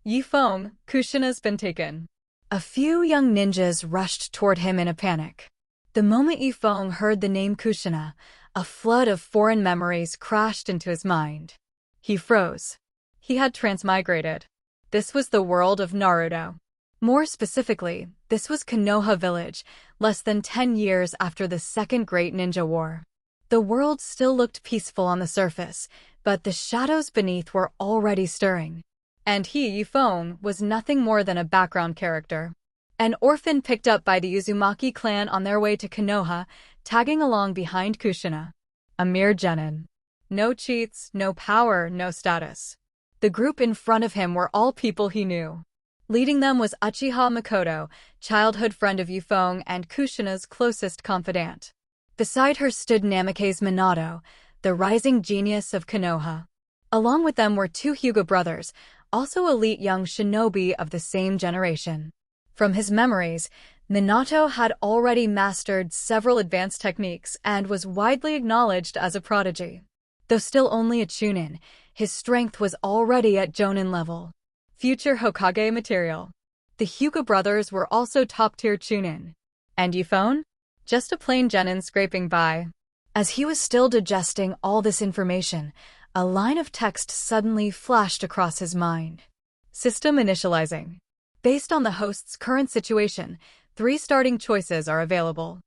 Feng, Kushina's been taken. A few young ninjas rushed toward him in a panic. The moment Feng heard the name Kushina, a flood of foreign memories crashed into his mind. He froze. He had transmigrated. This was the world of Naruto. More specifically, this was Konoha Village, less than 10 years after the Second Great Ninja War. The world still looked peaceful on the surface, but the shadows beneath were already stirring. And he, Feng, was nothing more than a background character. An orphan picked up by the Uzumaki clan on their way to Konoha, tagging along behind Kushina. A mere Jonin. No cheats, no power, no status. The group in front of him were all people he knew. Leading them was Uchiha Makoto, childhood friend of Feng and Kushina's closest confidant. Beside her stood Namake's Minato, the rising genius of Konoha. Along with them were two Hyuga brothers, also elite young shinobi of the same generation. From his memories, Minato had already mastered several advanced techniques and was widely acknowledged as a prodigy. Though still only a Chunin, his strength was already at Jonin level. Future Hokage material. The Hyuga brothers were also top-tier Chunin. And Feng? Just a plain Jonin scraping by. As he was still digesting all this information, a line of text suddenly flashed across his mind. System initializing. Based on the host's current situation, 3 starting choices are available.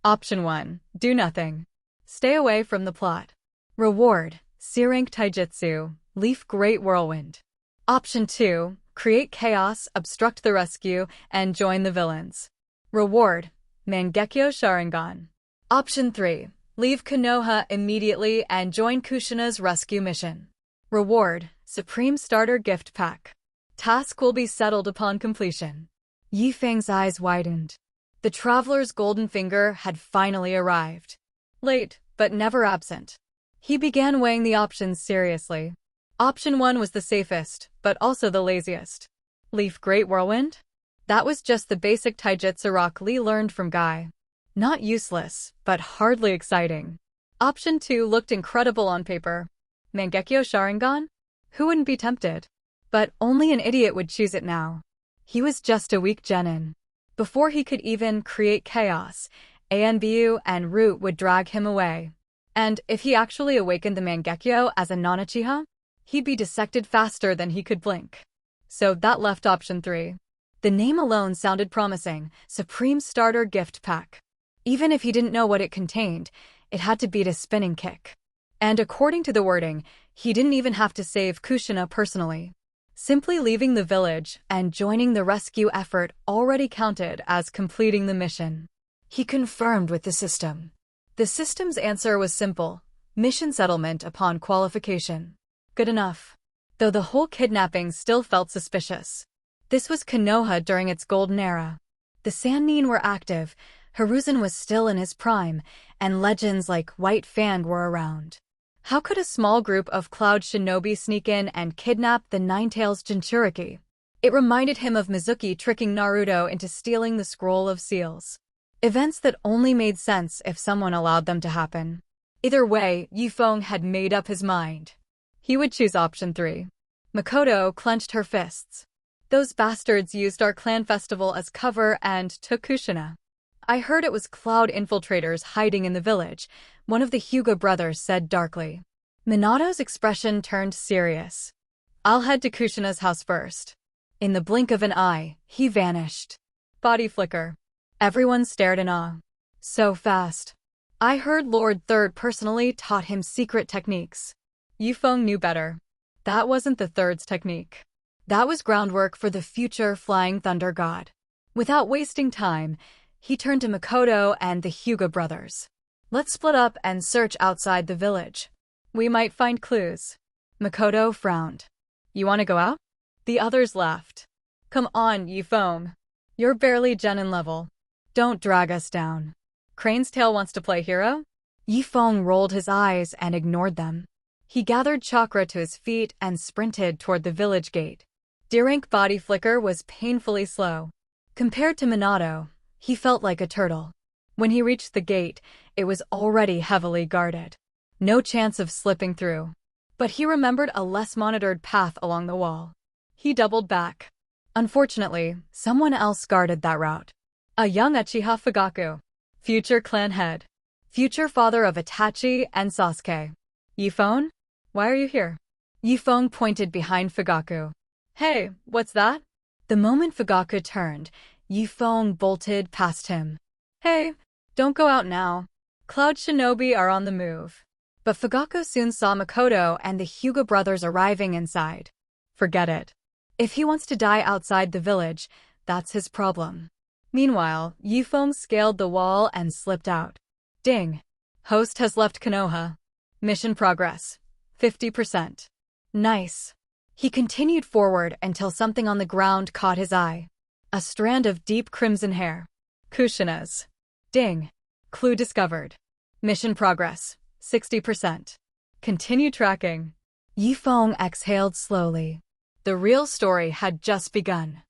Option 1. Do nothing. Stay away from the plot. Reward. C-rank Taijutsu. Leaf Great Whirlwind. Option 2. Create chaos, obstruct the rescue, and join the villains. Reward. Mangekyo Sharingan. Option 3. Leave Konoha immediately and join Kushina's rescue mission. Reward. Supreme Starter Gift Pack. Task will be settled upon completion. Feng's eyes widened. The traveler's golden finger had finally arrived. Late, but never absent. He began weighing the options seriously. Option 1 was the safest, but also the laziest. Leaf Great Whirlwind? That was just the basic taijutsu Rock Lee learned from Guy. Not useless, but hardly exciting. Option 2 looked incredible on paper. Mangekyo Sharingan? Who wouldn't be tempted? But only an idiot would choose it now. He was just a weak Jonin. Before he could even create chaos, Anbu and Root would drag him away. And if he actually awakened the Mangekyo as a non-Uchiha, he'd be dissected faster than he could blink. So that left option 3. The name alone sounded promising, Supreme Starter Gift Pack. Even if he didn't know what it contained, it had to beat a spinning kick. And according to the wording, he didn't even have to save Kushina personally. Simply leaving the village and joining the rescue effort already counted as completing the mission. He confirmed with the system. The system's answer was simple: mission settlement upon qualification. Good enough. Though the whole kidnapping still felt suspicious. This was Konoha during its golden era. The Sannin were active, Hiruzen was still in his prime, and legends like White Fang were around. How could a small group of Cloud Shinobi sneak in and kidnap the Ninetales Jinchuriki? It reminded him of Mizuki tricking Naruto into stealing the Scroll of Seals. Events that only made sense if someone allowed them to happen. Either way, Feng had made up his mind. He would choose option 3. Makoto clenched her fists. Those bastards used our clan festival as cover and took Kushina. I heard it was Cloud infiltrators hiding in the village, one of the Hyuga brothers said darkly. Minato's expression turned serious. I'll head to Kushina's house first. In the blink of an eye, he vanished. Body flicker. Everyone stared in awe. So fast. I heard Lord Third personally taught him secret techniques. Feng knew better. That wasn't the Third's technique. That was groundwork for the future Flying Thunder God. Without wasting time, he turned to Makoto and the Hyuga brothers. Let's split up and search outside the village. We might find clues. Makoto frowned. You want to go out? The others laughed. Come on, Feng. You're barely Jonin level. Don't drag us down. Crane's Tail wants to play hero? Feng rolled his eyes and ignored them. He gathered chakra to his feet and sprinted toward the village gate. D-rank body flicker was painfully slow. Compared to Minato, he felt like a turtle. When he reached the gate, it was already heavily guarded. No chance of slipping through. But he remembered a less monitored path along the wall. He doubled back. Unfortunately, someone else guarded that route. A young Uchiha Fugaku. Future clan head. Future father of Itachi and Sasuke. Yifeng? Why are you here? Yifeng pointed behind Fugaku. Hey, what's that? The moment Fugaku turned, Yifeng bolted past him. Hey, don't go out now. Cloud Shinobi are on the move. But Fugaku soon saw Makoto and the Hyuga brothers arriving inside. Forget it. If he wants to die outside the village, that's his problem. Meanwhile, Yifeng scaled the wall and slipped out. Ding. Host has left Konoha. Mission progress. 50%. Nice. He continued forward until something on the ground caught his eye. A strand of deep crimson hair. Kushina's. Ding. Clue discovered. Mission progress. 60%. Continue tracking. Yifeng exhaled slowly. The real story had just begun.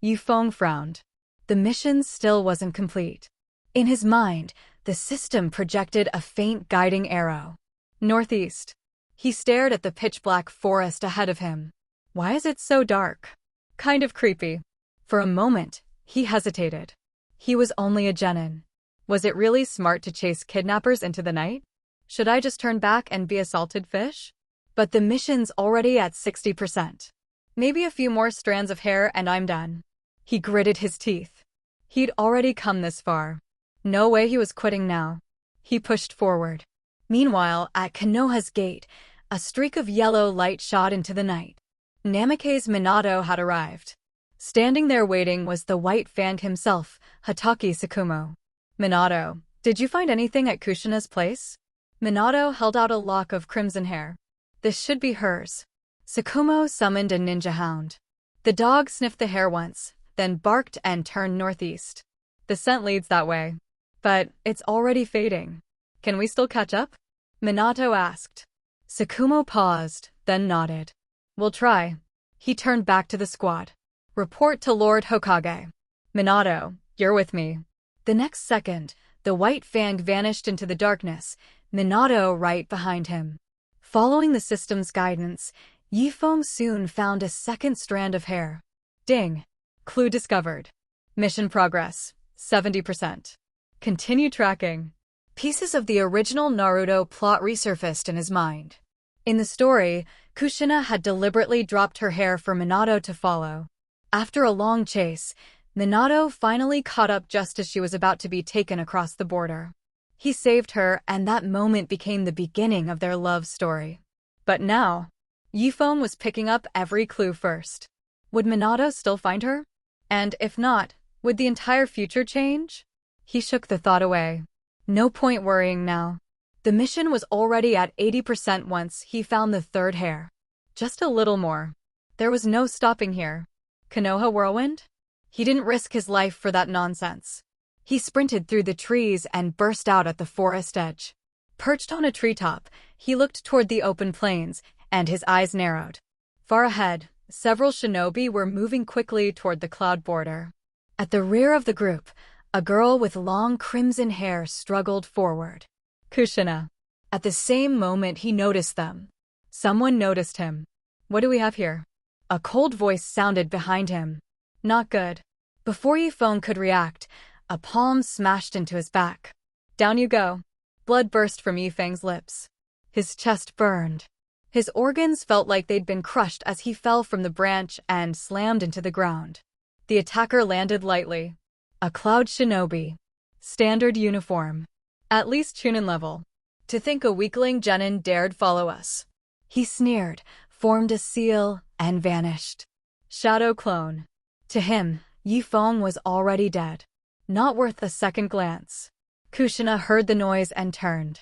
Yifeng frowned. The mission still wasn't complete. In his mind, the system projected a faint guiding arrow. Northeast. He stared at the pitch-black forest ahead of him. Why is it so dark? Kind of creepy. For a moment, he hesitated. He was only a genin. Was it really smart to chase kidnappers into the night? Should I just turn back and be a salted fish? But the mission's already at 60%. Maybe a few more strands of hair and I'm done. He gritted his teeth. He'd already come this far. No way he was quitting now. He pushed forward. Meanwhile, at Konoha's gate, a streak of yellow light shot into the night. Namake's Minato had arrived. Standing there waiting was the White Fang himself, Hatake Tsukumo. Minato, did you find anything at Kushina's place? Minato held out a lock of crimson hair. This should be hers. Tsukumo summoned a ninja hound. The dog sniffed the hair once, then barked and turned northeast. The scent leads that way. But it's already fading. Can we still catch up? Minato asked. Tsukumo paused, then nodded. We'll try. He turned back to the squad. Report to Lord Hokage. Minato, you're with me. The next second, the White Fang vanished into the darkness, Minato right behind him. Following the system's guidance, Yifeng soon found a second strand of hair. Ding. Clue discovered. Mission progress. 70%. Continue tracking. Pieces of the original Naruto plot resurfaced in his mind. In the story, Kushina had deliberately dropped her hair for Minato to follow. After a long chase, Minato finally caught up just as she was about to be taken across the border. He saved her, and that moment became the beginning of their love story. But now, Yifeng was picking up every clue first. Would Minato still find her? And if not, would the entire future change? He shook the thought away. No point worrying now. The mission was already at 80% once he found the third hair. Just a little more. There was no stopping here. Konoha whirlwind? He didn't risk his life for that nonsense. He sprinted through the trees and burst out at the forest edge. Perched on a treetop, he looked toward the open plains, and his eyes narrowed. Far ahead, several shinobi were moving quickly toward the cloud border. At the rear of the group, a girl with long crimson hair struggled forward. Kushina. At the same moment he noticed them. Someone noticed him. What do we have here? A cold voice sounded behind him. Not good. Before Yifeng could react, a palm smashed into his back. Down you go. Blood burst from Yifeng's lips. His chest burned. His organs felt like they'd been crushed as he fell from the branch and slammed into the ground. The attacker landed lightly. A cloud shinobi. Standard uniform. At least Chunin level. To think a weakling genin dared follow us. He sneered, formed a seal, and vanished. Shadow clone. To him, Yifeng was already dead. Not worth a second glance. Kushina heard the noise and turned.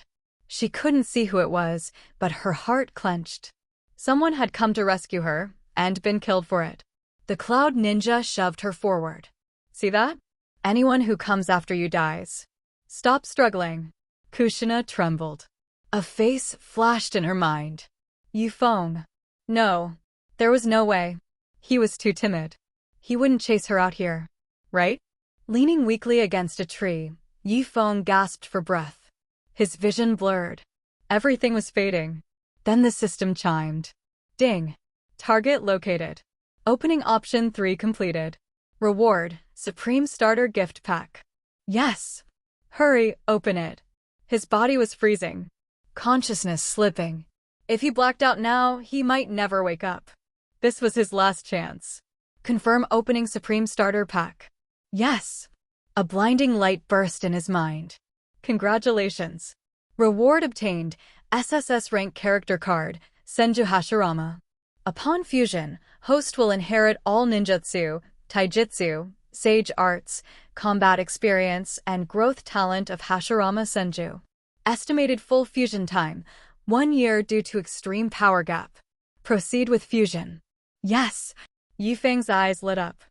She couldn't see who it was, but her heart clenched. Someone had come to rescue her, and been killed for it. The cloud ninja shoved her forward. See that? Anyone who comes after you dies. Stop struggling. Kushina trembled. A face flashed in her mind. Yifeng. No. There was no way. He was too timid. He wouldn't chase her out here. Right? Leaning weakly against a tree, Yifeng gasped for breath. His vision blurred. Everything was fading. Then the system chimed. Ding. Target located. Opening option 3 completed. Reward, Supreme Starter Gift Pack. Yes! Hurry, open it. His body was freezing. Consciousness slipping. If he blacked out now, he might never wake up. This was his last chance. Confirm opening Supreme Starter Pack. Yes! A blinding light burst in his mind. Congratulations. Reward obtained, SSS rank character card, Senju Hashirama. Upon fusion, host will inherit all ninjutsu, taijutsu, sage arts, combat experience, and growth talent of Hashirama Senju. Estimated full fusion time, 1 year due to extreme power gap. Proceed with fusion. Yes! Yifeng's eyes lit up.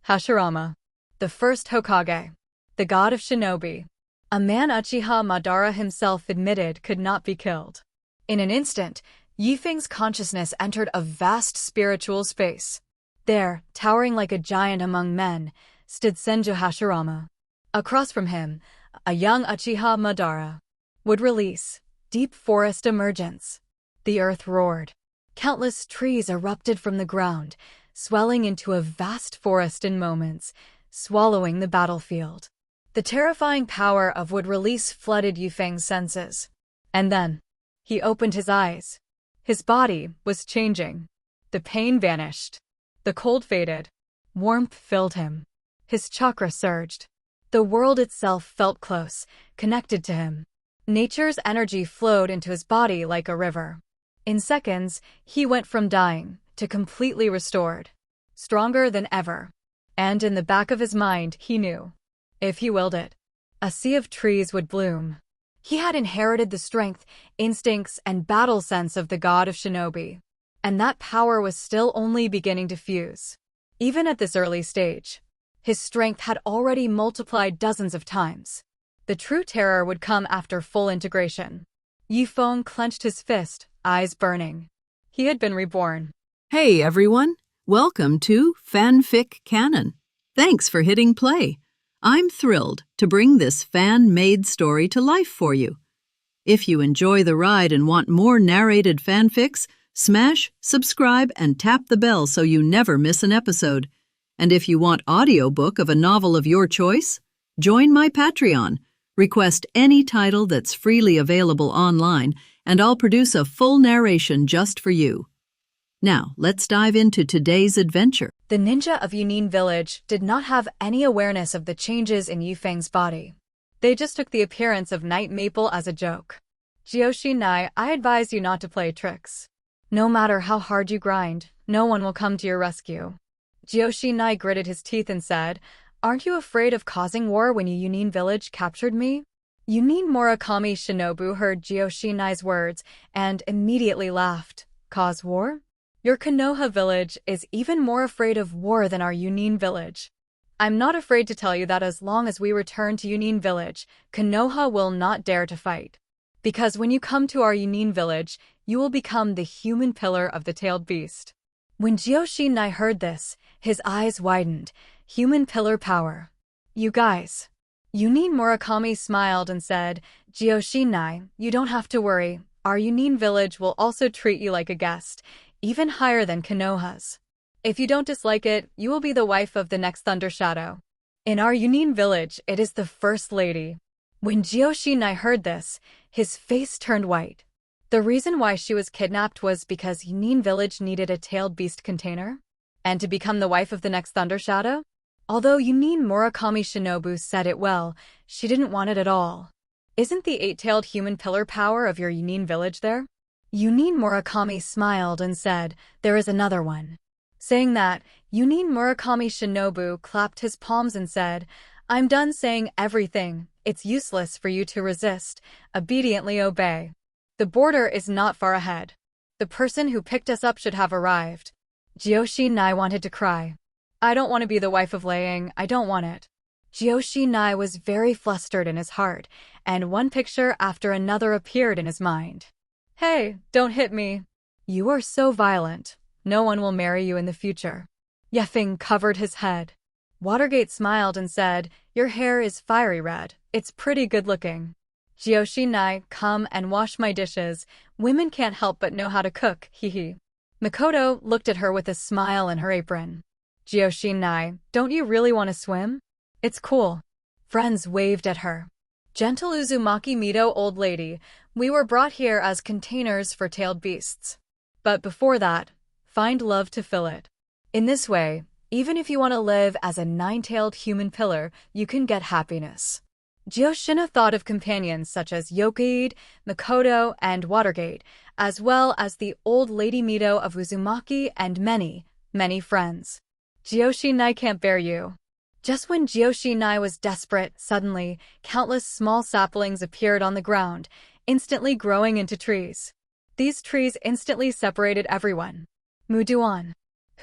Hashirama. The first Hokage. The god of shinobi. A man Uchiha Madara himself admitted could not be killed. In an instant, Yifeng's consciousness entered a vast spiritual space. There, towering like a giant among men, stood Senju Hashirama. Across from him, a young Uchiha Madara. Would release. Deep forest emergence. The earth roared. Countless trees erupted from the ground, swelling into a vast forest in moments, swallowing the battlefield. The terrifying power of would release flooded Yifeng's senses. And then, he opened his eyes. His body was changing. The pain vanished. The cold faded. Warmth filled him. His chakra surged. The world itself felt close, connected to him. Nature's energy flowed into his body like a river. In seconds, he went from dying to completely restored. Stronger than ever. And in the back of his mind, he knew. If he willed it, a sea of trees would bloom. He had inherited the strength, instincts, and battle sense of the god of shinobi. And that power was still only beginning to fuse. Even at this early stage, his strength had already multiplied dozens of times. The true terror would come after full integration. Yifeng clenched his fist, eyes burning. He had been reborn. Hey everyone, welcome to FanFic Canon. Thanks for hitting play. I'm thrilled to bring this fan-made story to life for you. If you enjoy the ride and want more narrated fanfics, smash, subscribe, and tap the bell so you never miss an episode. And if you want audiobook of a novel of your choice, join my Patreon. Request any title that's freely available online, and I'll produce a full narration just for you. Now, let's dive into today's adventure. The ninja of Jonin village did not have any awareness of the changes in Yifeng's body. They just took the appearance of Night Maple as a joke. Joshinai, I advise you not to play tricks. No matter how hard you grind, no one will come to your rescue. Joshinai gritted his teeth and said, Aren't you afraid of causing war when Jonin village captured me? Jonin Murakami Shinobu heard Joshinai's words and immediately laughed. Cause war? Your Konoha village is even more afraid of war than our Jonin village. I'm not afraid to tell you that as long as we return to Jonin village, Konoha will not dare to fight. Because when you come to our Jonin village, you will become the human pillar of the tailed beast. When Joshinai heard this, his eyes widened. Human pillar power. You guys. Jonin Murakami smiled and said, Joshinai, you don't have to worry. Our Jonin village will also treat you like a guest, even higher than Konoha's. If you don't dislike it, you will be the wife of the next Thunder Shadow. In our Jonin village, it is the First Lady. When Joshinai heard this, his face turned white. The reason why she was kidnapped was because Jonin village needed a tailed beast container? And to become the wife of the next Thunder Shadow? Although Jonin Murakami Shinobu said it well, she didn't want it at all. Isn't the 8-tailed human pillar power of your Jonin village there? Jonin Murakami smiled and said, There is another one. Saying that, Jonin Murakami Shinobu clapped his palms and said, I'm done saying everything. It's useless for you to resist. Obediently obey. The border is not far ahead. The person who picked us up should have arrived. Joshinai wanted to cry. I don't want to be the wife of Laying. I don't want it. Joshinai was very flustered in his heart, and one picture after another appeared in his mind. Hey, don't hit me. You are so violent. No one will marry you in the future. Yifeng covered his head. Watergate smiled and said, Your hair is fiery red. It's pretty good looking. Joshinai, come and wash my dishes. Women can't help but know how to cook, hee hee. Makoto looked at her with a smile in her apron. Jiyoshinai, don't you really want to swim? It's cool. Friends waved at her. Gentle Uzumaki Mito old lady, we were brought here as containers for tailed beasts. But before that, find love to fill it. In this way, even if you want to live as a nine-tailed human pillar, you can get happiness. Jiyoshina thought of companions such as Yokaide, Makoto, and Watergate, as well as the old lady Mito of Uzumaki and many, many friends. Jiyoshinai can't bear you. Just when Jiyoshinai was desperate, suddenly, countless small saplings appeared on the ground, instantly growing into trees. These trees instantly separated everyone. Muduan.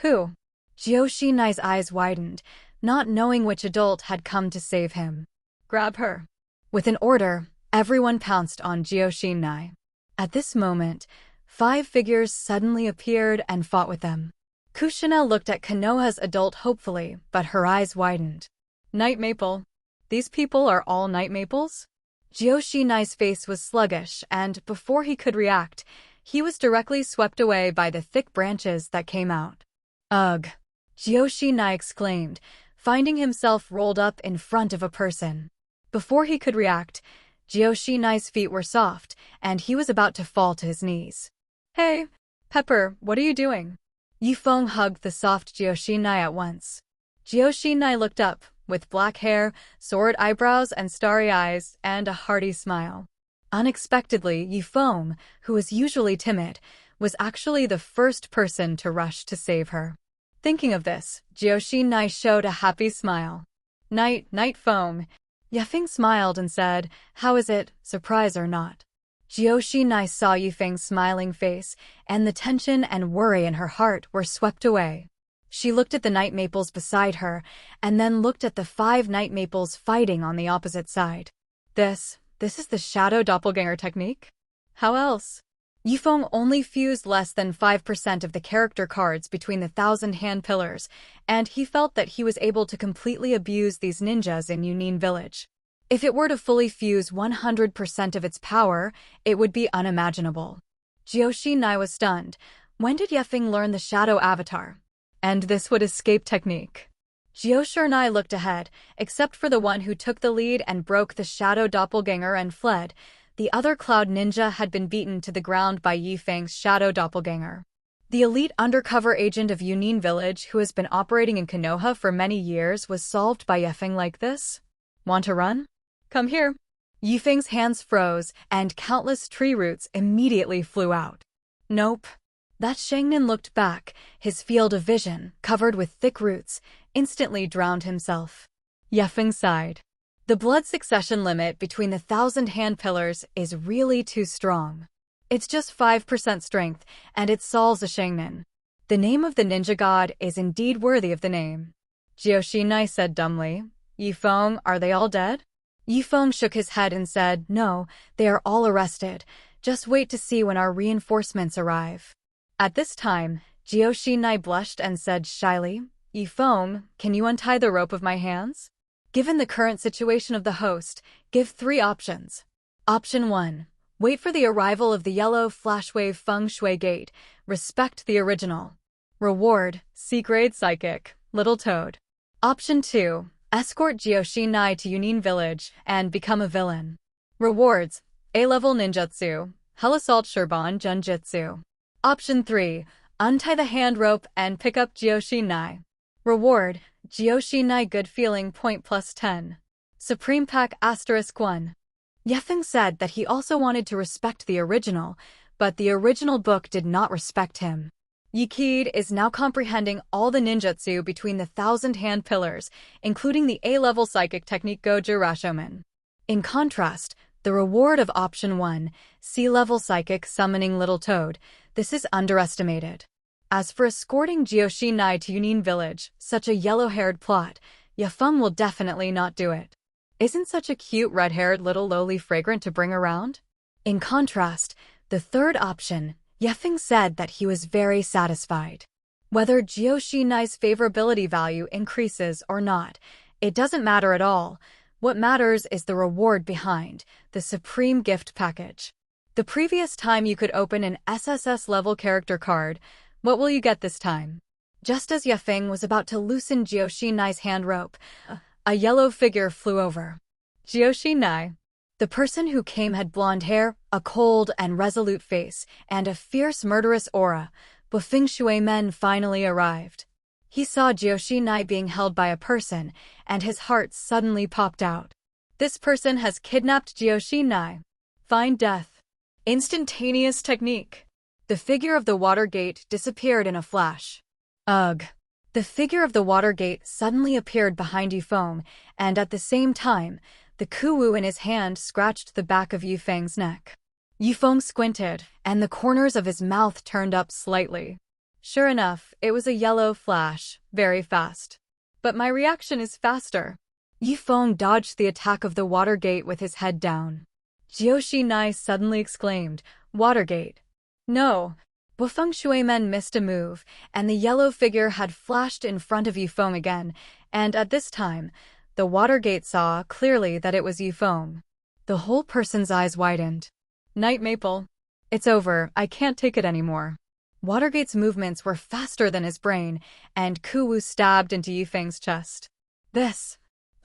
Who? Jiyoshinai's eyes widened, not knowing which adult had come to save him. Grab her. With an order, everyone pounced on Jiyoshinai. At this moment, 5 figures suddenly appeared and fought with them. Kushina looked at Konoha's adult hopefully, but her eyes widened. Night Maple. These people are all Night Maples? Jiyoshinai's face was sluggish, and before he could react, he was directly swept away by the thick branches that came out. Ugh! Jiyoshinai exclaimed, finding himself rolled up in front of a person. Before he could react, Jiyoshinai's feet were soft, and he was about to fall to his knees. Hey, Pepper, what are you doing? Feng hugged the soft Jiyoshinai at once. Jiyoshinai looked up, with black hair, soared eyebrows and starry eyes, and a hearty smile. Unexpectedly, Feng, who was usually timid, was actually the first person to rush to save her. Thinking of this, Jiyoshinai showed a happy smile. Night Feng. Feng smiled and said, how is it, surprise or not? Jiyoshinai saw Feng's smiling face, and the tension and worry in her heart were swept away. She looked at the Night Maples beside her, and then looked at the 5 Night Maples fighting on the opposite side. This is the Shadow Doppelganger technique? How else? Feng only fused less than 5% of the character cards between the 1,000 hand pillars, and he felt that he was able to completely abuse these ninjas in Jonin village. If it were to fully fuse 100% of its power, it would be unimaginable. Jiyoshinai was stunned. When did Feng learn the Shadow Avatar? And this would escape technique. Jiyoshinai looked ahead, except for the one who took the lead and broke the Shadow Doppelganger and fled. The other Cloud Ninja had been beaten to the ground by Feng's Shadow Doppelganger. The elite undercover agent of Jonin village who has been operating in Konoha for many years was solved by Feng like this? Want to run? Come here. Feng's hands froze, and countless tree roots immediately flew out. Nope. That Shangnin looked back, his field of vision, covered with thick roots, instantly drowned himself. Feng sighed. The blood succession limit between the 1,000 hand pillars is really too strong. It's just 5% strength, and it solves a Shangnin. The name of the ninja god is indeed worthy of the name. Jiyoshinai said dumbly. Feng, are they all dead? Feng shook his head and said, no, they are all arrested. Just wait to see when our reinforcements arrive. At this time, Jiyoshinai blushed and said shyly, Feng, can you untie the rope of my hands? Given the current situation of the host, give 3 options. Option 1. Wait for the arrival of the yellow flashwave feng shui gate. Respect the original. Reward, C-grade psychic, Little Toad. Option 2. Escort Jiyoshinai to Jonin village and become a villain. Rewards, A-level ninjutsu, Hell Assault Shurban Junjutsu. Option 3. Untie the hand rope and pick up Jiyoshinai. Reward, Jiyoshinai good feeling point +10. Supreme Pack *1. Feng said that he also wanted to respect the original, but the original book did not respect him. Yokaide is now comprehending all the ninjutsu between the 1,000 hand pillars, including the A-level psychic technique Goju Rashomen. In contrast, the reward of Option 1, C-level psychic summoning Little Toad, this is underestimated. As for escorting Jiyoshinai to Jonin village, such a yellow-haired plot, Feng will definitely not do it. Isn't such a cute red-haired little lowly fragrant to bring around? In contrast, the third option, Feng said that he was very satisfied. Whether Jiyoshinai's favorability value increases or not, it doesn't matter at all. What matters is the reward behind, the Supreme Gift Package. The previous time you could open an SSS level character card, What will you get this time? Just as Feng was about to loosen Jioxinai's hand rope, a yellow figure flew over. Jioxinai. The person who came had blonde hair, a cold and resolute face, and a fierce murderous aura. But Feng Shui men finally arrived. He saw Jioxinai being held by a person, and his heart suddenly popped out. This person has kidnapped Jioxinai. Find death. Instantaneous technique. The figure of the water gate disappeared in a flash. Ugh. The figure of the water gate suddenly appeared behind Yifeng, and at the same time, the kuwu in his hand scratched the back of Yifeng's neck. Yifeng squinted, and the corners of his mouth turned up slightly. Sure enough, it was a yellow flash, very fast. But my reaction is faster. Yifeng dodged the attack of the water gate with his head down. Jioxinai suddenly exclaimed, "Watergate." No. But Feng Shui men missed a move, and the yellow figure had flashed in front of Yifeng again, and at this time, the Watergate saw clearly that it was Yifeng. The whole person's eyes widened. Night Maple. It's over, I can't take it anymore. Watergate's movements were faster than his brain, and Kuwu stabbed into Yifeng's chest. This.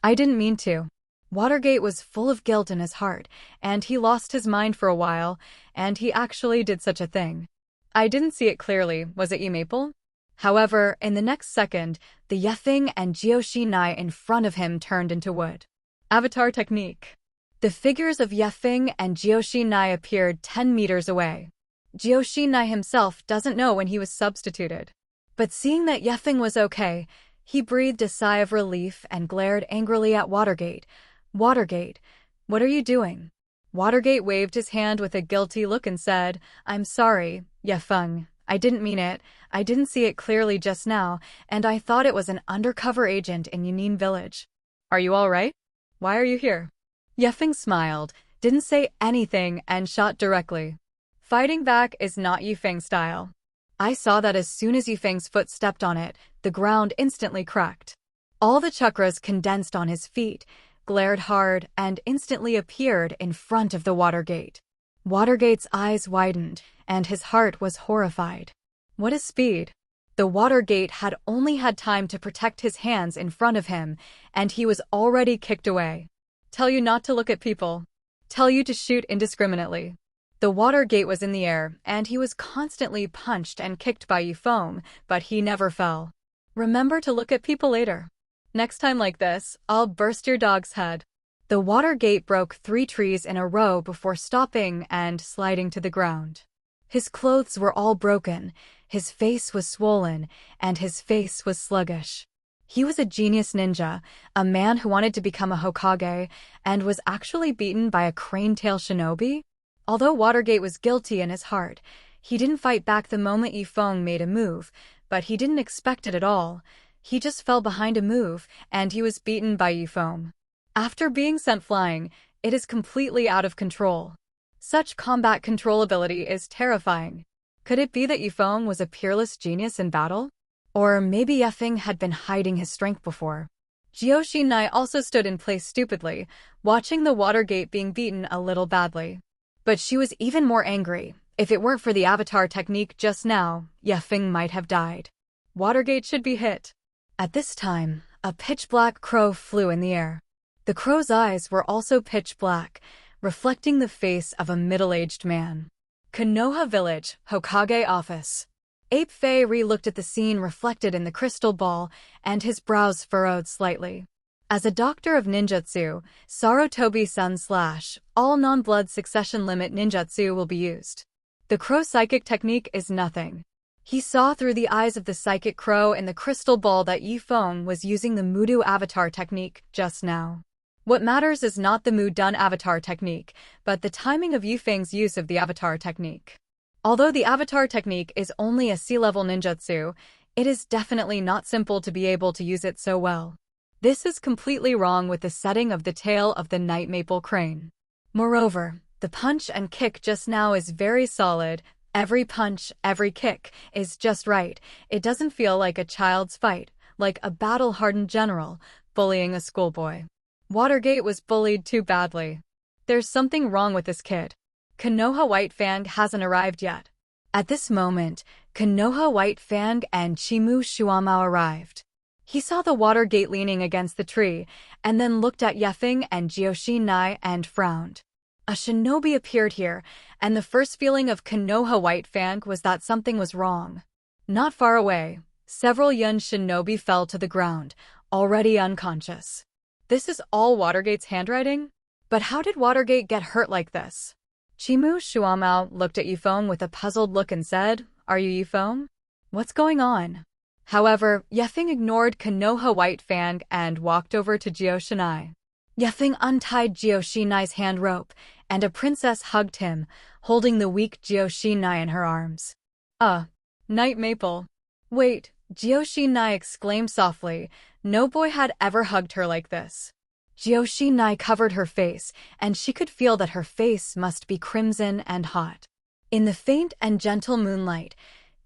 I didn't mean to. Watergate was full of guilt in his heart, and he lost his mind for a while, and he actually did such a thing. I didn't see it clearly, was it Maple? However, in the next second, the Yifeng and Jioxinai in front of him turned into wood. Avatar technique. The figures of Yifeng and Jioxinai appeared 10 meters away. Jioxinai himself doesn't know when he was substituted. But seeing that Yifeng was okay, he breathed a sigh of relief and glared angrily at Watergate. Watergate, what are you doing? Watergate waved his hand with a guilty look and said, I'm sorry, Yifeng. I didn't mean it. I didn't see it clearly just now, and I thought it was an undercover agent in Jonin village. Are you all right? Why are you here? Yifeng smiled, didn't say anything, and shot directly. Fighting back is not Yifeng's style. I saw that as soon as Yifeng's foot stepped on it, the ground instantly cracked. All the chakras condensed on his feet, glared hard, and instantly appeared in front of the Watergate. Watergate's eyes widened, and his heart was horrified. What a speed! The Watergate had only had time to protect his hands in front of him, and he was already kicked away. Tell you not to look at people. Tell you to shoot indiscriminately. The Watergate was in the air, and he was constantly punched and kicked by Yifeng, but he never fell. Remember to look at people later. Next time like this, I'll burst your dog's head. The Watergate broke 3 trees in a row before stopping and sliding to the ground. His clothes were all broken, his face was swollen, and his face was sluggish. He was a genius ninja, a man who wanted to become a Hokage, and was actually beaten by a crane-tail shinobi? Although Watergate was guilty in his heart, he didn't fight back the moment Yifeng made a move, but he didn't expect it at all. He just fell behind a move, and he was beaten by Yifeng. After being sent flying, it is completely out of control. Such combat controllability is terrifying. Could it be that Yifeng was a peerless genius in battle? Or maybe Yifeng had been hiding his strength before. Jioxinai also stood in place stupidly, watching the Watergate being beaten a little badly. But she was even more angry. If it weren't for the avatar technique just now, Yifeng might have died. Watergate should be hit. At this time, a pitch-black crow flew in the air. The crow's eyes were also pitch black, reflecting the face of a middle-aged man. Konoha Village, Hokage Office. Ape Fei re-looked at the scene reflected in the crystal ball, and his brows furrowed slightly. As a doctor of ninjutsu, Sarutobi-san / all non-blood succession limit ninjutsu will be used. The crow psychic technique is nothing. He saw through the eyes of the psychic crow in the crystal ball that Yifeng was using the Mudu avatar technique just now. What matters is not the Mu-dun avatar technique, but the timing of Yifeng's use of the avatar technique. Although the avatar technique is only a C-level ninjutsu, it is definitely not simple to be able to use it so well. This is completely wrong with the setting of the tail of the Night Maple crane. Moreover, the punch and kick just now is very solid. Every punch, every kick, is just right. It doesn't feel like a child's fight, like a battle-hardened general bullying a schoolboy. Watergate was bullied too badly. There's something wrong with this kid. Konoha White Fang hasn't arrived yet. At this moment, Konoha White Fang and Chimu Shuamao arrived. He saw the water gate leaning against the tree, and then looked at Yefeng and Jioshi and frowned. A shinobi appeared here, and the first feeling of Konoha White Fang was that something was wrong. Not far away, several young shinobi fell to the ground, already unconscious. This is all Watergate's handwriting? But how did Watergate get hurt like this? Chimu Shuamao looked at Yifeng with a puzzled look and said, "Are you Yifeng? What's going on?" However, Yefeng ignored Konoha White Fang and walked over to Jioshi. Yefeng untied Jioshinai's hand rope, and a princess hugged him, holding the weak Jioshi in her arms. Night Maple. Wait, Jioshi exclaimed softly. No boy had ever hugged her like this. Jioshi covered her face, and she could feel that her face must be crimson and hot. In the faint and gentle moonlight,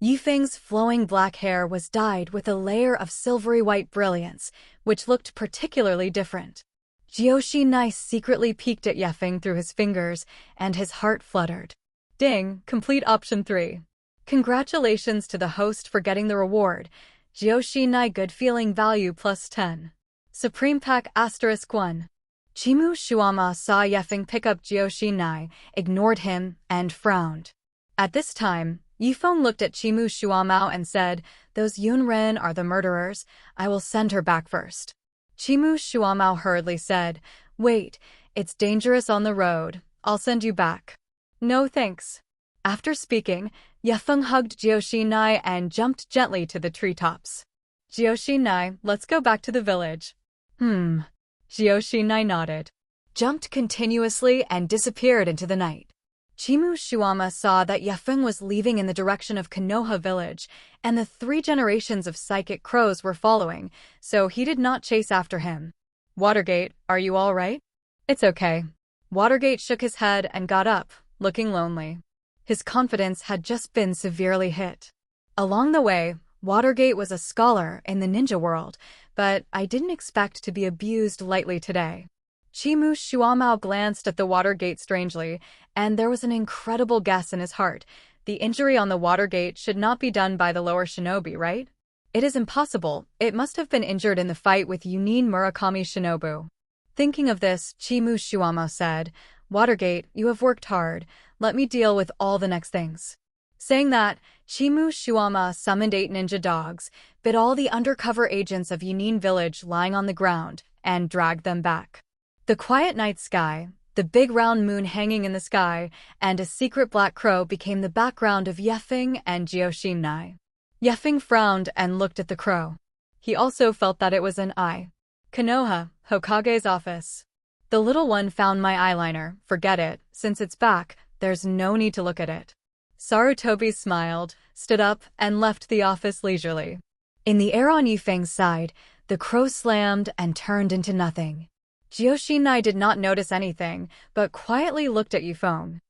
Yifeng's flowing black hair was dyed with a layer of silvery white brilliance, which looked particularly different. Jioshi secretly peeked at Yefeng through his fingers, and his heart fluttered. Ding, complete option 3. Congratulations to the host for getting the reward. Jioshi good feeling value plus 10. Supreme Pack *1. Chimu Shuama saw Yefeng pick up Jioshi, ignored him, and frowned. At this time, Yifeng looked at Chimu Shuamao and said, "Those Yunren are the murderers. I will send her back first." Chimu Shuamao hurriedly said, "Wait, it's dangerous on the road. I'll send you back." "No thanks." After speaking, Yefeng hugged Jioshi and jumped gently to the treetops. "Jioshi, let's go back to the village." Jioshi nodded, jumped continuously and disappeared into the night. Chimu Shuama saw that Yefeng was leaving in the direction of Konoha village, and the 3 generations of psychic crows were following, so he did not chase after him. "Watergate, are you all right?" "It's okay." Watergate shook his head and got up, looking lonely. His confidence had just been severely hit. Along the way, Watergate was a scholar in the ninja world, but I didn't expect to be abused lightly today. Chimu Shuamao glanced at the Watergate strangely, and there was an incredible guess in his heart. The injury on the Watergate should not be done by the lower shinobi, right? It is impossible. It must have been injured in the fight with Yunin Murakami Shinobu. Thinking of this, Chimu Shuamao said, "Watergate, you have worked hard. Let me deal with all the next things." Saying that, Chimu Shuama summoned 8 ninja dogs, bit all the undercover agents of Yunin village lying on the ground, and dragged them back. The quiet night sky, the big round moon hanging in the sky, and a secret black crow became the background of Yefeng and Jioshi. Yefeng frowned and looked at the crow. He also felt that it was an eye. "Konoha, Hokage's office." "The little one found my eyeliner. Forget it. Since it's back, there's no need to look at it." Sarutobi smiled, stood up, and left the office leisurely. In the air on Yifeng's side, the crow slammed and turned into nothing. Jioshi did not notice anything, but quietly looked at Yifeng.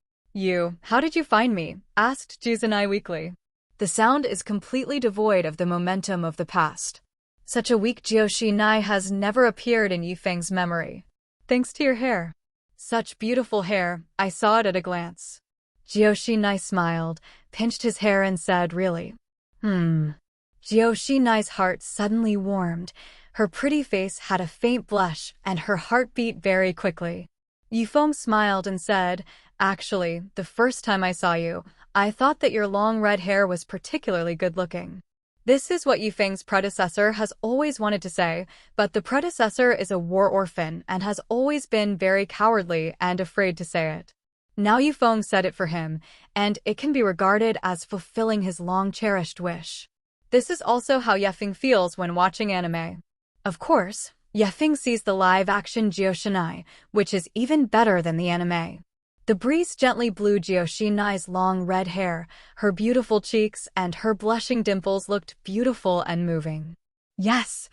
How did you find me?" asked Jizunai weakly. The sound is completely devoid of the momentum of the past. Such a weak Jioshi has never appeared in Yifeng's memory. "Thanks to your hair." "Such beautiful hair, I saw it at a glance." Jioshi smiled, pinched his hair and said, "Really?" Jioshi heart suddenly warmed. Her pretty face had a faint blush, and her heart beat very quickly. Yifeng smiled and said, "Actually, the first time I saw you, I thought that your long red hair was particularly good-looking." This is what Yifeng's predecessor has always wanted to say, but the predecessor is a war orphan and has always been very cowardly and afraid to say it. Now Yifeng said it for him, and it can be regarded as fulfilling his long-cherished wish. This is also how Yefeng feels when watching anime. Of course, Yefeng sees the live-action Jioshi, which is even better than the anime. The breeze gently blew Jioshi long red hair, her beautiful cheeks and her blushing dimples looked beautiful and moving. "Yes!"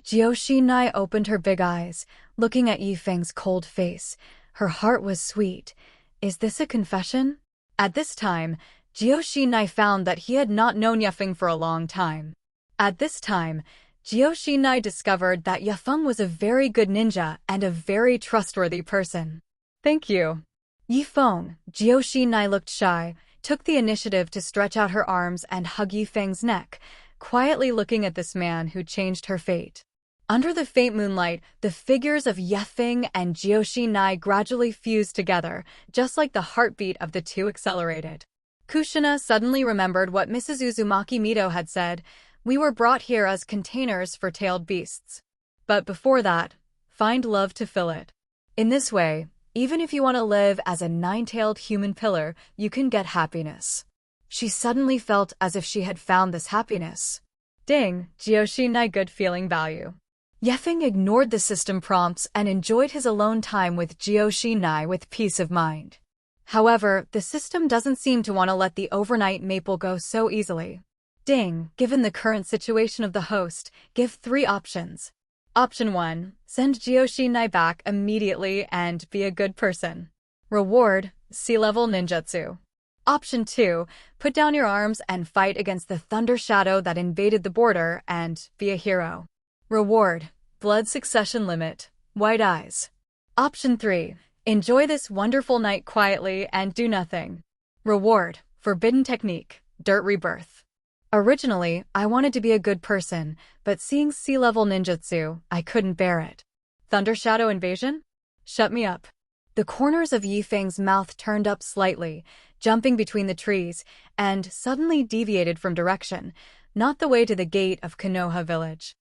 Jioshi opened her big eyes, looking at Yifeng's cold face. Her heart was sweet. Is this a confession? At this time, Jioshi found that he had not known Yefeng for a long time. At this time, Jioshi discovered that Yefeng was a very good ninja and a very trustworthy person. "Thank you." Yifeng, Jioshi looked shy. took the initiative to stretch out her arms and hug Feng's neck, quietly looking at this man who changed her fate. Under the faint moonlight, the figures of Feng and Nai gradually fused together, just like the heartbeat of the two accelerated. Kushina suddenly remembered what Mrs. Uzumaki Mito had said: "We were brought here as containers for tailed beasts. But before that, find love to fill it. In this way, even if you want to live as a nine-tailed human pillar, you can get happiness." She suddenly felt as if she had found this happiness. Ding, Nai good feeling value. Feng ignored the system prompts and enjoyed his alone time with Nai with peace of mind. However, the system doesn't seem to want to let the overnight maple go so easily. Ding, given the current situation of the host, give 3 options. Option 1, send Nai back immediately and be a good person. Reward, C-level ninjutsu. Option 2, put down your arms and fight against the thunder shadow that invaded the border and be a hero. Reward, blood succession limit, white eyes. Option 3, enjoy this wonderful night quietly and do nothing. Reward, forbidden technique, dirt rebirth. Originally, I wanted to be a good person, but seeing C-level ninjutsu, I couldn't bear it. Thunder shadow invasion? Shut me up. The corners of Feng's mouth turned up slightly, jumping between the trees, and suddenly deviated from direction, not the way to the gate of Konoha village.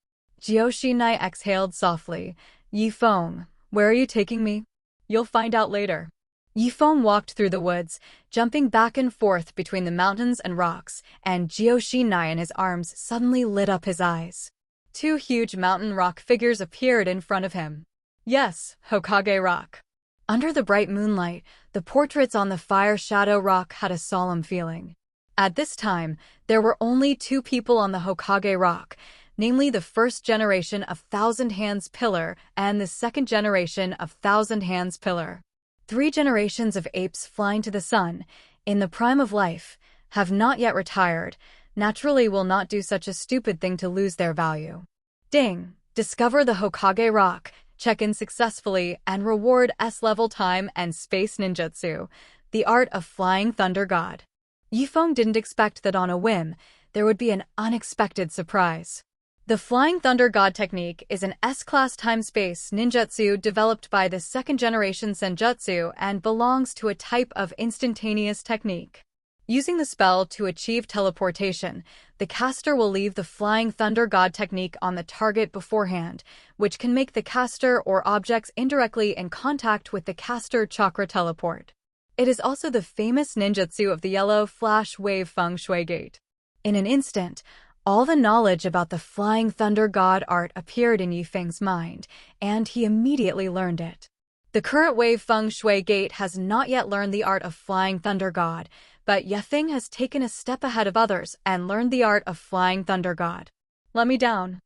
Nai exhaled softly. Feng, where are you taking me? You'll find out later. Feng walked through the woods, jumping back and forth between the mountains and rocks, and Nai and his arms suddenly lit up his eyes. 2 huge mountain rock figures appeared in front of him. Yes, Hokage rock. Under the bright moonlight, the portraits on the fire shadow rock had a solemn feeling. At this time, there were only 2 people on the Hokage rock, namely the first generation of Thousand Hands Pillar and the second generation of Thousand Hands Pillar. 3 generations of apes flying to the sun, in the prime of life, have not yet retired, naturally will not do such a stupid thing to lose their value. Ding! Discover the Hokage rock, check in successfully, and reward S-level time and space ninjutsu, the art of flying thunder god. Feng didn't expect that on a whim, there would be an unexpected surprise. The Flying Thunder God technique is an S-class time-space ninjutsu developed by the second-generation senjutsu and belongs to a type of instantaneous technique. Using the spell to achieve teleportation, the caster will leave the Flying Thunder God technique on the target beforehand, which can make the caster or objects indirectly in contact with the caster chakra teleport. It is also the famous ninjutsu of the yellow flash wave Feng Shui Gate. In an instant, all the knowledge about the Flying Thunder God art appeared in Feng's mind, and he immediately learned it. The current wave Feng Shui Gate has not yet learned the art of Flying Thunder God, but Feng has taken a step ahead of others and learned the art of Flying Thunder God. Let me down.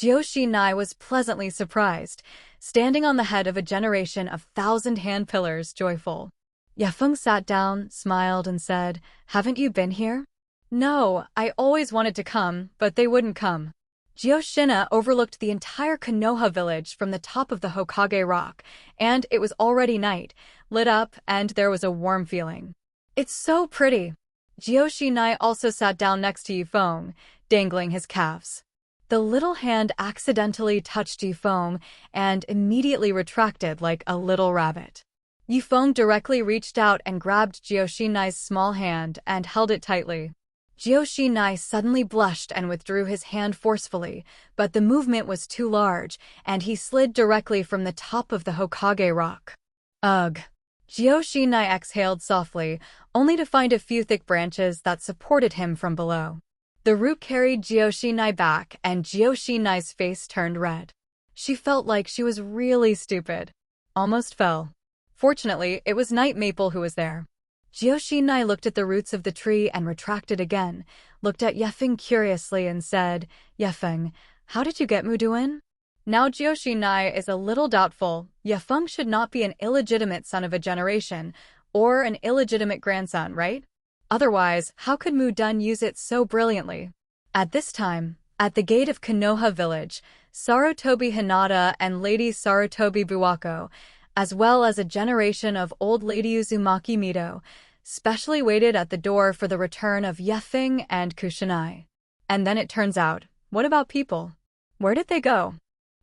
Nai was pleasantly surprised, standing on the head of a generation of thousand-hand pillars, joyful. Feng sat down, smiled, and said, "Haven't you been here?" "No, I always wanted to come, but they wouldn't come." Nai overlooked the entire Konoha village from the top of the Hokage rock, and it was already night, lit up, and there was a warm feeling. "It's so pretty." Nai also sat down next to Feng, dangling his calves. The little hand accidentally touched Feng and immediately retracted like a little rabbit. Feng directly reached out and grabbed Nai's small hand and held it tightly. Nai suddenly blushed and withdrew his hand forcefully, but the movement was too large, and he slid directly from the top of the Hokage rock. Ugh! Nai exhaled softly, only to find a few thick branches that supported him from below. The root carried Nai back, and Nai's face turned red. She felt like she was really stupid. Almost fell. Fortunately, it was Night Maple who was there. Nai looked at the roots of the tree and retracted again, looked at Feng curiously and said, "Feng, how did you get Muduin?" Now Nai is a little doubtful. Feng should not be an illegitimate son of a generation, or an illegitimate grandson, right? Otherwise, how could Mudun use it so brilliantly? At this time, at the gate of Konoha village, Sarutobi Hinata and Lady Sarutobi Buwako, as well as a generation of old Lady Uzumaki Mito, specially waited at the door for the return of Feng and Kushina. And then it turns out, what about people? Where did they go?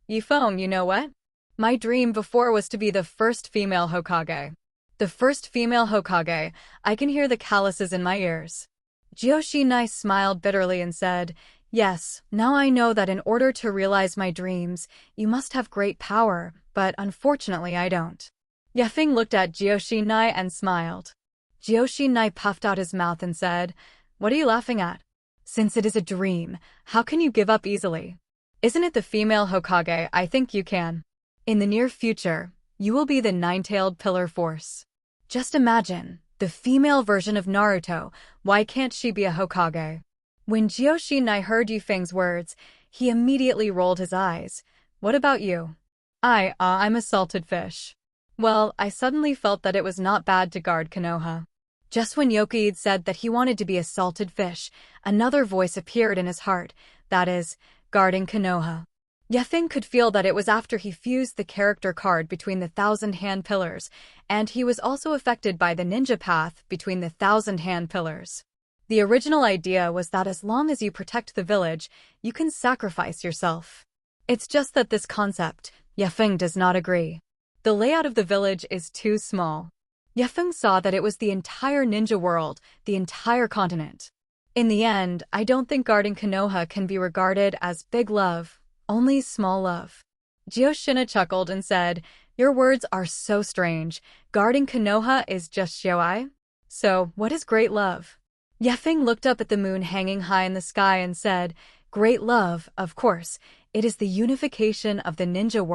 Feng, you know what? My dream before was to be the first female Hokage. The first female Hokage. I can hear the calluses in my ears. Jonin smiled bitterly and said, yes, now I know that in order to realize my dreams, you must have great power, but unfortunately I don't. Feng looked at Jonin and smiled. Jonin puffed out his mouth and said, what are you laughing at? Since it is a dream, how can you give up easily? Isn't it the female Hokage? I think you can. In the near future, you will be the nine-tailed pillar force. Just imagine, the female version of Naruto. Why can't she be a Hokage? When Jonin heard Feng's words, he immediately rolled his eyes. What about you? I'm a salted fish. Well, I suddenly felt that it was not bad to guard Konoha. Just when Yoki said that he wanted to be a salted fish, another voice appeared in his heart, that is, guarding Konoha. Feng could feel that it was after he fused the character card between the Thousand Hand Pillars, and he was also affected by the ninja path between the Thousand Hand Pillars. The original idea was that as long as you protect the village, you can sacrifice yourself. It's just that this concept, Feng does not agree. The layout of the village is too small. Feng saw that it was the entire ninja world, the entire continent. In the end, I don't think guarding Konoha can be regarded as big love, only small love. Jonin chuckled and said, your words are so strange. Guarding Konoha is just shouai? So, what is great love? Feng looked up at the moon hanging high in the sky and said, great love, of course, it is the unification of the ninja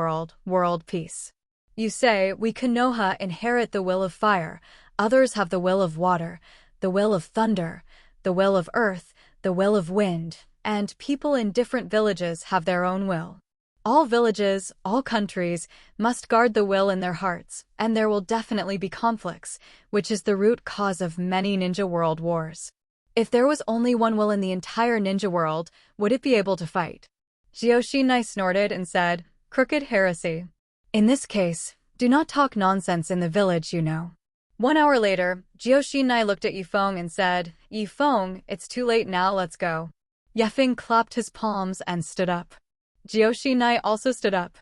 world peace. You say, we Konoha inherit the will of fire, others have the will of water, the will of thunder, the will of earth, the will of wind, and people in different villages have their own will. All villages, all countries, must guard the will in their hearts, and there will definitely be conflicts, which is the root cause of many ninja world wars. If there was only one will in the entire ninja world, would it be able to fight? Jonin snorted and said, crooked heresy. In this case, do not talk nonsense in the village, you know. 1 hour later, Jonin looked at Feng and said, Feng, it's too late now, let's go. Feng clapped his palms and stood up. Jonin also stood up.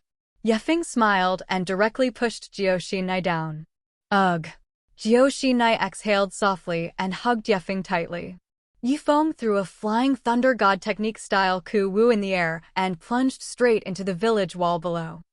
Feng smiled and directly pushed Jonin down. Ugh. Jonin exhaled softly and hugged Feng tightly. Feng threw a flying thunder god technique style ku-woo in the air and plunged straight into the village wall below.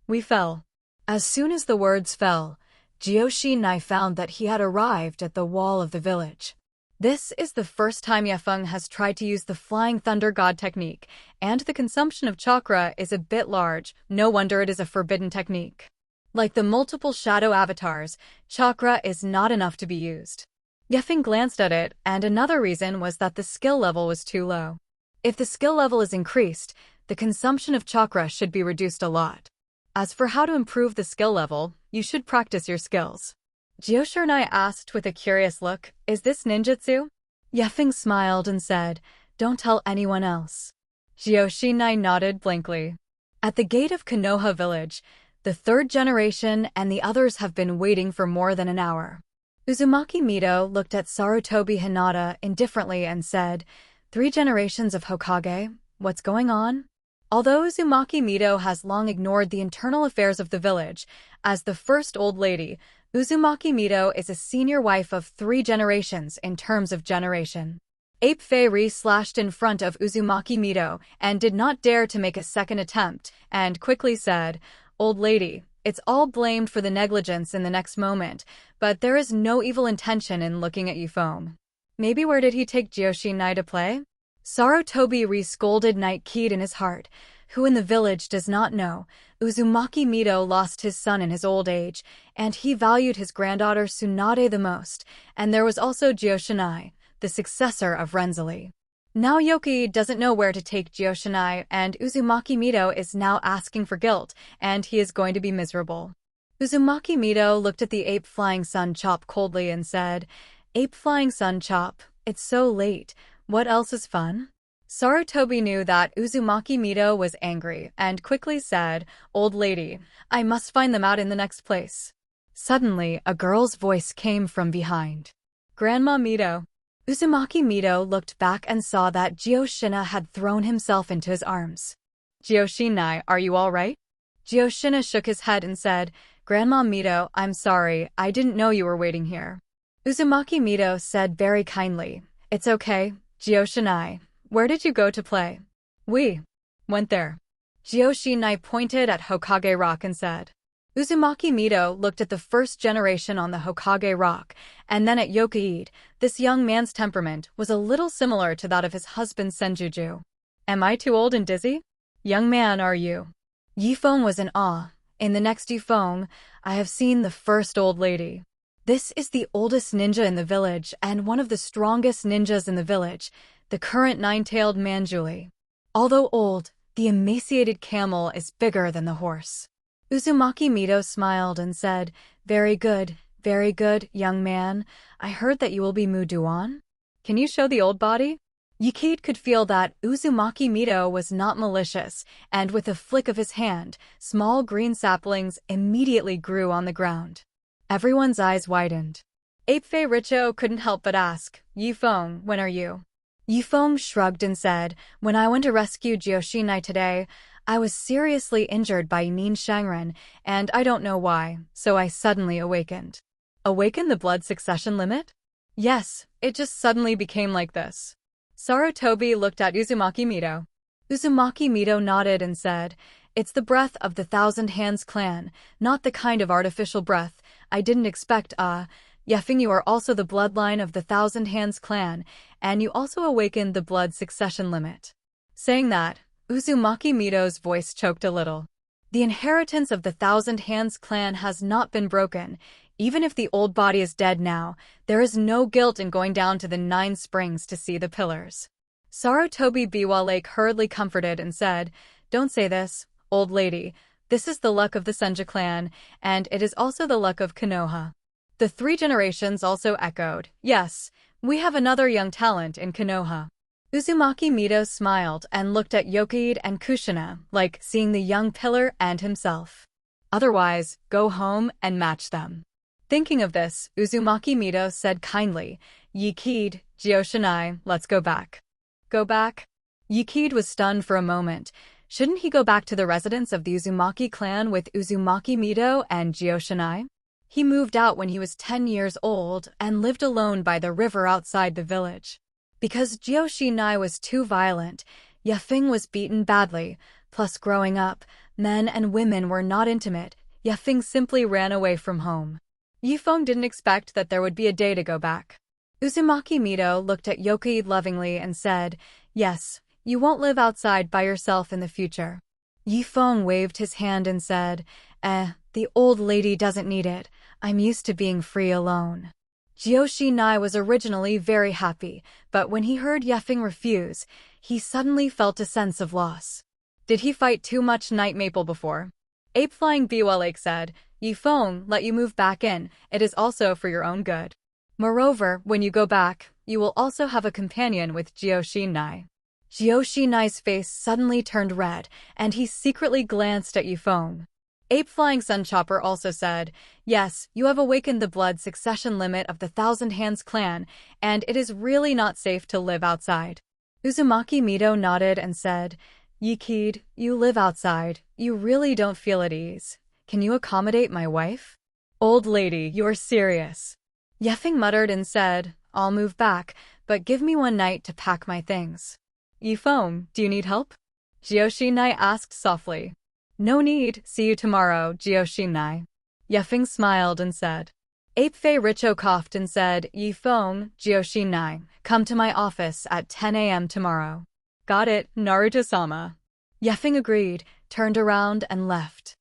We fell. As soon as the words fell, Jonin found that he had arrived at the wall of the village. This is the first time Feng has tried to use the Flying Thunder God technique, and the consumption of chakra is a bit large, no wonder it is a forbidden technique. Like the multiple shadow avatars, chakra is not enough to be used. Feng glanced at it, and another reason was that the skill level was too low. If the skill level is increased, the consumption of chakra should be reduced a lot. As for how to improve the skill level, you should practice your skills. Jonin asked with a curious look, is this ninjutsu? Feng smiled and said, don't tell anyone else. Jonin nodded blankly. At the gate of Konoha village, the third generation and the others have been waiting for more than an hour. Uzumaki Mito looked at Sarutobi Hinata indifferently and said, 3 generations of Hokage? What's going on? Although Uzumaki Mito has long ignored the internal affairs of the village, as the first old lady, Uzumaki Mito is a senior wife of 3 generations in terms of generation. Ape Fei slashed in front of Uzumaki Mito and did not dare to make a second attempt, and quickly said, old lady, it's all blamed for the negligence in the next moment, but there is no evil intention in looking at Feng. Maybe where did he take Jonin to play? Sarutobi scolded Night Kid in his heart, who in the village does not know. Uzumaki Mito lost his son in his old age, and he valued his granddaughter Tsunade the most, and there was also Jonin, the successor of Renzali. Now Yoki doesn't know where to take Jonin, and Uzumaki Mito is now asking for guilt, and he is going to be miserable. Uzumaki Mito looked at the ape flying sun chop coldly and said, Ape flying sun chop, it's so late. What else is fun? Sarutobi knew that Uzumaki Mito was angry and quickly said, old lady, I must find them out in the next place. Suddenly, a girl's voice came from behind. Grandma Mito. Uzumaki Mito looked back and saw that Gyoshina had thrown himself into his arms. Gyoshinai, are you all right? Gyoshina shook his head and said, Grandma Mito, I'm sorry, I didn't know you were waiting here. Uzumaki Mito said very kindly, It's okay, Gyoshinai. Where did you go to play? We went there. Gyoshinai pointed at Hokage Rock and said. Uzumaki Mito looked at the first generation on the Hokage Rock, and then at Yokaide. This young man's temperament was a little similar to that of his husband Senjuju. Am I too old and dizzy? Young man, are you? Yifeng was in awe. In the next Yifeng, I have seen the first old lady. This is the oldest ninja in the village and one of the strongest ninjas in the village, the current nine-tailed Manjuli. Although old, the emaciated camel is bigger than the horse. Uzumaki Mito smiled and said, very good, young man. I heard that you will be Muduan. Can you show the old body? Yukide could feel that Uzumaki Mito was not malicious, and with a flick of his hand, small green saplings immediately grew on the ground. Everyone's eyes widened. Apefei Richo couldn't help but ask, Yifeng, when are you? Yifeng shrugged and said, when I went to rescue Gyoshinai today, I was seriously injured by Nin Shangren, and I don't know why, so I suddenly awakened. Awaken the blood succession limit? Yes, it just suddenly became like this. Sarutobi looked at Uzumaki Mito. Uzumaki Mito nodded and said, It's the breath of the Thousand Hands clan, not the kind of artificial breath. I didn't expect, Yefeng, you are also the bloodline of the Thousand Hands clan, and you also awakened the blood succession limit. Saying that, Uzumaki Mito's voice choked a little. The inheritance of the Thousand Hands clan has not been broken. Even if the old body is dead now, there is no guilt in going down to the 9 springs to see the pillars. Sarutobi Biwa Lake hurriedly comforted and said, Don't say this, old lady. This is the luck of the Senju clan, and it is also the luck of Konoha. The 3 generations also echoed, Yes, we have another young talent in Konoha. Uzumaki Mito smiled and looked at Yokaide and Kushina, like seeing the young pillar and himself. Otherwise, go home and match them. Thinking of this, Uzumaki Mito said kindly, Yukide, Gyoshinai, let's go back. Go back? Yukide was stunned for a moment. Shouldn't he go back to the residence of the Uzumaki clan with Uzumaki Mito and Gyoshinai? He moved out when he was 10 years old and lived alone by the river outside the village. Because Gyoshinai was too violent, Yefeng was beaten badly, plus growing up, men and women were not intimate. Yefeng simply ran away from home. Yifeng didn't expect that there would be a day to go back. Uzumaki Mito looked at Yokaide lovingly and said, Yes, you won't live outside by yourself in the future. Yifeng waved his hand and said, the old lady doesn't need it. I'm used to being free alone. Gyoshinai was originally very happy, but when he heard Yefeng refuse, he suddenly felt a sense of loss. Did he fight too much Night Maple before? Ape Flying Biwa Lake said, Yifeng let you move back in, it is also for your own good. Moreover, when you go back, you will also have a companion with Gyoshinai. Gyoshinai's face suddenly turned red, and he secretly glanced at Yifeng. Ape Flying Sunchopper also said, Yes, you have awakened the blood succession limit of the Thousand Hands clan, and it is really not safe to live outside. Uzumaki Mito nodded and said, Yukide, you live outside, you really don't feel at ease. Can you accommodate my wife? Old lady, you're serious. Yefeng muttered and said, I'll move back, but give me one night to pack my things. Yifeng, do you need help? Gyoshinai asked softly. No need, see you tomorrow, Gyoshinai. Yefeng smiled and said. Apefei Richo coughed and said, Yifeng, Gyoshinai, come to my office at 10 a.m. tomorrow. Got it, Naruto-sama. Yefeng agreed, turned around and left.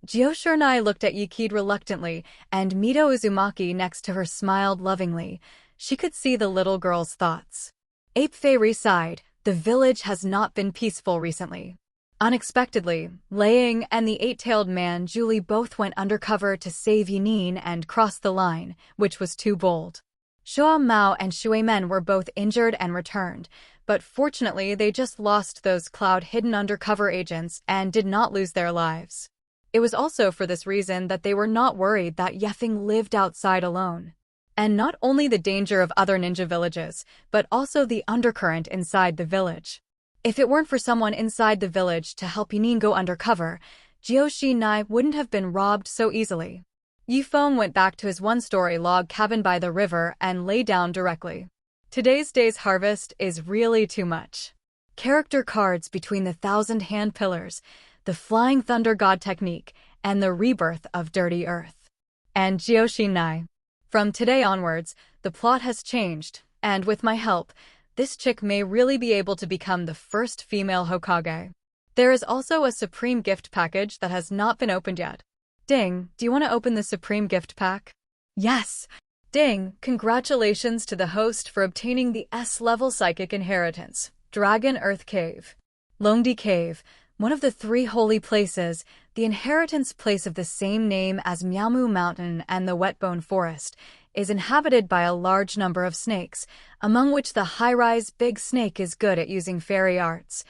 Gyoshinai looked at Yukide reluctantly, and Mito Uzumaki next to her smiled lovingly. She could see the little girl's thoughts. Apefei sighed. The village has not been peaceful recently. Unexpectedly, Liang and the 8-tailed man Julie both went undercover to save Yunin and cross the line, which was too bold. Shuo Mao and Shui Men were both injured and returned, but fortunately they just lost those cloud-hidden undercover agents and did not lose their lives. It was also for this reason that they were not worried that Yefeng lived outside alone. And not only the danger of other ninja villages, but also the undercurrent inside the village. If it weren't for someone inside the village to help Yunin go undercover, Jioshi wouldn't have been robbed so easily. Yifeng went back to his one-story log cabin by the river and lay down directly. Today's day's harvest is really too much. Character cards between the 1,000-hand pillars, the Flying Thunder God technique, and the rebirth of Dirty Earth. And Jioshi. From today onwards, the plot has changed, and with my help, this chick may really be able to become the first female Hokage. There is also a Supreme Gift package that has not been opened yet. Ding, do you want to open the Supreme Gift pack? Yes! Ding, congratulations to the host for obtaining the S-level Psychic Inheritance, Dragon Earth Cave. Longdi Cave, one of the 3 holy places, the inheritance place of the same name as Miaomu Mountain and the Wetbone Forest, is inhabited by a large number of snakes, among which the high-rise big snake is good at using fairy arts,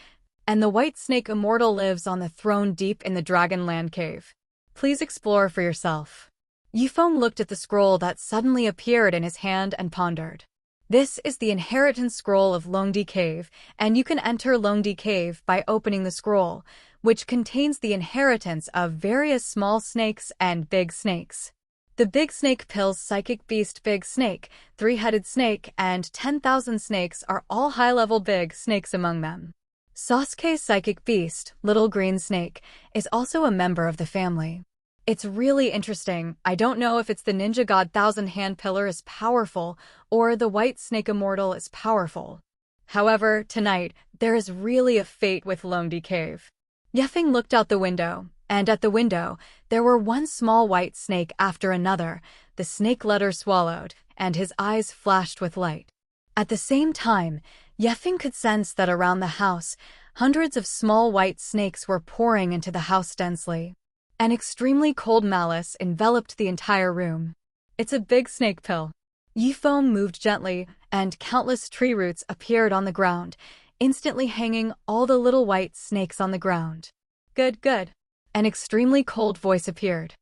and the white snake immortal lives on the throne deep in the Dragonland Cave. Please explore for yourself. Yifeng looked at the scroll that suddenly appeared in his hand and pondered. This is the inheritance scroll of Longdi Cave, and you can enter Longdi Cave by opening the scroll, which contains the inheritance of various small snakes and big snakes. The Big Snake Pills Psychic Beast Big Snake, 3-headed snake, and 10,000 snakes are all high-level big snakes among them. Sasuke Psychic Beast, Little Green Snake, is also a member of the family. It's really interesting. I don't know if it's the Ninja God 1,000-hand pillar is powerful or the White Snake Immortal is powerful. However, tonight, there is really a fate with Longdi Cave. Yefeng looked out the window, and at the window, there were one small white snake after another, the snake letter swallowed, and his eyes flashed with light. At the same time, Yefeng could sense that around the house, hundreds of small white snakes were pouring into the house densely. An extremely cold malice enveloped the entire room. It's a big snake pill. Yifeng moved gently, and countless tree roots appeared on the ground, instantly hanging all the little white snakes on the ground. Good, good. An extremely cold voice appeared.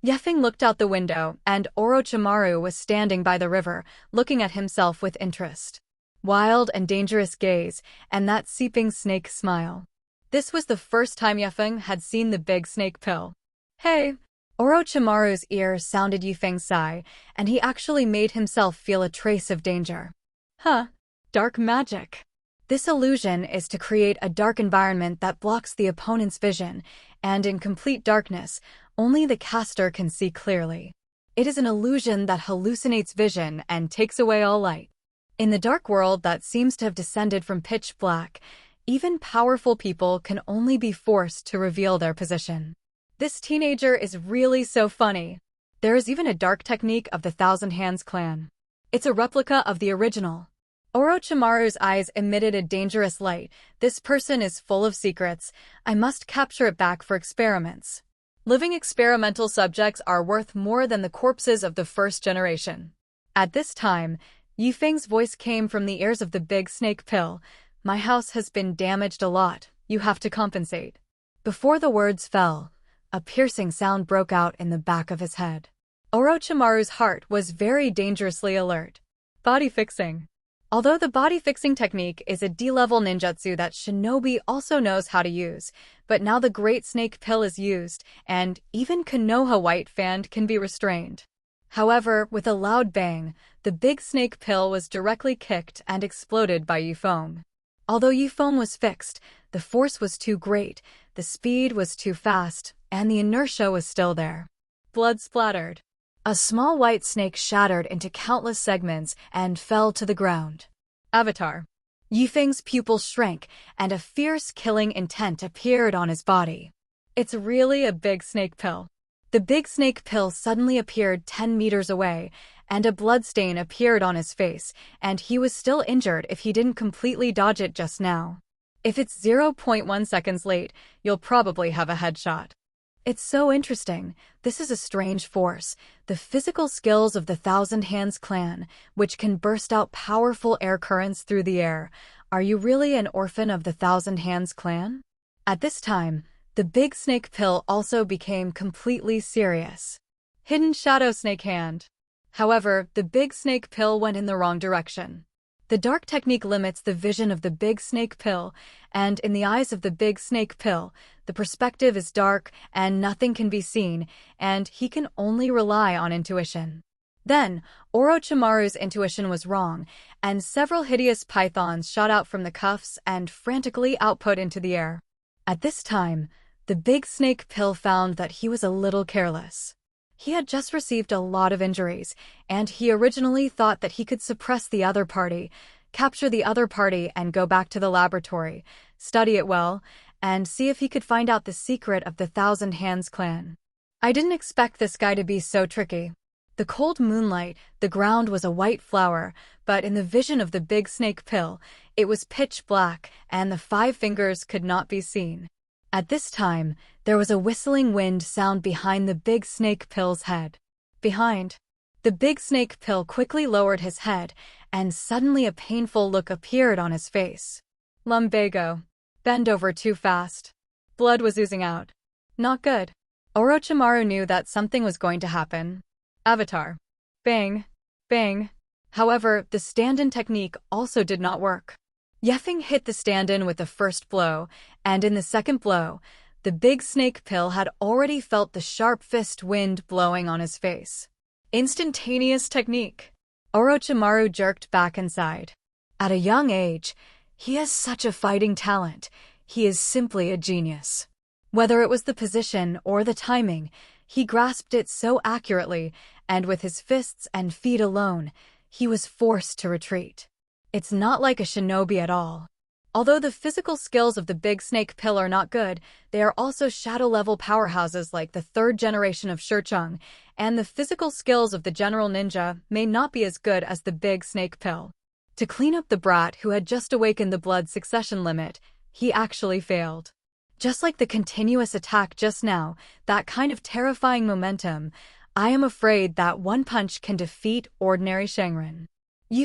Yefeng looked out the window, and Orochimaru was standing by the river, looking at himself with interest. Wild and dangerous gaze, and that seeping snake smile. This was the first time Yefeng had seen the big snake pill. Hey! Orochimaru's ear sounded Yifeng's sigh, and he actually made himself feel a trace of danger. Huh. Dark magic. This illusion is to create a dark environment that blocks the opponent's vision, and in complete darkness, only the caster can see clearly. It is an illusion that hallucinates vision and takes away all light. In the dark world that seems to have descended from pitch black, even powerful people can only be forced to reveal their position. This teenager is really so funny. There is even a dark technique of the 1,000 Hands clan. It's a replica of the original. Orochimaru's eyes emitted a dangerous light. This person is full of secrets. I must capture it back for experiments. Living experimental subjects are worth more than the corpses of the first generation. At this time, Yifeng's voice came from the ears of the big snake pill. My house has been damaged a lot. You have to compensate. Before the words fell, a piercing sound broke out in the back of his head. Orochimaru's heart was very dangerously alert. Body fixing. Although the body-fixing technique is a D-level ninjutsu that Shinobi also knows how to use, but now the Great Snake Pill is used, and even Konoha White Fan can be restrained. However, with a loud bang, the big snake pill was directly kicked and exploded by Yifeng. Although Yifeng was fixed, the force was too great, the speed was too fast, and the inertia was still there. Blood splattered. A small white snake shattered into countless segments and fell to the ground. Avatar. Yifeng's pupils shrank, and a fierce killing intent appeared on his body. It's really a big snake pill. The big snake pill suddenly appeared 10 meters away, and a bloodstain appeared on his face, and he was still injured if he didn't completely dodge it just now. If it's 0.1 seconds late, you'll probably have a headshot. It's so interesting. This is a strange force, the physical skills of the 1,000 Hands clan, which can burst out powerful air currents through the air. Are you really an orphan of the 1,000 Hands clan? At this time, The big snake pill also became completely serious. Hidden shadow snake hand. However, the big snake pill went in the wrong direction. The dark technique limits the vision of the big snake pill, and in the eyes of the big snake pill, the perspective is dark and nothing can be seen, and he can only rely on intuition. Then, Orochimaru's intuition was wrong, and several hideous pythons shot out from the cuffs and frantically output into the air. At this time, the big snake pill found that he was a little careless. He had just received a lot of injuries, and he originally thought that he could suppress the other party, capture the other party and go back to the laboratory, study it well, and see if he could find out the secret of the Thousand Hands clan. I didn't expect this guy to be so tricky. The cold moonlight, the ground was a white flower, but in the vision of the big snake pill, it was pitch black, and the 5 fingers could not be seen. At this time, there was a whistling wind sound behind the big snake pill's head. Behind. The big snake pill quickly lowered his head, and suddenly a painful look appeared on his face. Lumbago. Bend over too fast. Blood was oozing out. Not good. Orochimaru knew that something was going to happen. Avatar. Bang. Bang. However, the stand-in technique also did not work. Feng hit the stand-in with the first blow, and in the second blow, the big snake pill had already felt the sharp fist wind blowing on his face. Instantaneous technique. Orochimaru jerked back inside. At a young age, he has such a fighting talent. He is simply a genius. Whether it was the position or the timing, he grasped it so accurately, and with his fists and feet alone, he was forced to retreat. It's not like a shinobi at all. Although the physical skills of the big snake pill are not good, they are also shadow-level powerhouses like the 3rd generation of Shurchung, and the physical skills of the general ninja may not be as good as the big snake pill. To clean up the brat who had just awakened the blood succession limit, he actually failed. Just like the continuous attack just now, that kind of terrifying momentum, I am afraid that one punch can defeat ordinary Shangren.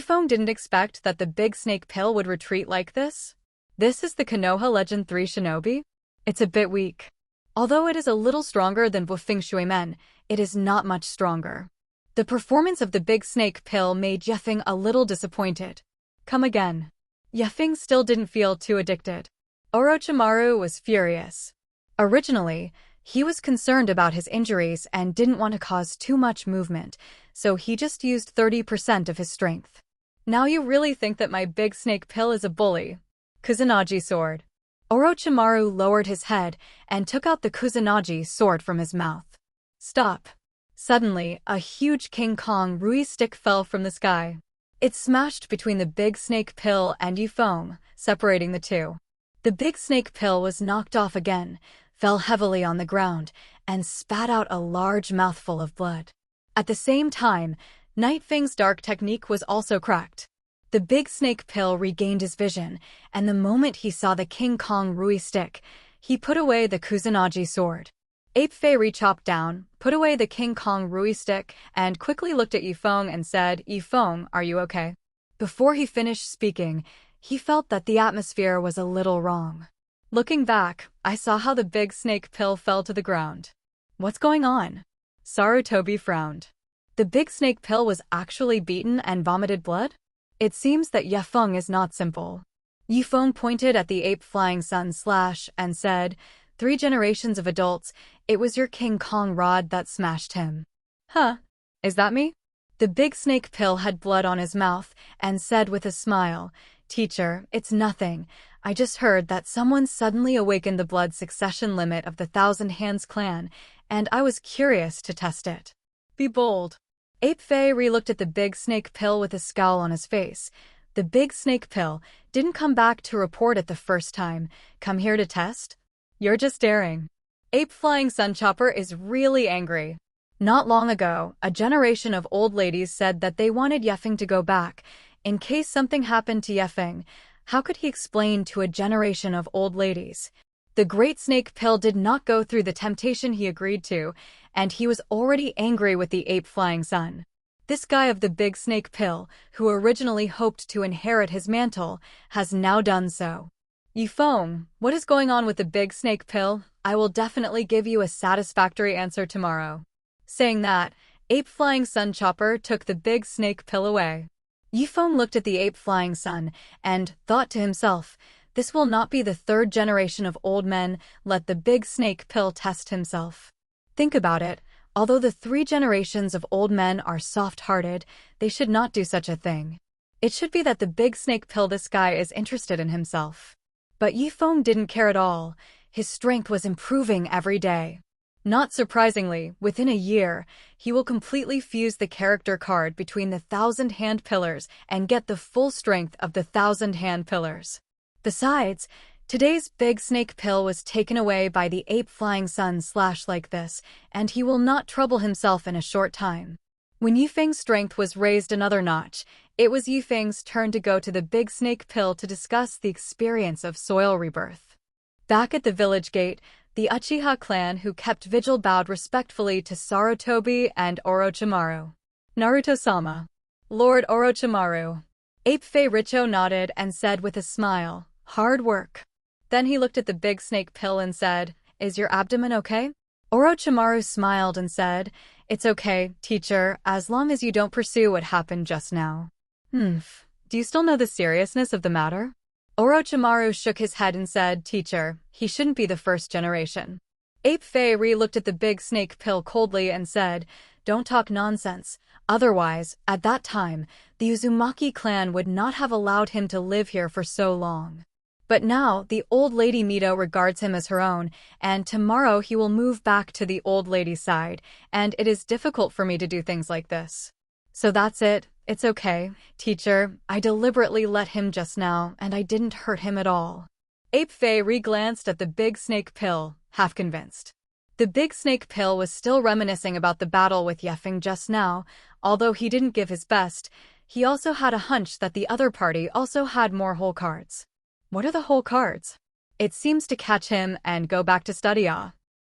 Feng didn't expect that the big snake pill would retreat like this. This is the Konoha Legend 3 Shinobi? It's a bit weak. Although it is a little stronger than Feng Shuimen, it is not much stronger. The performance of the big snake pill made Feng a little disappointed. Come again. Feng still didn't feel too addicted. Orochimaru was furious. Originally, he was concerned about his injuries and didn't want to cause too much movement, so he just used 30% of his strength. Now you really think that my big snake pill is a bully? Kusanagi sword. Orochimaru lowered his head and took out the Kusanagi sword from his mouth. Stop. Suddenly, a huge King Kong Rui stick fell from the sky. It smashed between the big snake pill and Feng, separating the two. The big snake pill was knocked off again, fell heavily on the ground, and spat out a large mouthful of blood. At the same time, Night Feng's dark technique was also cracked. The big snake pill regained his vision, and the moment he saw the King Kong Rui stick, he put away the Kusanagi sword. Ape Fei chopped down, put away the King Kong Rui stick, and quickly looked at Feng and said, Feng, are you okay? Before he finished speaking, he felt that the atmosphere was a little wrong. Looking back, I saw how the big snake pill fell to the ground. What's going on? Sarutobi frowned. The big snake pill was actually beaten and vomited blood? It seems that Feng is not simple. Feng pointed at the ape flying sun slash and said, 3 generations of adults, it was your King Kong rod that smashed him. Huh? Is that me? The big snake pill had blood on his mouth and said with a smile, Teacher, it's nothing. I just heard that someone suddenly awakened the blood succession limit of the Thousand Hands clan, and I was curious to test it. Be bold. Ape Fei re-looked at the big snake pill with a scowl on his face. The big snake pill didn't come back to report it the first time. Come here to test? You're just daring. Ape Flying Sunchopper is really angry. Not long ago, a generation of old ladies said that they wanted Feng to go back. In case something happened to Feng, how could he explain to a generation of old ladies? The Great Snake Pill did not go through the temptation he agreed to, and he was already angry with the Ape Flying Sun. This guy of the Big Snake Pill, who originally hoped to inherit his mantle, has now done so. Feng, what is going on with the big snake pill? I will definitely give you a satisfactory answer tomorrow. Saying that, Ape Flying Sun Chopper took the big snake pill away. Feng looked at the ape flying sun and thought to himself, this will not be the third generation of old men, let the big snake pill test himself. Think about it, although the 3 generations of old men are soft-hearted, they should not do such a thing. It should be that the big snake pill this guy is interested in himself. But Feng didn't care at all, his strength was improving every day. Not surprisingly, within a year, he will completely fuse the character card between the 1,000 hand pillars and get the full strength of the 1,000 hand pillars. Besides, today's big snake pill was taken away by the ape flying sun / like this, and he will not trouble himself in a short time. When Feng's strength was raised another notch, it was Feng's turn to go to the big snake pill to discuss the experience of soil rebirth. Back at the village gate, the Uchiha clan who kept vigil bowed respectfully to Sarutobi and Orochimaru. Naruto-sama. Lord Orochimaru. Ape-Fei Richo nodded and said with a smile, hard work. Then he looked at the big snake pill and said, is your abdomen okay? Orochimaru smiled and said, it's okay, teacher, as long as you don't pursue what happened just now. Do you still know the seriousness of the matter? Orochimaru shook his head and said, teacher, he shouldn't be the first generation. Ape-Fei looked at the big snake pill coldly and said, don't talk nonsense, otherwise, at that time, the Uzumaki clan would not have allowed him to live here for so long. But now, the old lady Mito regards him as her own, and tomorrow he will move back to the old lady's side, and it is difficult for me to do things like this. So that's it. It's okay, teacher, I deliberately let him just now, and I didn't hurt him at all. Ape-Fei re-glanced at the big snake pill, half convinced. The big snake pill was still reminiscing about the battle with Feng just now, although he didn't give his best, he also had a hunch that the other party also had more whole cards. What are the whole cards? It seems to catch him and go back to study.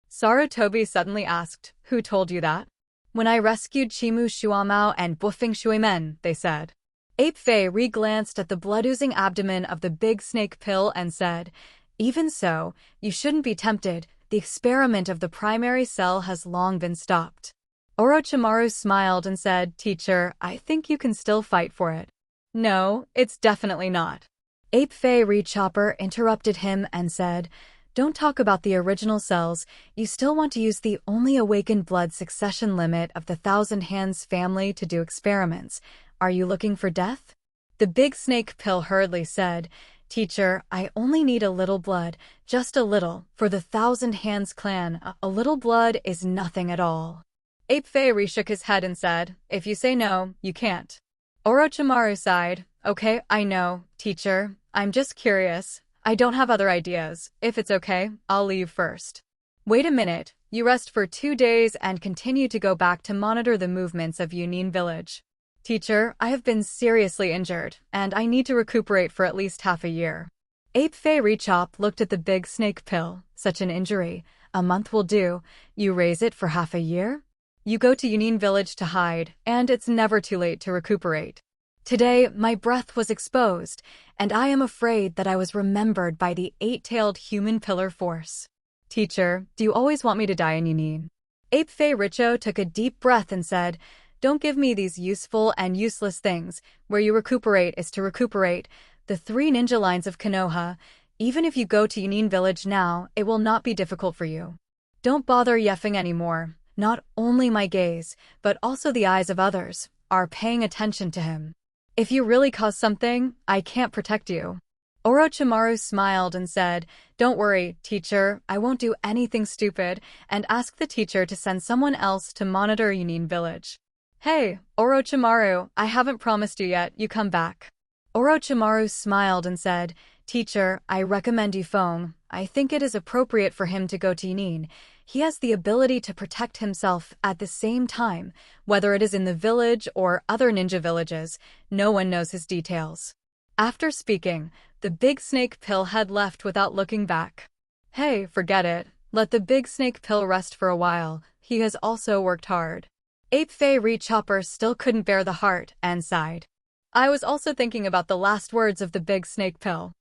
Sarutobi suddenly asked, who told you that? When I rescued Chimu Shuamao and Bufeng Shuimen, they said. Ape-Fei re-glanced at the blood-oozing abdomen of the big snake pill and said, even so, you shouldn't be tempted, the experiment of the primary cell has long been stopped. Orochimaru smiled and said, teacher, I think you can still fight for it. No, it's definitely not. Ape-Fei Re-Chopper interrupted him and said, don't talk about the original cells, you still want to use the only awakened blood succession limit of the 1,000 Hands family to do experiments. Are you looking for death? The big snake pill hurriedly said, teacher, I only need a little blood, just a little, for the 1,000 Hands clan, a little blood is nothing at all. Ape-Fei shook his head and said, if you say no, you can't. Orochimaru sighed, okay, I know, teacher, I'm just curious. I don't have other ideas. If it's okay, I'll leave first. Wait a minute, you rest for 2 days and continue to go back to monitor the movements of Jonin village. Teacher, I have been seriously injured, and I need to recuperate for at least half a year. Ape-Fei Rechop looked at the big snake pill. Such an injury. A month will do. You raise it for half a year? You go to Jonin village to hide, and it's never too late to recuperate. Today, my breath was exposed, and I am afraid that I was remembered by the 8-tailed human pillar force. Teacher, do you always want me to die in Jonin? Ape-Fei Richo took a deep breath and said, don't give me these useful and useless things. Where you recuperate is to recuperate. The 3 ninja lines of Konoha. Even if you go to Jonin village now, it will not be difficult for you. Don't bother Feng anymore. Not only my gaze, but also the eyes of others, are paying attention to him. If you really cause something, I can't protect you. Orochimaru smiled and said, don't worry, teacher, I won't do anything stupid, and ask the teacher to send someone else to monitor Jonin village. Hey, Orochimaru, I haven't promised you yet, you come back. Orochimaru smiled and said, teacher, I recommend you Feng. I think it is appropriate for him to go to Jonin. He has the ability to protect himself at the same time, whether it is in the village or other ninja villages, no one knows his details. After speaking, the big snake pill had left without looking back. Hey, forget it. Let the big snake pill rest for a while, he has also worked hard. Ape-Fei Rechopper still couldn't bear the heart and sighed. I was also thinking about the last words of the big snake pill.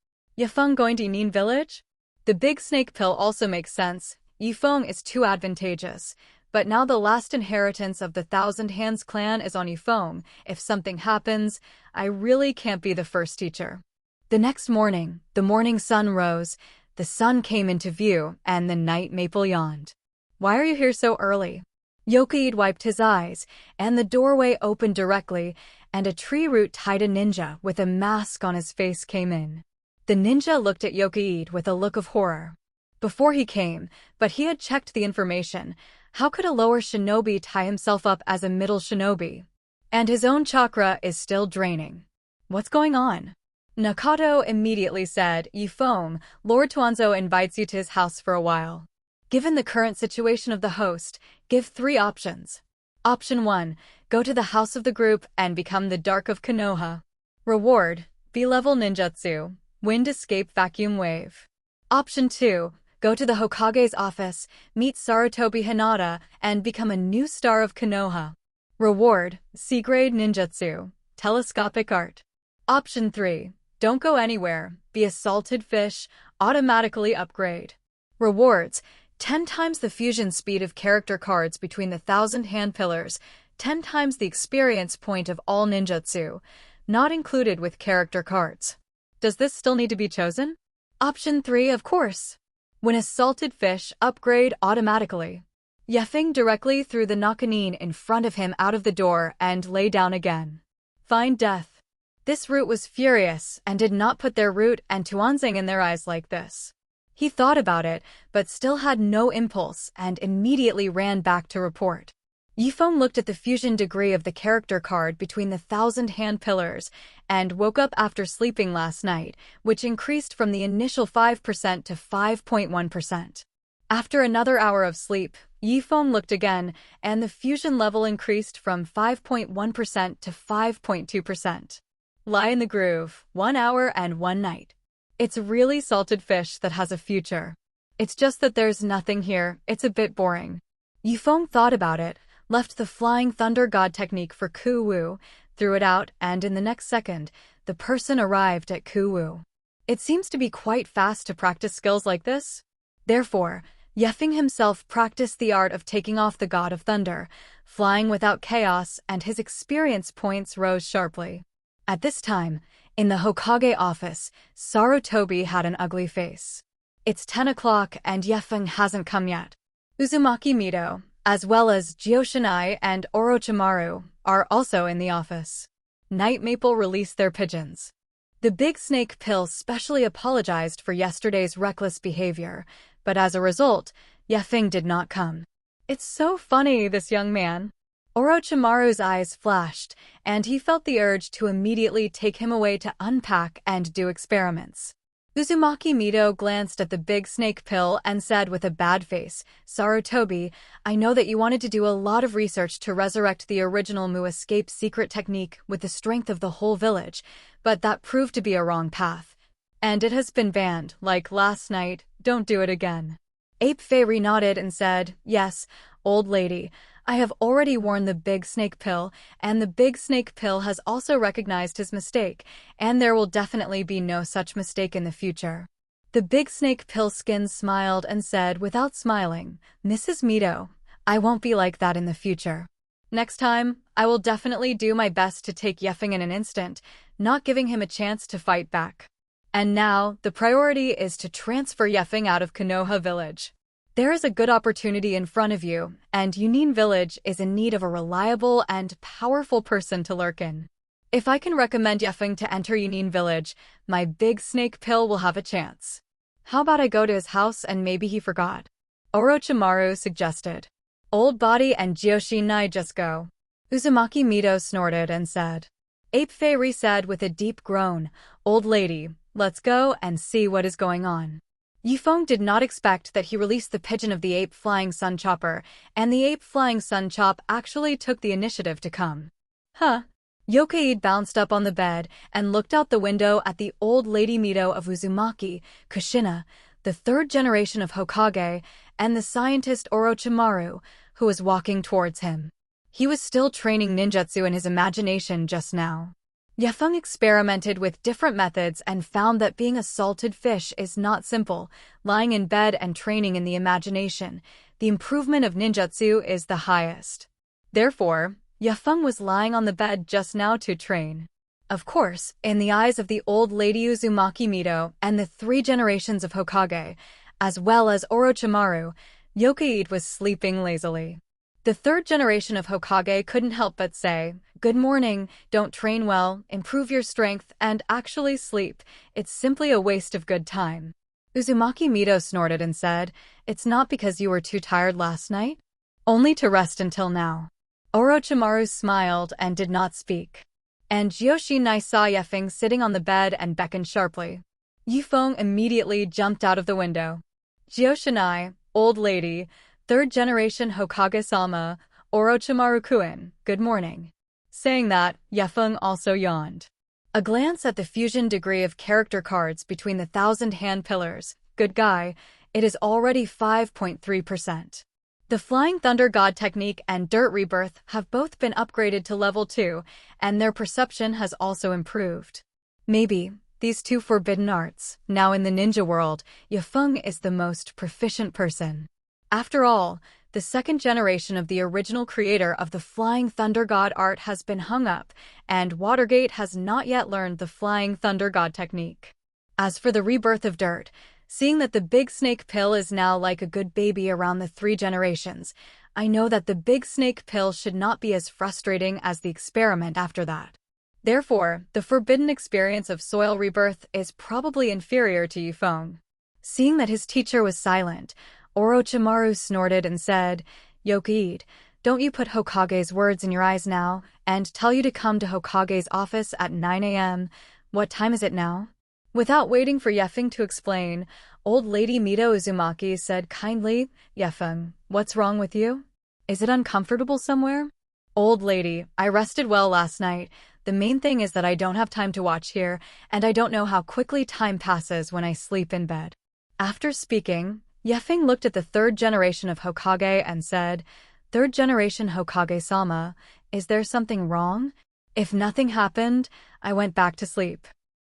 Yifeng going to Nin village? The big snake pill also makes sense. Yifeng is too advantageous. But now the last inheritance of the Thousand Hands clan is on Yifeng. If something happens, I really can't be the first teacher. The next morning, the morning sun rose, the sun came into view, and the night maple yawned. Why are you here so early? Yokaid wiped his eyes, and the doorway opened directly, and a tree root tied a ninja with a mask on his face came in. The ninja looked at Yokaid with a look of horror. Before he came, but he had checked the information. How could a lower shinobi tie himself up as a middle shinobi? And his own chakra is still draining. What's going on? Nakato immediately said, Yifeng, Lord Danzo invites you to his house for a while. Given the current situation of the host, give 3 options. Option 1, go to the house of the group and become the Dark of Konoha. Reward, B-level ninjutsu, wind escape vacuum wave. Option 2, go to the Hokage's office, meet Sarutobi Hinata, and become a new star of Konoha. Reward, C-grade ninjutsu, telescopic art. Option 3, don't go anywhere, be a salted fish, automatically upgrade. Rewards, 10 times the fusion speed of character cards between the 1,000 hand pillars, 10 times the experience point of all ninjutsu, not included with character cards. Does this still need to be chosen? Option 3, of course. When a salted fish, upgrade automatically. Yifeng directly threw the nakanin in front of him out of the door and lay down again. Find death. This root was furious and did not put their root and Tuanzing in their eyes like this. He thought about it, but still had no impulse and immediately ran back to report. Yifeng looked at the fusion degree of the character card between the 1,000 hand pillars and woke up after sleeping last night, which increased from the initial 5% to 5.1%. After another hour of sleep, Yifeng looked again, and the fusion level increased from 5.1% to 5.2%. Lie in the groove, 1 hour and 1 night. It's really salted fish that has a future. It's just that there's nothing here, it's a bit boring. Yifeng thought about it, left the Flying Thunder God technique for Ku Wu, threw it out, and in the next second, the person arrived at Ku Wu. It seems to be quite fast to practice skills like this. Therefore, Yifeng himself practiced the art of taking off the God of Thunder, flying without chaos, and his experience points rose sharply. At this time, in the Hokage office, Sarutobi had an ugly face. It's 10 o'clock and Yifeng hasn't come yet. Uzumaki Mito, as well as Joshinai and Orochimaru, are also in the office. Night Maple released their pigeons. The big snake pill specially apologized for yesterday's reckless behavior, but as a result, Yifeng did not come. It's so funny, this young man. Orochimaru's eyes flashed, and he felt the urge to immediately take him away to unpack and do experiments. Uzumaki Mito glanced at the big snake pill and said with a bad face, Sarutobi, I know that you wanted to do a lot of research to resurrect the original Mu escape secret technique with the strength of the whole village, but that proved to be a wrong path. And it has been banned, like last night, don't do it again. Ape Fairy nodded and said, yes, old lady, I have already worn the big snake pill, and the big snake pill has also recognized his mistake, and there will definitely be no such mistake in the future. The big snake pill skin smiled and said without smiling, Mrs. Mito, I won't be like that in the future. Next time, I will definitely do my best to take Yifeng in an instant, not giving him a chance to fight back. And now, the priority is to transfer Yifeng out of Konoha village. There is a good opportunity in front of you, and Yunin village is in need of a reliable and powerful person to lurk in. If I can recommend Yifeng to enter Yunin village, my big snake pill will have a chance. How about I go to his house and maybe he forgot? Orochimaru suggested. Old Body and Joshinai just go. Uzumaki Mito snorted and said. Ape Fairy said with a deep groan, Old lady, let's go and see what is going on. Yifeng did not expect that he released the pigeon of the ape flying sun chopper, and the ape flying sun chop actually took the initiative to come. Huh? Yokaid bounced up on the bed and looked out the window at the old lady Mito of Uzumaki, Kushina, the 3rd generation of Hokage, and the scientist Orochimaru, who was walking towards him. He was still training ninjutsu in his imagination just now. Feng experimented with different methods and found that being a salted fish is not simple. Lying in bed and training in the imagination, the improvement of ninjutsu is the highest. Therefore, Feng was lying on the bed just now to train. Of course, in the eyes of the old lady Uzumaki Mido and the 3 generations of Hokage, as well as Orochimaru, Yokai was sleeping lazily. The 3rd generation of Hokage couldn't help but say, "Good morning, don't train well, improve your strength, and actually sleep. It's simply a waste of good time." Uzumaki Mido snorted and said, "It's not because you were too tired last night? Only to rest until now." Orochimaru smiled and did not speak. And Joshinai saw Feng sitting on the bed and beckoned sharply. Feng immediately jumped out of the window. "Joshinai, old lady, 3rd generation Hokage-sama, Orochimaru-kun, good morning." Saying that, Feng also yawned. A glance at the fusion degree of character cards between the 1,000 hand pillars, good guy, it is already 5.3%. The Flying Thunder God technique and Dirt Rebirth have both been upgraded to level 2, and their perception has also improved. Maybe, these 2 forbidden arts, now in the ninja world, Feng is the most proficient person. After all, the 2nd generation of the original creator of the Flying Thunder God art has been hung up, and Watergate has not yet learned the Flying Thunder God technique. As for the rebirth of Dirt, seeing that the Big Snake Pill is now like a good baby around the 3 generations, I know that the Big Snake Pill should not be as frustrating as the experiment after that. Therefore, the forbidden experience of Soil Rebirth is probably inferior to Feng. Seeing that his teacher was silent, Orochimaru snorted and said, "Yokai, don't you put Hokage's words in your eyes now, and tell you to come to Hokage's office at 9 a.m. What time is it now?" Without waiting for Feng to explain, old lady Mido Uzumaki said kindly, "Feng, what's wrong with you? Is it uncomfortable somewhere?" "Old lady, I rested well last night. The main thing is that I don't have time to watch here, and I don't know how quickly time passes when I sleep in bed." After speaking, Feng looked at the 3rd generation of Hokage and said, "3rd generation Hokage-sama, is there something wrong?" "If nothing happened, I went back to sleep."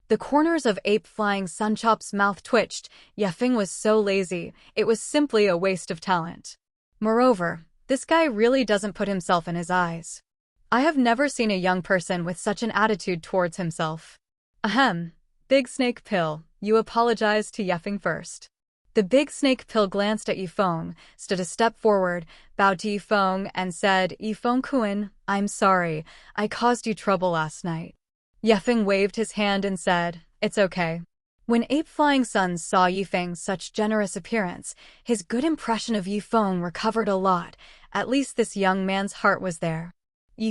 The corners of Ape Flying Sunchop's mouth twitched. Feng was so lazy, it was simply a waste of talent. Moreover, this guy really doesn't put himself in his eyes. I have never seen a young person with such an attitude towards himself. Ahem, Big Snake Pill, you apologize to Feng first. The Big Snake Pill glanced at Feng, stood a step forward, bowed to Feng, and said, "Feng-kun, I'm sorry, I caused you trouble last night." Feng waved his hand and said, "It's okay." When Ape Flying Suns saw Feng's such generous appearance, his good impression of Feng recovered a lot. At least this young man's heart was there.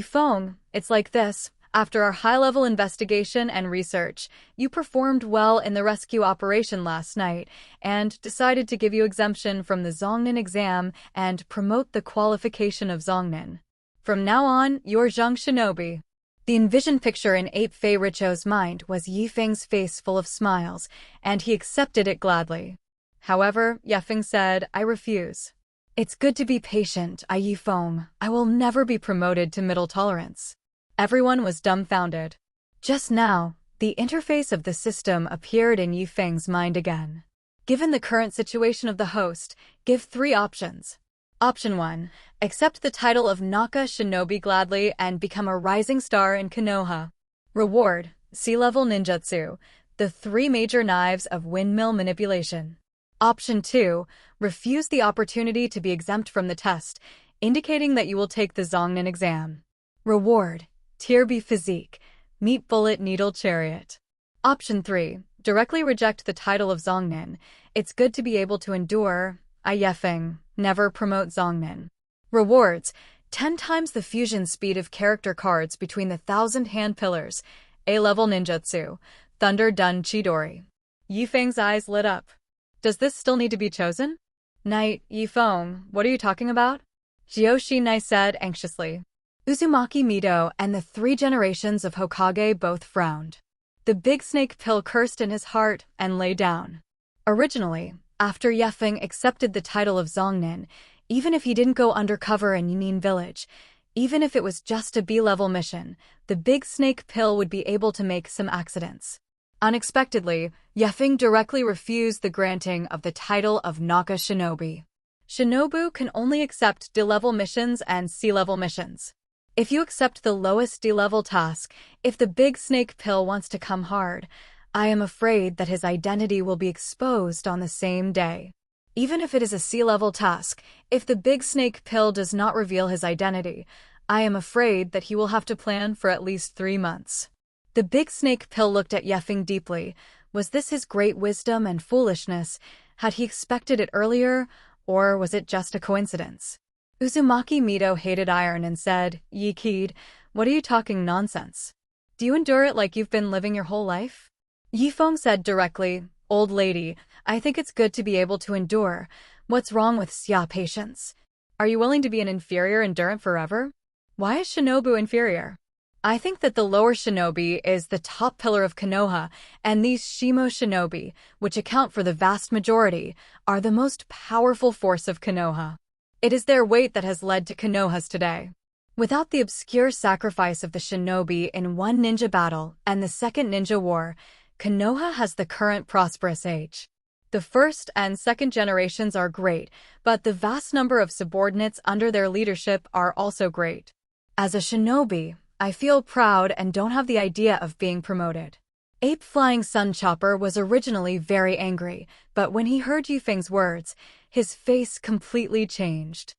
"Feng, it's like this. After our high-level investigation and research, you performed well in the rescue operation last night, and decided to give you exemption from the Zongnin exam and promote the qualification of Zongnin. From now on, you're Zhang Shinobi." The envisioned picture in Ape Fei Richo's mind was Feng's face full of smiles, and he accepted it gladly. However, Feng said, "I refuse. It's good to be patient, Feng. I will never be promoted to middle tolerance." Everyone was dumbfounded. Just now, the interface of the system appeared in Feng's mind again. Given the current situation of the host, give 3 options. Option 1. Accept the title of Naka Shinobi gladly and become a rising star in Konoha. Reward, C-level ninjutsu, the 3 major knives of windmill manipulation. Option 2. Refuse the opportunity to be exempt from the test, indicating that you will take the Zongnin exam. Reward, Tier B physique, meet bullet needle chariot. Option 3. Directly reject the title of Zongnin. It's good to be able to endure. Feng, never promote Zongnin. Rewards, 10 times the fusion speed of character cards between the 1,000 hand pillars. A-level ninjutsu, Thunder Dun Chidori. Feng's eyes lit up. Does this still need to be chosen? Knight, Feng, what are you talking about? Joshinai said anxiously. Uzumaki Mido and the 3 generations of Hokage both frowned. The Big Snake Pill cursed in his heart and lay down. Originally, after Feng accepted the title of Zongnin, even if he didn't go undercover in Yunin village, Even if it was just a B-level mission, the big snake pill would be able to make some accidents. Unexpectedly, Feng directly refused the granting of the title of Naka Shinobi. Shinobu can only accept D-level missions and C-level missions. If you accept the lowest D-level task, if the big snake pill wants to come hard, I am afraid that his identity will be exposed on the same day. Even if it is a C-level task, if the big snake pill does not reveal his identity, I am afraid that he will have to plan for at least 3 months. The big snake pill looked at Feng deeply. Was this his great wisdom and foolishness? Had he expected it earlier, or was it just a coincidence? Uzumaki Mito hated iron and said, "Ye kid, what are you talking nonsense? Do you endure it like you've been living your whole life?" Feng said directly, "Old lady, I think it's good to be able to endure. What's wrong with xia patience? Are you willing to be an inferior endurant forever? Why is Shinobu inferior? I think that the lower shinobi is the top pillar of Konoha, and these Shimo shinobi, which account for the vast majority, are the most powerful force of Konoha. It is their weight that has led to Konoha's today. Without the obscure sacrifice of the shinobi in one ninja battle and the second ninja war, Konoha has the current prosperous age. The first and second generations are great, but the vast number of subordinates under their leadership are also great. As a shinobi, I feel proud and don't have the idea of being promoted." Ape Flying Sun Chopper was originally very angry, but when he heard Feng's words, his face completely changed.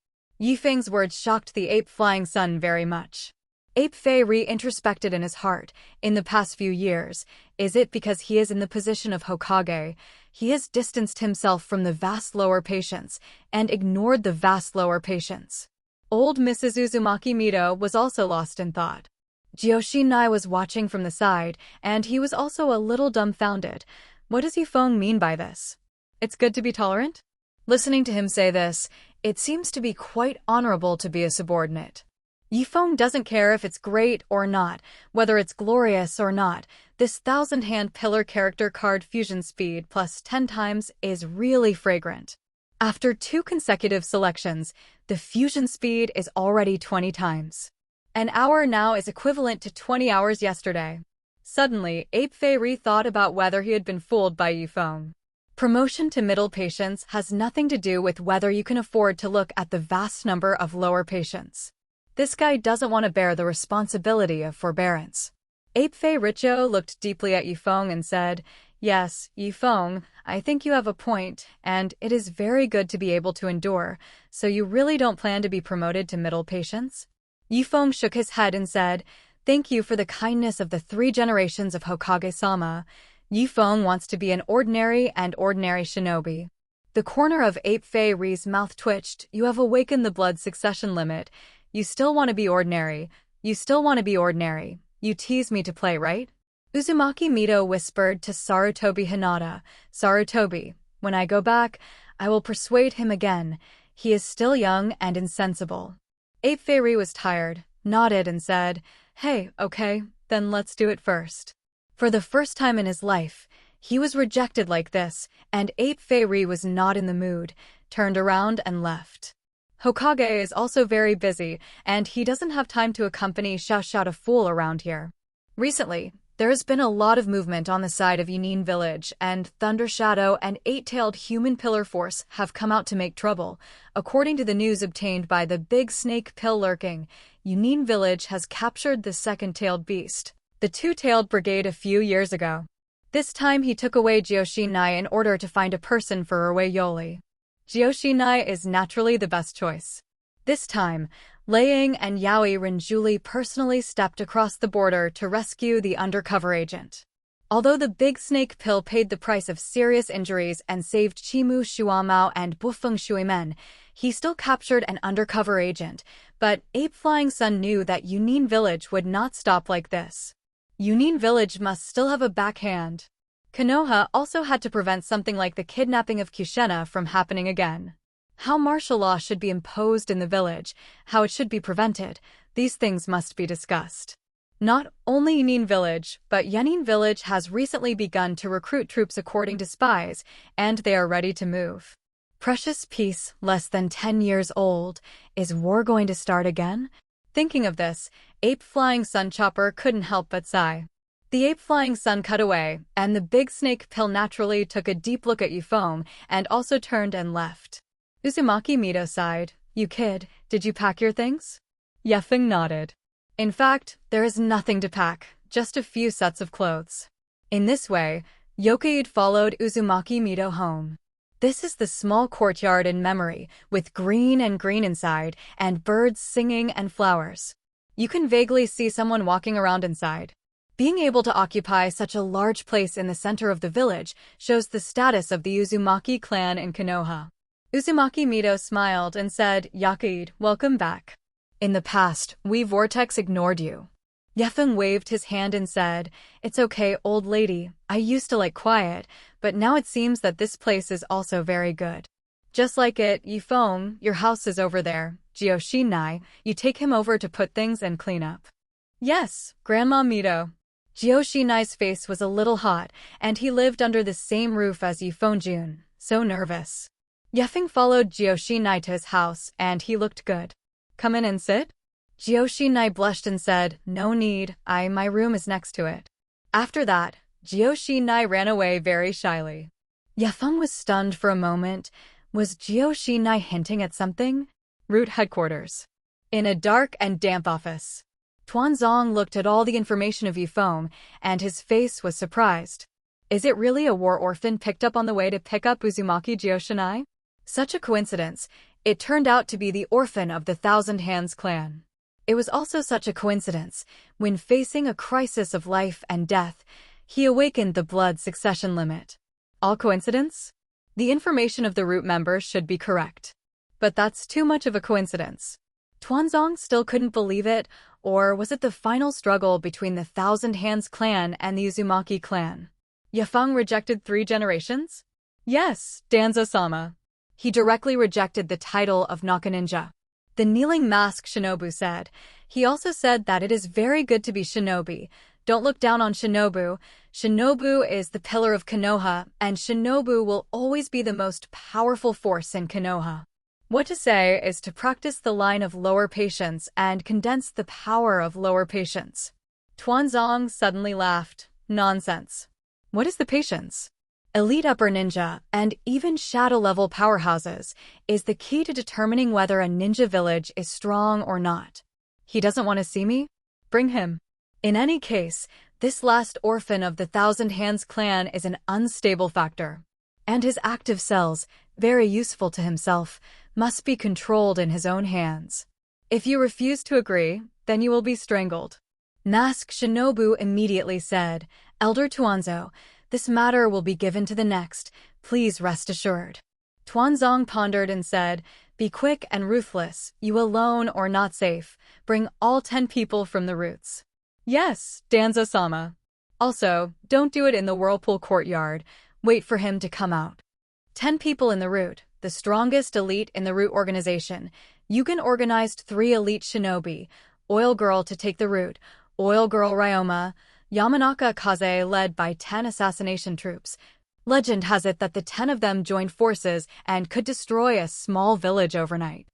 Feng's words shocked the Ape Flying Sun very much. Ape Fei re-introspected in his heart. In the past few years, is it because he is in the position of Hokage, he has distanced himself from the vast lower patients and ignored the vast lower patients? Old Mrs. Uzumaki Mito was also lost in thought. Joshinai was watching from the side, and he was also a little dumbfounded. What does Feng mean by this? It's good to be tolerant? Listening to him say this, it seems to be quite honorable to be a subordinate. Feng doesn't care if it's great or not, whether it's glorious or not. This 1000-hand pillar character card fusion speed plus 10 times is really fragrant. After 2 consecutive selections, the fusion speed is already 20 times. An hour now is equivalent to 20 hours yesterday. Suddenly, Ape Fei rethought about whether he had been fooled by Feng. Promotion to middle patients has nothing to do with whether you can afford to look at the vast number of lower patients. This guy doesn't want to bear the responsibility of forbearance. Ape Fei Richo looked deeply at Feng and said, "Yes, Feng, I think you have a point, and it is very good to be able to endure, so you really don't plan to be promoted to middle patients?" Feng shook his head and said, "Thank you for the kindness of the 3 generations of Hokage-sama. Feng wants to be an ordinary shinobi." The corner of Ape Fei Ri's mouth twitched. "You have awakened the blood succession limit. You still want to be ordinary. You still want to be ordinary. You tease me to play, right?" Uzumaki Mito whispered to Sarutobi Hinata, "Sarutobi, when I go back, I will persuade him again. He is still young and insensible." Ape Fei Ri was tired, nodded and said, "Hey, okay, then let's do it first." For the first time in his life, he was rejected like this, and Ape Fei Ri was not in the mood, turned around and left. Hokage is also very busy, and he doesn't have time to accompany Xiao to fool around here. Recently, there has been a lot of movement on the side of Yunin Village, and Thunder Shadow and 8-tailed human pillar force have come out to make trouble. According to the news obtained by the Big Snake Pill lurking, Yunin Village has captured the second-tailed beast, the 2-tailed brigade, a few years ago. This time he took away Joshinai in order to find a person for Erwei Yoli. Joshinai is naturally the best choice. This time, Liang and Yaoi Renjuli personally stepped across the border to rescue the undercover agent. Although the Big Snake Pill paid the price of serious injuries and saved Chimu Shuamao and Bufeng Shuimen, he still captured an undercover agent, but Ape Flying Sun knew that Yunin Village would not stop like this. Yunin Village must still have a backhand. Konoha also had to prevent something like the kidnapping of Kushina from happening again. How martial law should be imposed in the village, how it should be prevented, these things must be discussed. Not only Yunin Village, but Yenin Village has recently begun to recruit troops according to spies, and they are ready to move. Precious peace, less than 10 years old. Is war going to start again? Thinking of this, Ape Flying Sun Chopper couldn't help but sigh. The Ape Flying Sun cut away, and the big snake pill naturally took a deep look at Yufeng and also turned and left. Uzumaki Mito sighed. You kid, did you pack your things? Yefeng nodded. In fact, there is nothing to pack, just a few sets of clothes. In this way, Yokaid followed Uzumaki Mito home. This is the small courtyard in memory, with green inside, and birds singing and flowers. You can vaguely see someone walking around inside. Being able to occupy such a large place in the center of the village shows the status of the Uzumaki clan in Konoha. Uzumaki Mito smiled and said, Yokaid, welcome back. In the past, we Vortex ignored you. Yefeng waved his hand and said, It's okay, old lady, I used to like quiet, but now it seems that this place is also very good. Just like it, Yufeng, your house is over there. Jiyoshinai, you take him over to put things and clean up. Yes, Grandma Mito. Jiyoshinai's face was a little hot, and he lived under the same roof as Yufeng-jun, so nervous. Yefeng followed Jiyoshinai to his house, and he looked good. Come in and sit? Jiyoshinai blushed and said, No need, my room is next to it. After that, Jiyoshinai ran away very shyly. Yefeng was stunned for a moment. Was Jiyoshinai hinting at something? Root headquarters. In a dark and damp office. Tuanzong looked at all the information of Yufeng, and his face was surprised. Is it really a war orphan picked up on the way to pick up Uzumaki Jiyoshinai? Such a coincidence, it turned out to be the orphan of the Thousand Hands clan. It was also such a coincidence, when facing a crisis of life and death, he awakened the blood succession limit. All coincidence? The information of the root members should be correct. But that's too much of a coincidence. Tuanzong still couldn't believe it, or was it the final struggle between the Thousand Hands clan and the Uzumaki clan? Yefeng rejected 3 generations? Yes, Danzo-sama. He directly rejected the title of Nakaninja. The kneeling mask shinobu said. He also said that it is very good to be shinobi. Don't look down on shinobu. Shinobu is the pillar of Konoha, and shinobu will always be the most powerful force in Konoha. What to say is to practice the line of lower patience and condense the power of lower patience. Tuanzong suddenly laughed. Nonsense. What is the patience? Elite upper ninja, and even shadow-level powerhouses, is the key to determining whether a ninja village is strong or not. He doesn't want to see me? Bring him. In any case, this last orphan of the Thousand Hands clan is an unstable factor. And his active cells, very useful to himself, must be controlled in his own hands. If you refuse to agree, then you will be strangled. Mask Shinobu immediately said, Elder Tuanzo, this matter will be given to the next, please rest assured. Tuanzong pondered and said, Be quick and ruthless, you alone or not safe, bring all 10 people from the roots. Yes, Danzo-sama. Also, don't do it in the whirlpool courtyard, wait for him to come out. 10 people in the root, the strongest elite in the root organization. Yugen organized 3 elite shinobi, Oil Girl to take the root, Oil Girl Ryoma, Yamanaka Kaze led by 10 assassination troops. Legend has it that the 10 of them joined forces and could destroy a small village overnight.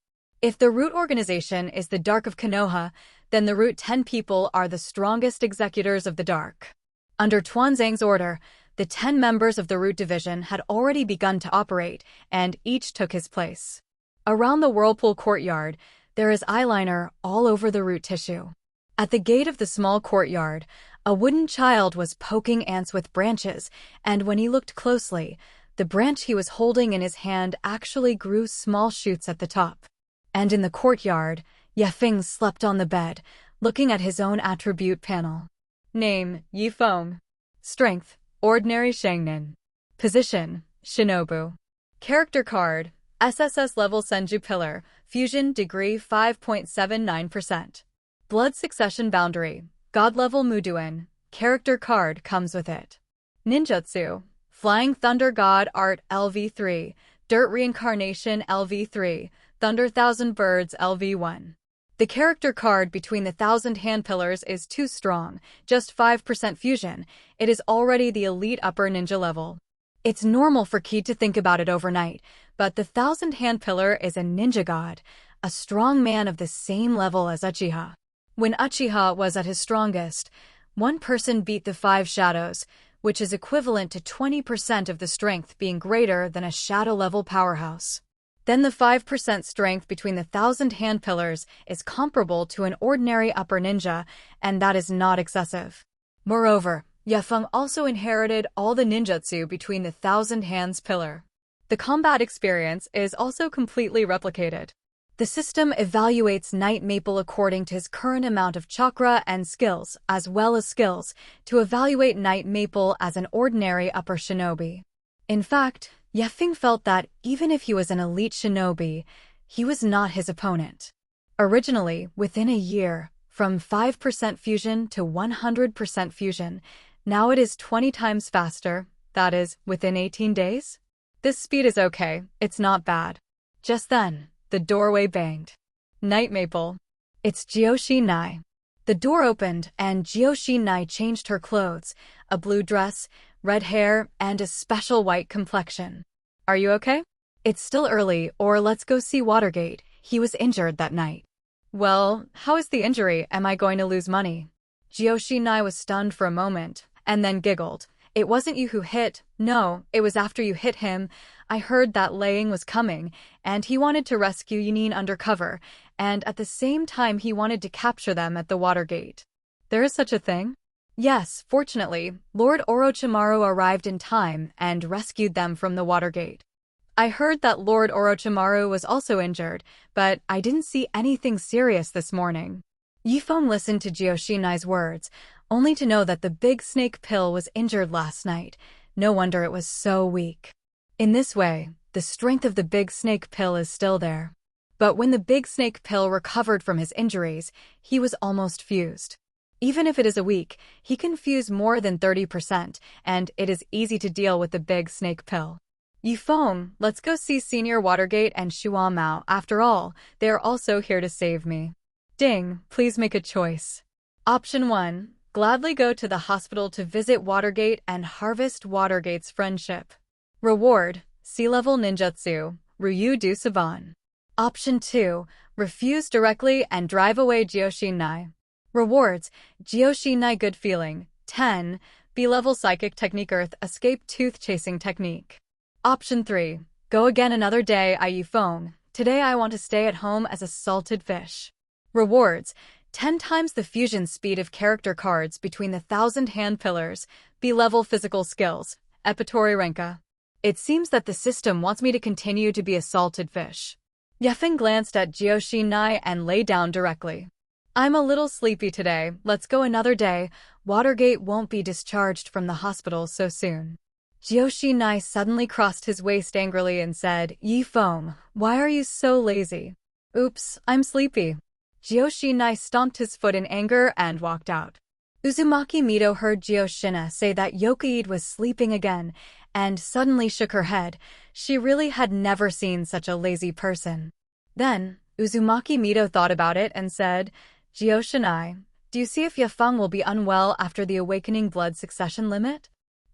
If the root organization is the Dark of Konoha, then the root 10 people are the strongest executors of the Dark. Under Tuanzang's order, the 10 members of the root division had already begun to operate, and each took his place. Around the whirlpool courtyard, there is eyeliner all over the root tissue. At the gate of the small courtyard, a wooden child was poking ants with branches, and when he looked closely, the branch he was holding in his hand actually grew small shoots at the top. And in the courtyard, Yefeng slept on the bed, looking at his own attribute panel. Name, Yifeng. Strength, Ordinary Shangnin. Position, Shinobu. Character card, SSS level Senju Pillar, Fusion degree 5.79%. Blood succession boundary, God level Muduin. Character card comes with it. Ninjutsu, Flying Thunder God Art LV3, Dirt Reincarnation LV3, Thunder Thousand Birds LV1. The character card between the 1000 hand pillars is too strong, just 5% fusion. It is already the elite upper ninja level. It's normal for Ki to think about it overnight, but the 1000 hand pillar is a ninja god, a strong man of the same level as Uchiha. When Uchiha was at his strongest, one person beat the 5 shadows, which is equivalent to 20% of the strength being greater than a shadow-level powerhouse. Then the 5% strength between the 1,000 hand pillars is comparable to an ordinary upper ninja, and that is not excessive. Moreover, Feng also inherited all the ninjutsu between the 1,000 hands pillar. The combat experience is also completely replicated. The system evaluates Night Maple according to his current amount of chakra and skills, as well as skills, to evaluate Night Maple as an ordinary upper shinobi. In fact, Feng felt that even if he was an elite shinobi, he was not his opponent. Originally, within a year, from 5% fusion to 100% fusion, now it is 20 times faster, that is, within 18 days? This speed is okay, it's not bad. Just then, the doorway banged. Night Maple. It's Nai. The door opened, and Nai changed her clothes, a blue dress, red hair, and a special white complexion. Are you okay? It's still early, or let's go see Watergate. He was injured that night. Well, how is the injury? Am I going to lose money? Nai was stunned for a moment, and then giggled. It wasn't you who hit. No, it was after you hit him. I heard that Laying was coming, and he wanted to rescue Jonin undercover, and at the same time he wanted to capture them at the Watergate. There is such a thing? Yes, fortunately, Lord Orochimaru arrived in time and rescued them from the Watergate. I heard that Lord Orochimaru was also injured, but I didn't see anything serious this morning. Yifeng listened to Nai's words, only to know that the big snake pill was injured last night. No wonder it was so weak. In this way, the strength of the big snake pill is still there. But when the big snake pill recovered from his injuries, he was almost fused. Even if it is a week, he can fuse more than 30%, and it is easy to deal with the big snake pill. Yifeng, let's go see Senior Watergate and Shuan Mao. After all, they are also here to save me. Ding, please make a choice. Option 1. Gladly go to the hospital to visit Watergate and harvest Watergate's friendship. Reward, sea-level ninjutsu, Ryu Du Saban. Option 2. Refuse directly and drive away Nai. Rewards, Nai good feeling, 10, B-level psychic technique earth escape tooth chasing technique. Option 3. Go again another day Yifeng. Today I want to stay at home as a salted fish. Rewards, 10 times the fusion speed of character cards between the 1,000 hand pillars, B-level physical skills, Epitori Renka. It seems that the system wants me to continue to be a salted fish. Feng glanced at Nai and lay down directly. I'm a little sleepy today, let's go another day. Watergate won't be discharged from the hospital so soon. Nai suddenly crossed his waist angrily and said, Yifeng, why are you so lazy? Oops, I'm sleepy. Nai stomped his foot in anger and walked out. Uzumaki Mito heard Yoshina say that Yokaid was sleeping again, and suddenly shook her head. She really had never seen such a lazy person. Then, Uzumaki Mito thought about it and said, Yoshina, do you see if Yifeng will be unwell after the awakening blood succession limit?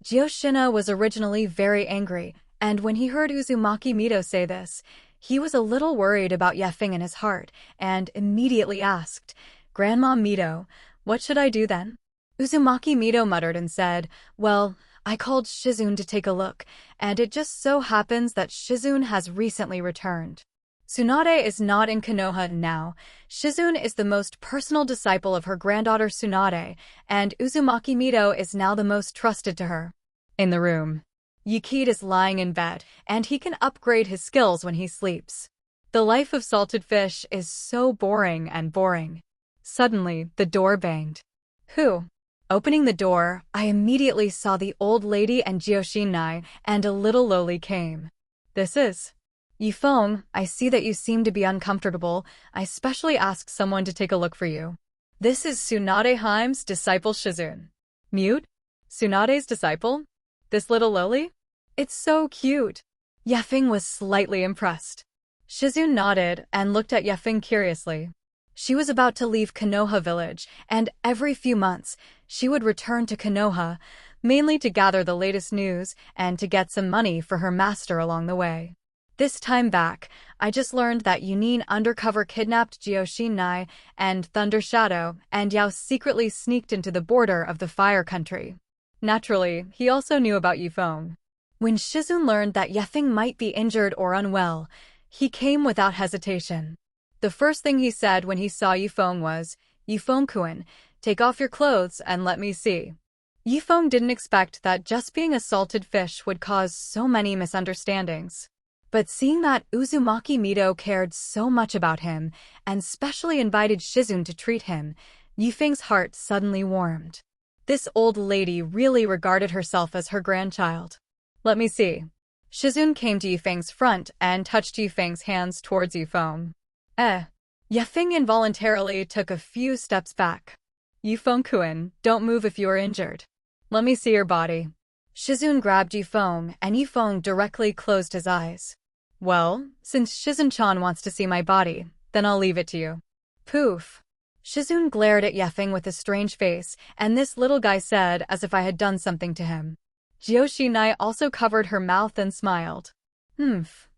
Yoshina was originally very angry, and when he heard Uzumaki Mito say this, he was a little worried about Yifeng in his heart, and immediately asked, Grandma Mito, what should I do then? Uzumaki Mito muttered and said, well, I called Shizune to take a look, and it just so happens that Shizune has recently returned. Tsunade is not in Konoha now. Shizune is the most personal disciple of her granddaughter Tsunade, and Uzumaki Mito is now the most trusted to her. In the room, Yukid is lying in bed, and he can upgrade his skills when he sleeps. The life of salted fish is so boring and boring. Suddenly, the door banged. Who? Opening the door, I immediately saw the old lady and Nai, and a little loli came. This is Yifeng, I see that you seem to be uncomfortable. I specially asked someone to take a look for you. This is Tsunade Haim's disciple Shizune. Mute? Tsunade's disciple? This little loli? It's so cute. Yifeng was slightly impressed. Shizune nodded and looked at Yifeng curiously. She was about to leave Konoha village, and every few months, she would return to Konoha, mainly to gather the latest news and to get some money for her master along the way. This time back, I just learned that Jonin undercover kidnapped Joshinai and Thunder Shadow, and Yao secretly sneaked into the border of the Fire Country. Naturally, he also knew about Feng. When Shizun learned that Feng might be injured or unwell, he came without hesitation. The first thing he said when he saw Feng was, "Feng-kun, take off your clothes and let me see." Feng didn't expect that just being a salted fish would cause so many misunderstandings. But seeing that Uzumaki Mito cared so much about him, and specially invited Shizun to treat him, Feng's heart suddenly warmed. This old lady really regarded herself as her grandchild. "Let me see." Shizun came to Feng's front and touched Feng's hands towards Feng. Feng involuntarily took a few steps back. "Feng-kun, don't move if you are injured. Let me see your body." Shizun grabbed Feng, and Feng directly closed his eyes. "Well, since Shizun-chan wants to see my body, then I'll leave it to you." Poof. Shizun glared at Feng with a strange face, and this little guy said as if I had done something to him. Joshinai also covered her mouth and smiled.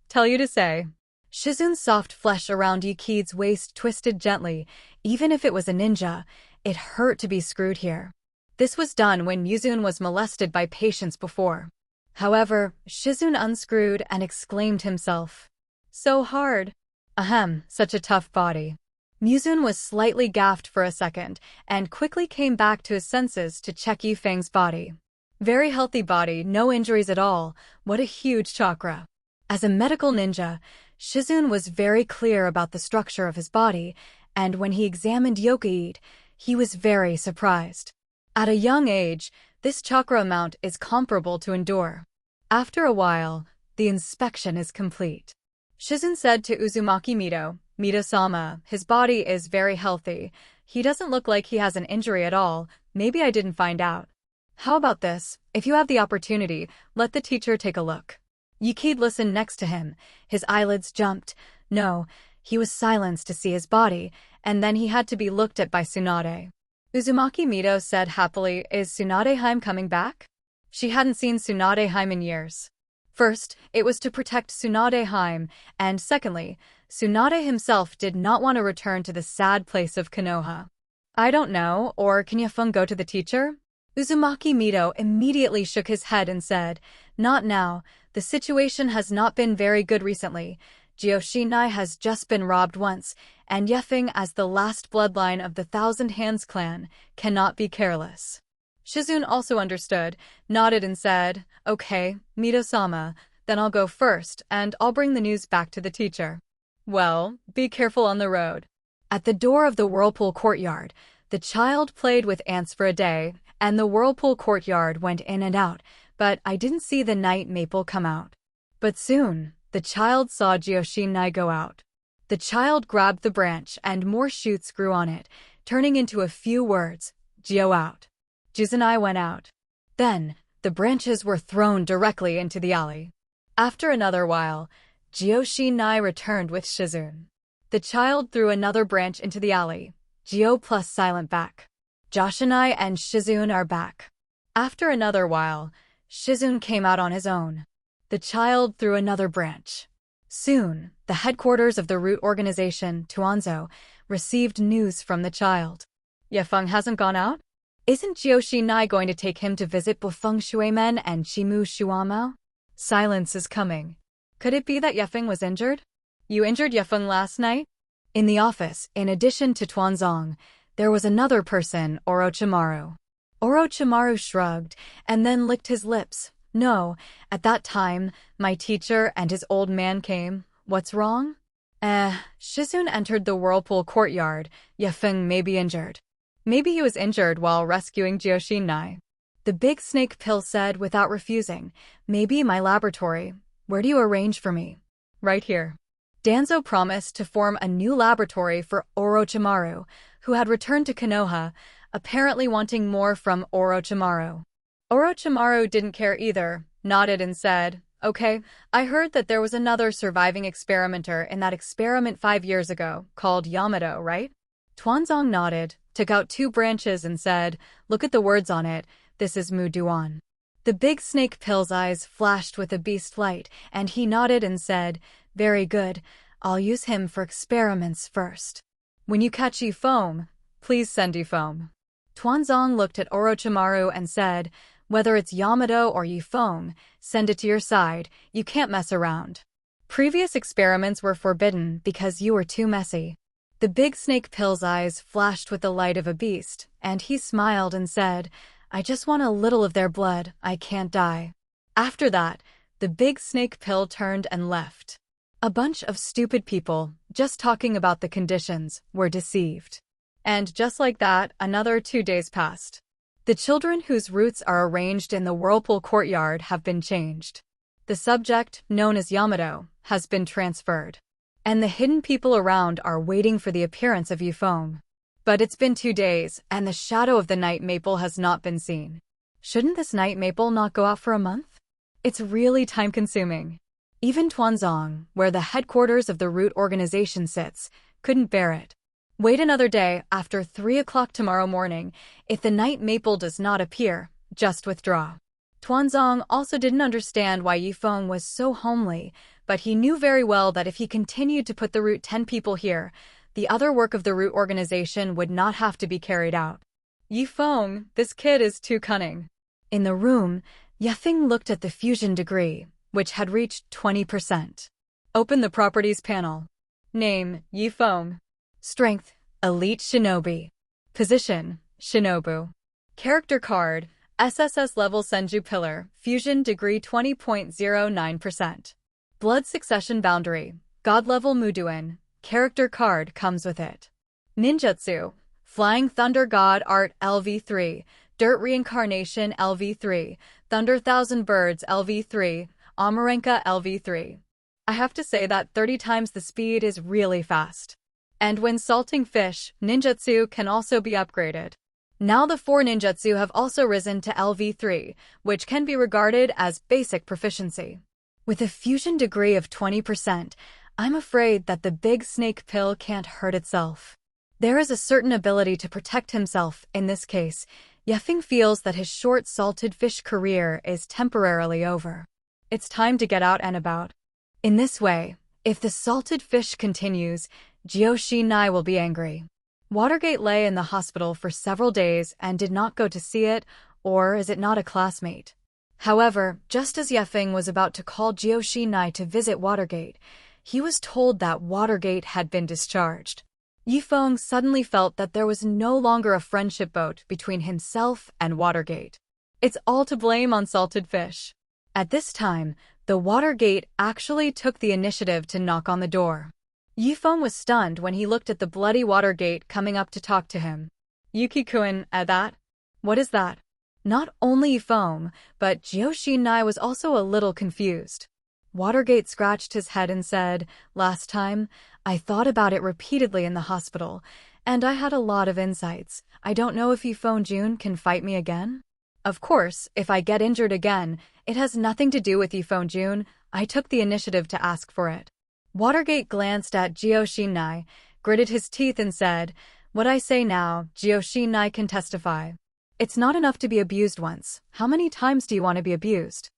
Tell you to say." Shizun's soft flesh around Yuki's waist twisted gently. Even if it was a ninja, it hurt to be screwed here. This was done when Muzun was molested by patients before. However, Shizun unscrewed and exclaimed himself, "So hard. Ahem, such a tough body." Muzun was slightly gaffed for a second, and quickly came back to his senses to check Feng's body. Very healthy body, no injuries at all. What a huge chakra. As a medical ninja, Shizun was very clear about the structure of his body, and when he examined Yokai, he was very surprised. At a young age, this chakra amount is comparable to endure. After a while, the inspection is complete. Shizun said to Uzumaki Mito, "Mito-sama, his body is very healthy. He doesn't look like he has an injury at all. Maybe I didn't find out. How about this? If you have the opportunity, let the teacher take a look." Yuki listened next to him. His eyelids jumped. No, he was silenced to see his body, and then he had to be looked at by Tsunade. Uzumaki Mito said happily, "Is Tsunade coming back?" She hadn't seen Tsunade in years. First, it was to protect Tsunade, and secondly, Tsunade himself did not want to return to the sad place of Konoha. "I don't know, or can Feng go to the teacher?" Uzumaki Mito immediately shook his head and said, "Not now. The situation has not been very good recently. Joshinai has just been robbed once, and Feng, as the last bloodline of the Thousand Hands clan, cannot be careless." Shizun also understood, nodded and said, "Okay, Mito-sama, then I'll go first, and I'll bring the news back to the teacher." "Well, be careful on the road." At the door of the Whirlpool Courtyard, the child played with ants for a day, and the Whirlpool Courtyard went in and out, but I didn't see the night maple come out. But soon, the child saw Joshinai go out. The child grabbed the branch and more shoots grew on it, turning into a few words, "Jio out." Juzanai went out. Then, the branches were thrown directly into the alley. After another while, Joshinai returned with Shizun. The child threw another branch into the alley. Jio plus silent back. Joshinai and Shizun are back. After another while, Shizun came out on his own. The child threw another branch. Soon, the headquarters of the root organization, Tuanzo, received news from the child. "Feng hasn't gone out? Isn't Joshinai going to take him to visit Bufeng Shuemen and Chimu Shuamao?" Silence is coming. Could it be that Feng was injured? "You injured Feng last night?" In the office, in addition to Tuanzong, there was another person, Orochimaru. Orochimaru shrugged, and then licked his lips. "No, at that time, my teacher and his old man came. What's wrong?" Shizun entered the Whirlpool Courtyard. Feng may be injured. Maybe he was injured while rescuing Joshinai. The big snake pill said without refusing, "Maybe my laboratory. Where do you arrange for me?" "Right here." Danzo promised to form a new laboratory for Orochimaru, who had returned to Konoha, apparently wanting more from Orochimaru. Orochimaru didn't care either, nodded and said, "Okay, I heard that there was another surviving experimenter in that experiment 5 years ago, called Yamato, right?" Tuanzong nodded, took out 2 branches and said, "Look at the words on it, this is Mu Duan." The big snake pill's eyes flashed with a beast light, and he nodded and said, "Very good. I'll use him for experiments first. When you catch Feng, please send Feng." Tuanzong looked at Orochimaru and said, "Whether it's Yamato or Feng, send it to your side. You can't mess around. Previous experiments were forbidden because you were too messy." The big snake pill's eyes flashed with the light of a beast, and he smiled and said, "I just want a little of their blood. I can't die." After that, the big snake pill turned and left. A bunch of stupid people, just talking about the conditions, were deceived. And just like that, another 2 days passed. The children whose routes are arranged in the whirlpool courtyard have been changed. The subject, known as Yamato, has been transferred. And the hidden people around are waiting for the appearance of Feng. But it's been 2 days, and the shadow of the night maple has not been seen. Shouldn't this night maple not go out for a month? It's really time-consuming. Even Tuanzong, where the headquarters of the root organization sits, couldn't bear it. Wait another day. After 3 o'clock tomorrow morning. If the night maple does not appear, just withdraw. Tuanzong also didn't understand why Feng was so homely, but he knew very well that if he continued to put the root 10 people here, the other work of the root organization would not have to be carried out. Feng, this kid is too cunning. In the room, Feng looked at the fusion degree, which had reached 20%. Open the properties panel. Name, Feng. Strength, Elite Shinobi. Position, Shinobu. Character card, SSS level Senju Pillar, Fusion Degree 20.09%. Blood Succession Boundary, God level Muduin, character card comes with it. Ninjutsu, Flying Thunder God Art LV3, Dirt Reincarnation LV3, Thunder Thousand Birds LV3, Amarenka LV3. I have to say that 30 times the speed is really fast. And when salting fish, ninjutsu can also be upgraded. Now the 4 ninjutsu have also risen to LV3, which can be regarded as basic proficiency. With a fusion degree of 20%, I'm afraid that the big snake pill can't hurt itself. There is a certain ability to protect himself in this case. Feng feels that his short salted fish career is temporarily over. It's time to get out and about. In this way, if the salted fish continues, Shinai will be angry. Watergate lay in the hospital for several days and did not go to see it, or is it not a classmate? However, just as Feng was about to call Shinai to visit Watergate, he was told that Watergate had been discharged. Feng suddenly felt that there was no longer a friendship boat between himself and Watergate. It's all to blame on salted fish. At this time, the Watergate actually took the initiative to knock on the door. Feng was stunned when he looked at the bloody Watergate coming up to talk to him. "Yuki-kun, that? What is that?" Not only Feng, but Shinai was also a little confused. Watergate scratched his head and said, "Last time, I thought about it repeatedly in the hospital, and I had a lot of insights. I don't know if Feng Jun can fight me again. Of course, if I get injured again, it has nothing to do with Feng Jun. I took the initiative to ask for it." Watergate glanced at Shinai, gritted his teeth and said, "What I say now, Shinai can testify. It's not enough to be abused once. How many times do you want to be abused?"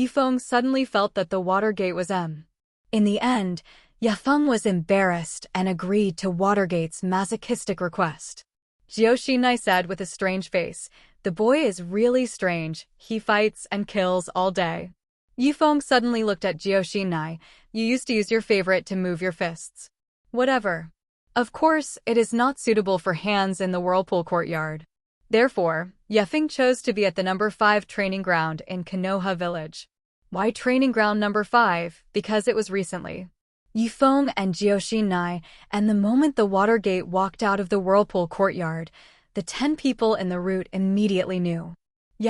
Feng suddenly felt that the Watergate was In the end, Feng was embarrassed and agreed to Watergate's masochistic request. Shinai said with a strange face, "The boy is really strange. He fights and kills all day." Feng suddenly looked at Shinai. "You used to use your favorite to move your fists." "Whatever. Of course, it is not suitable for hands in the whirlpool courtyard." Therefore, Feng chose to be at the number 5 training ground in Konoha village. Why training ground number 5? Because it was recently. Feng and Shinai, and the moment the Watergate walked out of the whirlpool courtyard, the 10 people in the route immediately knew.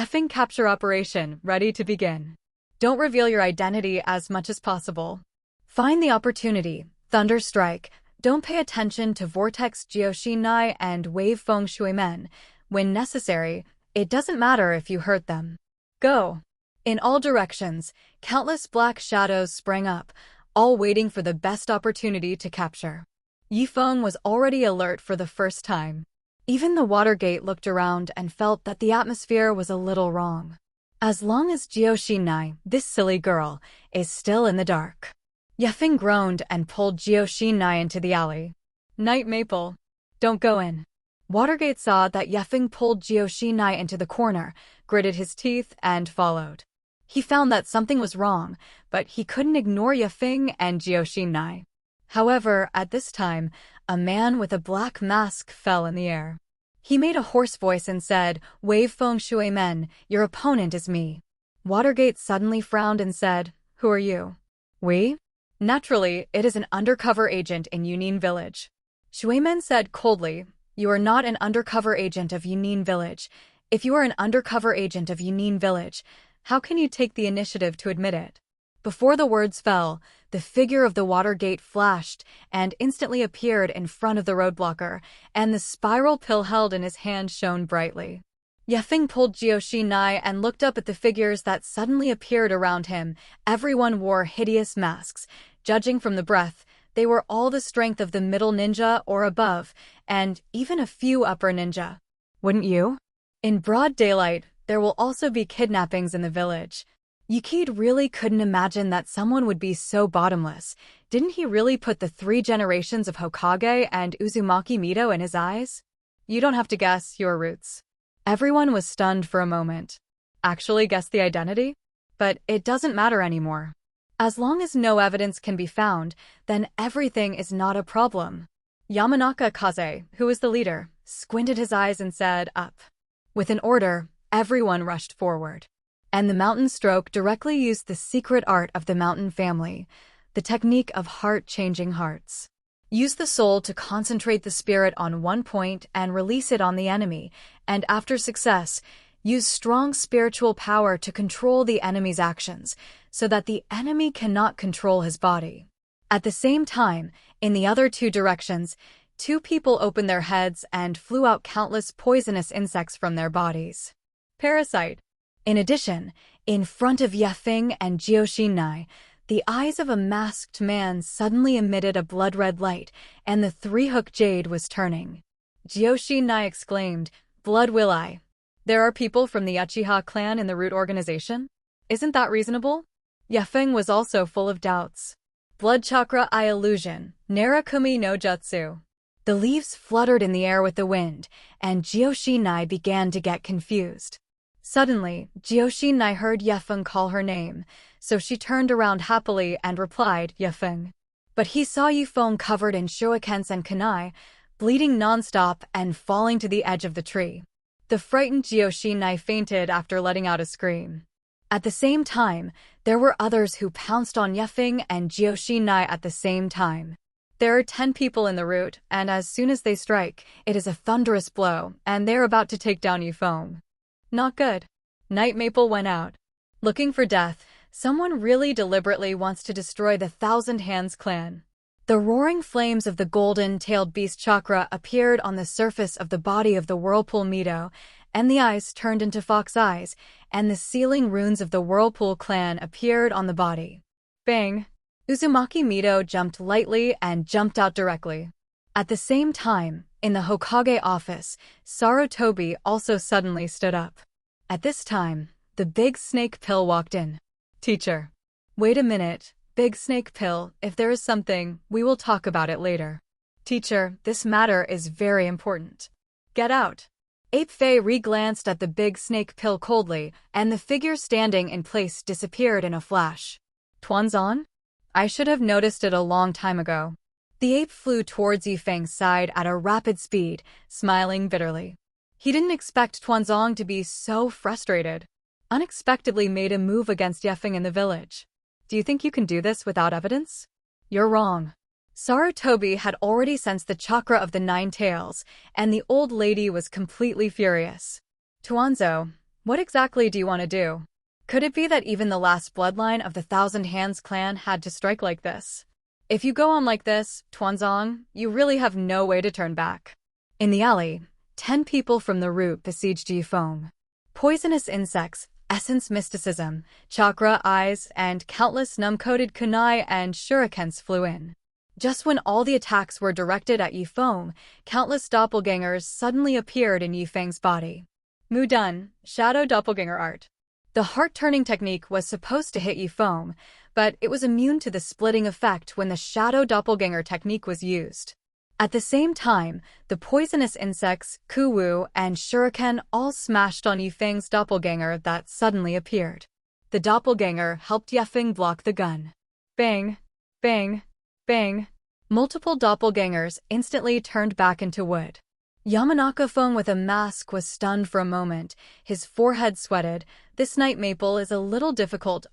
Feng capture operation, ready to begin. Don't reveal your identity as much as possible. Find the opportunity, thunder strike. Don't pay attention to vortex Shinai and wave feng shui men. When necessary, it doesn't matter if you hurt them. Go. In all directions, countless black shadows sprang up, all waiting for the best opportunity to capture. Feng was already alert for the first time. Even the Watergate looked around and felt that the atmosphere was a little wrong. As long as Jioxinai, this silly girl, is still in the dark. Feng groaned and pulled Jioxinai into the alley. Night Maple. Don't go in. Watergate saw that Feng pulled Jioxinai into the corner, gritted his teeth, and followed. He found that something was wrong, but he couldn't ignore Feng and Jioxinai. However, at this time, a man with a black mask fell in the air. He made a hoarse voice and said, "Wave Feng Shui Men, your opponent is me." Watergate suddenly frowned and said, "Who are you?" "We?" "Naturally, it is an undercover agent in Yunin Village." Shui Men said coldly, "You are not an undercover agent of Yunin Village. If you are an undercover agent of Yunin Village, how can you take the initiative to admit it?" Before the words fell, the figure of the Watergate flashed and instantly appeared in front of the roadblocker, and the spiral pill held in his hand shone brightly. Feng pulled Jioxinai and looked up at the figures that suddenly appeared around him. Everyone wore hideous masks. Judging from the breath, they were all the strength of the middle ninja or above, and even a few upper ninja. Wouldn't you? In broad daylight, there will also be kidnappings in the village. Yukid really couldn't imagine that someone would be so bottomless. Didn't he really put the 3 generations of Hokage and Uzumaki Mito in his eyes? You don't have to guess your roots. Everyone was stunned for a moment. Actually guess the identity? But it doesn't matter anymore. As long as no evidence can be found, then everything is not a problem. Yamanaka Kaze, who was the leader, squinted his eyes and said, "Up." With an order, everyone rushed forward. And the mountain stroke directly used the secret art of the mountain family, the technique of heart-changing hearts. Use the soul to concentrate the spirit on one point and release it on the enemy, and after success, use strong spiritual power to control the enemy's actions, so that the enemy cannot control his body. At the same time, in the other 2 directions, 2 people opened their heads and flew out countless poisonous insects from their bodies. Parasite. In addition, in front of Feng and Jioxinai, the eyes of a masked man suddenly emitted a blood-red light, and the 3-hook jade was turning. Jioxinai exclaimed, "Blood will I." There are people from the Uchiha clan in the root organization? Isn't that reasonable? Feng was also full of doubts. Blood chakra I illusion, Narakumi no Jutsu. The leaves fluttered in the air with the wind, and Jioxinai began to get confused. Suddenly, Jioxinai heard Feng call her name, so she turned around happily and replied, "Feng." But he saw Feng covered in shurikens and kunai, bleeding non-stop and falling to the edge of the tree. The frightened Jioxinai fainted after letting out a scream. At the same time, there were others who pounced on Feng and Jioxinai at the same time. There are 10 people in the route, and as soon as they strike, it is a thunderous blow, and they're about to take down Feng. Not good. Night Maple went out. Looking for death, someone really deliberately wants to destroy the Thousand Hands clan. The roaring flames of the golden-tailed beast chakra appeared on the surface of the body of the Whirlpool Mito, and the eyes turned into fox eyes, and the sealing runes of the Whirlpool clan appeared on the body. Bang! Uzumaki Mito jumped lightly and jumped out directly. At the same time, in the Hokage office, Sarutobi also suddenly stood up. At this time, the Big Snake Pill walked in. "Teacher." "Wait a minute, Big Snake Pill, if there is something, we will talk about it later." "Teacher, this matter is very important." "Get out." Ape Fei re-glanced at the Big Snake Pill coldly, and the figure standing in place disappeared in a flash. "Tuanzan? I should have noticed it a long time ago." The ape flew towards Feng's side at a rapid speed, smiling bitterly. He didn't expect Tuanzang to be so frustrated. Unexpectedly made a move against Feng in the village. "Do you think you can do this without evidence?" "You're wrong." Sarutobi had already sensed the chakra of the 9 tails, and the old lady was completely furious. "Tuanzo, what exactly do you want to do? Could it be that even the last bloodline of the Thousand Hands clan had to strike like this? If you go on like this, Tuanzang, you really have no way to turn back." In the alley, 10 people from the root besieged Feng. Poisonous insects, essence mysticism, chakra eyes, and countless numb-coated kunai and shurikens flew in. Just when all the attacks were directed at Feng, countless doppelgangers suddenly appeared in Feng's body. Mu Dun, Shadow Doppelganger Art. The heart-turning technique was supposed to hit Yifeng, but it was immune to the splitting effect when the shadow doppelganger technique was used. At the same time, the poisonous insects, Kuwu, and Shuriken all smashed on Yifeng's doppelganger that suddenly appeared. The doppelganger helped Yifeng block the gun. Bang! Bang! Bang! Multiple doppelgangers instantly turned back into wood. Yamanaka Feng with a mask was stunned for a moment, his forehead sweated. This night maple is a little difficult,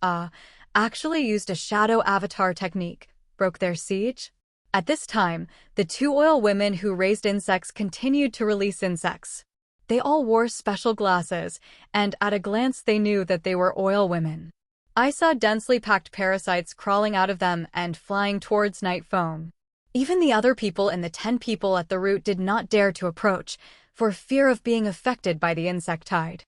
actually used a shadow avatar technique. Broke their siege? At this time, the two oil women who raised insects continued to release insects. They all wore special glasses, and at a glance they knew that they were oil women. I saw densely packed parasites crawling out of them and flying towards Night Foam. Even the other people in the 10 people at the route did not dare to approach, for fear of being affected by the insect tide.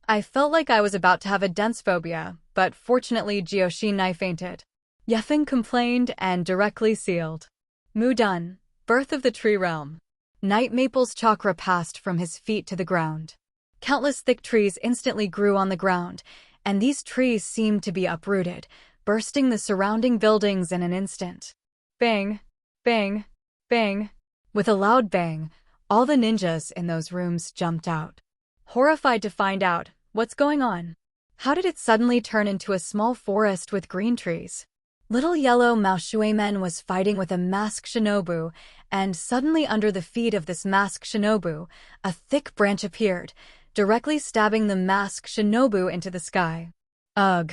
I felt like I was about to have a dense phobia, but fortunately Jioshinai fainted. Yifeng complained and directly sealed. Mu done. Birth of the Tree Realm. Night Maple's chakra passed from his feet to the ground. Countless thick trees instantly grew on the ground, and these trees seemed to be uprooted, bursting the surrounding buildings in an instant. Bang! Bang! Bang! With a loud bang, all the ninjas in those rooms jumped out. Horrified to find out what's going on. How did it suddenly turn into a small forest with green trees? Little yellow Maoshuemen was fighting with a masked shinobu, and suddenly under the feet of this masked shinobu, a thick branch appeared, directly stabbing the masked shinobu into the sky. Ugh!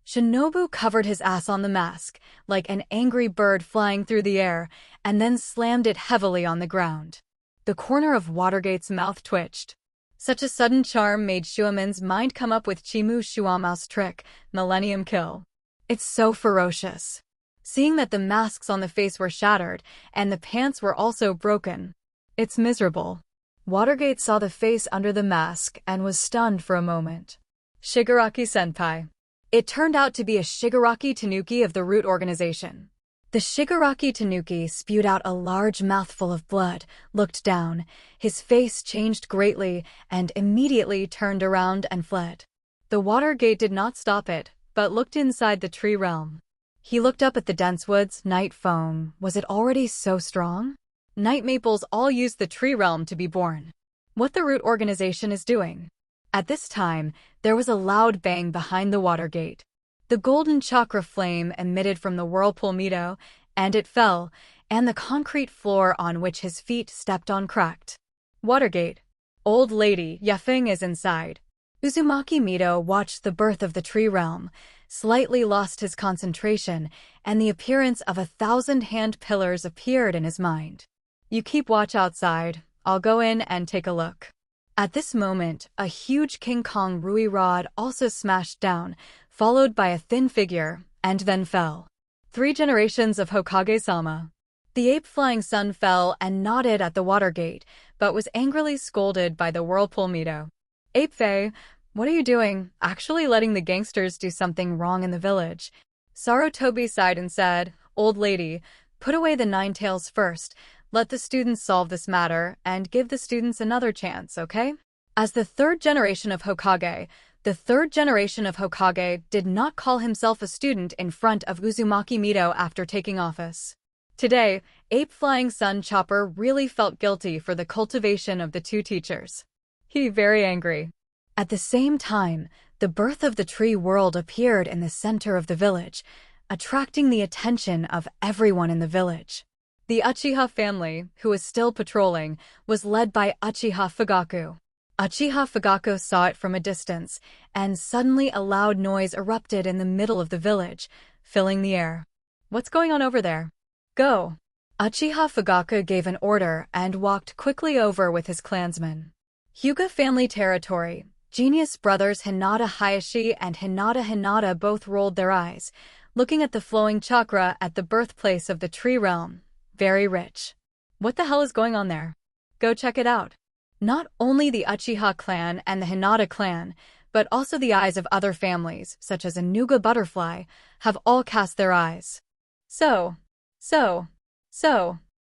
Shinobu covered his ass on the mask, like an angry bird flying through the air, and then slammed it heavily on the ground. The corner of Watergate's mouth twitched. Such a sudden charm made Shuamen's mind come up with Chimu Shuamao's trick, Millennium Kill. It's so ferocious. Seeing that the masks on the face were shattered, and the pants were also broken. It's miserable. Watergate saw the face under the mask and was stunned for a moment. Shigaraki-senpai. It turned out to be a Shigaraki Tanuki of the Root Organization. The Shigaraki Tanuki spewed out a large mouthful of blood, looked down, his face changed greatly, and immediately turned around and fled. The Watergate did not stop it, but looked inside the tree realm. He looked up at the dense woods. Night Foam, was it already so strong? Night Maples all used the tree realm to be born. What the Root Organization is doing. At this time, there was a loud bang behind the Watergate. The golden chakra flame emitted from the whirlpool meadow, and it fell, and the concrete floor on which his feet stepped on cracked. Watergate. Old lady, Yifeng is inside. Uzumaki Mito watched the birth of the tree realm, slightly lost his concentration, and the appearance of 1,000 hand pillars appeared in his mind. You keep watch outside, I'll go in and take a look. At this moment, a huge King Kong Rui rod also smashed down, followed by a thin figure, and then fell. 3 generations of Hokage-sama. The ape-flying sun fell and nodded at the Watergate, but was angrily scolded by the Whirlpool Mito. Ape Faye, what are you doing? Actually letting the gangsters do something wrong in the village. Sarutobi sighed and said, Old lady, put away the 9 tails first. Let the students solve this matter, and give the students another chance, okay? As the 3rd generation of Hokage, the 3rd generation of Hokage did not call himself a student in front of Uzumaki Mito after taking office. Today, Ape Flying Sun Chopper really felt guilty for the cultivation of the 2 teachers. He very angry. At the same time, the birth of the tree world appeared in the center of the village, attracting the attention of everyone in the village. The Uchiha family, who was still patrolling, was led by Uchiha Fugaku. Uchiha Fugaku saw it from a distance, and suddenly a loud noise erupted in the middle of the village, filling the air. What's going on over there? Go! Uchiha Fugaku gave an order and walked quickly over with his clansmen. Hyuga family territory. Genius brothers Hinata Hayashi and Hinata both rolled their eyes, looking at the flowing chakra at the birthplace of the tree realm. Very rich. What the hell is going on there? Go check it out. Not only the Uchiha clan and the Hinata clan, but also the eyes of other families, such as a Nuga butterfly, have all cast their eyes. So.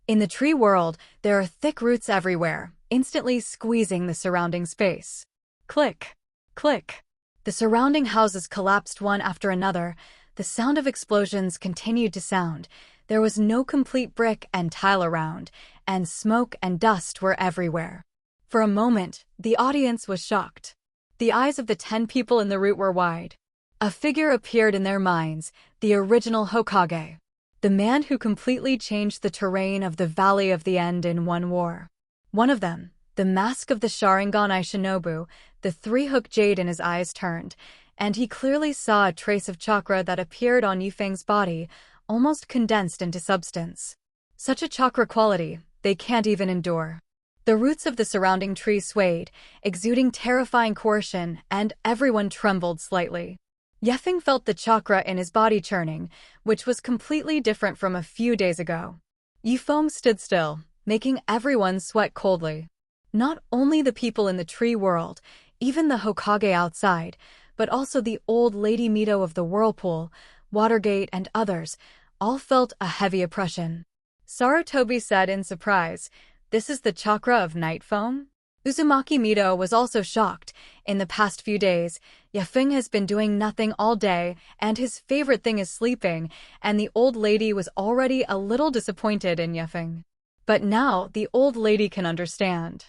In the tree world, there are thick roots everywhere, instantly squeezing the surrounding space. Click, click, The surrounding houses collapsed one after another. The sound of explosions continued to sound. There was no complete brick and tile around, and smoke and dust were everywhere. For a moment, the audience was shocked. The eyes of the 10 people in the route were wide. A figure appeared in their minds, the original Hokage. The man who completely changed the terrain of the Valley of the End in one war. One of them, the mask of the Sharingan Eye Shinobu, the three-hook jade in his eyes turned, and he clearly saw a trace of chakra that appeared on Yifeng's body, almost condensed into substance. Such a chakra quality, they can't even endure. The roots of the surrounding tree swayed, exuding terrifying coercion, and everyone trembled slightly. Yifeng felt the chakra in his body churning, which was completely different from a few days ago. Yifeng stood still, making everyone sweat coldly. Not only the people in the tree world, even the Hokage outside, but also the old Lady Mito of the Whirlpool, Watergate, and others, all felt a heavy oppression. Sarutobi said in surprise, "This is the chakra of Night Foam?" Uzumaki Mito was also shocked. In the past few days, Yifeng has been doing nothing all day, and his favorite thing is sleeping, and the old lady was already a little disappointed in Yifeng. But now the old lady can understand.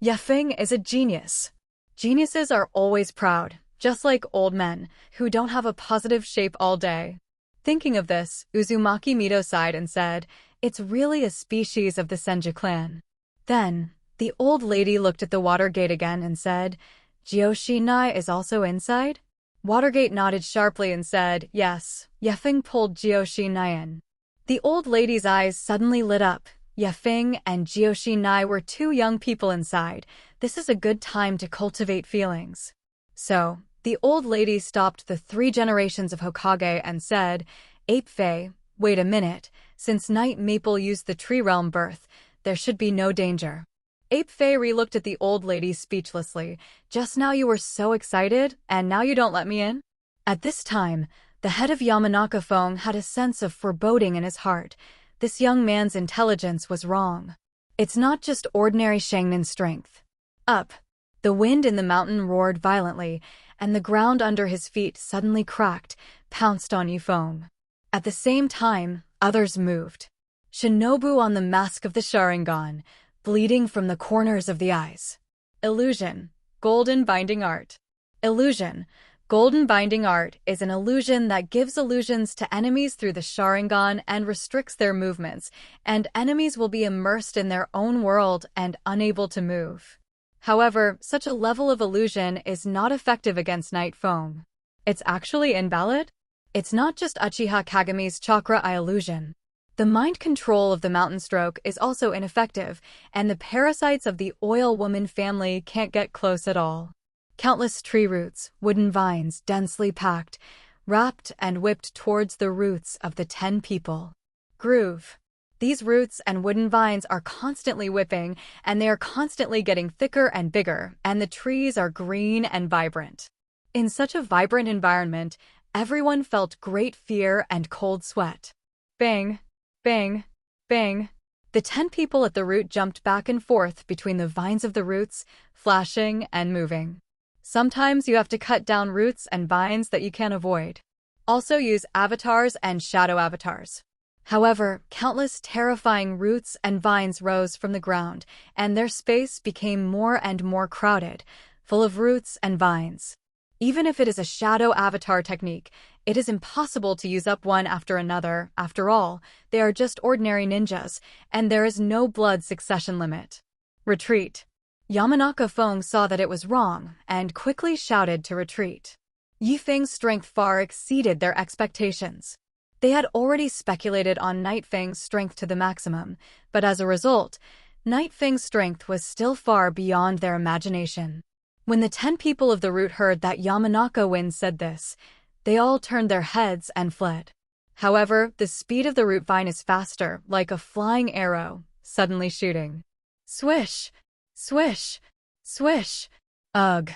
Yifeng is a genius. Geniuses are always proud, just like old men, who don't have a positive shape all day. Thinking of this, Uzumaki Mito sighed and said, "It's really a species of the Senju clan." Then, the old lady looked at the Watergate again and said, "Jiyoshinai is also inside?" Watergate nodded sharply and said, "Yes." Yifeng pulled Jiyoshinai in. The old lady's eyes suddenly lit up. Yifeng and Jiyoshinai were 2 young people inside. This is a good time to cultivate feelings. So, the old lady stopped the 3 generations of Hokage and said, "Ape Fae, wait a minute. Since Night Maple used the tree realm birth, there should be no danger." Ape Fae re-looked at the old lady speechlessly. "Just now you were so excited, and now you don't let me in?" At this time, the head of Yamanaka Feng had a sense of foreboding in his heart. This young man's intelligence was wrong. It's not just ordinary Shangnin strength. Up. The wind in the mountain roared violently, and the ground under his feet suddenly cracked, pounced on Yifeng. At the same time, others moved. Shinobu on the mask of the Sharingan, bleeding from the corners of the eyes. Illusion. Golden binding art. Illusion. Golden binding art is an illusion that gives illusions to enemies through the Sharingan and restricts their movements, and enemies will be immersed in their own world and unable to move. However, such a level of illusion is not effective against Night Feng. It's actually invalid? It's not just Uchiha Kagami's chakra eye illusion. The mind control of the mountain stroke is also ineffective, and the parasites of the oil woman family can't get close at all. Countless tree roots, wooden vines densely packed, wrapped and whipped towards the roots of the 10 people. Groove. These roots and wooden vines are constantly whipping, and they are constantly getting thicker and bigger, and the trees are green and vibrant. In such a vibrant environment, everyone felt great fear and cold sweat. Bang, bang, bang. The 10 people at the root jumped back and forth between the vines of the roots, flashing and moving. Sometimes you have to cut down roots and vines that you can't avoid. Also use avatars and shadow avatars. However, countless terrifying roots and vines rose from the ground, and their space became more and more crowded, full of roots and vines. Even if it is a shadow avatar technique, it is impossible to use up one after another. After all, they are just ordinary ninjas, and there is no blood succession limit. Retreat. Yamanaka Feng saw that it was wrong, and quickly shouted to retreat. Yifeng's strength far exceeded their expectations. They had already speculated on Night Feng's strength to the maximum, but as a result, Night Feng's strength was still far beyond their imagination. When the 10 people of the root heard that Yamanaka Wind said this, they all turned their heads and fled. However, the speed of the root vine is faster, like a flying arrow, suddenly shooting. Swish! Swish! Swish! Ugh!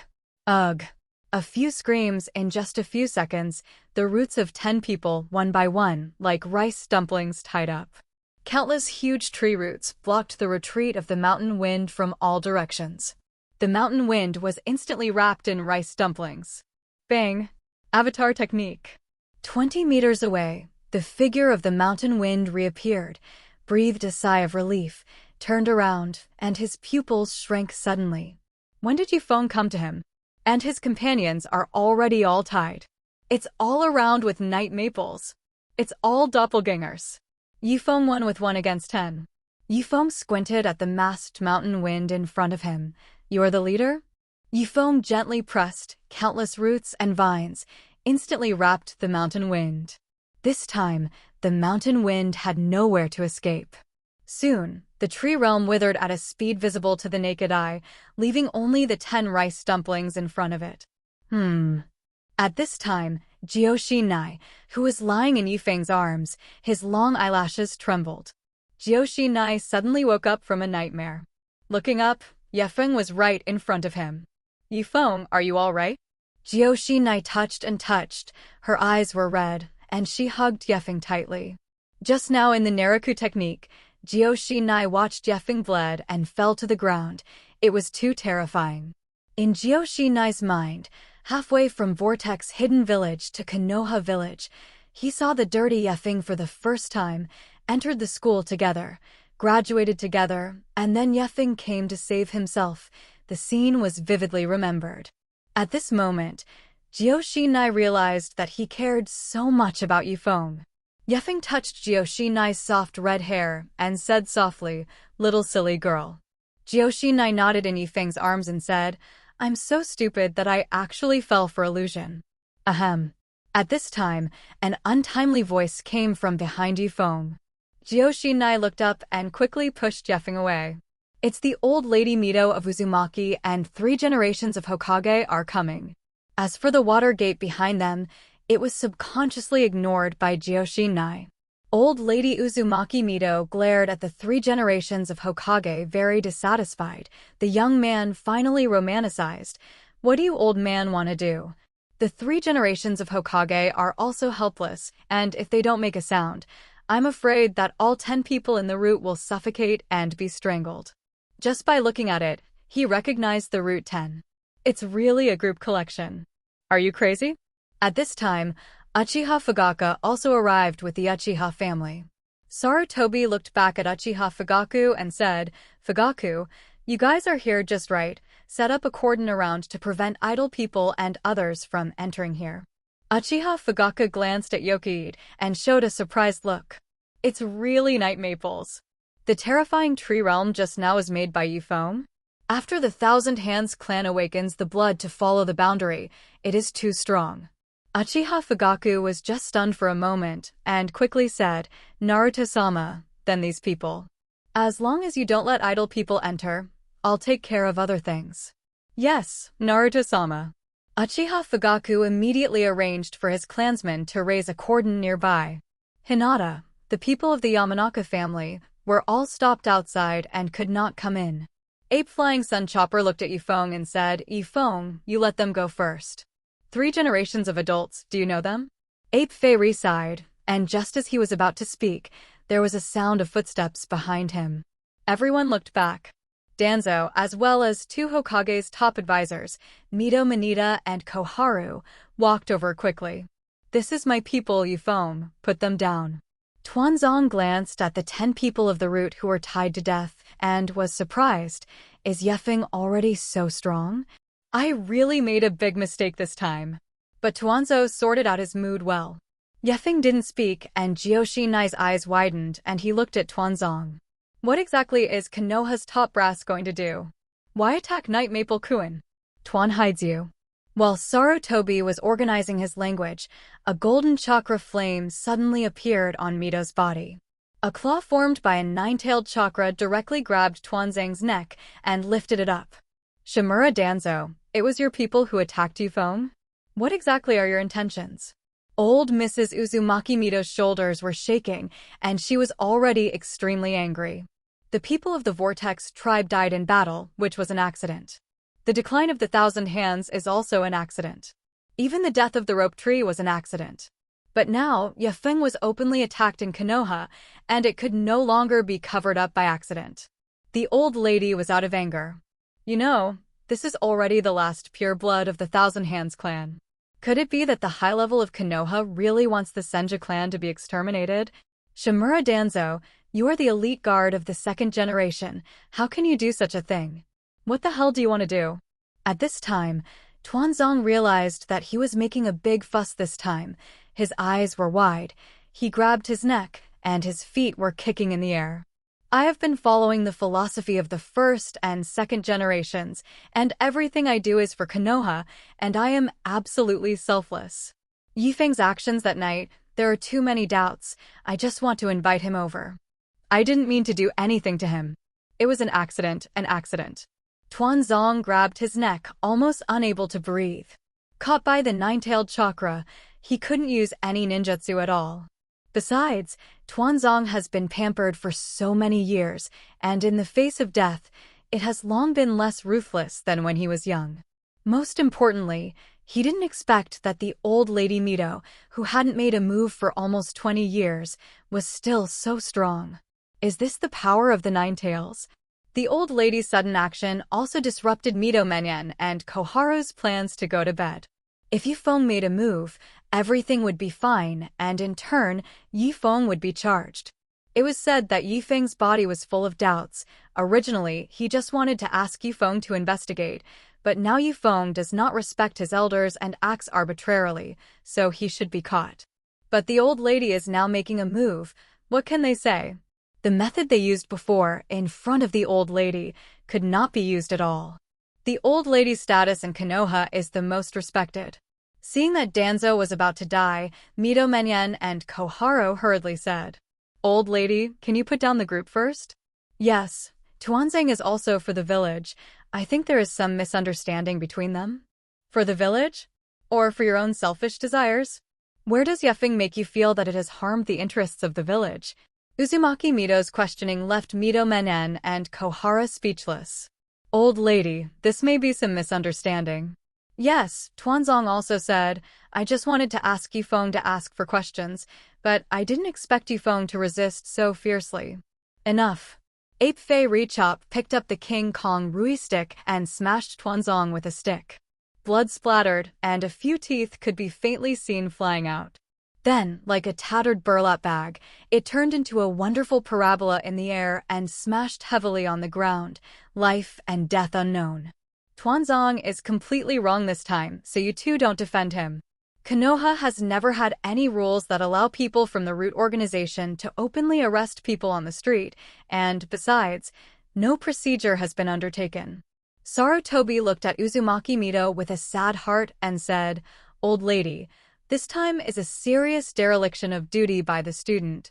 Ugh! A few screams in just a few seconds, the roots of 10 people, one by one, like rice dumplings tied up. Countless huge tree roots blocked the retreat of the mountain wind from all directions. The mountain wind was instantly wrapped in rice dumplings. Feng. Avatar technique. 20 meters away, the figure of the mountain wind reappeared, breathed a sigh of relief, turned around, and his pupils shrank suddenly. When did Feng come to him? And his companions are already all tied. It's all around with night maples. It's all doppelgangers. Feng won with 1 against 10. Feng squinted at the masked mountain wind in front of him. You're the leader? Feng gently pressed countless roots and vines, instantly wrapped the mountain wind. This time, the mountain wind had nowhere to escape. Soon, the tree realm withered at a speed visible to the naked eye, leaving only the 10 rice dumplings in front of it. At this time, Jioshi, who was lying in Feng's arms, his long eyelashes trembled. Jioshi suddenly woke up from a nightmare. Looking up, Feng was right in front of him. Feng, are you all right? Jioshi touched and touched. Her eyes were red, and she hugged Feng tightly. Just now in the Naruto technique, Jioshi watched Feng bled and fell to the ground. It was too terrifying. In Jioshi mind, halfway from Vortex Hidden Village to Konoha Village, he saw the dirty Feng for the first time, entered the school together, graduated together, and then Feng came to save himself. The scene was vividly remembered. At this moment, Jioshi realized that he cared so much about Feng. Feng touched Jioshi soft red hair and said softly, "Little silly girl." Jioshi nodded in Feng's arms and said, "I'm so stupid that I actually fell for illusion." Ahem. At this time, an untimely voice came from behind Feng. Jioshi looked up and quickly pushed Feng away. It's the old lady Mito of Uzumaki, and 3 generations of Hokage are coming. As for the water gate behind them, it was subconsciously ignored by Jioshi. Old lady Uzumaki Mito glared at the 3 generations of Hokage, very dissatisfied. The young man finally romanticized. What do you old man want to do? The 3 generations of Hokage are also helpless, and if they don't make a sound, I'm afraid that all 10 people in the route will suffocate and be strangled. Just by looking at it, he recognized the Route 10. It's really a group collection. Are you crazy? At this time, Uchiha Fugaku also arrived with the Uchiha family. Sarutobi looked back at Uchiha Fugaku and said, "Fugaku, you guys are here just right. Set up a cordon around to prevent idle people and others from entering here." Uchiha Fugaku glanced at Yoki and showed a surprised look. It's really night maples. The terrifying tree realm just now is made by Feng. After the Thousand Hands clan awakens the blood to follow the boundary, it is too strong. Uchiha Fugaku was just stunned for a moment and quickly said, "Naruto-sama, then these people. As long as you don't let idle people enter, I'll take care of other things." "Yes, Naruto-sama." Uchiha Fugaku immediately arranged for his clansmen to raise a cordon nearby. Hinata, the people of the Yamanaka family, were all stopped outside and could not come in. Ape Flying Sun Chopper looked at Feng and said, "Feng, you let them go first. 3 generations of adults, do you know them?" Ape Fei sighed, and just as he was about to speak, there was a sound of footsteps behind him. Everyone looked back. Danzo, as well as 2 Hokage's top advisors, Mito Manita and Koharu, walked over quickly. "This is my people, Feng, put them down." Tuanzong glanced at the 10 people of the route who were tied to death and was surprised. Is Feng already so strong? I really made a big mistake this time. But Tuanzo sorted out his mood well. Feng didn't speak and Jioshi-nai's eyes widened and he looked at Tuanzong. What exactly is Konoha's top brass going to do? Why attack Night Maple Kuin? Tuan hides you. While Sarutobi was organizing his language, a golden chakra flame suddenly appeared on Mito's body. A claw formed by a 9-tailed chakra directly grabbed Tuanzang's neck and lifted it up. "Shimura Danzo, it was your people who attacked Feng? What exactly are your intentions?" Old Mrs. Uzumaki Mito's shoulders were shaking, and she was already extremely angry. The people of the Vortex tribe died in battle, which was an accident. The decline of the Thousand Hands is also an accident. Even the death of the rope tree was an accident. But now, Feng was openly attacked in Konoha, and it could no longer be covered up by accident. The old lady was out of anger. "You know, this is already the last pure blood of the Thousand Hands clan. Could it be that the high level of Konoha really wants the Senju clan to be exterminated? Shimura Danzo, you are the elite guard of the second generation. How can you do such a thing? What the hell do you want to do? At this time, Tuanzong realized that he was making a big fuss this time. His eyes were wide. He grabbed his neck, and his feet were kicking in the air. I have been following the philosophy of the first and second generations, and everything I do is for Konoha, and I am absolutely selfless. Yifeng's actions that night, there are too many doubts. I just want to invite him over. I didn't mean to do anything to him. It was an accident, an accident. Tuanzong grabbed his neck, almost unable to breathe. Caught by the nine-tailed chakra, he couldn't use any ninjutsu at all. Besides, Tuanzong has been pampered for so many years, and in the face of death, it has long been less ruthless than when he was young. Most importantly, he didn't expect that the old lady Mito, who hadn't made a move for almost 20 years, was still so strong. Is this the power of the Nine Tails? The old lady's sudden action also disrupted Mito Menyen and Koharu's plans to go to bed. If Yifeng made a move, everything would be fine, and in turn, Yifeng would be charged. It was said that Yifeng's body was full of doubts. Originally, he just wanted to ask Yifeng to investigate, but now Yifeng does not respect his elders and acts arbitrarily, so he should be caught. But the old lady is now making a move. What can they say? The method they used before, in front of the old lady, could not be used at all. The old lady's status in Konoha is the most respected. Seeing that Danzo was about to die, Mito Menyen and Koharu hurriedly said, "Old lady, can you put down the group first?" "Yes. Tuanzang is also for the village. I think there is some misunderstanding between them." "For the village? Or for your own selfish desires? Where does Yifeng make you feel that it has harmed the interests of the village?" Uzumaki Mito's questioning left Mito Menyen and Koharu speechless. "Old lady, this may be some misunderstanding." "Yes," Tuanzong also said, "I just wanted to ask Yifeng to ask for questions, but I didn't expect Yifeng to resist so fiercely." "Enough." Ape Fei Rechop picked up the King Kong Rui stick and smashed Tuanzong with a stick. Blood splattered, and a few teeth could be faintly seen flying out. Then, like a tattered burlap bag, it turned into a wonderful parabola in the air and smashed heavily on the ground, life and death unknown. Tuanzong is completely wrong this time, so you two don't defend him. Konoha has never had any rules that allow people from the root organization to openly arrest people on the street, and, besides, no procedure has been undertaken. Sarutobi looked at Uzumaki Mito with a sad heart and said, "Old lady, this time is a serious dereliction of duty by the student.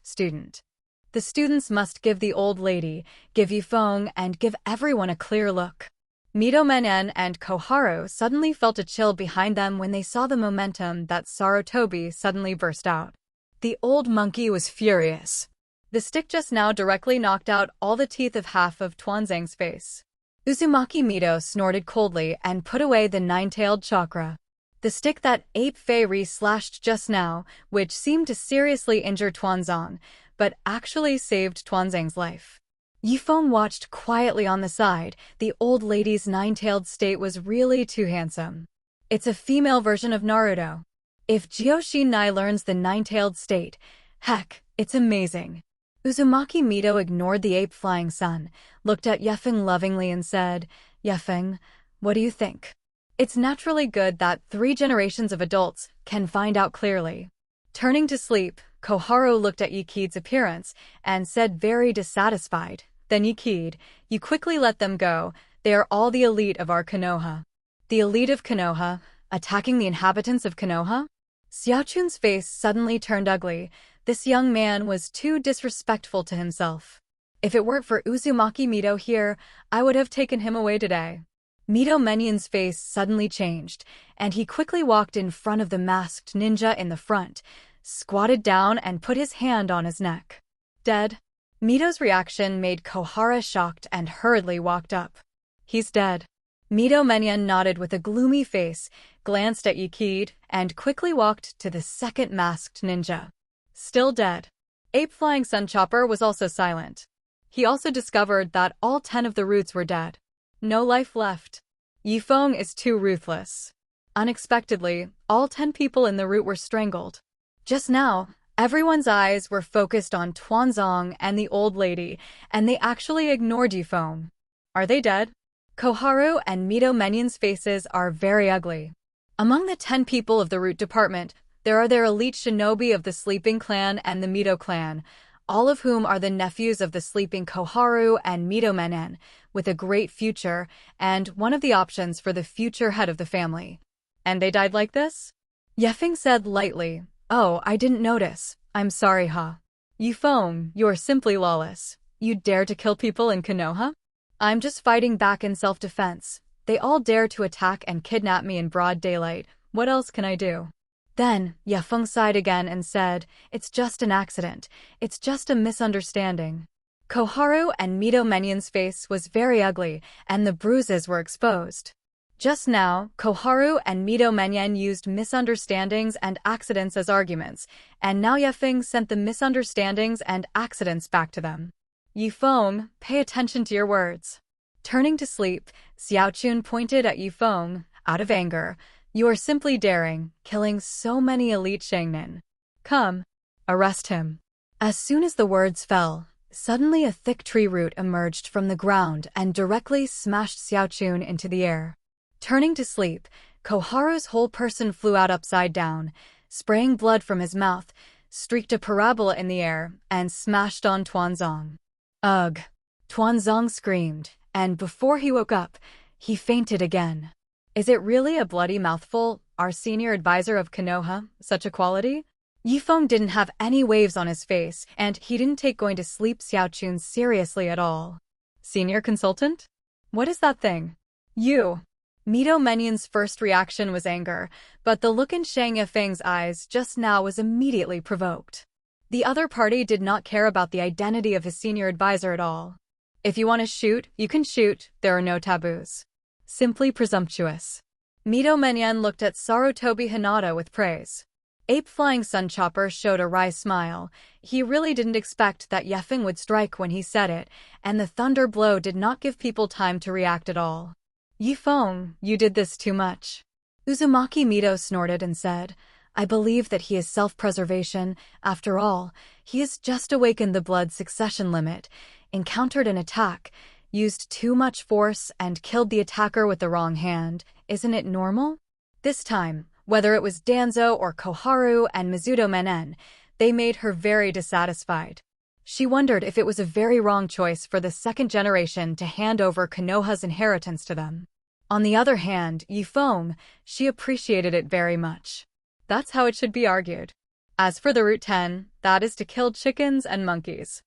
The students must give the old lady, give Yifeng, and give everyone a clear look." Mito Menyen and Koharu suddenly felt a chill behind them when they saw the momentum that Sarutobi suddenly burst out. The old monkey was furious. The stick just now directly knocked out all the teeth of half of Tuanzang's face. Uzumaki Mito snorted coldly and put away the nine-tailed chakra. The stick that Ape Fei slashed just now, which seemed to seriously injure Tuanzong, but actually saved Tuanzang's life. Yifeng watched quietly on the side. The old lady's nine-tailed state was really too handsome. It's a female version of Naruto. If Joshinai learns the nine-tailed state, heck, it's amazing. Uzumaki Mito ignored the ape-flying sun, looked at Yifeng lovingly and said, "Yifeng, what do you think? It's naturally good that 3 generations of adults can find out clearly." Turning to sleep, Koharu looked at Yikide's appearance and said very dissatisfied, "Then Yikide, you quickly let them go. They are all the elite of our Konoha." The elite of Konoha, attacking the inhabitants of Konoha? Xiaochun's face suddenly turned ugly. This young man was too disrespectful to himself. If it weren't for Uzumaki Mito here, I would have taken him away today. Mito Menyen's face suddenly changed, and he quickly walked in front of the masked ninja in the front, squatted down and put his hand on his neck. "Dead?" Mito's reaction made Koharu shocked and hurriedly walked up. "He's dead." Mito Menyen nodded with a gloomy face, glanced at Yikide, and quickly walked to the second masked ninja. "Still dead." Ape Flying Sun Chopper was also silent. He also discovered that all 10 of the roots were dead. No life left. Yifeng is too ruthless. Unexpectedly, all 10 people in the route were strangled. Just now, everyone's eyes were focused on Tuanzong and the old lady, and they actually ignored Yifeng. Are they dead? Koharu and Mito Menion's faces are very ugly. Among the 10 people of the route department, there are their elite shinobi of the Sleeping Clan and the Mito clan, all of whom are the nephews of the sleeping Koharu and Mito Menion, with a great future and one of the options for the future head of the family. And they died like this? Yefeng said lightly, "Oh, I didn't notice. I'm sorry, Ha. Yifeng, you're simply lawless. You dare to kill people in Konoha? I'm just fighting back in self-defense. They all dare to attack and kidnap me in broad daylight. What else can I do?" Then, Yefeng sighed again and said, "It's just an accident. It's just a misunderstanding." Koharu and Mito Menion's face was very ugly, and the bruises were exposed. Just now, Koharu and Mito Menion used misunderstandings and accidents as arguments, and now Yefeng sent the misunderstandings and accidents back to them. Yifeng, pay attention to your words. Turning to sleep, Xiaochun pointed at Yifeng, out of anger. "You are simply daring, killing so many elite Shangnin. Come, arrest him." As soon as the words fell, suddenly a thick tree root emerged from the ground and directly smashed Xiaochun into the air. Turning to sleep, Koharu's whole person flew out upside down, spraying blood from his mouth, streaked a parabola in the air, and smashed on Tuanzong. Ugh! Tuanzong screamed, and before he woke up, he fainted again. Is it really a bloody mouthful, our senior advisor of Konoha, such a quality? Yifeng didn't have any waves on his face, and he didn't take going to sleep Xiaochun seriously at all. Senior consultant? What is that thing? You! Mito Menion's first reaction was anger, but the look in Shang Yifeng's eyes just now was immediately provoked. The other party did not care about the identity of his senior advisor at all. If you want to shoot, you can shoot, there are no taboos. Simply presumptuous. Mito Menion looked at Sarutobi Hinata with praise. Ape Flying Sun Chopper showed a wry smile. He really didn't expect that Yefeng would strike when he said it, and the thunder blow did not give people time to react at all. Yifeng, you did this too much. Uzumaki Mito snorted and said, "I believe that he is self-preservation. After all, he has just awakened the blood succession limit, encountered an attack, used too much force, and killed the attacker with the wrong hand. Isn't it normal?" This time, whether it was Danzo or Koharu and Mizuto Menen, they made her very dissatisfied. She wondered if it was a very wrong choice for the second generation to hand over Konoha's inheritance to them. On the other hand, Yifeng, she appreciated it very much. That's how it should be argued. As for the Route 10, that is to kill chickens and monkeys.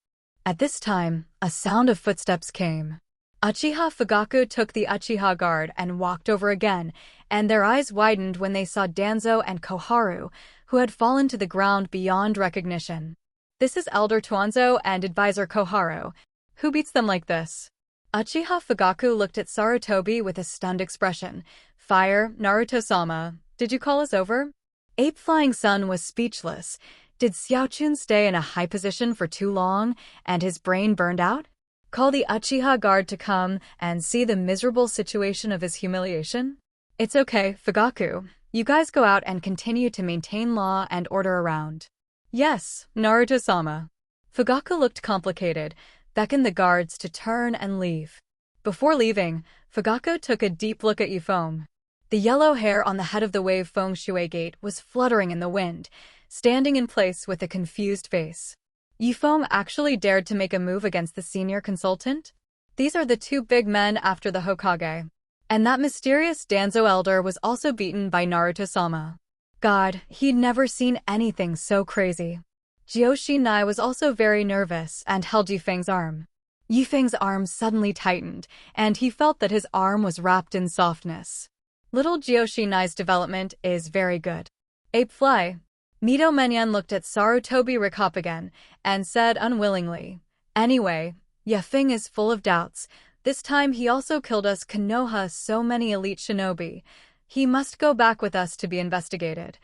At this time, a sound of footsteps came. Uchiha Fugaku took the Uchiha guard and walked over again, and their eyes widened when they saw Danzo and Koharu, who had fallen to the ground beyond recognition. "This is Elder Tuanzo and Advisor Koharu. Who beats them like this?" Uchiha Fugaku looked at Sarutobi with a stunned expression. "Fire, Naruto-sama, did you call us over?" Ape Flying Sun was speechless. Did Xiaochun stay in a high position for too long, and his brain burned out? Call the Uchiha guard to come and see the miserable situation of his humiliation? It's okay, Fugaku. You guys go out and continue to maintain law and order around. Yes, Naruto-sama. Fugaku looked complicated, beckoned the guards to turn and leave. Before leaving, Fugaku took a deep look at Yifeng. The yellow hair on the head of the wave Feng Shui gate was fluttering in the wind, standing in place with a confused face. Yifeng actually dared to make a move against the senior consultant? These are the two big men after the Hokage. And that mysterious Danzo elder was also beaten by Naruto-sama. God, he'd never seen anything so crazy. Jiushi Nai was also very nervous and held Yifeng's arm. Yifeng's arm suddenly tightened, and he felt that his arm was wrapped in softness. Little Jiushi Nai's development is very good. Ape Fly. Mito Menion looked at Sarutobi Rikop again and said unwillingly, "Anyway, Yefeng is full of doubts. This time he also killed us Konoha so many elite shinobi. He must go back with us to be investigated.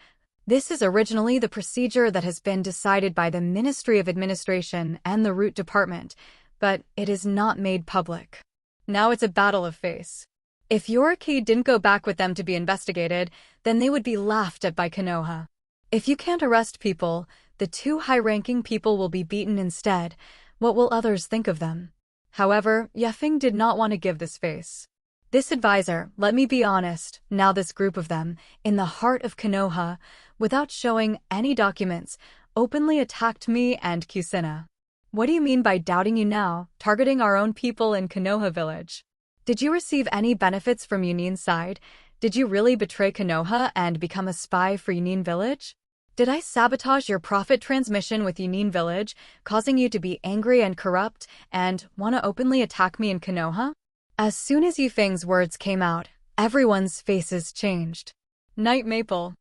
This is originally the procedure that has been decided by the Ministry of Administration and the Route Department, but it is not made public. Now it's a battle of face. If Yoriki didn't go back with them to be investigated, then they would be laughed at by Konoha. If you can't arrest people, the two high-ranking people will be beaten instead. What will others think of them? However, Feng did not want to give this face. This advisor, let me be honest, now this group of them, in the heart of Konoha, without showing any documents, openly attacked me and Kushina. What do you mean by doubting you now, targeting our own people in Konoha village? Did you receive any benefits from Yunin's side? Did you really betray Konoha and become a spy for Yunin village? Did I sabotage your profit transmission with Yunin village, causing you to be angry and corrupt, and want to openly attack me in Konoha? As soon as Feng's words came out, everyone's faces changed. Night Maple.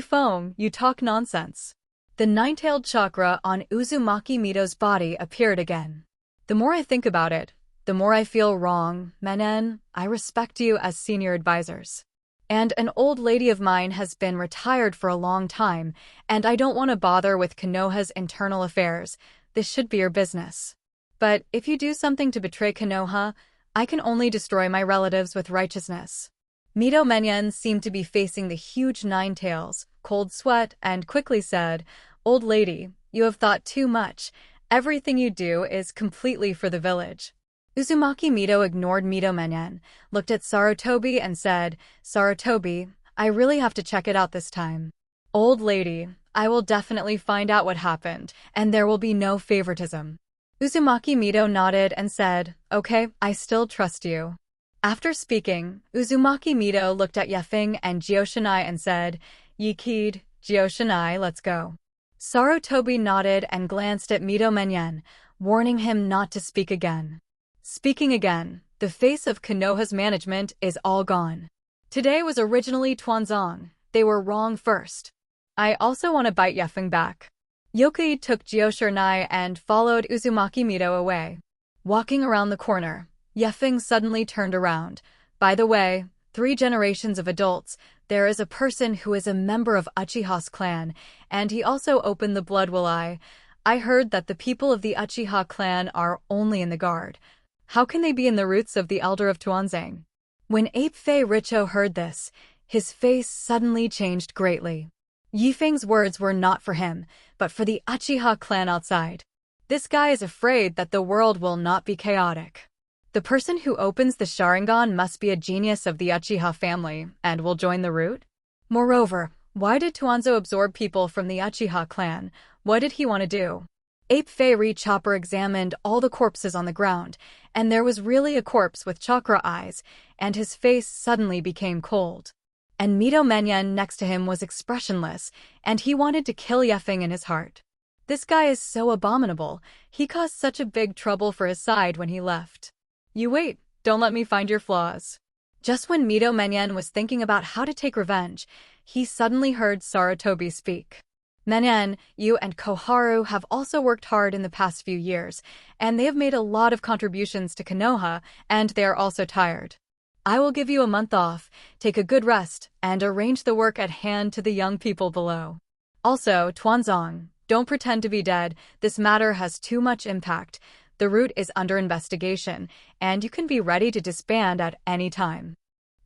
Feng, you talk nonsense. The nine-tailed chakra on Uzumaki Mito's body appeared again. The more I think about it, the more I feel wrong. Menen, I respect you as senior advisors. And an old lady of mine has been retired for a long time, and I don't want to bother with Konoha's internal affairs. This should be your business. But if you do something to betray Konoha, I can only destroy my relatives with righteousness. Mito Menyen seemed to be facing the huge nine tails, cold sweat, and quickly said, Old lady, you have thought too much. Everything you do is completely for the village. Uzumaki Mito ignored Mito Menyen, looked at Sarutobi and said, Sarutobi, I really have to check it out this time. Old lady, I will definitely find out what happened, and there will be no favoritism. Uzumaki Mito nodded and said, Okay, I still trust you. After speaking, Uzumaki Mito looked at Feng and Joshinai and said, Yikid, Joshinai, let's go. Sarutobi nodded and glanced at Mito Menyen, warning him not to speak again. Speaking again, the face of Konoha's management is all gone. Today was originally Tuanzong. They were wrong first. I also want to bite Feng back. Yokai took Joshinai and followed Uzumaki Mito away. Walking around the corner, Feng suddenly turned around. By the way, 3 generations of adults, there is a person who is a member of Uchiha's clan, and he also opened the blood will I heard that the people of the Uchiha clan are only in the guard. How can they be in the roots of the elder of Tuanzang? When Ape Fei Richo heard this, his face suddenly changed greatly. Feng's words were not for him, but for the Uchiha clan outside. This guy is afraid that the world will not be chaotic. The person who opens the Sharingan must be a genius of the Uchiha family and will join the root? Moreover, why did Tuanzo absorb people from the Uchiha clan? What did he want to do? Ape Fairy Chopper examined all the corpses on the ground, and there was really a corpse with chakra eyes, and his face suddenly became cold. And Mito Menyen next to him was expressionless, and he wanted to kill Feng in his heart. This guy is so abominable. He caused such a big trouble for his side when he left. You wait, don't let me find your flaws. Just when Mito Menyen was thinking about how to take revenge, he suddenly heard Sarutobi speak. Menyen, you and Koharu have also worked hard in the past few years, and they have made a lot of contributions to Konoha, and they are also tired. I will give you a month off, take a good rest, and arrange the work at hand to the young people below. Also, Tuanzong, don't pretend to be dead. This matter has too much impact. The root is under investigation, and you can be ready to disband at any time.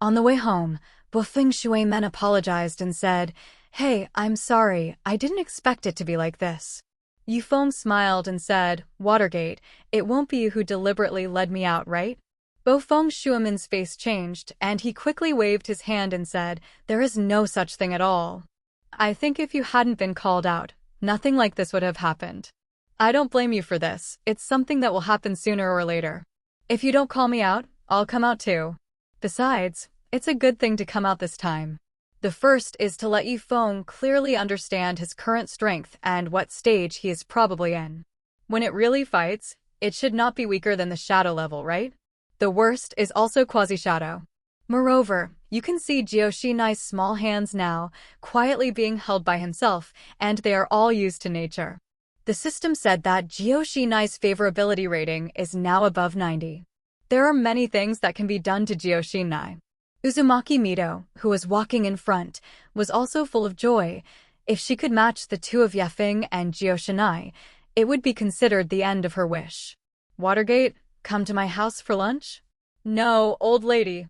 On the way home, Bufeng Shuimen apologized and said, Hey, I'm sorry, I didn't expect it to be like this. Yufeng smiled and said, Watergate, it won't be you who deliberately led me out, right? Bufeng Shuimen's face changed, and he quickly waved his hand and said, There is no such thing at all. I think if you hadn't been called out, nothing like this would have happened. I don't blame you for this, it's something that will happen sooner or later. If you don't call me out, I'll come out too. Besides, it's a good thing to come out this time. The first is to let Yufeng clearly understand his current strength and what stage he is probably in. When it really fights, it should not be weaker than the shadow level, right? The worst is also quasi-shadow. Moreover, you can see Joshinai's small hands now, quietly being held by himself, and they are all used to nature. The system said that Joshinai's favorability rating is now above 90. There are many things that can be done to Joshinai. Uzumaki Mito, who was walking in front, was also full of joy. If she could match the two of Feng and Joshinai, it would be considered the end of her wish. Watergate, come to my house for lunch? No, old lady.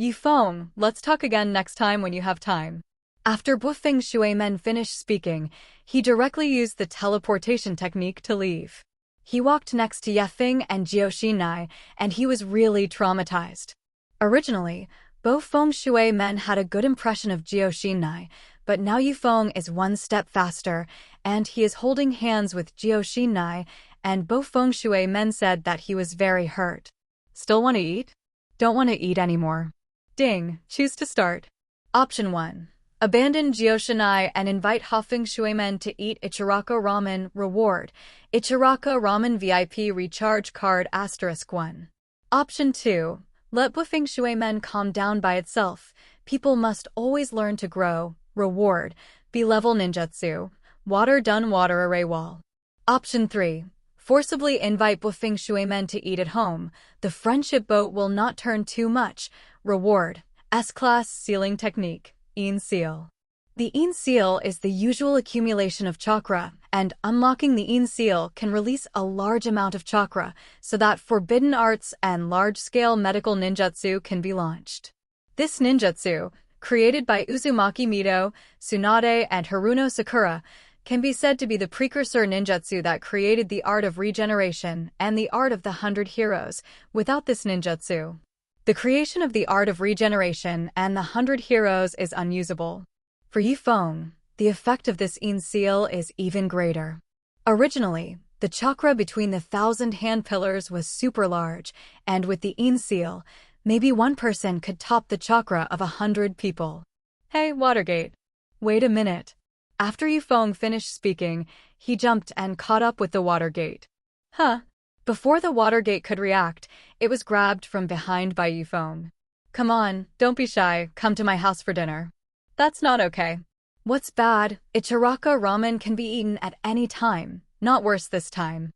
Feng, let's talk again next time when you have time. After Feng Shuimen finished speaking, he directly used the teleportation technique to leave. He walked next to Feng and Jioxinai, and he was really traumatized. Originally, Feng Shuimen had a good impression of Jioxinai, but now Feng is one step faster, and he is holding hands with Jioxinai, and Feng Shuimen said that he was very hurt. Still want to eat? Don't want to eat anymore. Ding, choose to start. Option 1. Abandon Jioxinai and invite Feng Shuimen to eat Ichiraka Ramen. Reward: Ichiraka Ramen VIP Recharge Card *1. Option 2. Let Feng Shuimen calm down by itself. People must always learn to grow. Reward: B-level ninjutsu. Water done water array wall. Option 3. Forcibly invite Feng Shuimen to eat at home. The friendship boat will not turn too much. Reward: S-class sealing technique. Yin Seal. The Yin Seal is the usual accumulation of chakra, and unlocking the Yin Seal can release a large amount of chakra so that forbidden arts and large-scale medical ninjutsu can be launched. This ninjutsu, created by Uzumaki Mido, Tsunade, and Haruno Sakura, can be said to be the precursor ninjutsu that created the art of regeneration and the art of the 100 heroes. Without this ninjutsu, the creation of the art of regeneration and the 100 heroes is unusable. For Feng, the effect of this Yin Seal is even greater. Originally, the chakra between the 1,000 hand pillars was super large, and with the Yin Seal, maybe one person could top the chakra of 100 people. Hey, Watergate. Wait a minute. After Feng finished speaking, he jumped and caught up with the Watergate. Huh? Before the Watergate could react, it was grabbed from behind by Feng. Come on, don't be shy, come to my house for dinner. That's not okay. What's bad? Ichiraka Ramen can be eaten at any time, not worse this time.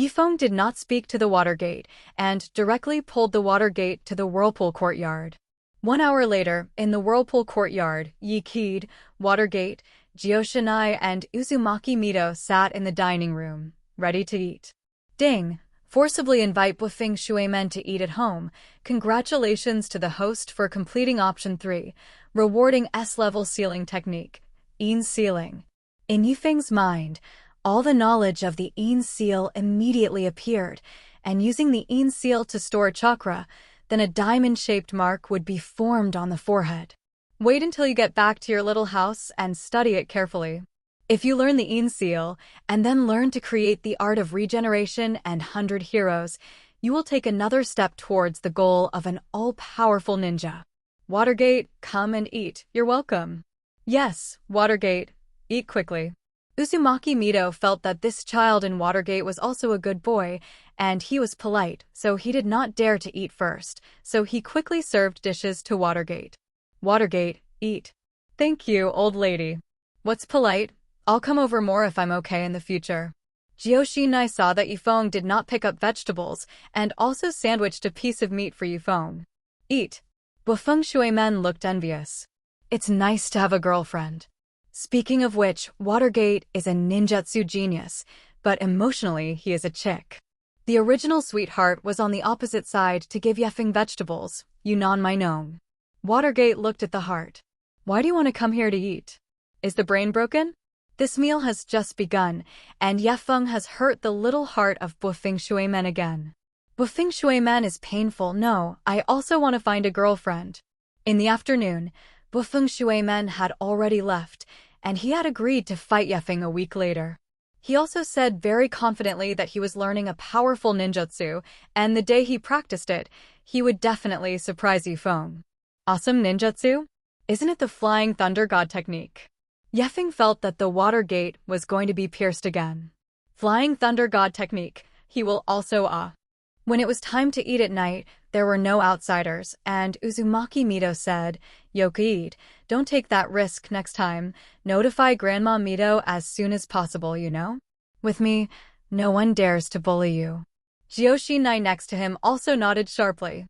Feng did not speak to the Watergate, and directly pulled the Watergate to the Whirlpool Courtyard. 1 hour later, in the Whirlpool Courtyard, Kid, Watergate, Jioxinai, and Uzumaki Mido sat in the dining room, ready to eat. Ding! Forcibly invite Feng Shuimen to eat at home. Congratulations to the host for completing option 3, rewarding S-level sealing technique, Yin Sealing. In Feng's mind, all the knowledge of the Yin Seal immediately appeared, and using the Yin Seal to store chakra, then a diamond-shaped mark would be formed on the forehead. Wait until you get back to your little house and study it carefully. If you learn the Yin Seal, and then learn to create the art of regeneration and 100 heroes, you will take another step towards the goal of an all-powerful ninja. Watergate, come and eat, you're welcome. Yes, Watergate, eat quickly. Uzumaki Mido felt that this child in Watergate was also a good boy, and he was polite, so he did not dare to eat first, so he quickly served dishes to Watergate. Watergate, eat. Thank you, old lady. What's polite? I'll come over more if I'm okay in the future. Jioxinai saw that Feng did not pick up vegetables, and also sandwiched a piece of meat for Feng. Eat. Feng Shuimen looked envious. It's nice to have a girlfriend. Speaking of which, Watergate is a ninjutsu genius, but emotionally he is a chick. The original sweetheart was on the opposite side to give Feng vegetables, Yunan my gnome. Watergate looked at the heart. Why do you want to come here to eat? Is the brain broken? This meal has just begun, and Feng has hurt the little heart of Feng Shuimen again. Feng Shuimen is painful. No, I also want to find a girlfriend. In the afternoon, Feng Shuimen had already left, and he had agreed to fight Feng a week later. He also said very confidently that he was learning a powerful ninjutsu, and the day he practiced it, he would definitely surprise Feng. Awesome ninjutsu? Isn't it the Flying Thunder God technique? Feng felt that the Watergate was going to be pierced again. Flying Thunder God technique, he will also When it was time to eat at night, there were no outsiders, and Uzumaki Mido said, Kid, don't take that risk next time. Notify Grandma Mido as soon as possible, you know? With me, no one dares to bully you. Jioxinai next to him also nodded sharply.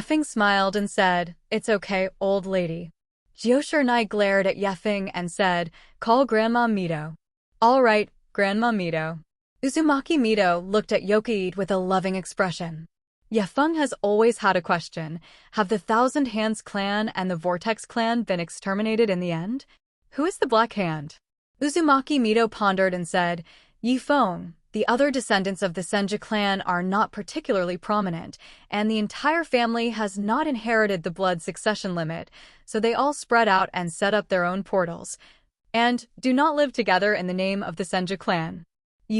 Feng smiled and said, It's okay, old lady. Jioxinai glared at Feng and said, Call Grandma Mido. All right, Grandma Mido. Uzumaki Mido looked at Kid with a loving expression. Feng has always had a question. Have the Thousand Hands clan and the Vortex clan been exterminated in the end? Who is the Black Hand? Uzumaki Mito pondered and said, Feng, the other descendants of the Senju clan are not particularly prominent, and the entire family has not inherited the blood succession limit, so they all spread out and set up their own portals, and do not live together in the name of the Senju clan.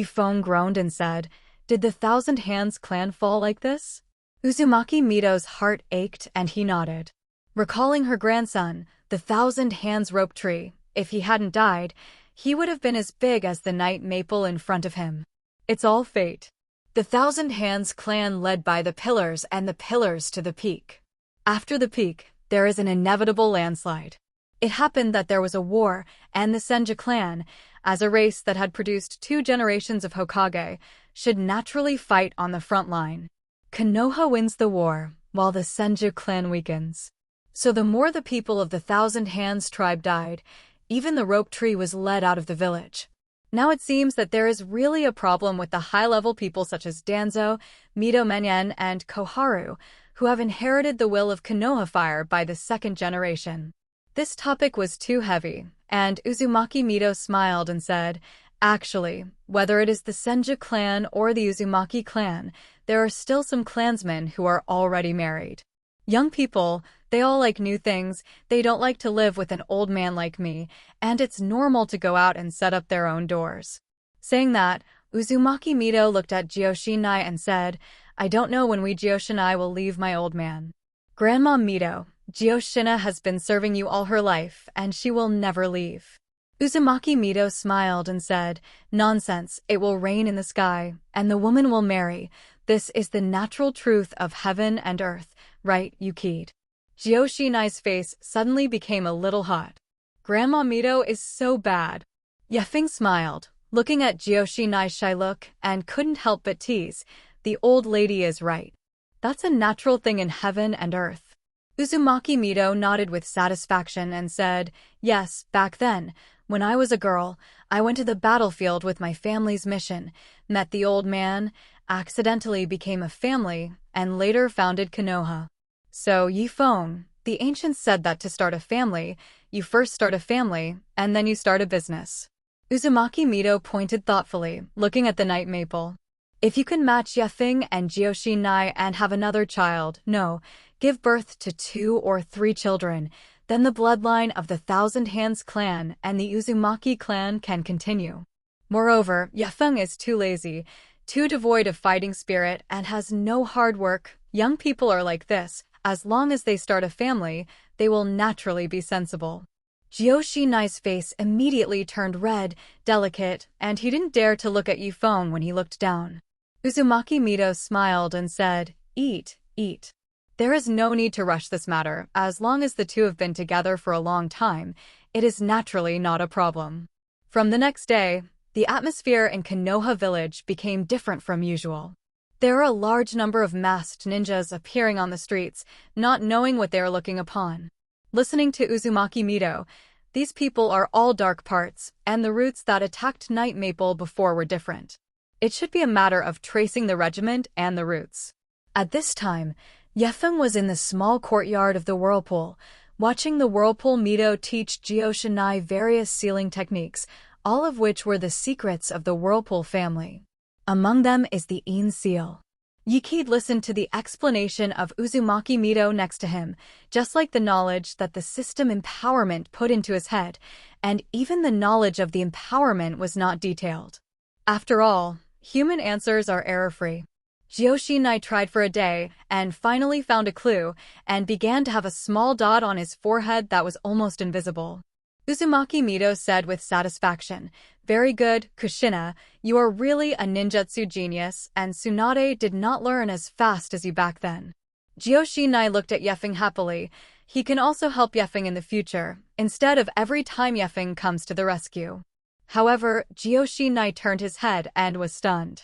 Feng groaned and said, Did the Thousand Hands clan fall like this? Uzumaki Mito's heart ached and he nodded. Recalling her grandson, the Thousand Hands rope tree, if he hadn't died, he would have been as big as the night maple in front of him. It's all fate. The Thousand Hands clan led by the pillars and the pillars to the peak. After the peak, there is an inevitable landslide. It happened that there was a war, and the Senju clan, as a race that had produced 2 generations of Hokage, should naturally fight on the front line. Konoha wins the war, while the Senju clan weakens. So the more the people of the Thousand Hands tribe died, even the rope tree was led out of the village. Now it seems that there is really a problem with the high-level people such as Danzo, Mito Menyen, and Koharu, who have inherited the will of Konoha fire by the 2nd generation. This topic was too heavy, and Uzumaki Mito smiled and said, Actually, whether it is the Senju clan or the Uzumaki clan, there are still some clansmen who are already married. Young people, they all like new things, they don't like to live with an old man like me, and it's normal to go out and set up their own doors. Saying that, Uzumaki Mito looked at Joshinai and said, I don't know when we Joshinai will leave my old man. Grandma Mito, Jioshina has been serving you all her life, and she will never leave. Uzumaki Mito smiled and said, Nonsense, it will rain in the sky, and the woman will marry. This is the natural truth of heaven and earth, right, Yukid? Joshinai's face suddenly became a little hot. Grandma Mito is so bad. Feng smiled, looking at Joshinai's shy look, and couldn't help but tease, the old lady is right. That's a natural thing in heaven and earth. Uzumaki Mito nodded with satisfaction and said, Yes, back then, when I was a girl, I went to the battlefield with my family's mission, met the old man, accidentally became a family, and later founded Konoha. So, Feng, the ancients said that to start a family, you first start a family, and then you start a business. Uzumaki Mito pointed thoughtfully, looking at the night maple. If you can match Feng and Joshinai and have another child, no, give birth to 2 or 3 children, then the bloodline of the Thousand Hands clan and the Uzumaki clan can continue. Moreover, Feng is too lazy, too devoid of fighting spirit, and has no hard work. Young people are like this. As long as they start a family, they will naturally be sensible. Joshinai's face immediately turned red, delicate, and he didn't dare to look at Feng when he looked down. Uzumaki Mito smiled and said, Eat, eat. There is no need to rush this matter. As long as the two have been together for a long time, it is naturally not a problem. From the next day, the atmosphere in Konoha village became different from usual. There are a large number of masked ninjas appearing on the streets, not knowing what they are looking upon. Listening to Uzumaki Mito, these people are all dark parts, and the roots that attacked Night Maple before were different. It should be a matter of tracing the regiment and the roots. At this time, Feng was in the small courtyard of the whirlpool, watching the whirlpool Mito teach Joshinai various sealing techniques, all of which were the secrets of the whirlpool family. Among them is the In seal. Yukid listened to the explanation of Uzumaki Mito next to him, just like the knowledge that the system empowerment put into his head, and even the knowledge of the empowerment was not detailed. After all, human answers are error-free. Joshinai tried for a day, and finally found a clue, and began to have a small dot on his forehead that was almost invisible. Uzumaki Mito said with satisfaction, Very good, Kushina, you are really a ninjutsu genius, and Tsunade did not learn as fast as you back then. Joshinai looked at Feng happily. He can also help Feng in the future, instead of every time Feng comes to the rescue. However, Joshinai turned his head and was stunned.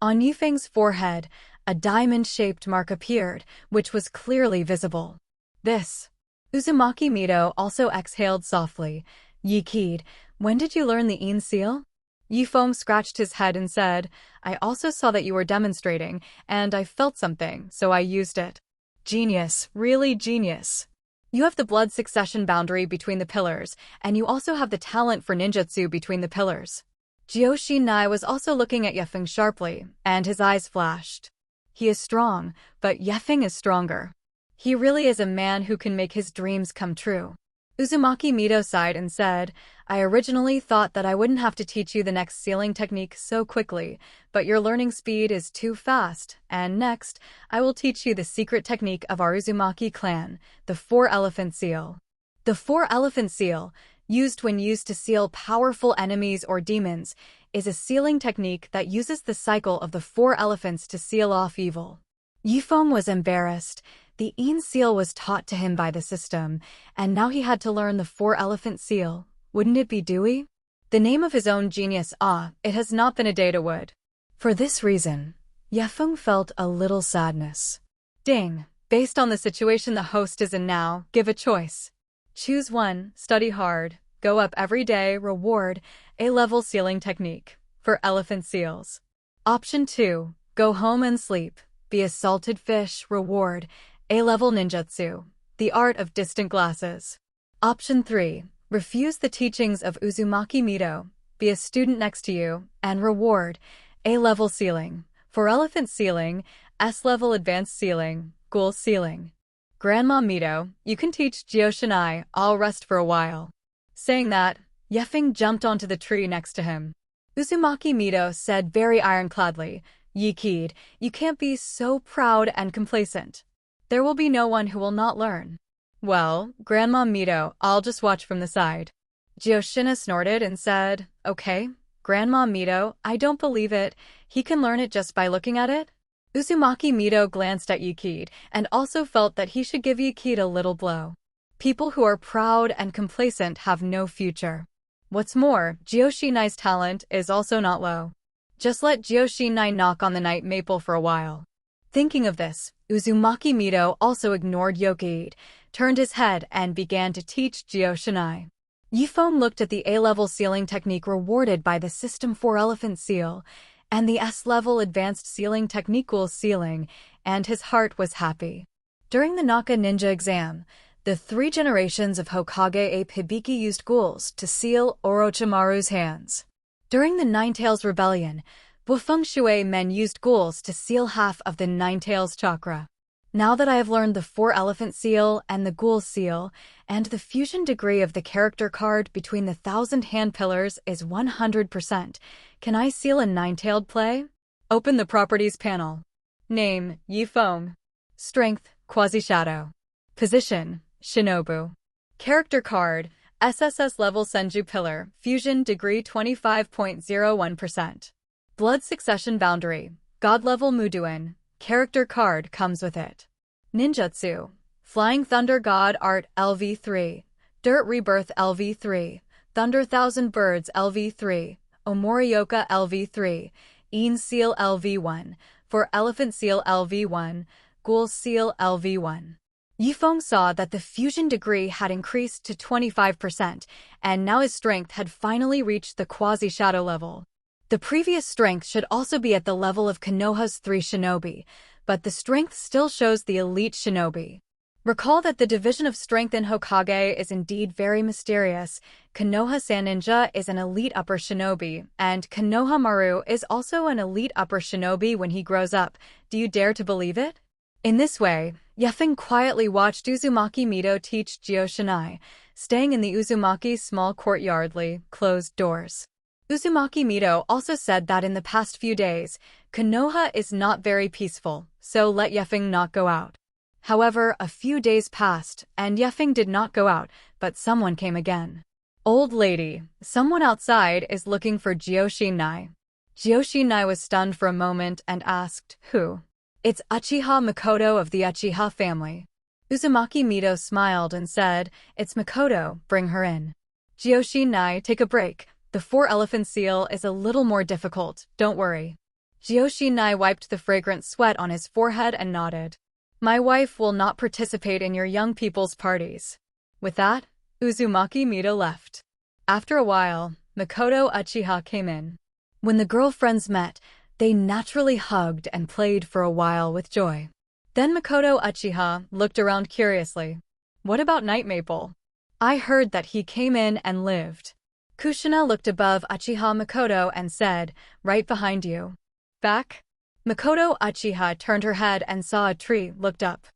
On Feng's forehead, a diamond-shaped mark appeared, which was clearly visible. This. Uzumaki Mito also exhaled softly. Yukid, when did you learn the In seal? Yifeng scratched his head and said, I also saw that you were demonstrating, and I felt something, so I used it. Genius, really genius. You have the blood succession boundary between the pillars, and you also have the talent for ninjutsu between the pillars. Jioshi was also looking at Yefeng sharply, and his eyes flashed. He is strong, but Yefeng is stronger. He really is a man who can make his dreams come true. Uzumaki Mito sighed and said, I originally thought that I wouldn't have to teach you the next sealing technique so quickly, but your learning speed is too fast, and next, I will teach you the secret technique of our Uzumaki clan, the Four-Elephant Seal. The Four-Elephant Seal, used when used to seal powerful enemies or demons, is a sealing technique that uses the cycle of the four elephants to seal off evil. Yifeng was embarrassed. The Een seal was taught to him by the system, and now he had to learn the Four-Elephant Seal. Wouldn't it be Dewey? The name of his own genius, it has not been a data wood. For this reason, Yefeng felt a little sadness. Ding. Based on the situation the host is in now, give a choice. Choose one, study hard, go up every day, reward, A-level sealing technique, for elephant seals. Option 2, go home and sleep, be a salted fish, reward, A-level ninjutsu, the art of distant glasses. Option 3, refuse the teachings of Uzumaki Mito, be a student next to you, and reward, A-level sealing, for elephant sealing, S-level advanced sealing, ghoul sealing. Grandma Mito, you can teach Jioshi, I'll rest for a while. Saying that, Yefeng jumped onto the tree next to him. Uzumaki Mito said very ironcladly, Yikid, you can't be so proud and complacent. There will be no one who will not learn. Well, Grandma Mito, I'll just watch from the side. Jioshina snorted and said, Okay, Grandma Mito, I don't believe it. He can learn it just by looking at it? Uzumaki Mito glanced at Yikid and also felt that he should give Yikid a little blow. People who are proud and complacent have no future. What's more, Jioshinai's talent is also not low. Just let Jioshinai knock on the night maple for a while. Thinking of this, Uzumaki Mito also ignored Yokid, turned his head and began to teach Jioshinai. Yifeng looked at the A-level sealing technique rewarded by the System 4 Elephant Seal, and the S-level advanced sealing technique ghoul sealing, and his heart was happy. During the Naka Ninja exam, the 3 generations of Hokage Ape Hibiki used ghouls to seal Orochimaru's hands. During the Ninetales Rebellion, Bufeng Shui men used ghouls to seal half of the Ninetales chakra. Now that I have learned the 4-Elephant Seal and the Ghoul Seal, and the fusion degree of the character card between the 1,000 hand pillars is 100%, can I seal a 9-tailed play? Open the Properties panel. Name, Yifeng. Strength, Quasi-Shadow. Position, Shinobu. Character card, SSS level Senju Pillar, Fusion degree 25.01%. Blood succession boundary, God level Muduin. Character card comes with it. Ninjutsu, Flying Thunder God Art LV3, Dirt Rebirth LV3, Thunder Thousand Birds LV3, Omorioka LV3, Een Seal LV1, for Elephant Seal LV1, Ghoul Seal LV1. Yifeng saw that the fusion degree had increased to 25%, and now his strength had finally reached the quasi-shadow level. The previous strength should also be at the level of Konoha's 3 shinobi, but the strength still shows the elite shinobi. Recall that the division of strength in Hokage is indeed very mysterious. Konoha Saninja is an elite upper shinobi, and Konohamaru is also an elite upper shinobi when he grows up. Do you dare to believe it? In this way, Yefeng quietly watched Uzumaki Mito teach Jioshinai, staying in the Uzumaki small courtyardly, closed doors. Uzumaki Mito also said that in the past few days, Konoha is not very peaceful, so let Yefeng not go out. However, a few days passed, and Yefeng did not go out, but someone came again. Old lady, someone outside is looking for Jioshinai. Jioshinai was stunned for a moment and asked, Who? It's Uchiha Makoto of the Uchiha family. Uzumaki Mito smiled and said, It's Makoto, bring her in. Jioshinai, take a break. The 4-Elephant Seal is a little more difficult, don't worry. Jioshinai wiped the fragrant sweat on his forehead and nodded. My wife will not participate in your young people's parties. With that, Uzumaki Mito left. After a while, Makoto Uchiha came in. When the girlfriends met, they naturally hugged and played for a while with joy. Then Makoto Uchiha looked around curiously. What about Night Maple? I heard that he came in and lived. Kushina looked above Uchiha Makoto and said, right behind you. Back? Makoto Uchiha turned her head and saw a tree, looked up.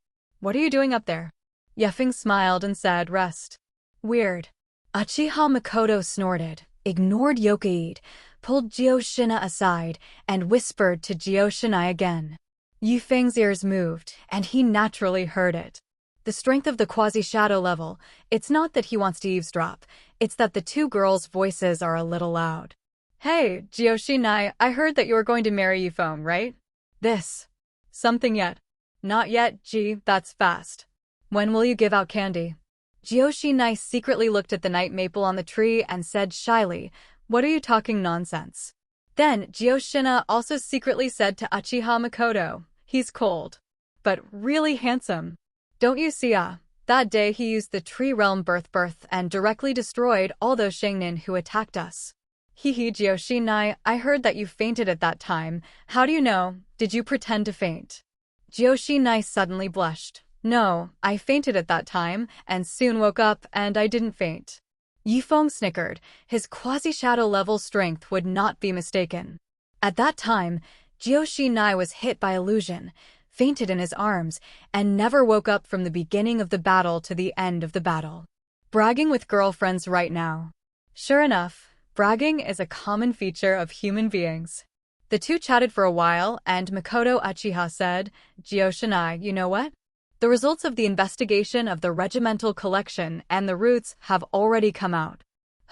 What are you doing up there? Feng smiled and said, rest. Weird. Uchiha Makoto snorted, ignored Yokaide, pulled Gyoshina aside, and whispered to Gyoshina again. Feng's ears moved, and he naturally heard it. The strength of the quasi-shadow level, it's not that he wants to eavesdrop, it's that the two girls' voices are a little loud. Hey, Gyoshina, I heard that you were going to marry Feng, right? This. Something yet? Not yet, that's fast. When will you give out candy? Gyoshina secretly looked at the night maple on the tree and said shyly, what are you talking nonsense? Then Gyoshina also secretly said to Uchiha Makoto, he's cold. But really handsome. Don't you see that day he used the tree realm birth and directly destroyed all those Shangnin who attacked us. Hehe Gyoshina, I heard that you fainted at that time. How do you know? Did you pretend to faint? Gyoshina suddenly blushed. No, I fainted at that time, and soon woke up, and I didn't faint. Feng snickered. His quasi-shadow level strength would not be mistaken. At that time, Gyoshina was hit by illusion, fainted in his arms, and never woke up from the beginning of the battle to the end of the battle. Bragging with girlfriends right now. Sure enough, bragging is a common feature of human beings. The two chatted for a while, and Makoto Uchiha said, Gyoshina, you know what? The results of the investigation of the regimental collection and the routes have already come out.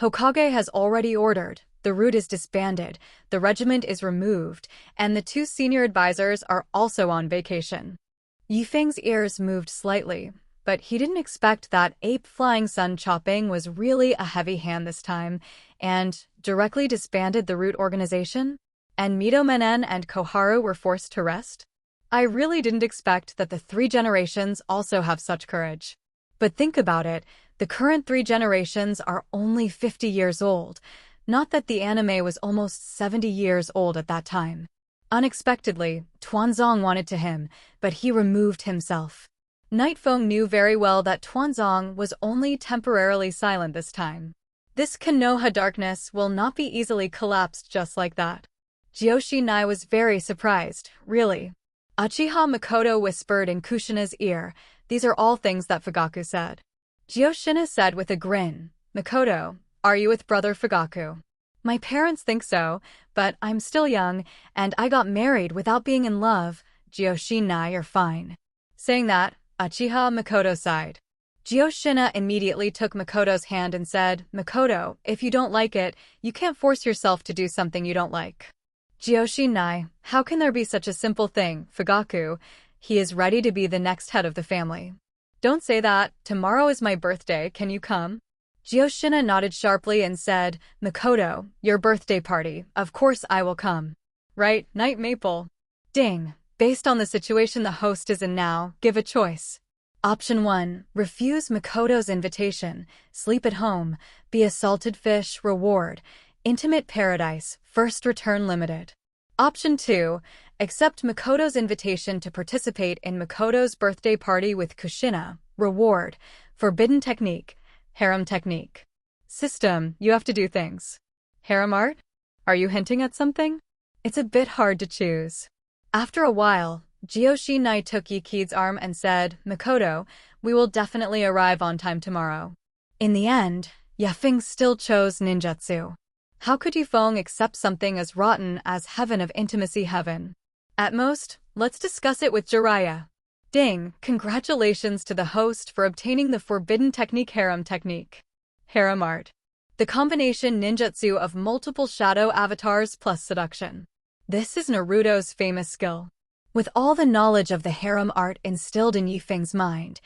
Hokage has already ordered, the route is disbanded, the regiment is removed, and the two senior advisors are also on vacation. Feng's ears moved slightly, but he didn't expect that ape flying sun chopping was really a heavy hand this time, and directly disbanded the route organization? And Mitomenen and Koharu were forced to rest? I really didn't expect that the three generations also have such courage. But think about it, the current three generations are only 50 years old. Not that the anime was almost 70 years old at that time. Unexpectedly, Tuanzong wanted to him, but he removed himself. Night Feng knew very well that Tuanzong was only temporarily silent this time. This Konoha darkness will not be easily collapsed just like that. Gyoshina was very surprised, really. Uchiha Makoto whispered in Kushina's ear, these are all things that Fugaku said. Gyoshina said with a grin, Makoto, are you with brother Fugaku? My parents think so, but I'm still young, and I got married without being in love. Gyoshina, you're fine. Saying that, Uchiha Makoto sighed. Gyoshina immediately took Makoto's hand and said, Makoto, if you don't like it, you can't force yourself to do something you don't like. Gyoshina, how can there be such a simple thing, Fugaku? He is ready to be the next head of the family. Don't say that, tomorrow is my birthday, can you come? Gyoshina nodded sharply and said, Makoto, your birthday party, of course I will come. Right, Night Maple. Ding, based on the situation the host is in now, give a choice. Option 1, refuse Makoto's invitation, sleep at home, be a salted fish, reward, intimate paradise, first return limited. Option 2, accept Makoto's invitation to participate in Makoto's birthday party with Kushina, reward, forbidden technique, harem technique. System, you have to do things. Harem art? Are you hinting at something? It's a bit hard to choose. After a while, Gyoshina took Yikide's arm and said, Makoto, we will definitely arrive on time tomorrow. In the end, Feng still chose ninjutsu. How could Feng accept something as rotten as heaven of intimacy heaven? At most, let's discuss it with Jiraiya. Ding, congratulations to the host for obtaining the forbidden technique harem technique. Harem art. The combination ninjutsu of multiple shadow avatars plus seduction. This is Naruto's famous skill. With all the knowledge of the harem art instilled in Feng's mind,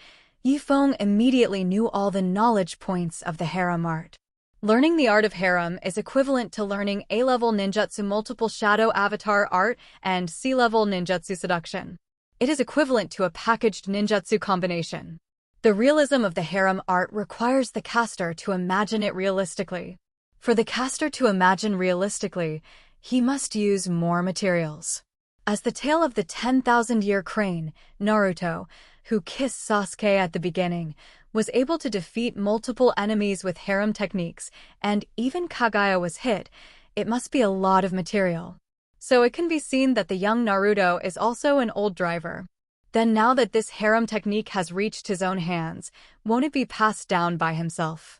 Feng immediately knew all the knowledge points of the harem art. Learning the art of harem is equivalent to learning A-level ninjutsu multiple shadow avatar art and C-level ninjutsu seduction. It is equivalent to a packaged ninjutsu combination. The realism of the harem art requires the caster to imagine it realistically. For the caster to imagine realistically, he must use more materials. As the tale of the 10,000-year crane, Naruto, who kissed Sasuke at the beginning, was able to defeat multiple enemies with harem techniques, and even Kaguya was hit, it must be a lot of material. So it can be seen that the young Naruto is also an old driver. Then now that this harem technique has reached his own hands, won't it be passed down by himself?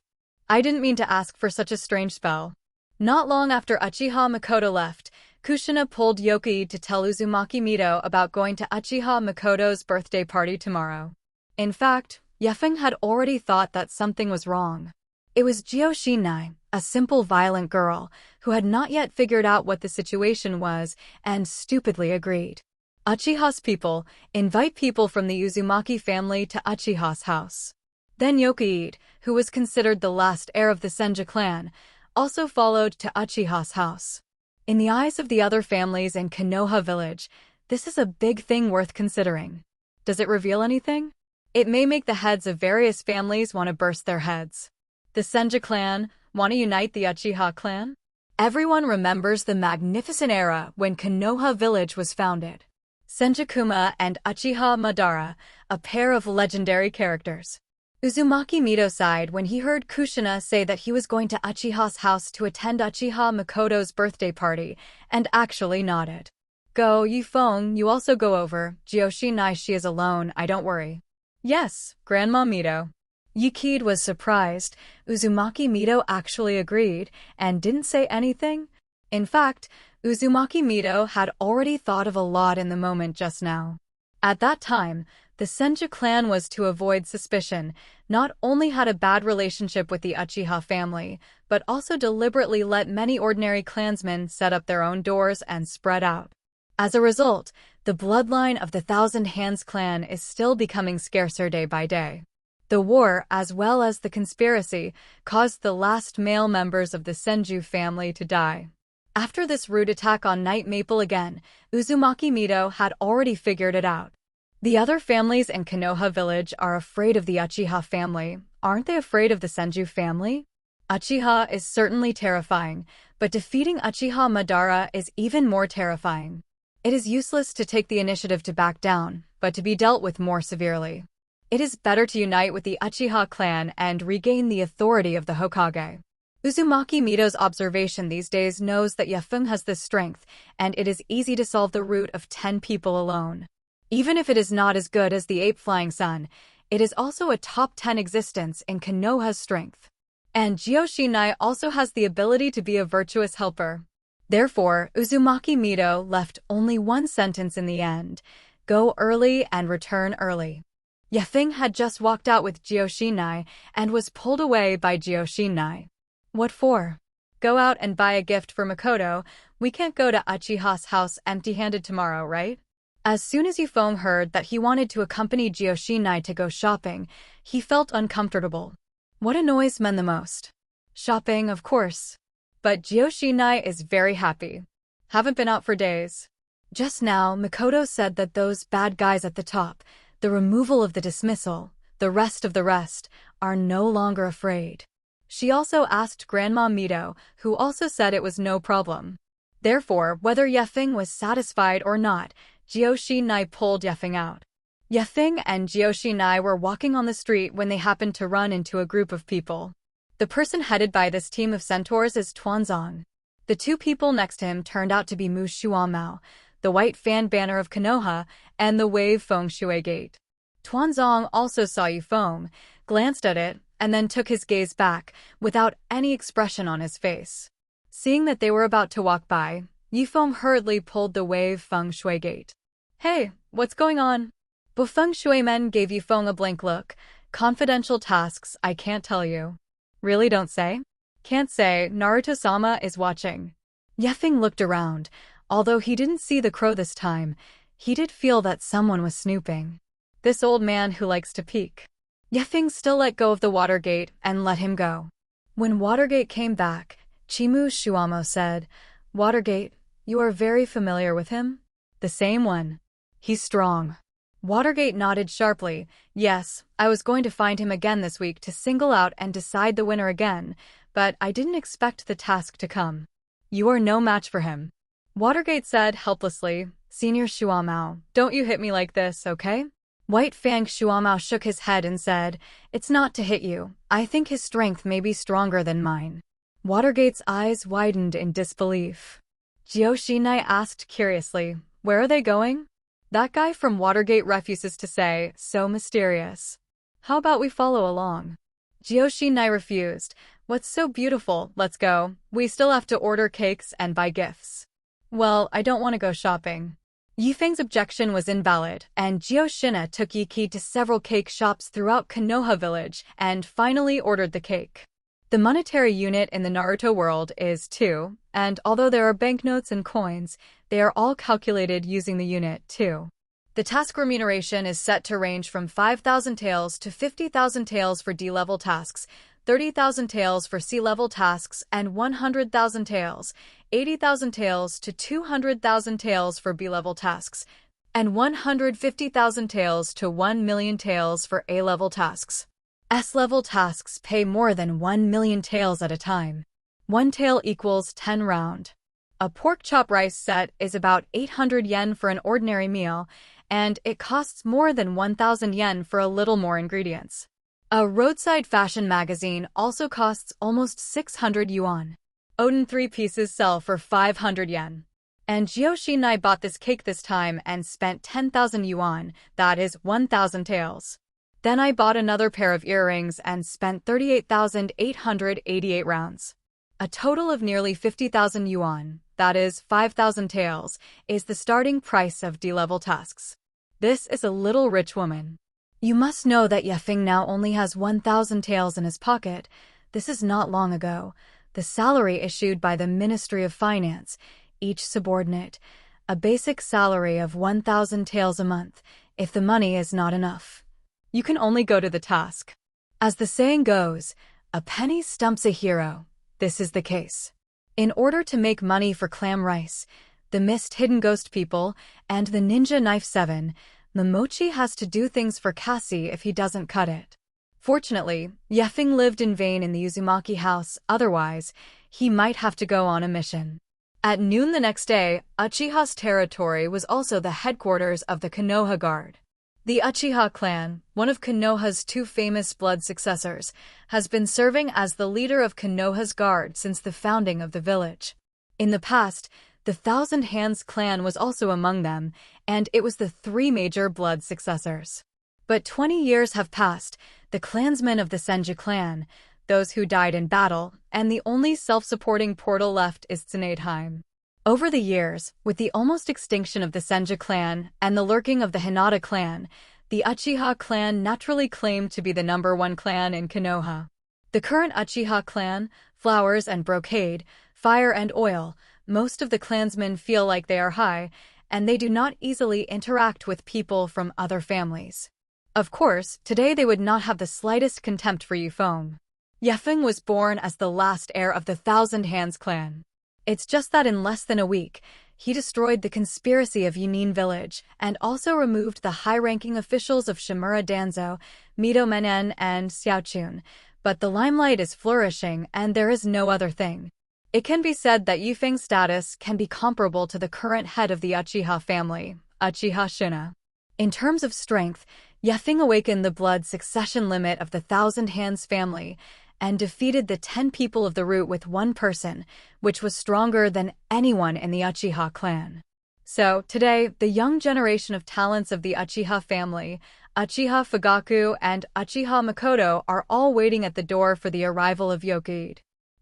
I didn't mean to ask for such a strange spell. Not long after Uchiha Makoto left, Kushina pulled Yokai to tell Uzumaki Mito about going to Uchiha Makoto's birthday party tomorrow. In fact, Feng had already thought that something was wrong. It was Shinai, a simple violent girl, who had not yet figured out what the situation was and stupidly agreed. Uchiha's people invite people from the Uzumaki family to Uchiha's house. Then Yokai, who was considered the last heir of the Senju clan, also followed to Uchiha's house. In the eyes of the other families in Konoha village, this is a big thing worth considering. Does it reveal anything? It may make the heads of various families want to burst their heads. The Senju clan want to unite the Uchiha clan? Everyone remembers the magnificent era when Konoha village was founded. Senjukuma and Uchiha Madara, a pair of legendary characters. Uzumaki Mito sighed when he heard Kushina say that he was going to Uchiha's house to attend Uchiha Makoto's birthday party, and actually nodded. Go, Feng, you also go over. Shinai, she is alone, I don't worry. Yes, Grandma Mito. Yukid was surprised. Uzumaki Mito actually agreed and didn't say anything. In fact, Uzumaki Mito had already thought of a lot in the moment just now. At that time, the Senju clan was to avoid suspicion, not only had a bad relationship with the Uchiha family, but also deliberately let many ordinary clansmen set up their own doors and spread out. As a result, the bloodline of the Thousand Hands clan is still becoming scarcer day by day. The war, as well as the conspiracy, caused the last male members of the Senju family to die. After this rude attack on Night Maple again, Uzumaki Mito had already figured it out. The other families in Konoha village are afraid of the Uchiha family. Aren't they afraid of the Senju family? Uchiha is certainly terrifying, but defeating Uchiha Madara is even more terrifying. It is useless to take the initiative to back down, but to be dealt with more severely. It is better to unite with the Uchiha clan and regain the authority of the Hokage. Uzumaki Mito's observation these days knows that Feng has this strength, and it is easy to solve the root of 10 people alone. Even if it is not as good as the Ape Flying Sun, it is also a top 10 existence in Konoha's strength. And Shinai also has the ability to be a virtuous helper. Therefore, Uzumaki Mito left only one sentence in the end: go early and return early. Feng had just walked out with Shinai and was pulled away by Shinai. What for? Go out and buy a gift for Makoto. We can't go to Uchiha's house empty-handed tomorrow, right? As soon as Feng heard that he wanted to accompany Shinai to go shopping, he felt uncomfortable. What annoys men the most? Shopping, of course. But Shinai is very happy. Haven't been out for days. Just now, Makoto said that those bad guys at the top, the removal of the dismissal, the rest of the rest, are no longer afraid. She also asked Grandma Mito, who also said it was no problem. Therefore, whether Feng was satisfied or not, Shinai pulled Feng out. Feng and Shinai were walking on the street when they happened to run into a group of people. The person headed by this team of centaurs is Tuanzong. The two people next to him turned out to be Mu Shuamao, the white fan banner of Konoha, and the wave Feng Shui Gate. Tuanzong also saw Feng, glanced at it, and then took his gaze back, without any expression on his face. Seeing that they were about to walk by, Feng hurriedly pulled the wave Feng Shui Gate. Hey, what's going on? Bo Feng Shui men gave Feng a blank look. Confidential tasks, I can't tell you. Really, don't say? Can't say, Naruto-sama is watching. Feng looked around. Although he didn't see the crow this time, he did feel that someone was snooping. This old man who likes to peek. Feng still let go of the Watergate and let him go. When Watergate came back, Chimu Shuamo said, Watergate, you are very familiar with him? The same one. He's strong. Watergate nodded sharply. Yes, I was going to find him again this week to single out and decide the winner again, but I didn't expect the task to come. You are no match for him. Watergate said helplessly, Senior Shuamao, don't you hit me like this, okay? White Fang Shuamao shook his head and said, It's not to hit you. I think his strength may be stronger than mine. Watergate's eyes widened in disbelief. Jioshinai asked curiously, Where are they going? That guy from Watergate refuses to say, so mysterious. How about we follow along? Jioshinai refused. What's so beautiful? Let's go. We still have to order cakes and buy gifts. Well, I don't want to go shopping. Yifeng's objection was invalid, and Jioshinai took Yiki to several cake shops throughout Konoha village and finally ordered the cake. The monetary unit in the Naruto world is 2, and although there are banknotes and coins, they are all calculated using the unit 2. The task remuneration is set to range from 5,000 taels to 50,000 taels for D-level tasks, 30,000 taels for C-level tasks, and 100,000 taels, 80,000 taels to 200,000 taels for B-level tasks, and 150,000 taels to 1 million taels for A-level tasks. S-level tasks pay more than 1 million taels at a time. 1 tael equals 10 round. A pork chop rice set is about 800 yen for an ordinary meal, and it costs more than 1,000 yen for a little more ingredients. A roadside fashion magazine also costs almost 600 yuan. Odin 3 pieces sell for 500 yen. And Jioshinai bought this cake this time and spent 10,000 yuan, that is 1,000 taels. Then I bought another pair of earrings and spent 38,888 rounds. A total of nearly 50,000 yuan, that is 5,000 taels, is the starting price of D-level tasks. This is a little rich woman. You must know that Yefeng now only has 1,000 taels in his pocket. This is not long ago. The salary issued by the Ministry of Finance, each subordinate, a basic salary of 1,000 taels a month, if the money is not enough. You can only go to the task. As the saying goes, a penny stumps a hero. This is the case. In order to make money for Clam Rice, the Mist Hidden Ghost People, and the Ninja Knife 7, Momochi has to do things for Cassie if he doesn't cut it. Fortunately, Yefeng lived in vain in the Uzumaki house, otherwise, he might have to go on a mission. At noon the next day, Uchiha's territory was also the headquarters of the Konoha Guard. The Uchiha clan, one of Konoha's 2 famous blood successors, has been serving as the leader of Konoha's guard since the founding of the village. In the past, the Thousand Hands clan was also among them, and it was the 3 major blood successors. But 20 years have passed, the clansmen of the Senju clan, those who died in battle, and the only self-supporting portal left is Tsunade. Over the years, with the almost extinction of the Senju clan and the lurking of the Hinata clan, the Uchiha clan naturally claimed to be the #1 clan in Konoha. The current Uchiha clan, flowers and brocade, fire and oil, most of the clansmen feel like they are high, and they do not easily interact with people from other families. Of course, today they would not have the slightest contempt for Yifeng. Yefeng was born as the last heir of the Thousand Hands clan. It's just that in less than a week, he destroyed the conspiracy of Yunin village and also removed the high-ranking officials of Shimura Danzo, Mito Menen, and Xiaochun. But the limelight is flourishing and there is no other thing. It can be said that Yifeng's status can be comparable to the current head of the Uchiha family, Uchiha Shuna. In terms of strength, Yefeng awakened the blood succession limit of the Thousand Hands family and defeated the 10 people of the root with 1 person, which was stronger than anyone in the Uchiha clan. So, today, the young generation of talents of the Uchiha family, Uchiha Fugaku and Uchiha Makoto, are all waiting at the door for the arrival of Yokoid.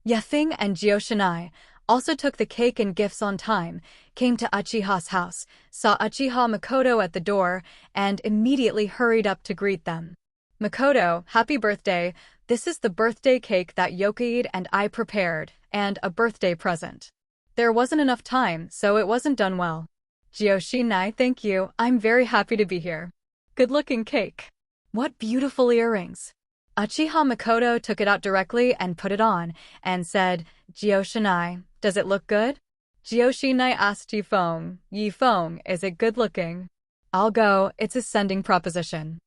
Yefeng and Jioshinai also took the cake and gifts on time, came to Uchiha's house, saw Uchiha Makoto at the door, and immediately hurried up to greet them. Makoto, happy birthday. This is the birthday cake that Yokoid and I prepared, and a birthday present. There wasn't enough time, so it wasn't done well. Jioshinai, thank you. I'm very happy to be here. Good-looking cake. What beautiful earrings. Uchiha Makoto took it out directly and put it on, and said, Jioshinai, does it look good? Jioshinai asked Yifeng, is it good-looking? I'll go, it's a sending proposition.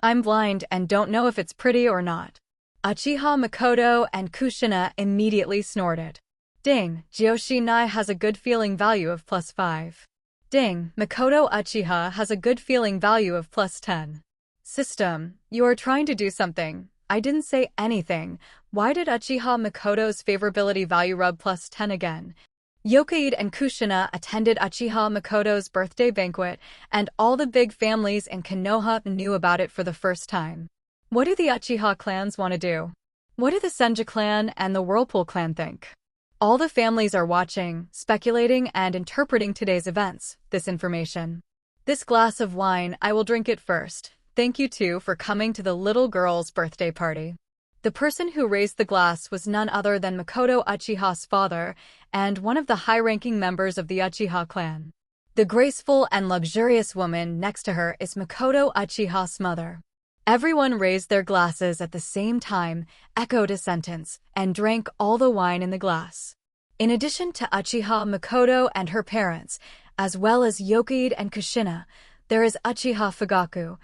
I'm blind and don't know if it's pretty or not. Uchiha Makoto and Kushina immediately snorted. Ding, Joshinai has a good feeling value of +5. Ding, Makoto Uchiha has a good feeling value of +10. System, you are trying to do something. I didn't say anything. Why did Uchiha Makoto's favorability value rub +10 again? Yokaide and Kushina attended Uchiha Makoto's birthday banquet, and all the big families in Konoha knew about it for the first time. What do the Uchiha clans want to do? What do the Senju clan and the Whirlpool clan think? All the families are watching, speculating, and interpreting today's events, this information. This glass of wine, I will drink it first. Thank you too for coming to the little girl's birthday party. The person who raised the glass was none other than Makoto Uchiha's father and one of the high-ranking members of the Uchiha clan. The graceful and luxurious woman next to her is Makoto Uchiha's mother. Everyone raised their glasses at the same time, echoed a sentence, and drank all the wine in the glass. In addition to Uchiha Makoto and her parents, as well as Yokaide and Kushina, there is Uchiha Fugaku,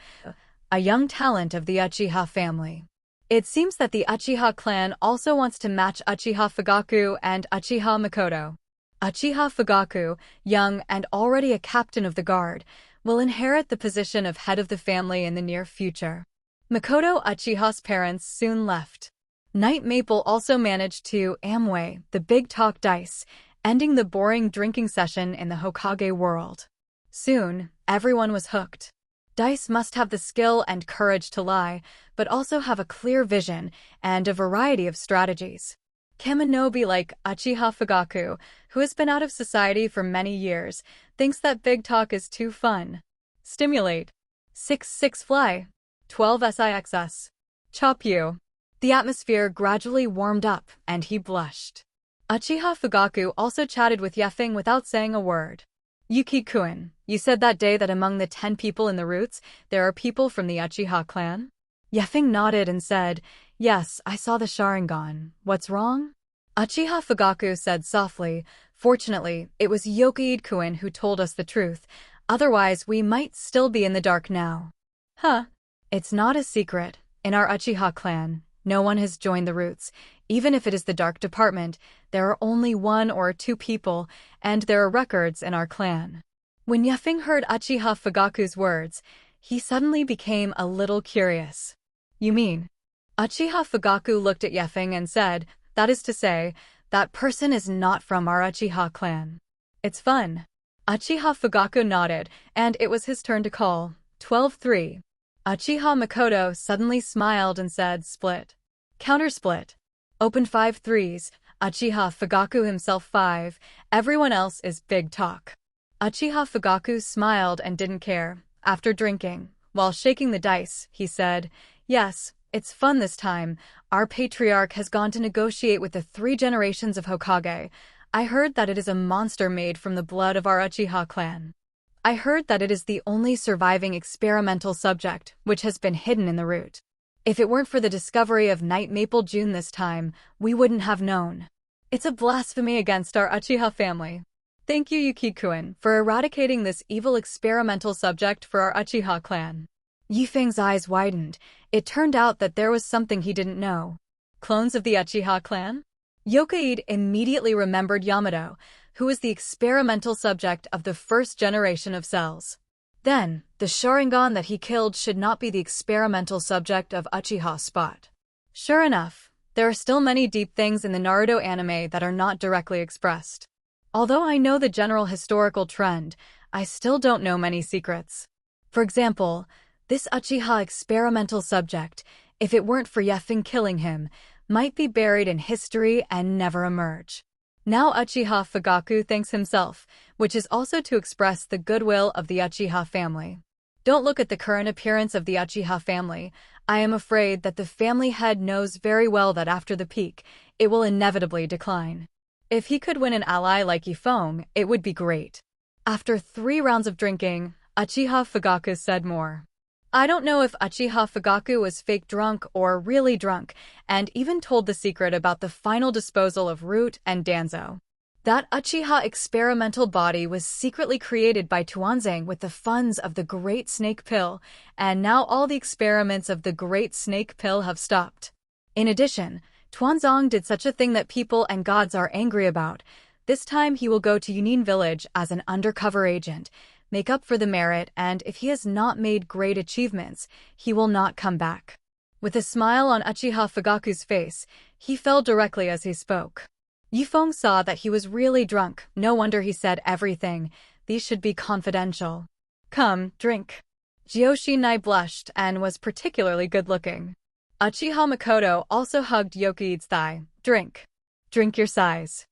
a young talent of the Uchiha family. It seems that the Uchiha clan also wants to match Uchiha Fugaku and Uchiha Makoto. Uchiha Fugaku, young and already a captain of the guard, will inherit the position of head of the family in the near future. Makoto Uchiha's parents soon left. Night Maple also managed to Amway the big talk dice, ending the boring drinking session in the Hokage world. Soon, everyone was hooked. Dice must have the skill and courage to lie, but also have a clear vision and a variety of strategies. Kaminobi like Uchiha Fugaku, who has been out of society for many years, thinks that big talk is too fun. Stimulate. 6-6 fly. 12 SIXS. Chop you. The atmosphere gradually warmed up, and he blushed. Uchiha Fugaku also chatted with Yefeng without saying a word. Yuki-kun, you said that day that among the 10 people in the roots, there are people from the Uchiha clan? Yefeng nodded and said, yes, I saw the Sharingan. What's wrong? Uchiha Fugaku said softly, fortunately, it was Yokaide-kun who told us the truth. Otherwise, we might still be in the dark now. Huh. It's not a secret. In our Uchiha clan, no one has joined the roots. Even if it is the dark department, there are only 1 or 2 people, and there are records in our clan. When Yefeng heard Uchiha Fugaku's words, he suddenly became a little curious. You mean? Uchiha Fugaku looked at Yefeng and said, that is to say, that person is not from our Uchiha clan. It's fun. Uchiha Fugaku nodded, and it was his turn to call. 12-3. Uchiha Makoto suddenly smiled and said, split. Counter-split. Open 5 threes. Uchiha Fugaku himself 5. Everyone else is big talk. Uchiha Fugaku smiled and didn't care. After drinking, while shaking the dice, he said, yes, it's fun this time. Our patriarch has gone to negotiate with the 3 generations of Hokage. I heard that it is a monster made from the blood of our Uchiha clan. I heard that it is the only surviving experimental subject which has been hidden in the root. If it weren't for the discovery of Night Maple June this time, we wouldn't have known. It's a blasphemy against our Uchiha family. Thank you, Yuki-kun, for eradicating this evil experimental subject for our Uchiha clan. Yifeng's eyes widened. It turned out that there was something he didn't know. Clones of the Uchiha clan? Yokaide immediately remembered Yamato, who was the experimental subject of the first generation of cells. Then, the Sharingan that he killed should not be the experimental subject of Uchiha Spot. Sure enough, there are still many deep things in the Naruto anime that are not directly expressed. Although I know the general historical trend, I still don't know many secrets. For example, this Uchiha experimental subject, if it weren't for Yefeng killing him, might be buried in history and never emerge. Now Uchiha Fugaku thanks himself, which is also to express the goodwill of the Uchiha family. Don't look at the current appearance of the Uchiha family. I am afraid that the family head knows very well that after the peak, it will inevitably decline. If he could win an ally like Feng, it would be great. After 3 rounds of drinking, Uchiha Fugaku said more. I don't know if Uchiha Fugaku was fake drunk or really drunk, and even told the secret about the final disposal of Root and Danzo. That Uchiha experimental body was secretly created by Tuanzang with the funds of the Great Snake Pill, and now all the experiments of the Great Snake Pill have stopped. In addition, Tuanzong did such a thing that people and gods are angry about. This time he will go to Jonin village as an undercover agent, make up for the merit, and if he has not made great achievements, he will not come back. With a smile on Uchiha Fugaku's face, he fell directly as he spoke. Yifeng saw that he was really drunk. No wonder he said everything. These should be confidential. Come, drink. Jiyoshinai blushed and was particularly good-looking. Uchiha Makoto also hugged Yokii's thigh. Drink. Drink your size.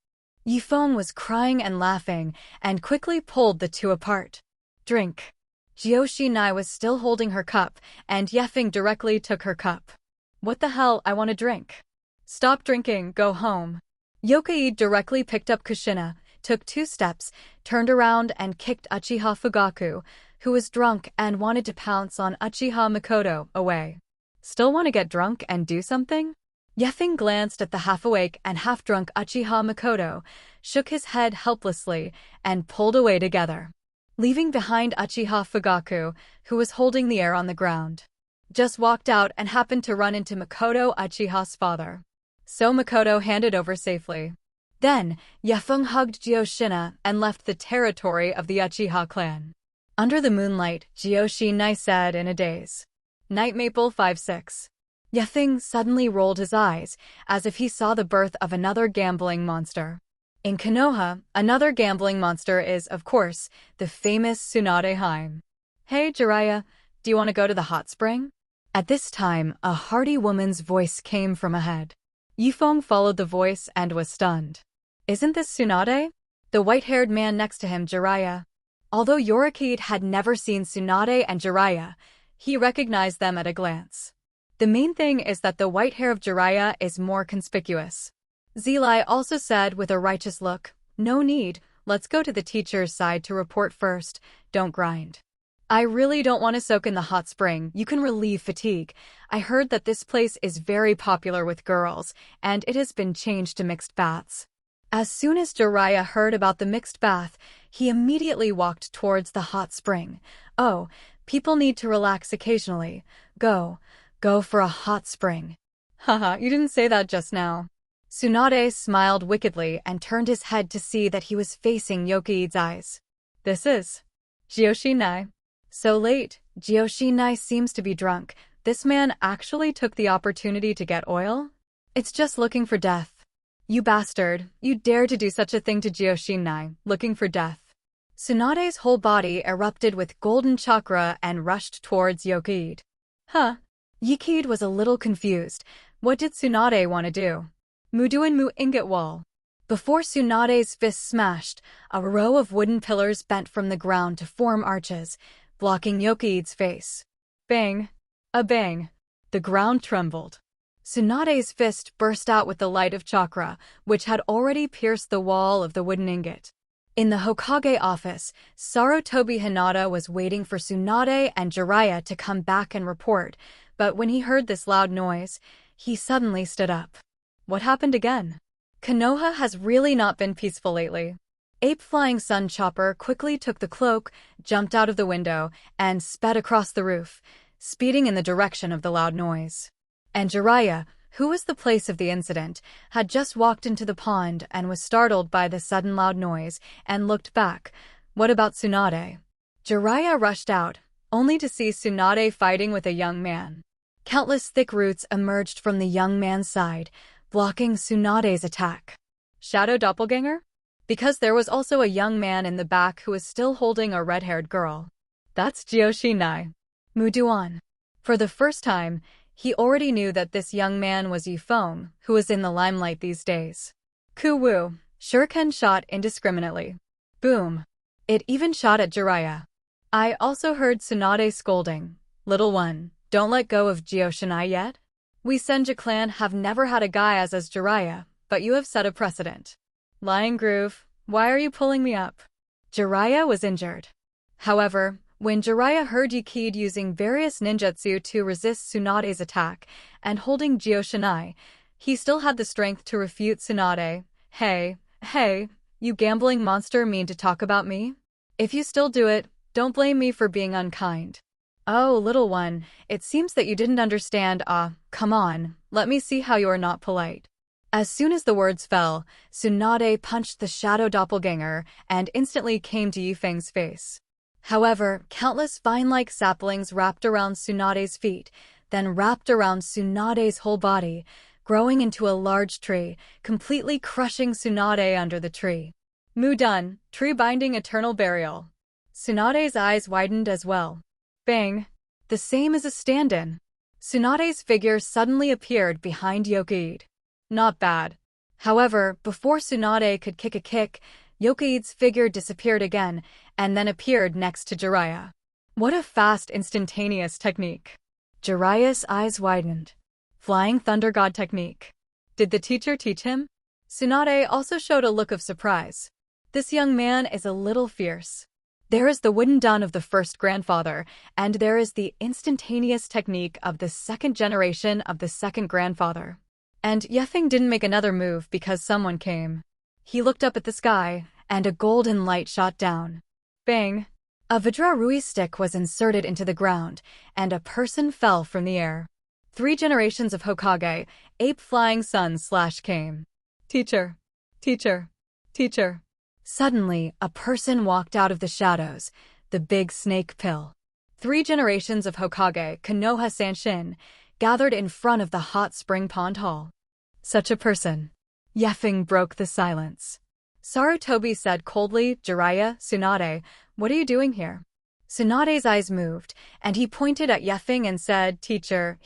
Yifeng was crying and laughing, and quickly pulled the two apart. Drink. Jiyoshinai was still holding her cup, and Yefeng directly took her cup. What the hell, I want a drink. Stop drinking, go home. Yokii directly picked up Kushina, took 2 steps, turned around and kicked Uchiha Fugaku, who was drunk and wanted to pounce on Uchiha Makoto, away. Still want to get drunk and do something? Yefeng glanced at the half-awake and half-drunk Uchiha Makoto, shook his head helplessly, and pulled away together, leaving behind Uchiha Fugaku, who was holding the air on the ground. Just walked out and happened to run into Makoto, Uchiha's father. So Makoto handed over safely. Then, Yefeng hugged Jiyoshinai and left the territory of the Uchiha clan. Under the moonlight, Jiyoshinai said in a daze. Night Maple 5-6. Yefeng suddenly rolled his eyes, as if he saw the birth of another gambling monster. In Konoha, another gambling monster is, of course, the famous Tsunade Haim. Hey Jiraiya, do you want to go to the hot spring? At this time, a hearty woman's voice came from ahead. Yifeng followed the voice and was stunned. Isn't this Tsunade? The white-haired man next to him, Jiraiya. Although Yorikid had never seen Tsunade and Jiraiya, he recognized them at a glance. The main thing is that the white hair of Jiraiya is more conspicuous. Zilai also said with a righteous look, no need, let's go to the teacher's side to report first, don't grind. I really don't want to soak in the hot spring, you can relieve fatigue. I heard that this place is very popular with girls, and it has been changed to mixed baths. As soon as Jiraiya heard about the mixed bath, he immediately walked towards the hot spring. Oh, people need to relax occasionally. Go for a hot spring. Haha, you didn't say that just now. Tsunade smiled wickedly and turned his head to see that he was facing Yokii's eyes. This is Jiyoshinai. So late, Jiyoshinai seems to be drunk. This man actually took the opportunity to get oil? It's just looking for death. You bastard, you dare to do such a thing to Jiyoshinai, looking for death. Tsunade's whole body erupted with golden chakra and rushed towards Yokid. Huh? Yokid was a little confused. What did Tsunade want to do? Muduin mu ingot wall. Before Tsunade's fist smashed, a row of wooden pillars bent from the ground to form arches, blocking Yokid's face. Bang! A bang! The ground trembled. Tsunade's fist burst out with the light of chakra, which had already pierced the wall of the wooden ingot. In the Hokage office, Sarutobi Hinata was waiting for Tsunade and Jiraiya to come back and report, but when he heard this loud noise, he suddenly stood up. What happened again? Konoha has really not been peaceful lately. Ape Flying Sun Chopper quickly took the cloak, jumped out of the window, and sped across the roof, speeding in the direction of the loud noise. And Jiraiya, who was the place of the incident, had just walked into the pond and was startled by the sudden loud noise and looked back. What about Tsunade? Jiraiya rushed out, only to see Tsunade fighting with a young man. Countless thick roots emerged from the young man's side, blocking Tsunade's attack. Shadow doppelganger? Because there was also a young man in the back who was still holding a red-haired girl. That's Jiyoshinai. Muduan. For the first time, he already knew that this young man was Yifeng, who was in the limelight these days. Ku-woo, shuriken shot indiscriminately. Boom. It even shot at Jiraiya. I also heard Tsunade scolding. Little one, don't let go of Jiyoshinai yet? We Senju clan have never had a guy as Jiraiya, but you have set a precedent. Lying Groove, why are you pulling me up? Jiraiya was injured. However, when Jiraiya heard Yokid using various ninjutsu to resist Tsunade's attack and holding Jiyoshinai, he still had the strength to refute Tsunade. Hey, you gambling monster, mean to talk about me? If you still do it, don't blame me for being unkind. Oh, little one, it seems that you didn't understand. Come on, let me see how you are not polite. As soon as the words fell, Tsunade punched the shadow doppelganger and instantly came to Yifeng's face. However, countless vine-like saplings wrapped around Tsunade's feet, then wrapped around Tsunade's whole body, growing into a large tree, completely crushing Tsunade under the tree. Mu done, tree binding eternal burial. Tsunade's eyes widened as well. Bang! The same as a stand-in. Tsunade's figure suddenly appeared behind Yokoide. Not bad. However, before Tsunade could kick a kick, Yokoide's figure disappeared again, and then appeared next to Jiraiya. What a fast, instantaneous technique. Jiraiya's eyes widened. Flying Thunder God technique. Did the teacher teach him? Tsunade also showed a look of surprise. This young man is a little fierce. There is the wooden dun of the first grandfather, and there is the instantaneous technique of the second generation of the second grandfather. And Yifeng didn't make another move because someone came. He looked up at the sky, and a golden light shot down. Bang! A Vajrarui stick was inserted into the ground, and a person fell from the air. 3 generations of Hokage, ape flying sun / came. Teacher! Teacher! Teacher! Suddenly, a person walked out of the shadows, the big snake pill. 3 generations of Hokage, Konoha Sanshin, gathered in front of the hot spring pond hall. Such a person. Yifeng broke the silence. Sarutobi said coldly, Jiraiya, Tsunade, what are you doing here? Tsunade's eyes moved, and he pointed at Yifeng and said, Teacher,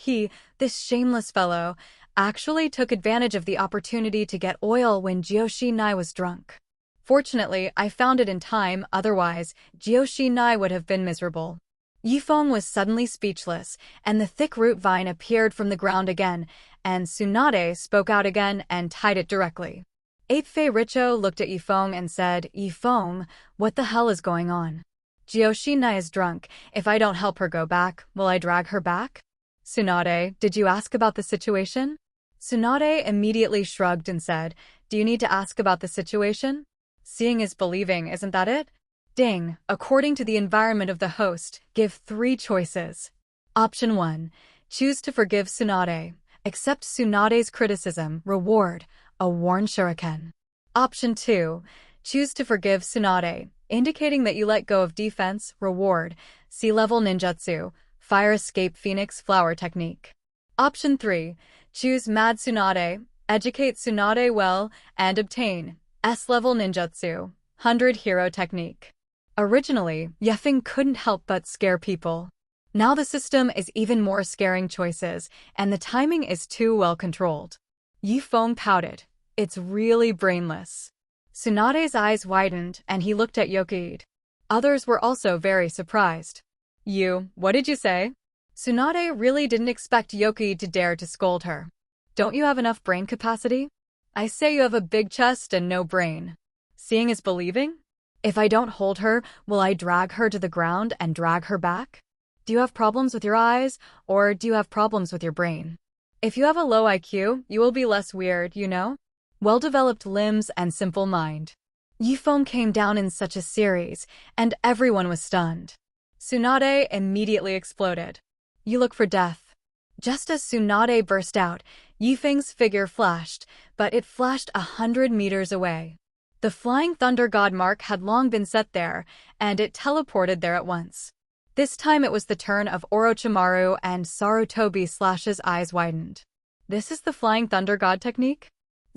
this shameless fellow, actually took advantage of the opportunity to get oil when Joshinai was drunk. Fortunately, I found it in time, otherwise, Joshinai would have been miserable. Yifeng was suddenly speechless, and the thick root vine appeared from the ground again, and Tsunade spoke out again and tied it directly. Ape Fei Richo looked at Yifeng and said, Yifeng, what the hell is going on? Joshinai is drunk. If I don't help her go back, will I drag her back? Tsunade, did you ask about the situation? Tsunade immediately shrugged and said, Do you need to ask about the situation? Seeing is believing, isn't that it? Ding, according to the environment of the host, give 3 choices. Option 1. Choose to forgive Tsunade. Accept Tsunade's criticism, reward, a worn shuriken. Option 2. Choose to forgive Tsunade, indicating that you let go of defense, reward, sea-level ninjutsu, fire escape phoenix flower technique. Option 3. Choose Mad Tsunade, educate Tsunade well, and obtain S-level ninjutsu, 100 hero technique. Originally, Yifeng couldn't help but scare people. Now the system is even more scaring choices, and the timing is too well controlled. Yifeng pouted. It's really brainless. Tsunade's eyes widened, and he looked at Yokoide. Others were also very surprised. What did you say? Tsunade really didn't expect Yokoide to dare to scold her. Don't you have enough brain capacity? I say you have a big chest and no brain. Seeing is believing? If I don't hold her, will I drag her to the ground and drag her back? Do you have problems with your eyes, or do you have problems with your brain? If you have a low IQ, you will be less weird, you know? Well-developed limbs and simple mind. Yifeng came down in such a series, and everyone was stunned. Tsunade immediately exploded. You look for death. Just as Tsunade burst out, Yifeng's figure flashed, but it flashed 100 meters away. The Flying Thunder God mark had long been set there, and it teleported there at once. This time it was the turn of Orochimaru, and Sarutobi's eyes widened. This is the Flying Thunder God technique?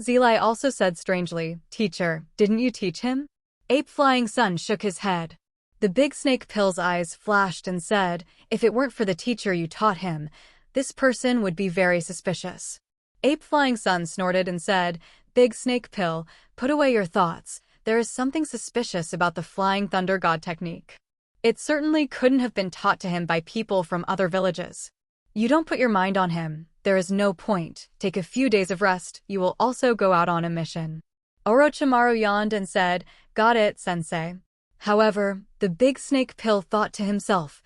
Zilai also said strangely, Teacher, didn't you teach him? Ape Flying Sun shook his head. The big snake pill's eyes flashed and said, If it weren't for the teacher you taught him, this person would be very suspicious. Ape Flying Sun snorted and said, Big snake pill, put away your thoughts. There is something suspicious about the Flying Thunder God technique. It certainly couldn't have been taught to him by people from other villages. You don't put your mind on him. There is no point. Take a few days of rest. You will also go out on a mission. Orochimaru yawned and said, Got it, sensei. However, the big snake pill thought to himself,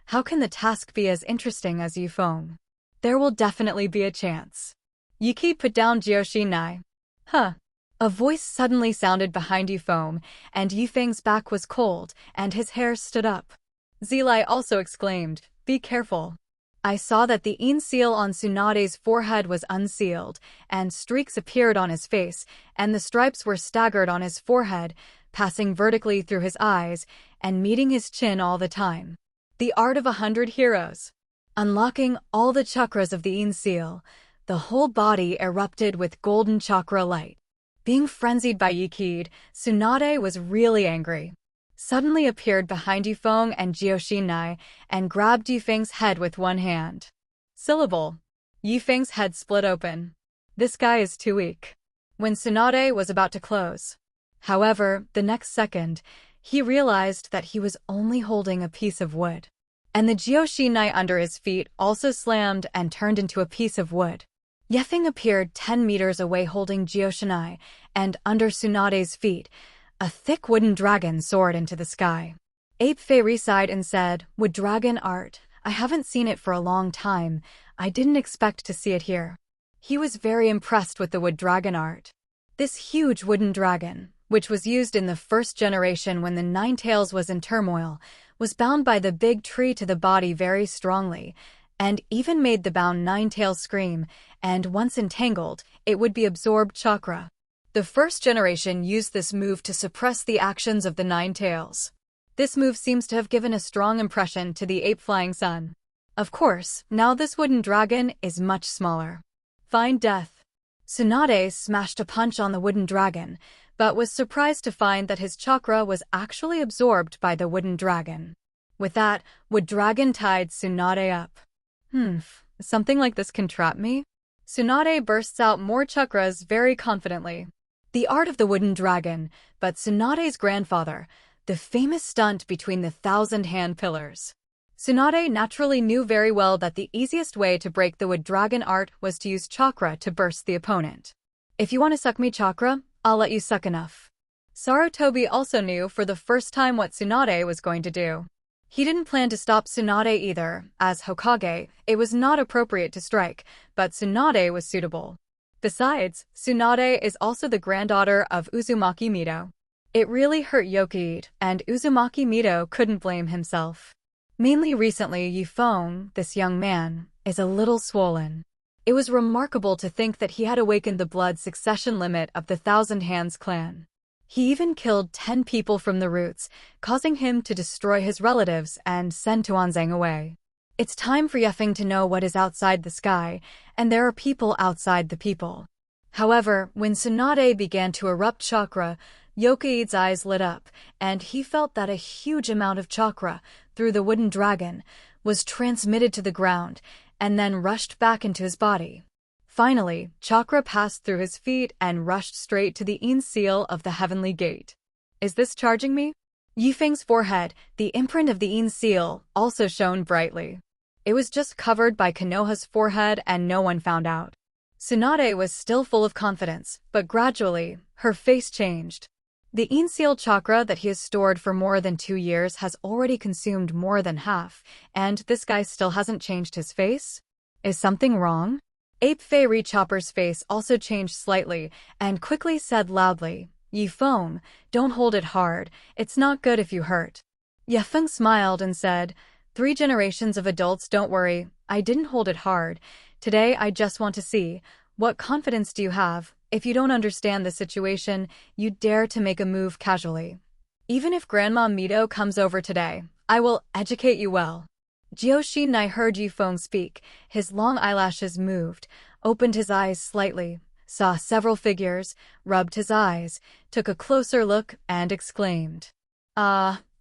how can the task be as interesting as Yifeng? There will definitely be a chance. Yuki put down Joshinai. A voice suddenly sounded behind Yifeng, and Yifeng's back was cold, and his hair stood up. Zilai also exclaimed, Be careful. I saw that the ink seal on Tsunade's forehead was unsealed, and streaks appeared on his face, and the stripes were staggered on his forehead, passing vertically through his eyes, and meeting his chin all the time. The art of 100 heroes. Unlocking all the chakras of the ink seal, the whole body erupted with golden chakra light. Being frenzied by Yikid, Tsunade was really angry. Suddenly appeared behind Yifeng and Jioshinai and grabbed Yifeng's head with one hand. Syllable. Yifeng's head split open. This guy is too weak. When Tsunade was about to close. However, the next second, he realized that he was only holding a piece of wood. And the Jioshinai under his feet also slammed and turned into a piece of wood. Yifeng appeared 10 meters away holding Jioshinai, and under Tsunade's feet, a thick wooden dragon soared into the sky. Ape Fei sighed and said, "Wood dragon art, I haven't seen it for a long time. I didn't expect to see it here." He was very impressed with the wood dragon art. This huge wooden dragon, which was used in the first generation when the Nine Tails was in turmoil, was bound by the big tree to the body very strongly, and even made the bound Nine Tails scream, and once entangled, it would be absorbed chakra. The first generation used this move to suppress the actions of the Nine Tails. This move seems to have given a strong impression to the ape flying sun. Of course, now this wooden dragon is much smaller. Find death. Tsunade smashed a punch on the wooden dragon, but was surprised to find that his chakra was actually absorbed by the wooden dragon. With that, wood dragon tied Tsunade up. Something like this can trap me? Tsunade bursts out more chakras very confidently. The art of the wooden dragon, but Tsunade's grandfather, the famous stunt between the 1,000-hand pillars. Tsunade naturally knew very well that the easiest way to break the wood dragon art was to use chakra to burst the opponent. If you want to suck me chakra, I'll let you suck enough. Sarutobi also knew for the first time what Tsunade was going to do. He didn't plan to stop Tsunade either. As Hokage, it was not appropriate to strike, but Tsunade was suitable. Besides, Tsunade is also the granddaughter of Uzumaki Mito. It really hurt Yokide, and Uzumaki Mito couldn't blame himself. Mainly recently, Yifeng, this young man, is a little swollen. It was remarkable to think that he had awakened the blood succession limit of the 1,000 Hands clan. He even killed 10 people from the roots, causing him to destroy his relatives and send Tuanzang away. It's time for Yifeng to know what is outside the sky, and there are people outside the people. However, when Tsunade began to erupt chakra, Yokii's eyes lit up, and he felt that a huge amount of chakra, through the wooden dragon, was transmitted to the ground, and then rushed back into his body. Finally, chakra passed through his feet and rushed straight to the ink seal of the heavenly gate. Is this charging me? Yifeng's forehead, the imprint of the ink seal, also shone brightly. It was just covered by Konoha's forehead and no one found out. Tsunade was still full of confidence, but gradually, her face changed. The ink seal chakra that he has stored for more than 2 years has already consumed more than half, and this guy still hasn't changed his face? Is something wrong? Ape Fei Chopper's face also changed slightly, and quickly said loudly, "Yifeng, don't hold it hard, it's not good if you hurt." Yifeng smiled and said, 3 generations of adults, don't worry, I didn't hold it hard. Today I just want to see, what confidence do you have? If you don't understand the situation, you dare to make a move casually. Even if Grandma Mito comes over today, I will educate you well. Jioshinai heard Yifeng speak, his long eyelashes moved, opened his eyes slightly, saw several figures, rubbed his eyes, took a closer look, and exclaimed,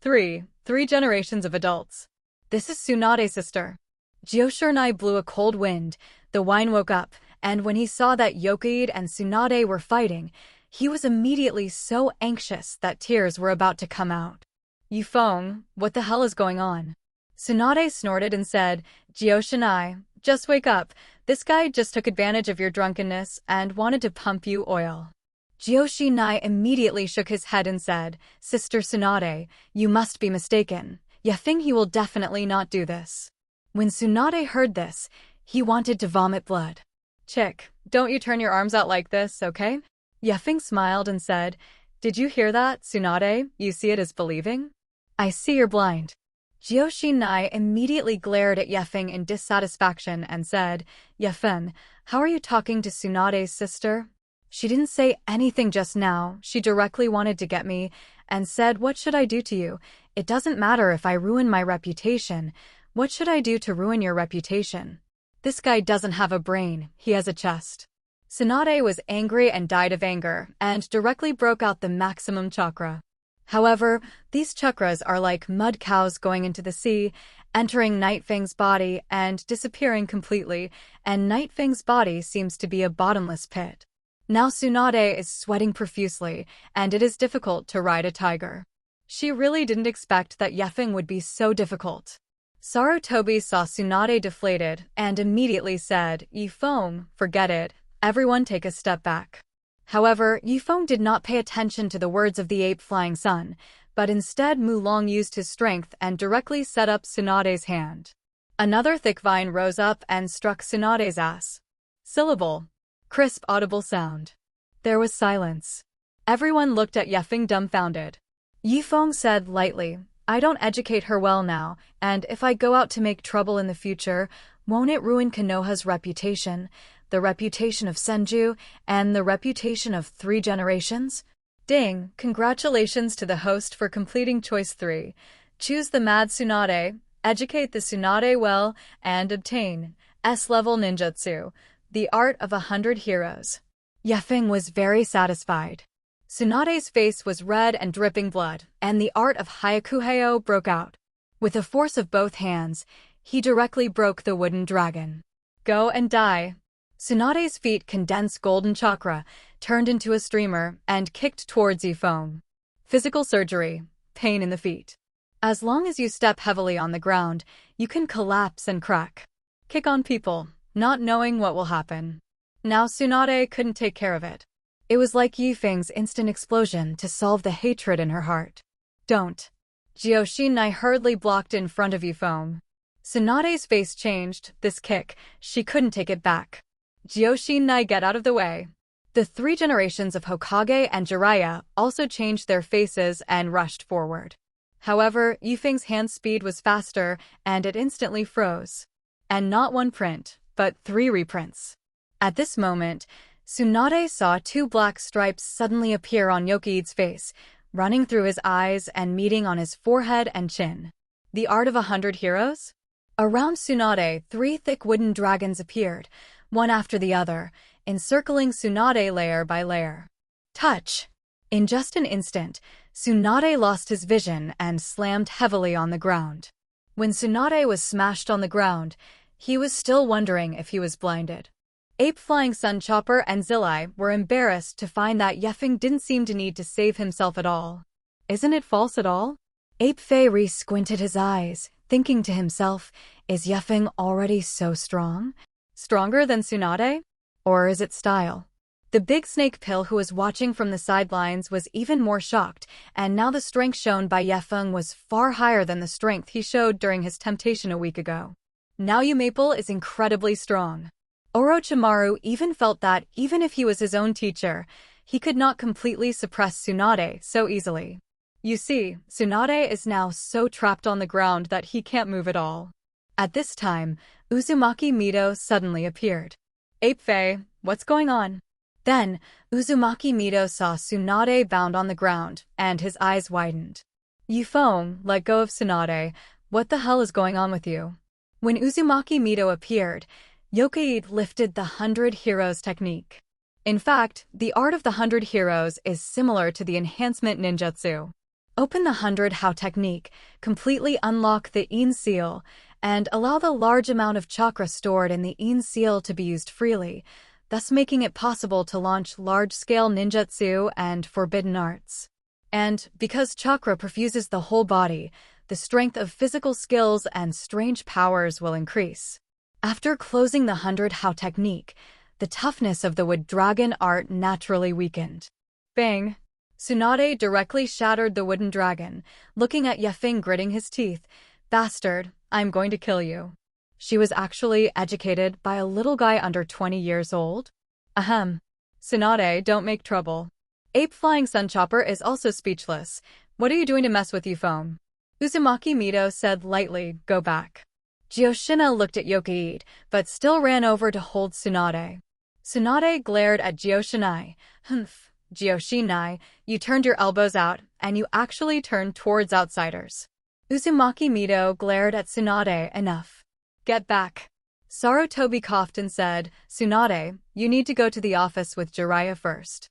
three generations of adults. This is Tsunade's sister. Jioshinai blew a cold wind, the wine woke up, and when he saw that Yokide and Tsunade were fighting, he was immediately so anxious that tears were about to come out. Yifeng, what the hell is going on? Tsunade snorted and said, Jioshinai, just wake up. This guy just took advantage of your drunkenness and wanted to pump you oil. Jioshinai immediately shook his head and said, Sister Tsunade, you must be mistaken. Yifeng, he will definitely not do this. When Tsunade heard this, he wanted to vomit blood. Chick, don't you turn your arms out like this, okay? Yifeng smiled and said, Did you hear that, Tsunade? You see it as believing? I see you're blind. Jioxinai immediately glared at Yefeng in dissatisfaction and said, Yefeng, how are you talking to Tsunade's sister? She didn't say anything just now, she directly wanted to get me, and said, what should I do to you? It doesn't matter if I ruin my reputation. What should I do to ruin your reputation? This guy doesn't have a brain, he has a chest. Tsunade was angry and died of anger, and directly broke out the maximum chakra. However, these chakras are like mud cows going into the sea, entering Night Fang's body and disappearing completely, and Night Fang's body seems to be a bottomless pit. Now Tsunade is sweating profusely, and it is difficult to ride a tiger. She really didn't expect that Yefeng would be so difficult. Sarutobi saw Tsunade deflated and immediately said, Yifeng, forget it, everyone take a step back. However, Yifeng did not pay attention to the words of the ape-flying son, but instead Mulong used his strength and directly set up Tsunade's hand. Another thick vine rose up and struck Tsunade's ass. Syllable. Crisp audible sound. There was silence. Everyone looked at Yefeng dumbfounded. Yifeng said lightly, I don't educate her well now, and if I go out to make trouble in the future, won't it ruin Konoha's reputation, the reputation of Senju, and the reputation of 3 generations? Ding, congratulations to the host for completing choice 3. Choose the mad Tsunade, educate the Tsunade well, and obtain S-level ninjutsu, the art of 100 heroes. Yefeng was very satisfied. Tsunade's face was red and dripping blood, and the art of Hyakuheo broke out. With the force of both hands, he directly broke the wooden dragon. Go and die. Tsunade's feet condensed golden chakra, turned into a streamer, and kicked towards Yifeng. Physical surgery. Pain in the feet. As long as you step heavily on the ground, you can collapse and crack. Kick on people, not knowing what will happen. Now Tsunade couldn't take care of it. It was like Yifeng's instant explosion to solve the hatred in her heart. Don't. Jioxinai hurriedly blocked in front of Yifeng. Tsunade's face changed, this kick, she couldn't take it back. Jioxinai, get out of the way. The 3 generations of Hokage and Jiraiya also changed their faces and rushed forward. However, Yifeng's hand speed was faster, and it instantly froze. And not 1 print, but 3 reprints. At this moment, Tsunade saw 2 black stripes suddenly appear on Yokii's face, running through his eyes and meeting on his forehead and chin. The art of 100 heroes? Around Tsunade, 3 thick wooden dragons appeared, one after the other, encircling Tsunade layer by layer. Touch! In just an instant, Tsunade lost his vision and slammed heavily on the ground. When Tsunade was smashed on the ground, he was still wondering if he was blinded. Ape-flying Sun Chopper and Zillai were embarrassed to find that Yefeng didn't seem to need to save himself at all. Isn't it false at all? Ape Fei squinted his eyes, thinking to himself, is Yefeng already so strong? Stronger than Tsunade? Or is it style? The big snake pill who was watching from the sidelines was even more shocked, and now the strength shown by Yefeng was far higher than the strength he showed during his temptation a week ago. Now Maple is incredibly strong. Orochimaru even felt that, even if he was his own teacher, he could not completely suppress Tsunade so easily. You see, Tsunade is now so trapped on the ground that he can't move at all. At this time, Uzumaki Mido suddenly appeared. Ape Fei, what's going on? Then, Uzumaki Mido saw Tsunade bound on the ground, and his eyes widened. Yifeng, let go of Tsunade, what the hell is going on with you? When Uzumaki Mido appeared, Yokii lifted the 100 Heroes technique. In fact, the art of the 100 Heroes is similar to the enhancement ninjutsu. Open the 100 How technique, completely unlock the In seal, and allow the large amount of chakra stored in the In seal to be used freely, thus making it possible to launch large-scale ninjutsu and forbidden arts. And, because chakra perfuses the whole body, the strength of physical skills and strange powers will increase. After closing the 100 How technique, the toughness of the wood dragon art naturally weakened. Bang! Tsunade directly shattered the wooden dragon, looking at Yefeng gritting his teeth. Bastard, I'm going to kill you. She was actually educated by a little guy under 20 years old? Ahem. Tsunade, don't make trouble. Ape-flying Sunchopper is also speechless. What are you doing to mess with Yifeng? Uzumaki Mito said lightly, go back. Gyoshina looked at Yokai, but still ran over to hold Tsunade. Tsunade glared at Gyoshinai. Humph, Gyoshinai, you turned your elbows out, and you actually turned towards outsiders. Uzumaki Mito glared at Tsunade. Enough. Get back. Sarutobi coughed and said, Tsunade, you need to go to the office with Jiraiya first.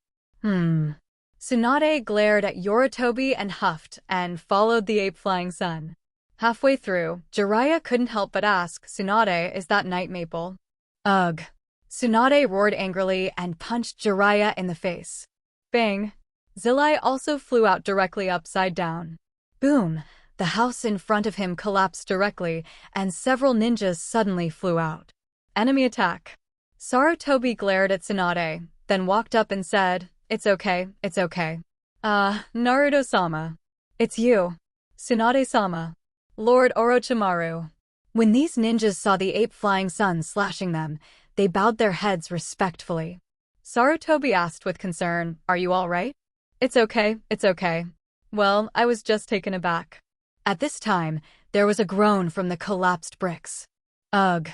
Tsunade glared at Yoritobi and huffed, and followed the ape-flying sun. Halfway through, Jiraiya couldn't help but ask, Tsunade, is that Night Maple? Ugh. Tsunade roared angrily and punched Jiraiya in the face. Bang! Zillai also flew out directly upside down. Boom! The house in front of him collapsed directly, and several ninjas suddenly flew out. Enemy attack. Sarutobi glared at Tsunade, then walked up and said, it's okay, it's okay. Naruto-sama. It's you. Tsunade-sama. Lord Orochimaru. When these ninjas saw the ape-flying sun slashing them, they bowed their heads respectfully. Sarutobi asked with concern, are you all right? It's okay, it's okay. Well, I was just taken aback. At this time, there was a groan from the collapsed bricks. Ugh.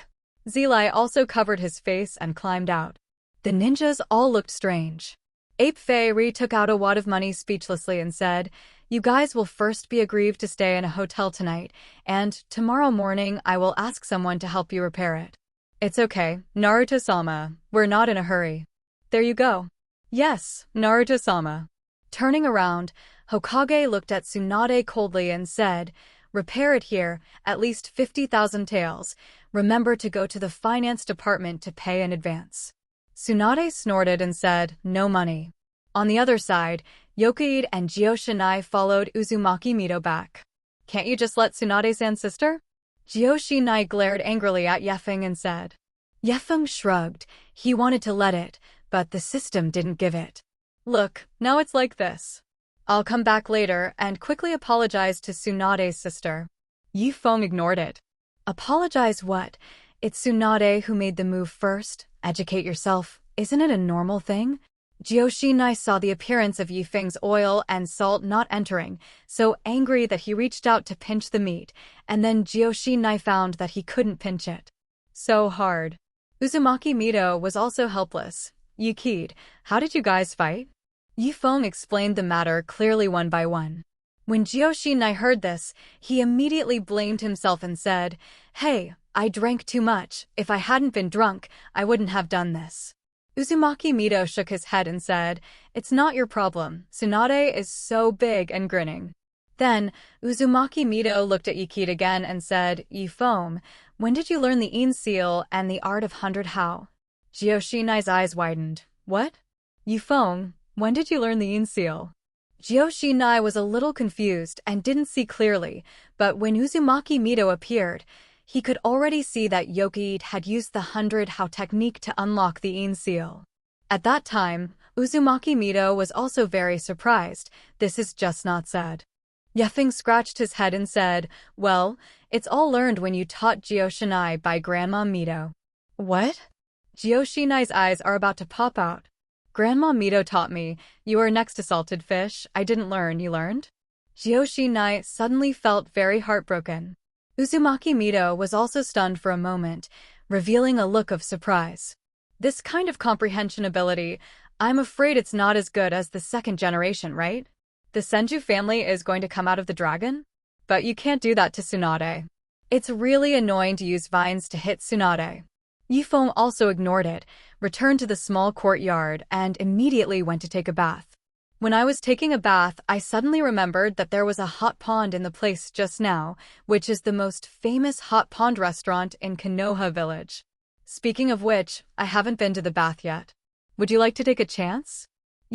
Zillai also covered his face and climbed out. The ninjas all looked strange. Ape Fei took out a wad of money speechlessly and said, you guys will first be aggrieved to stay in a hotel tonight, and tomorrow morning I will ask someone to help you repair it. It's okay, Naruto-sama, we're not in a hurry. There you go. Yes, Naruto-sama. Turning around, Hokage looked at Tsunade coldly and said, repair it here, at least 50,000 taels. Remember to go to the finance department to pay in advance. Tsunade snorted and said, no money. On the other side, Yokai and Gyoshinai followed Uzumaki Mito back. Can't you just let Tsunade-san's sister? Gyoshinai glared angrily at Feng and said. Feng shrugged. He wanted to let it, but the system didn't give it. Look, now it's like this. I'll come back later and quickly apologize to Tsunade's sister. Feng ignored it. Apologize what? It's Tsunade who made the move first. Educate yourself. Isn't it a normal thing? Gyoshinai saw the appearance of Feng's oil and salt not entering, so angry that he reached out to pinch the meat, and then Gyoshinai found that he couldn't pinch it. So hard. Uzumaki Mito was also helpless. Yokai, how did you guys fight? Feng explained the matter clearly one by one. When Gyoshinai heard this, he immediately blamed himself and said, hey, I drank too much. If I hadn't been drunk, I wouldn't have done this. Uzumaki Mito shook his head and said, it's not your problem. Tsunade is so big and grinning. Then, Uzumaki Mito looked at Yokai again and said, Feng, when did you learn the Ein Seal and the Art of 100 How? Gyoshinai's eyes widened. What? Feng, when did you learn the Ein Seal? Gyoshinai was a little confused and didn't see clearly, but when Uzumaki Mito appeared, he could already see that Yokai had used the 100 How technique to unlock the Ein Seal. At that time, Uzumaki Mito was also very surprised. This is just not said. Feng scratched his head and said, well, it's all learned when you taught Gyoshinai by Grandma Mito. What? Gyoshinai's eyes are about to pop out. Grandma Mito taught me. You are next to salted fish. I didn't learn. You learned? Gyoshinai suddenly felt very heartbroken. Uzumaki Mito was also stunned for a moment, revealing a look of surprise. This kind of comprehension ability, I'm afraid it's not as good as the second generation, right? The Senju family is going to come out of the dragon? But you can't do that to Tsunade. It's really annoying to use vines to hit Tsunade. Feng also ignored it, returned to the small courtyard, and immediately went to take a bath. When I was taking a bath, I suddenly remembered that there was a hot pond in the place just now, which is the most famous hot pond restaurant in Konoha village. Speaking of which, I haven't been to the bath yet. Would you like to take a chance?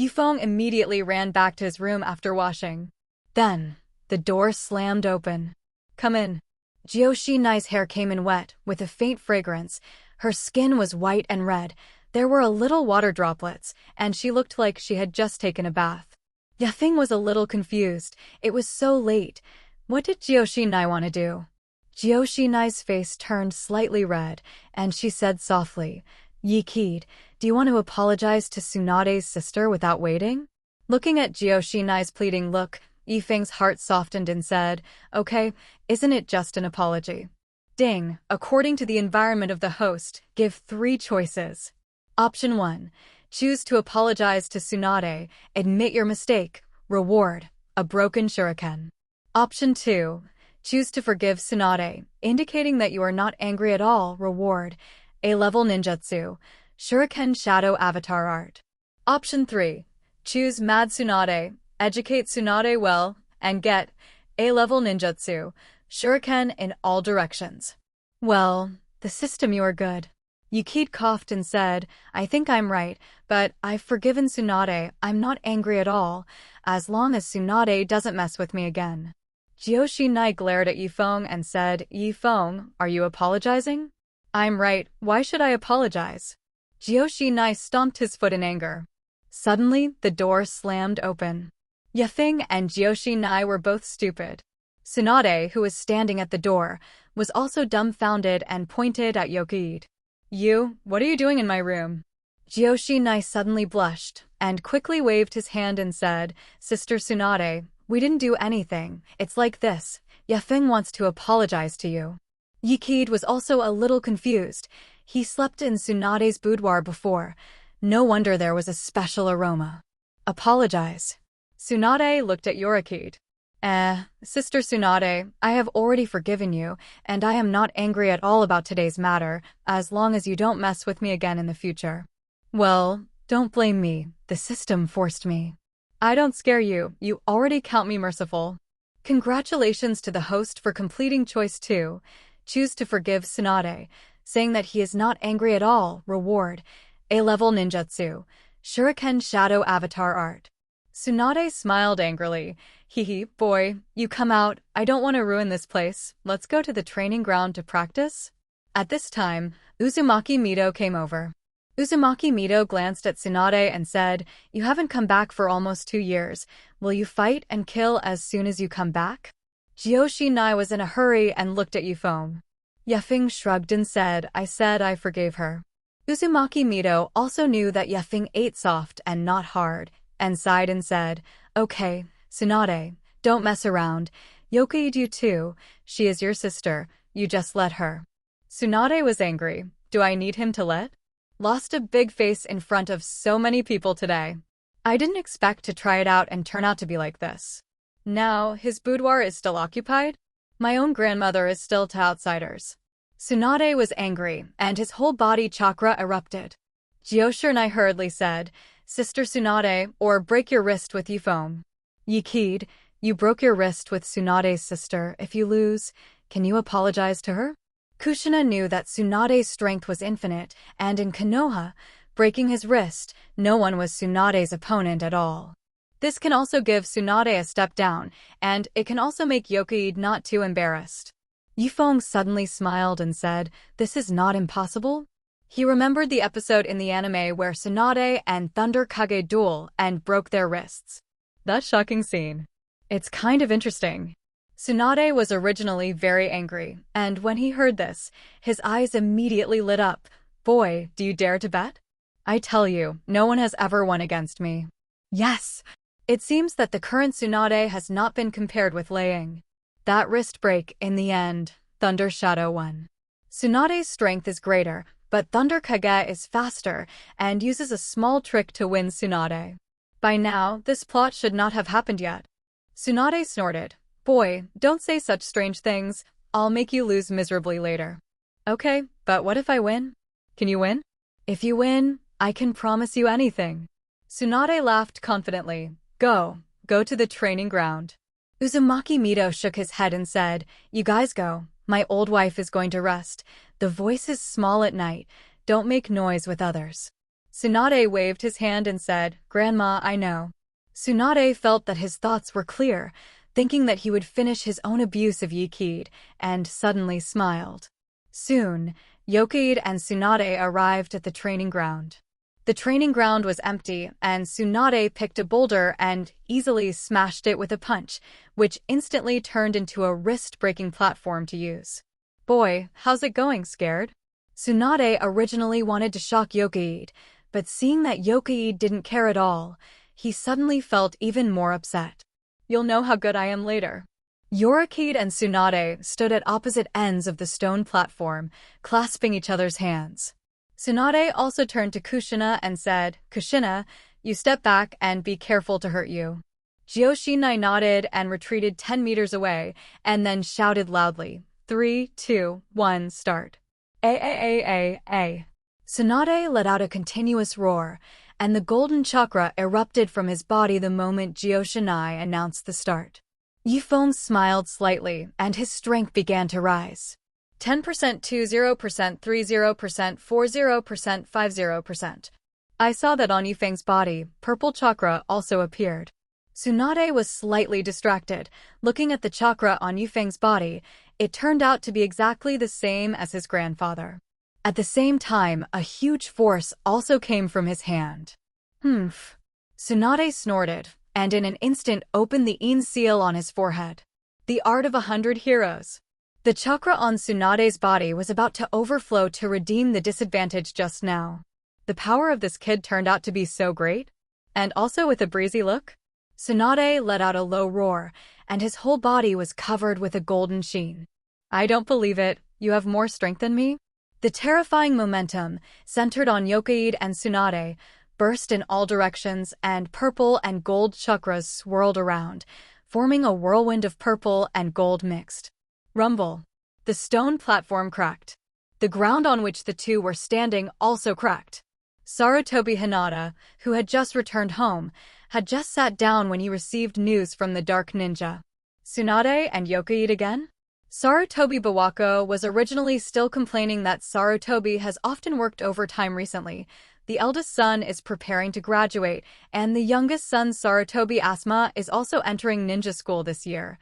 Feng immediately ran back to his room after washing. Then, the door slammed open. Come in. Gyoshinai's hair came in wet, with a faint fragrance. Her skin was white and red. There were a little water droplets, and she looked like she had just taken a bath. Feng was a little confused. It was so late. What did Gyoshinai want to do? Gyoshinai's face turned slightly red, and she said softly, Yokai, do you want to apologize to Tsunade's sister without waiting? Looking at Gyoshinai's pleading look, Yifeng's heart softened and said, okay, isn't it just an apology? Ding, according to the environment of the host, give 3 choices. Option 1. Choose to apologize to Tsunade, admit your mistake, reward, a broken shuriken. Option 2. Choose to forgive Tsunade, indicating that you are not angry at all, reward, A-level ninjutsu, shuriken shadow avatar art. Option 3. Choose Mad Tsunade, educate Tsunade well, and get A-level ninjutsu, shuriken in all directions. Well, the system you are good. Yukid coughed and said, I think I'm right, but I've forgiven Tsunade, I'm not angry at all, as long as Tsunade doesn't mess with me again. Joshinai glared at Yifeng and said, Yifeng, are you apologizing? I'm right, why should I apologize? Joshinai stomped his foot in anger. Suddenly, the door slammed open. Yifeng and Joshinai were both stupid. Tsunade, who was standing at the door, was also dumbfounded and pointed at Yokid. You, what are you doing in my room? Joshinai suddenly blushed, and quickly waved his hand and said, Sister Tsunade, we didn't do anything, it's like this, Yifeng wants to apologize to you. Yikid was also a little confused. He slept in Tsunade's boudoir before. No wonder there was a special aroma. Apologize. Tsunade looked at Yorikid. Sister Tsunade, I have already forgiven you, and I am not angry at all about today's matter, as long as you don't mess with me again in the future. Well, don't blame me, the system forced me. I don't scare you, you already count me merciful. Congratulations to the host for completing choice 2. Choose to forgive Tsunade, saying that he is not angry at all, reward, A-level ninjutsu, shuriken shadow avatar art. Tsunade smiled angrily. Hee, boy, you come out, I don't want to ruin this place, let's go to the training ground to practice. At this time, Uzumaki Mito came over. Uzumaki Mito glanced at Tsunade and said, you haven't come back for almost 2 years, will you fight and kill as soon as you come back? Joshinai was in a hurry and looked at Yifeng. Yifeng shrugged and said I forgave her. Uzumaki Mito also knew that Yifeng ate soft and not hard, and sighed and said, okay, Tsunade, don't mess around, Yokaid you too, she is your sister, you just let her. Tsunade was angry, do I need him to let? Lost a big face in front of so many people today. I didn't expect to try it out and turn out to be like this. Now, his boudoir is still occupied? My own grandmother is still to outsiders. Tsunade was angry, and his whole body chakra erupted. Joshinai hurriedly said, Sister Tsunade, or break your wrist with Yifeng. Yikid, you broke your wrist with Tsunade's sister, if you lose, can you apologize to her? Kushina knew that Tsunade's strength was infinite, and in Konoha, breaking his wrist, no one was Tsunade's opponent at all. This can also give Tsunade a step down, and it can also make Yokaid not too embarrassed. Yifeng suddenly smiled and said, this is not impossible? He remembered the episode in the anime where Tsunade and Thunder Kage duel and broke their wrists. That shocking scene. It's kind of interesting. Tsunade was originally very angry, and when he heard this, his eyes immediately lit up. Boy, do you dare to bet? I tell you, no one has ever won against me. Yes! It seems that the current Tsunade has not been compared with Liang. That wrist break, in the end, Thunder Shadow won. Tsunade's strength is greater, but Thunder Kage is faster and uses a small trick to win Tsunade. By now, this plot should not have happened yet. Tsunade snorted. Boy, don't say such strange things, I'll make you lose miserably later. Okay, but what if I win? Can you win? If you win, I can promise you anything. Tsunade laughed confidently. Go to the training ground. Uzumaki Mito shook his head and said, you guys go, my old wife is going to rest. The voice is small at night, don't make noise with others. Tsunade waved his hand and said, Grandma, I know. Tsunade felt that his thoughts were clear, thinking that he would finish his own abuse of Yikid, and suddenly smiled. Soon, Yokaid and Tsunade arrived at the training ground. The training ground was empty, and Tsunade picked a boulder and easily smashed it with a punch, which instantly turned into a wrist-breaking platform to use. Boy, how's it going, scared? Tsunade originally wanted to shock Yokaid, but seeing that Yokaid didn't care at all, he suddenly felt even more upset. You'll know how good I am later. Uchiha and Tsunade stood at opposite ends of the stone platform, clasping each other's hands. Tsunade also turned to Kushina and said, "Kushina, you step back and be careful to hurt you." Joshinai nodded and retreated 10 meters away, and then shouted loudly, 3, 2, 1, start. A. Tsunade let out a continuous roar, and the golden chakra erupted from his body the moment Joshinai announced the start. Yifeng smiled slightly, and his strength began to rise. 10%, 20%, 30%, 40%, 50%. I saw that on Yifeng's body, purple chakra also appeared. Tsunade was slightly distracted. Looking at the chakra on Yifeng's body, it turned out to be exactly the same as his grandfather. At the same time, a huge force also came from his hand. Humph. Tsunade snorted, and in an instant opened the In seal on his forehead. The art of 100 heroes. The chakra on Tsunade's body was about to overflow to redeem the disadvantage just now. The power of this kid turned out to be so great. And also with a breezy look. Tsunade let out a low roar, and his whole body was covered with a golden sheen. I don't believe it, you have more strength than me? The terrifying momentum, centered on Uchiha and Tsunade, burst in all directions, and purple and gold chakras swirled around, forming a whirlwind of purple and gold mixed. Rumble. The stone platform cracked. The ground on which the two were standing also cracked. Sarutobi Hinata, who had just returned home, had just sat down when he received news from the Dark Ninja. Tsunade and Uchiha again? Sarutobi Bawako was originally still complaining that Sarutobi has often worked overtime recently. The eldest son is preparing to graduate, and the youngest son Sarutobi Asma is also entering ninja school this year.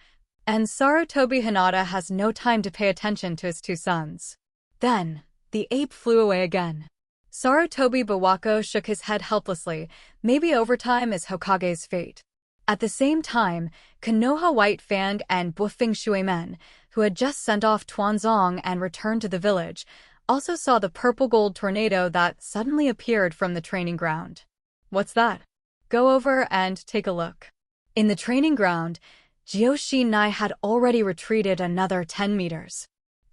And Sarutobi Hinata has no time to pay attention to his two sons. Then, the ape flew away again. Sarutobi Bawako shook his head helplessly. Maybe overtime is Hokage's fate. At the same time, Konoha White Fang and Buffing Shuemen, who had just sent off Tuanzong and returned to the village, also saw the purple-gold tornado that suddenly appeared from the training ground. What's that? Go over and take a look. In the training ground, Joshinai had already retreated another 10 meters.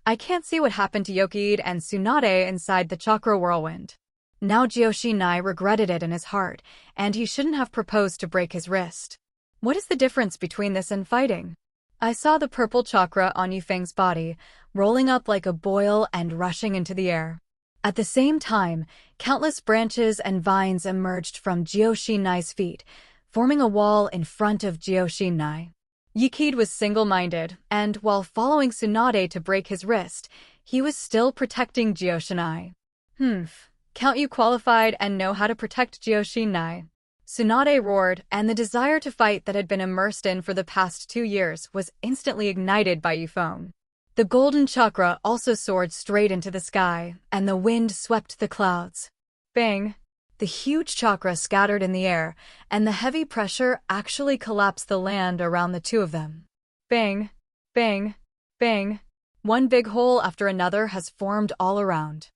I can't see what happened to Uchiha and Tsunade inside the chakra whirlwind. Now Joshinai regretted it in his heart, and he shouldn't have proposed to break his wrist. What is the difference between this and fighting? I saw the purple chakra on Yifeng's body, rolling up like a boil and rushing into the air. At the same time, countless branches and vines emerged from Joshinai's feet, forming a wall in front of Joshinai. Uchiha was single-minded, and while following Tsunade to break his wrist, he was still protecting Joshinai. Count you qualified and know how to protect Joshinai. Tsunade roared, and the desire to fight that had been immersed in for the past 2 years was instantly ignited by Yifeng. The golden chakra also soared straight into the sky, and the wind swept the clouds. Bang! The huge chakra scattered in the air, and the heavy pressure actually collapsed the land around the two of them. Bang! Bang! Bang! One big hole after another has formed all around.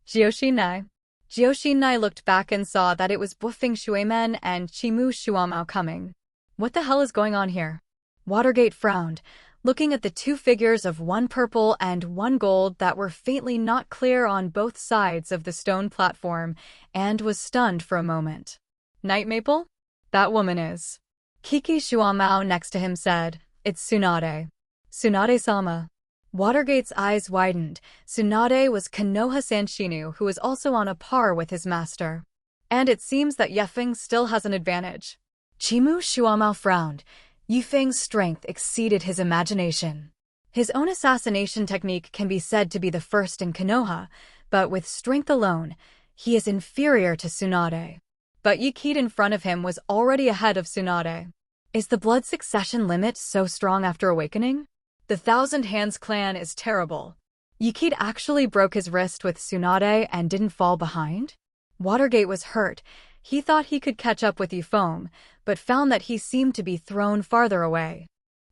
Joshinai looked back and saw that it was Buffing Shuemen and Chimu Shuamao coming. What the hell is going on here? Watergate frowned, looking at the two figures of one purple and one gold that were faintly not clear on both sides of the stone platform, and was stunned for a moment. Night Maple? That woman is. Kiki Shuamao next to him said, "It's Tsunade. Tsunade-sama." Watergate's eyes widened. Tsunade was Konoha Sanshinu, who was also on a par with his master. And it seems that Yifeng still has an advantage. Chimu Shuamao frowned. Yifeng's strength exceeded his imagination. His own assassination technique can be said to be the first in Konoha, but with strength alone, he is inferior to Tsunade. But Uchiha in front of him was already ahead of Tsunade. Is the blood succession limit so strong after awakening? The Thousand Hands clan is terrible. Uchiha actually broke his wrist with Tsunade and didn't fall behind? Watergate was hurt. He thought he could catch up with Yifeng, but found that he seemed to be thrown farther away.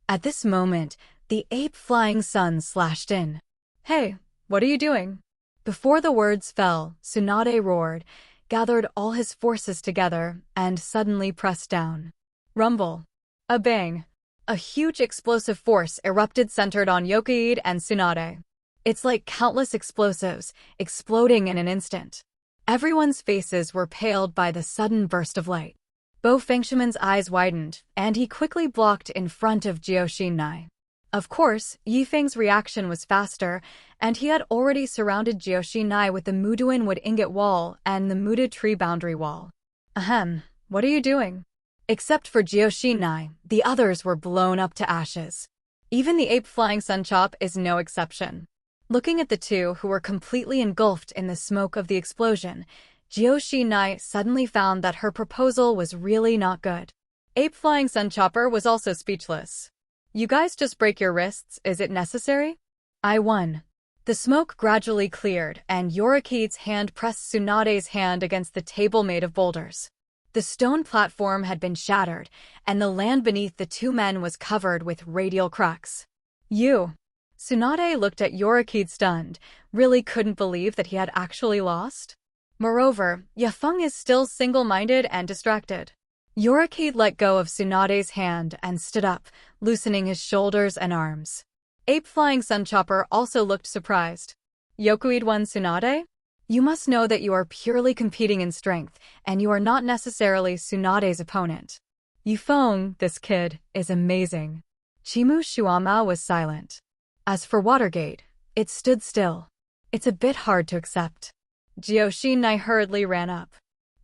At this moment, the ape flying sun slashed in. "Hey, what are you doing?" Before the words fell, Tsunade roared, gathered all his forces together, and suddenly pressed down. Rumble. A bang. A huge explosive force erupted centered on Yokuid and Tsunade. It's like countless explosives, exploding in an instant. Everyone's faces were paled by the sudden burst of light. Fengshiman's eyes widened, and he quickly blocked in front of Jioxinai. Of course, Yifeng's reaction was faster, and he had already surrounded Jioxinai with the Muduin wood ingot wall and the Muda tree boundary wall. Ahem, what are you doing? Except for Jioxinai, the others were blown up to ashes. Even the ape flying Sunchop is no exception. Looking at the two who were completely engulfed in the smoke of the explosion, Jioxinai suddenly found that her proposal was really not good. Ape flying Sunchopper was also speechless. You guys just break your wrists, is it necessary? I won. The smoke gradually cleared, and Yoriki's hand pressed Tsunade's hand against the table made of boulders. The stone platform had been shattered, and the land beneath the two men was covered with radial cracks. Tsunade looked at Yoriki stunned, really couldn't believe that he had actually lost. Moreover, Feng is still single-minded and distracted. Yoriki let go of Tsunade's hand and stood up, loosening his shoulders and arms. Ape Flying Sunchopper also looked surprised. Yokuid won Tsunade? You must know that you are purely competing in strength, and you are not necessarily Tsunade's opponent. Yifeng, this kid, is amazing. Chimu Shuama was silent. As for Watergate, it stood still. It's a bit hard to accept. Jioxinai hurriedly ran up.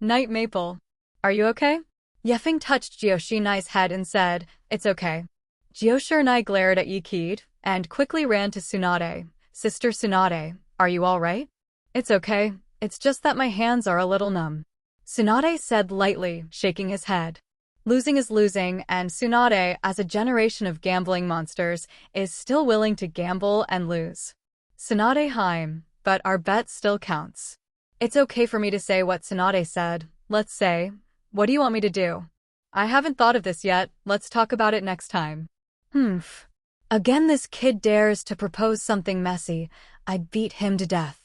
Night Maple. Are you okay? Yefeng touched Jioxinai's head and said, it's okay. Jioxinai glared at Yikid and quickly ran to Tsunade. Sister Tsunade, are you all right? It's okay, it's just that my hands are a little numb. Tsunade said lightly, shaking his head. Losing is losing, and Tsunade, as a generation of gambling monsters, is still willing to gamble and lose. Tsunade Heim, but our bet still counts. It's okay for me to say what Tsunade said, let's say. What do you want me to do? I haven't thought of this yet, let's talk about it next time. Again this kid dares to propose something messy, I beat him to death.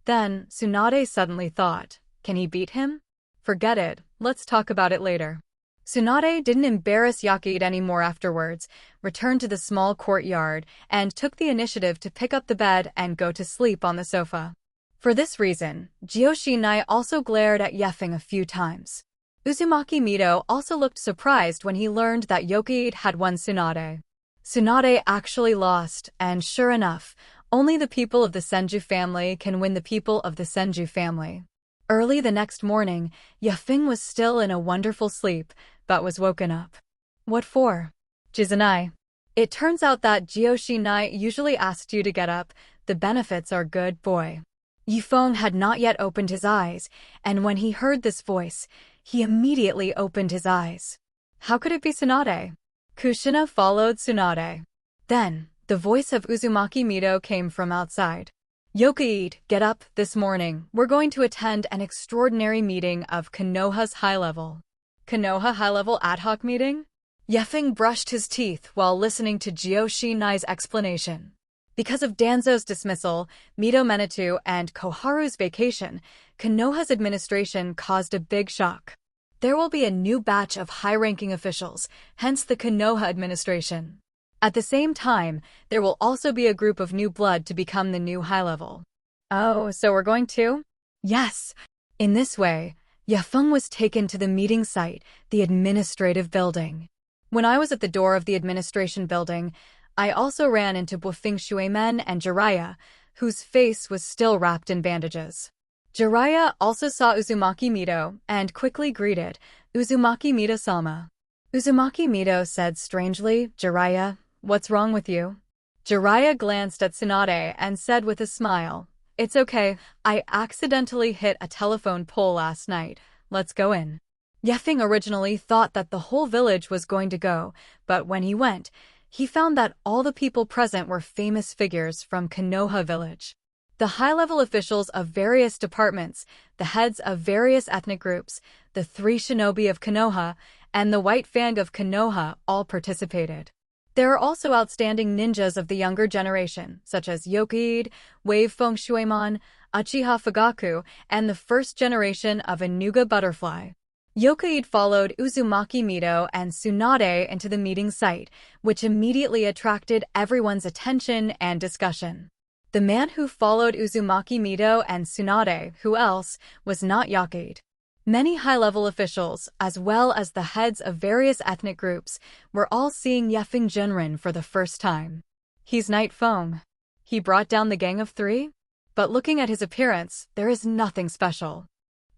Then, Tsunade suddenly thought, can he beat him? Forget it, let's talk about it later. Tsunade didn't embarrass Yakuid anymore afterwards, returned to the small courtyard, and took the initiative to pick up the bed and go to sleep on the sofa. For this reason, Jioxinai also glared at Yefeng a few times. Uzumaki Mito also looked surprised when he learned that Yokuid had won Tsunade. Tsunade actually lost, and sure enough, only the people of the Senju family can win the people of the Senju family. Early the next morning, Yefeng was still in a wonderful sleep, but was woken up. What for? Jizanai. It turns out that Jioxinai usually asks you to get up, the benefits are good, boy. Yifeng had not yet opened his eyes, and when he heard this voice, he immediately opened his eyes. How could it be Tsunade? Kushina followed Tsunade. Then, the voice of Uzumaki Mito came from outside. Yokuid, get up, this morning, we're going to attend an extraordinary meeting of Konoha's high-level. Konoha high-level ad hoc meeting? Yefeng brushed his teeth while listening to Jioxinai's explanation. Because of Danzo's dismissal, Mito Menetu, and Koharu's vacation, Konoha's administration caused a big shock. There will be a new batch of high-ranking officials, hence the Konoha administration. At the same time, there will also be a group of new blood to become the new high-level. Oh, so we're going to? Yes. In this way, Yefeng was taken to the meeting site, the administrative building. When I was at the door of the administration building, I also ran into Buofeng Shuemen and Jiraiya, whose face was still wrapped in bandages. Jiraiya also saw Uzumaki Mito and quickly greeted, Uzumaki Mito-sama. Uzumaki Mito said strangely, Jiraiya, what's wrong with you? Jiraiya glanced at Tsunade and said with a smile, it's okay, I accidentally hit a telephone pole last night, let's go in. Yefeng originally thought that the whole village was going to go, but when he went, he found that all the people present were famous figures from Konoha village. The high-level officials of various departments, the heads of various ethnic groups, the 3 shinobi of Konoha, and the White Fang of Konoha all participated. There are also outstanding ninjas of the younger generation, such as Yokuid, Wave Feng Shueimon, Uchiha Fugaku, and the first generation of Inuga Butterfly. Yokoide followed Uzumaki Mito and Tsunade into the meeting site, which immediately attracted everyone's attention and discussion. The man who followed Uzumaki Mito and Tsunade, who else, was not Yokoide. Many high-level officials, as well as the heads of various ethnic groups, were all seeing Yefeng Jinren for the first time. He's Knight Feng. He brought down the gang of 3? But looking at his appearance, there is nothing special.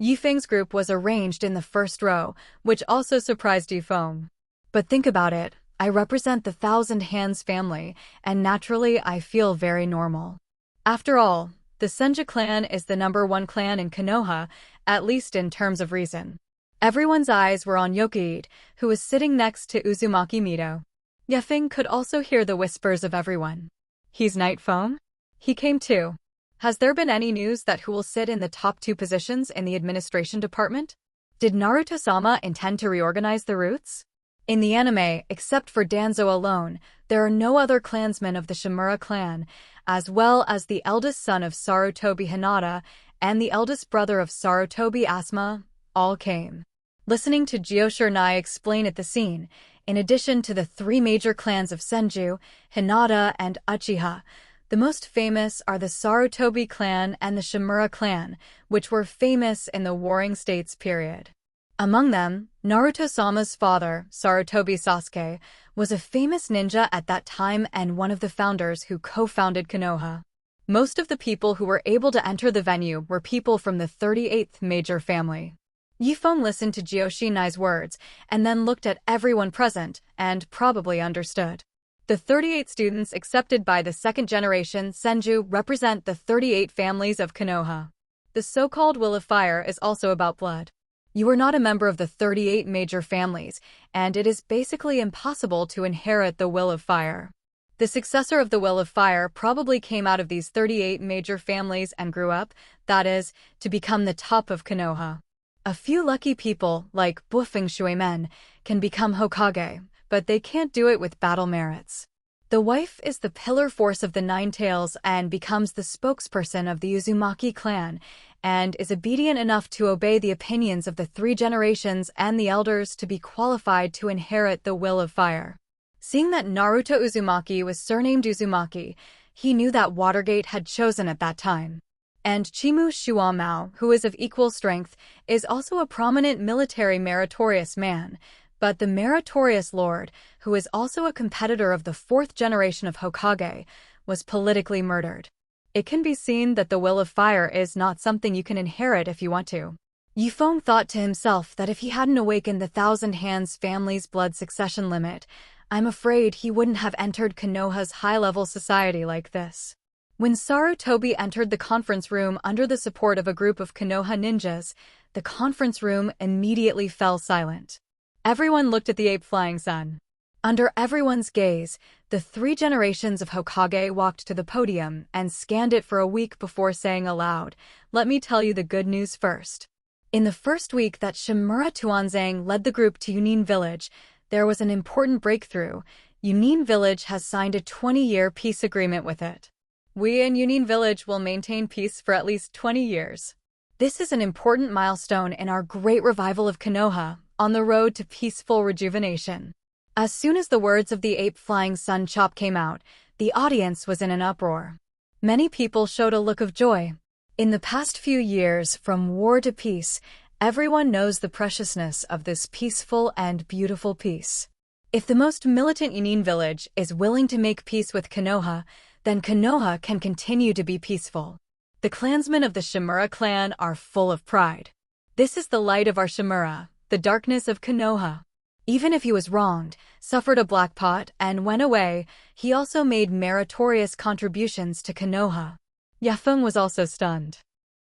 Yifeng's group was arranged in the first row, which also surprised Yifeng. But think about it, I represent the Thousand Hands family, and naturally I feel very normal. After all, the Senju clan is the #1 clan in Konoha, at least in terms of reason. Everyone's eyes were on Yokoide, who was sitting next to Uzumaki Mito. Yefeng could also hear the whispers of everyone. He's Knight Feng? He came too. Has there been any news that who will sit in the top 2 positions in the administration department? Did Naruto-sama intend to reorganize the roots? In the anime, except for Danzo alone, there are no other clansmen of the Shimura clan, as well as the eldest son of Sarutobi Hinata and the eldest brother of Sarutobi Asuma, all came. Listening to Gyoshirinai explain at the scene, in addition to the 3 major clans of Senju, Hinata, and Uchiha, the most famous are the Sarutobi clan and the Shimura clan, which were famous in the Warring States period. Among them, Naruto-sama's father, Sarutobi Sasuke, was a famous ninja at that time and one of the founders who co-founded Konoha. Most of the people who were able to enter the venue were people from the 38th major family. Yifeng listened to Gyoshirinai's words and then looked at everyone present and probably understood. The 38 students accepted by the second-generation Senju represent the 38 families of Konoha. The so-called Will of Fire is also about blood. You are not a member of the 38 major families, and it is basically impossible to inherit the Will of Fire. The successor of the Will of Fire probably came out of these 38 major families and grew up, that is, to become the top of Konoha. A few lucky people, like Feng Shuimen, can become Hokage, but they can't do it with battle merits. The wife is the pillar force of the Nine Tails and becomes the spokesperson of the Uzumaki clan, and is obedient enough to obey the opinions of the 3 generations and the elders to be qualified to inherit the Will of Fire. Seeing that Naruto Uzumaki was surnamed Uzumaki, he knew that Watergate had chosen at that time. And Chimu Shuamao, who is of equal strength, is also a prominent military meritorious man, but the meritorious lord, who is also a competitor of the 4th generation of Hokage, was politically murdered. It can be seen that the Will of Fire is not something you can inherit if you want to. Yifeng thought to himself that if he hadn't awakened the Thousand Hands family's blood succession limit, I'm afraid he wouldn't have entered Konoha's high-level society like this. When Sarutobi entered the conference room under the support of a group of Konoha ninjas, the conference room immediately fell silent. Everyone looked at the ape flying sun. Under everyone's gaze, the 3 generations of Hokage walked to the podium and scanned it for a week before saying aloud, "Let me tell you the good news first." In the first week that Shimura Tuanzang led the group to Yunin Village, there was an important breakthrough. Yunin Village has signed a 20-year peace agreement with it. We in Yunin Village will maintain peace for at least 20 years. This is an important milestone in our great revival of Konoha, on the road to peaceful rejuvenation. As soon as the words of the ape flying sun chop came out, the audience was in an uproar. Many people showed a look of joy. In the past few years, from war to peace, everyone knows the preciousness of this peaceful and beautiful peace. If the most militant Yunin village is willing to make peace with Konoha, then Konoha can continue to be peaceful. The clansmen of the Shimura clan are full of pride. This is the light of our Shimura, the darkness of Konoha. Even if he was wronged, suffered a blackpot, and went away, he also made meritorious contributions to Konoha. Yefeng was also stunned.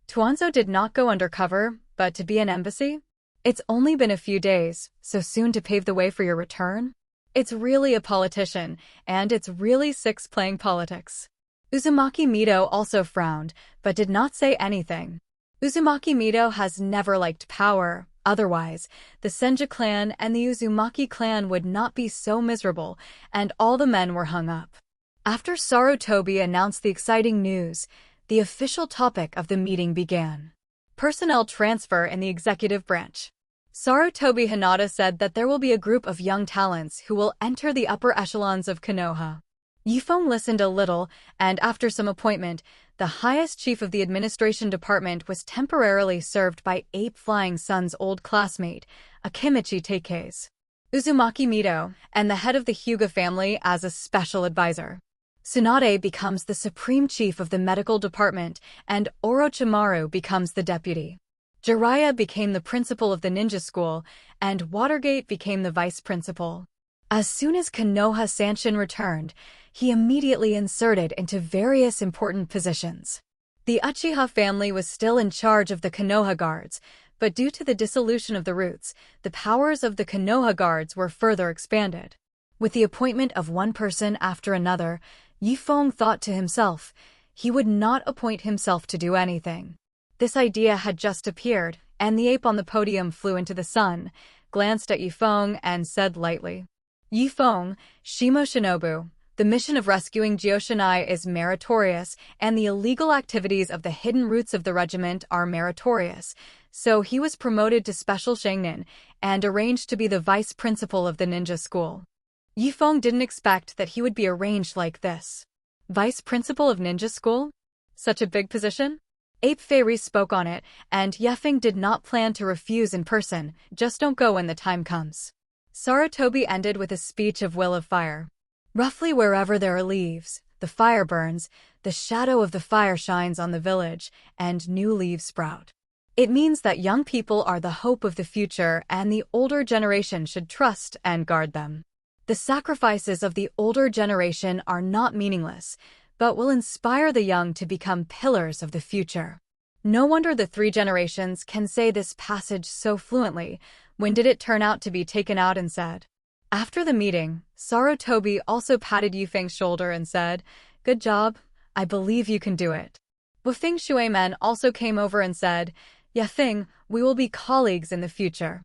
Tuanzo did not go undercover, but to be an embassy? It's only been a few days, so soon to pave the way for your return? It's really a politician, and it's really six playing politics. Uzumaki Mito also frowned, but did not say anything. Uzumaki Mito has never liked power. Otherwise, the Senju clan and the Uzumaki clan would not be so miserable, and all the men were hung up. After Sarutobi announced the exciting news, the official topic of the meeting began. Personnel transfer in the executive branch. Sarutobi Hinata said that there will be a group of young talents who will enter the upper echelons of Konoha. Yifeng listened a little, and after some appointment, the highest chief of the administration department was temporarily served by Ape Flying Sun's old classmate, Akimichi Teikei's Uzumaki Mito, and the head of the Hyuga family as a special advisor. Tsunade becomes the supreme chief of the medical department, and Orochimaru becomes the deputy. Jiraiya became the principal of the ninja school, and Watergate became the vice principal. As soon as Konoha Sanshin returned, he immediately inserted into various important positions. The Uchiha family was still in charge of the Konoha guards, but due to the dissolution of the roots, the powers of the Konoha guards were further expanded. With the appointment of one person after another, Yifeng thought to himself, he would not appoint himself to do anything. This idea had just appeared, and the ape on the podium flew into the sun, glanced at Yifeng, and said lightly, "Yifeng, Shimo Shinobu, the mission of rescuing Joshinai is meritorious, and the illegal activities of the hidden roots of the regiment are meritorious." So he was promoted to Special Shangnin and arranged to be the vice principal of the ninja school. Yifeng didn't expect that he would be arranged like this. Vice principal of ninja school? Such a big position? Ape Fairy spoke on it, and Yifeng did not plan to refuse in person. Just don't go when the time comes. Sarutobi ended with a speech of will of fire. Roughly wherever there are leaves, the fire burns, the shadow of the fire shines on the village, and new leaves sprout. It means that young people are the hope of the future, and the older generation should trust and guard them. The sacrifices of the older generation are not meaningless, but will inspire the young to become pillars of the future. No wonder the three generations can say this passage so fluently. When did it turn out to be taken out and said? After the meeting, Sarutobi also patted Yifeng's shoulder and said, "Good job, I believe you can do it." Wufeng Shuimen also came over and said, "Yifeng, we will be colleagues in the future.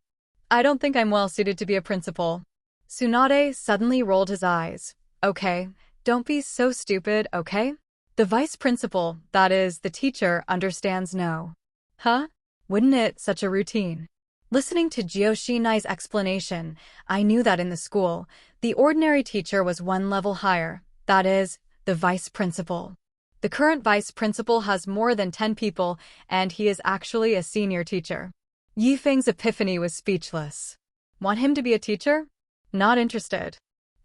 I don't think I'm well suited to be a principal." Tsunade suddenly rolled his eyes. "Okay, don't be so stupid, okay? The vice principal, that is, the teacher, understands no." Huh? Wouldn't it such a routine? Listening to Joshinai's explanation, I knew that in the school, the ordinary teacher was one level higher, that is, the vice principal. The current vice principal has more than 10 people, and he is actually a senior teacher. Yifeng's epiphany was speechless. Want him to be a teacher? Not interested.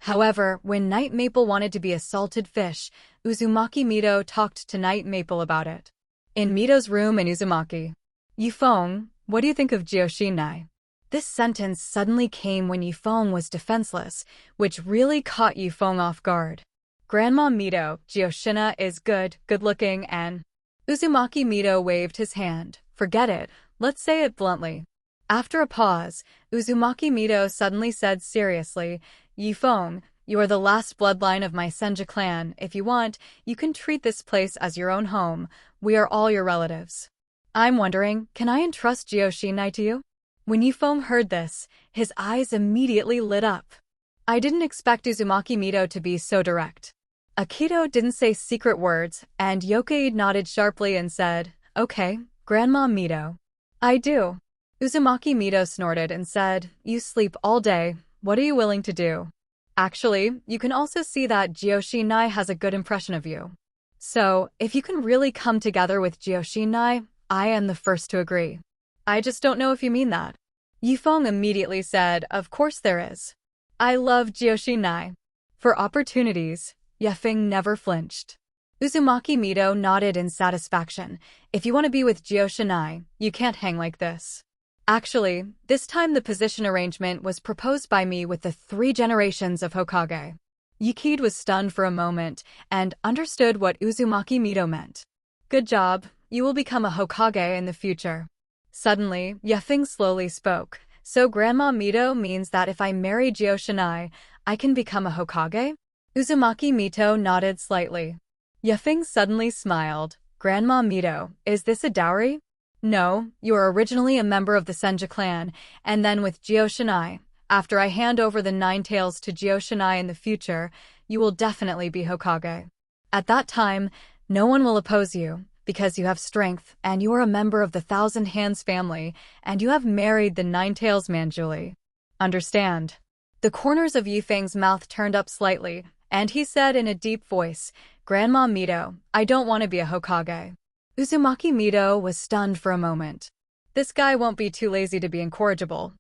However, when Night Maple wanted to be a salted fish, Uzumaki Mito talked to Night Maple about it. In Mito's room in Uzumaki. "Yifeng, what do you think of Joshinai?" This sentence suddenly came when Yifeng was defenseless, which really caught Yifeng off guard. "Grandma Mito, Jioshina is good-looking, and..." Uzumaki Mito waved his hand. "Forget it, let's say it bluntly." After a pause, Uzumaki Mito suddenly said seriously, "Yifeng, you are the last bloodline of my Senja clan. If you want, you can treat this place as your own home. We are all your relatives. I'm wondering, can I entrust Joshinai to you?" When Yifeng heard this, his eyes immediately lit up. I didn't expect Uzumaki Mito to be so direct. Akito didn't say secret words, and Yokai nodded sharply and said, "Okay, Grandma Mito." "I do." Uzumaki Mito snorted and said, "You sleep all day. What are you willing to do? Actually, you can also see that Joshinai has a good impression of you. So, if you can really come together with Joshinai, I am the first to agree." "I just don't know if you mean that." Yifeng immediately said, "Of course there is. I love Joshinai." For opportunities, Yifeng never flinched. Uzumaki Mito nodded in satisfaction. "If you want to be with Joshinai, you can't hang like this." Actually, this time the position arrangement was proposed by me with the 3 generations of Hokage. Yikid was stunned for a moment and understood what Uzumaki Mito meant. "Good job, you will become a Hokage in the future." Suddenly, Yifeng slowly spoke. "So Grandma Mito means that if I marry Joshinai, I can become a Hokage?" Uzumaki Mito nodded slightly. Yifeng suddenly smiled. "Grandma Mito, is this a dowry?" "No, you are originally a member of the Senja clan, and then with Joshinai, after I hand over the 9 tails to Joshinai in the future, you will definitely be Hokage. At that time, no one will oppose you, because you have strength, and you are a member of the Thousand Hands family, and you have married the Nine-Tails man Julie. Understand? The corners of Yifeng's mouth turned up slightly, and he said in a deep voice, Grandma Mito, I don't want to be a Hokage. Uzumaki Mito was stunned for a moment. This guy won't be too lazy to be incorrigible.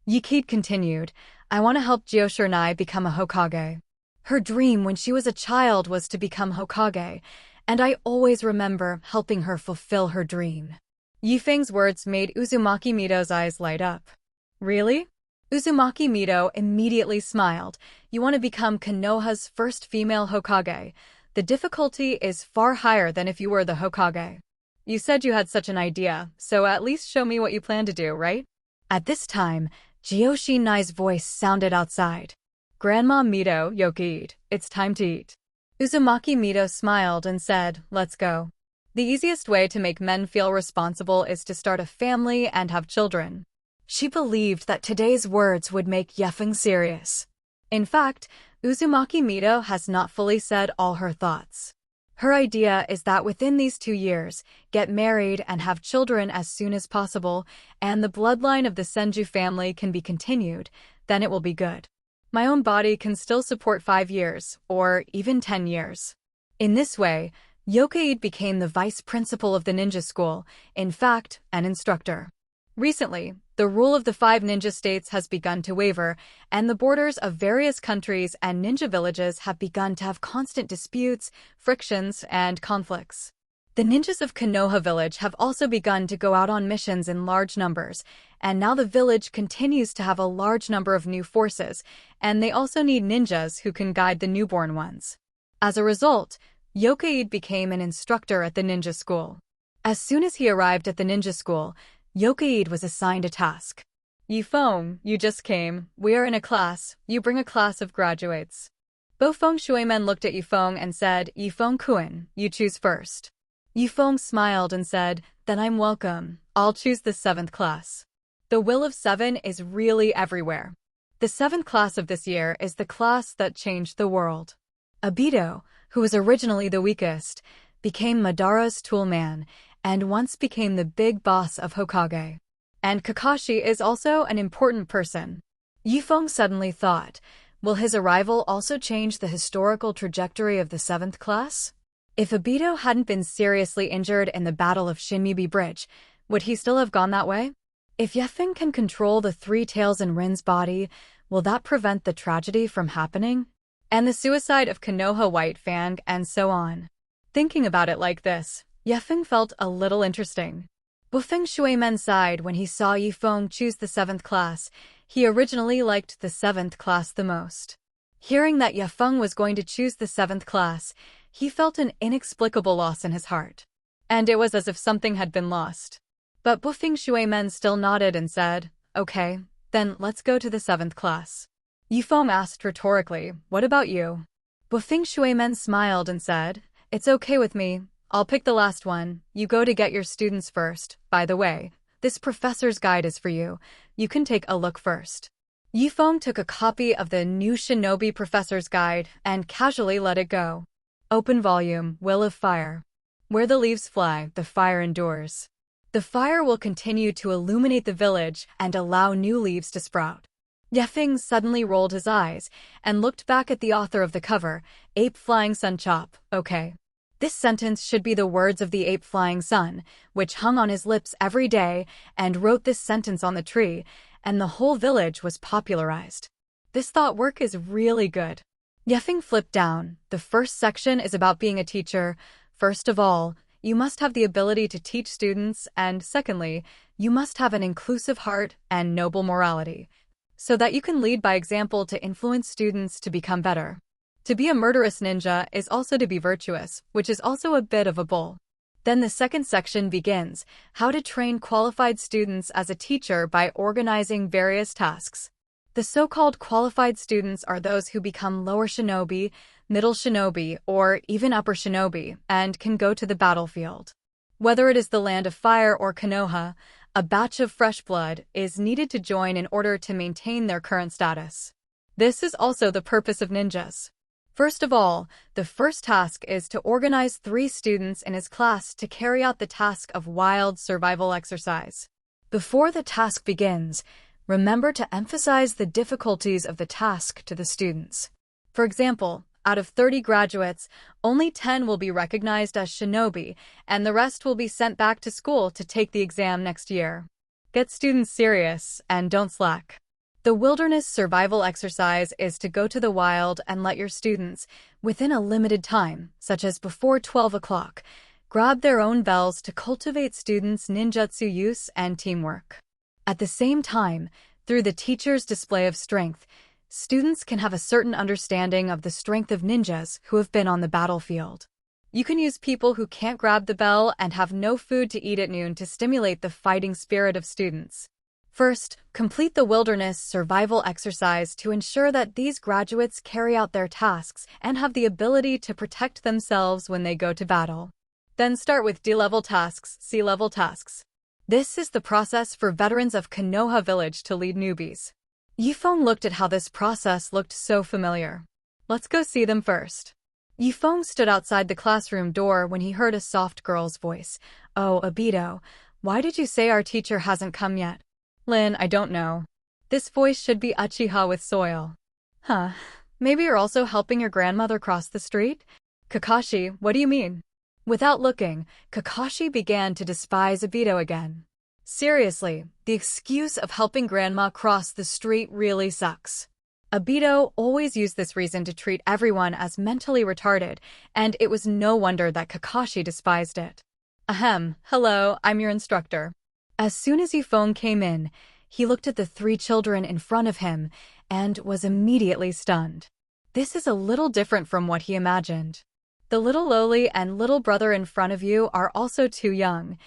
Yikide continued, I want to help Jyoshirnai become a Hokage. Her dream when she was a child was to become Hokage, and I always remember helping her fulfill her dream. Yifeng's words made Uzumaki Mito's eyes light up. Really? Uzumaki Mito immediately smiled. You want to become Konoha's first female Hokage. The difficulty is far higher than if you were the Hokage. You said you had such an idea, so at least show me what you plan to do, right? At this time, Jyoshirnai's voice sounded outside. Grandma Mito, Yokide, it's time to eat. Uzumaki Mito smiled and said, let's go. The easiest way to make men feel responsible is to start a family and have children. She believed that today's words would make Yefeng serious. In fact, Uzumaki Mito has not fully said all her thoughts. Her idea is that within these 2 years, get married and have children as soon as possible, and the bloodline of the Senju family can be continued, then it will be good. My own body can still support 5 years, or even 10 years. In this way, Yokide became the vice principal of the ninja school, in fact, an instructor. Recently, the rule of the 5 ninja states has begun to waver, and the borders of various countries and ninja villages have begun to have constant disputes, frictions, and conflicts. The ninjas of Konoha village have also begun to go out on missions in large numbers, and now the village continues to have a large number of new forces, and they also need ninjas who can guide the newborn ones. As a result, Yokide became an instructor at the ninja school. As soon as he arrived at the ninja school, Yokide was assigned a task. Yifeng, you just came. We are in a class. You bring a class of graduates. Both Feng Shuimen looked at Yifeng and said, Yifeng-kun, you choose first. Yifeng smiled and said, then I'm welcome. I'll choose the 7th class. The will of 7 is really everywhere. The 7th class of this year is the class that changed the world. Obito, who was originally the weakest, became Madara's toolman, and once became the big boss of Hokage. And Kakashi is also an important person. Yifeng suddenly thought, will his arrival also change the historical trajectory of the 7th class? If Obito hadn't been seriously injured in the Battle of Shinmibi Bridge, would he still have gone that way? If Yefeng can control the 3 tails in Rin's body, will that prevent the tragedy from happening? And the suicide of Konoha White Fang and so on. Thinking about it like this, Yefeng felt a little interesting. Feng Shuimen sighed when he saw Yifeng choose the 7th class. He originally liked the 7th class the most. Hearing that Yifeng was going to choose the 7th class, he felt an inexplicable loss in his heart. And it was as if something had been lost. But Feng Shuimen still nodded and said, okay, then let's go to the 7th class. Yifeng asked rhetorically, what about you? Feng Shuimen smiled and said, it's okay with me. I'll pick the last one. You go to get your students first. By the way, this professor's guide is for you. You can take a look first. Yifeng took a copy of the new Shinobi Professor's Guide and casually let it go. Open volume, Will of Fire. Where the leaves fly, the fire endures. The fire will continue to illuminate the village and allow new leaves to sprout. Yefeng suddenly rolled his eyes and looked back at the author of the cover, Ape Flying Sun Chop. Okay. This sentence should be the words of the ape flying sun, which hung on his lips every day and wrote this sentence on the tree, and the whole village was popularized. This thought work is really good. Yefeng flipped down. The first section is about being a teacher. First of all, you must have the ability to teach students, and secondly, you must have an inclusive heart and noble morality, so that you can lead by example to influence students to become better. To be a murderous ninja is also to be virtuous, which is also a bit of a bull. Then the second section begins, how to train qualified students as a teacher by organizing various tasks. The so-called qualified students are those who become lower shinobi, middle shinobi, or even upper shinobi, and can go to the battlefield. Whether it is the land of fire or Konoha, a batch of fresh blood is needed to join in order to maintain their current status. This is also the purpose of ninjas. First of all, the first task is to organize 3 students in his class to carry out the task of wild survival exercise. Before the task begins, remember to emphasize the difficulties of the task to the students. For example, out of 30 graduates, only 10 will be recognized as shinobi, and the rest will be sent back to school to take the exam next year. Get students serious and don't slack. The wilderness survival exercise is to go to the wild and let your students, within a limited time, such as before 12 o'clock, grab their own bells to cultivate students' ninjutsu use and teamwork. At the same time, through the teacher's display of strength, students can have a certain understanding of the strength of ninjas who have been on the battlefield. You can use people who can't grab the bell and have no food to eat at noon to stimulate the fighting spirit of students. First, complete the wilderness survival exercise to ensure that these graduates carry out their tasks and have the ability to protect themselves when they go to battle. Then start with D-level tasks, C-level tasks. This is the process for veterans of Konoha village to lead newbies. Yifeng looked at how this process looked so familiar. Let's go see them first. Yifeng stood outside the classroom door when he heard a soft girl's voice. Oh, Obito, why did you say our teacher hasn't come yet? Lin, I don't know. This voice should be Uchiha with soil. Huh. Maybe you're also helping your grandmother cross the street? Kakashi, what do you mean? Without looking, Kakashi began to despise Obito again. Seriously, the excuse of helping grandma cross the street really sucks. Obito always used this reason to treat everyone as mentally retarded, and it was no wonder that Kakashi despised it. Ahem, hello, I'm your instructor. As soon as Feng came in, he looked at the 3 children in front of him and was immediately stunned. This is a little different from what he imagined. The little lowly and little brother in front of you are also too young.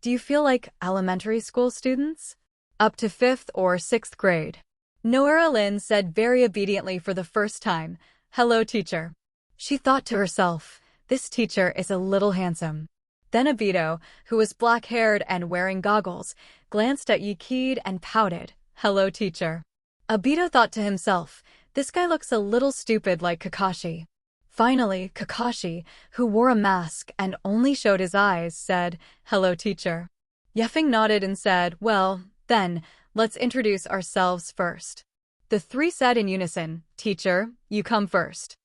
Do you feel like elementary school students? Up to 5th or 6th grade. Noera Lin said very obediently for the first time, "Hello, teacher." She thought to herself, this teacher is a little handsome. Then Obito, who was black-haired and wearing goggles, glanced at Yikid and pouted, "Hello, teacher." Obito thought to himself, this guy looks a little stupid like Kakashi. Finally, Kakashi, who wore a mask and only showed his eyes, said, "Hello, teacher." Yefeng nodded and said, "Well, then, let's introduce ourselves first." The 3 said in unison, "Teacher, you come first."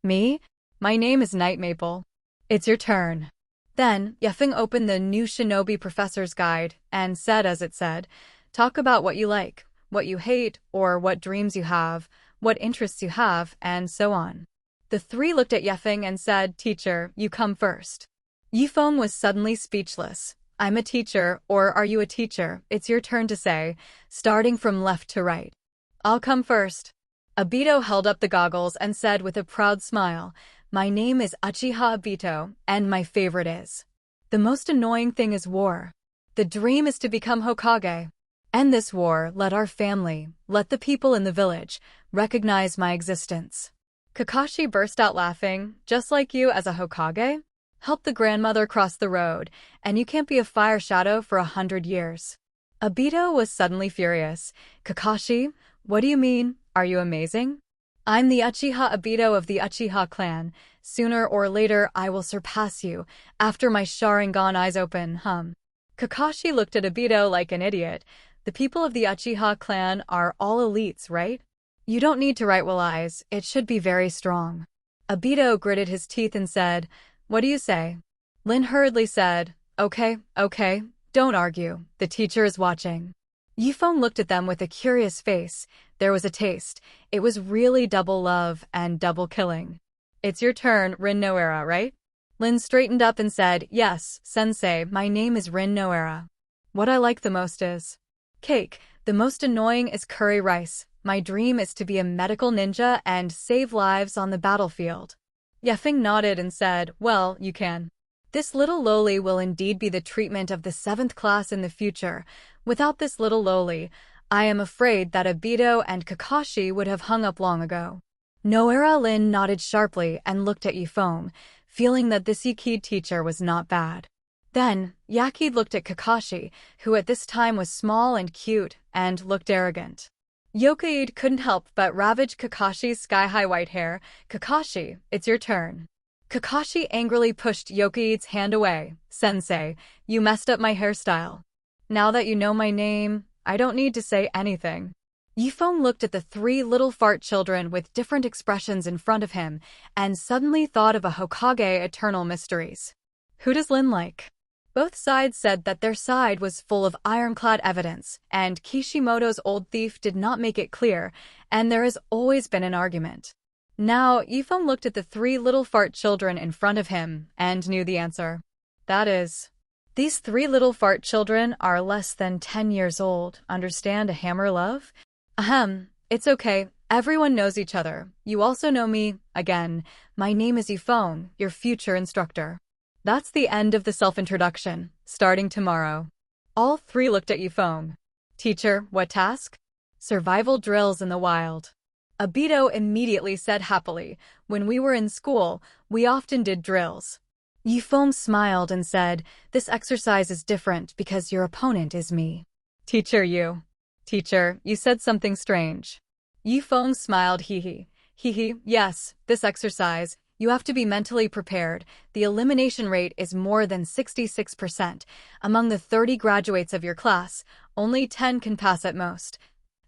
"Me? My name is Night Maple." "It's your turn." Then, Yefeng opened the new Shinobi Professor's Guide and said as it said, "Talk about what you like, what you hate, or what dreams you have, what interests you have, and so on." The 3 looked at Yefeng and said, "Teacher, you come first." Yifeng was suddenly speechless. "I'm a teacher, or are you a teacher? It's your turn to say, starting from left to right." "I'll come first." Obito held up the goggles and said with a proud smile, "My name is Uchiha Obito, and my favorite is. The most annoying thing is war. The dream is to become Hokage. End this war, let our family, let the people in the village, recognize my existence." Kakashi burst out laughing, "Just like you as a Hokage? Help the grandmother cross the road, and you can't be a fire shadow for 100 years. Obito was suddenly furious. "Kakashi, what do you mean? Are you amazing? I'm the Uchiha Obito of the Uchiha clan. Sooner or later I will surpass you, after my Sharingan eyes open, Kakashi looked at Obito like an idiot. The people of the Uchiha clan are all elites, right? You don't need to write with eyes, it should be very strong. Obito gritted his teeth and said, "What do you say?" Lin hurriedly said, Okay, don't argue, the teacher is watching." Yifeng looked at them with a curious face. There was a taste. It was really double love and double killing. "It's your turn, Rin Noera, right?" Lin straightened up and said, "Yes, sensei, my name is Rin Noera. What I like the most is cake. The most annoying is curry rice. My dream is to be a medical ninja and save lives on the battlefield." Yefeng nodded and said, "Well, you can. This little loli will indeed be the treatment of the 7th class in the future. Without this little loli, I am afraid that Obito and Kakashi would have hung up long ago." Noera Lin nodded sharply and looked at Yifeng, feeling that this Yikid teacher was not bad. Then, Yakid looked at Kakashi, who at this time was small and cute, and looked arrogant. Yokaide couldn't help but ravage Kakashi's sky-high white hair. Kakashi, it's your turn. Kakashi angrily pushed Yokaide's hand away. Sensei, you messed up my hairstyle. Now that you know my name, I don't need to say anything. Yifeng looked at the three little fart children with different expressions in front of him and suddenly thought of a Hokage eternal mysteries. Who does Lin like? Both sides said that their side was full of ironclad evidence, and Kishimoto's old thief did not make it clear, and there has always been an argument. Now, Yifeng looked at the three little fart children in front of him and knew the answer. That is, these three little fart children are less than 10 years old. Understand a hammer love? Ahem, it's okay. Everyone knows each other. You also know me. Again, my name is Yifeng, your future instructor. That's the end of the self-introduction. Starting tomorrow. All three looked at Yifeng. Teacher, what task? Survival drills in the wild. Obito immediately said happily, when we were in school, we often did drills. Yifeng smiled and said, this exercise is different because your opponent is me. Teacher, you said something strange. Yifeng smiled, hee hee, yes, this exercise, you have to be mentally prepared. The elimination rate is more than 66%. Among the 30 graduates of your class, only 10 can pass at most.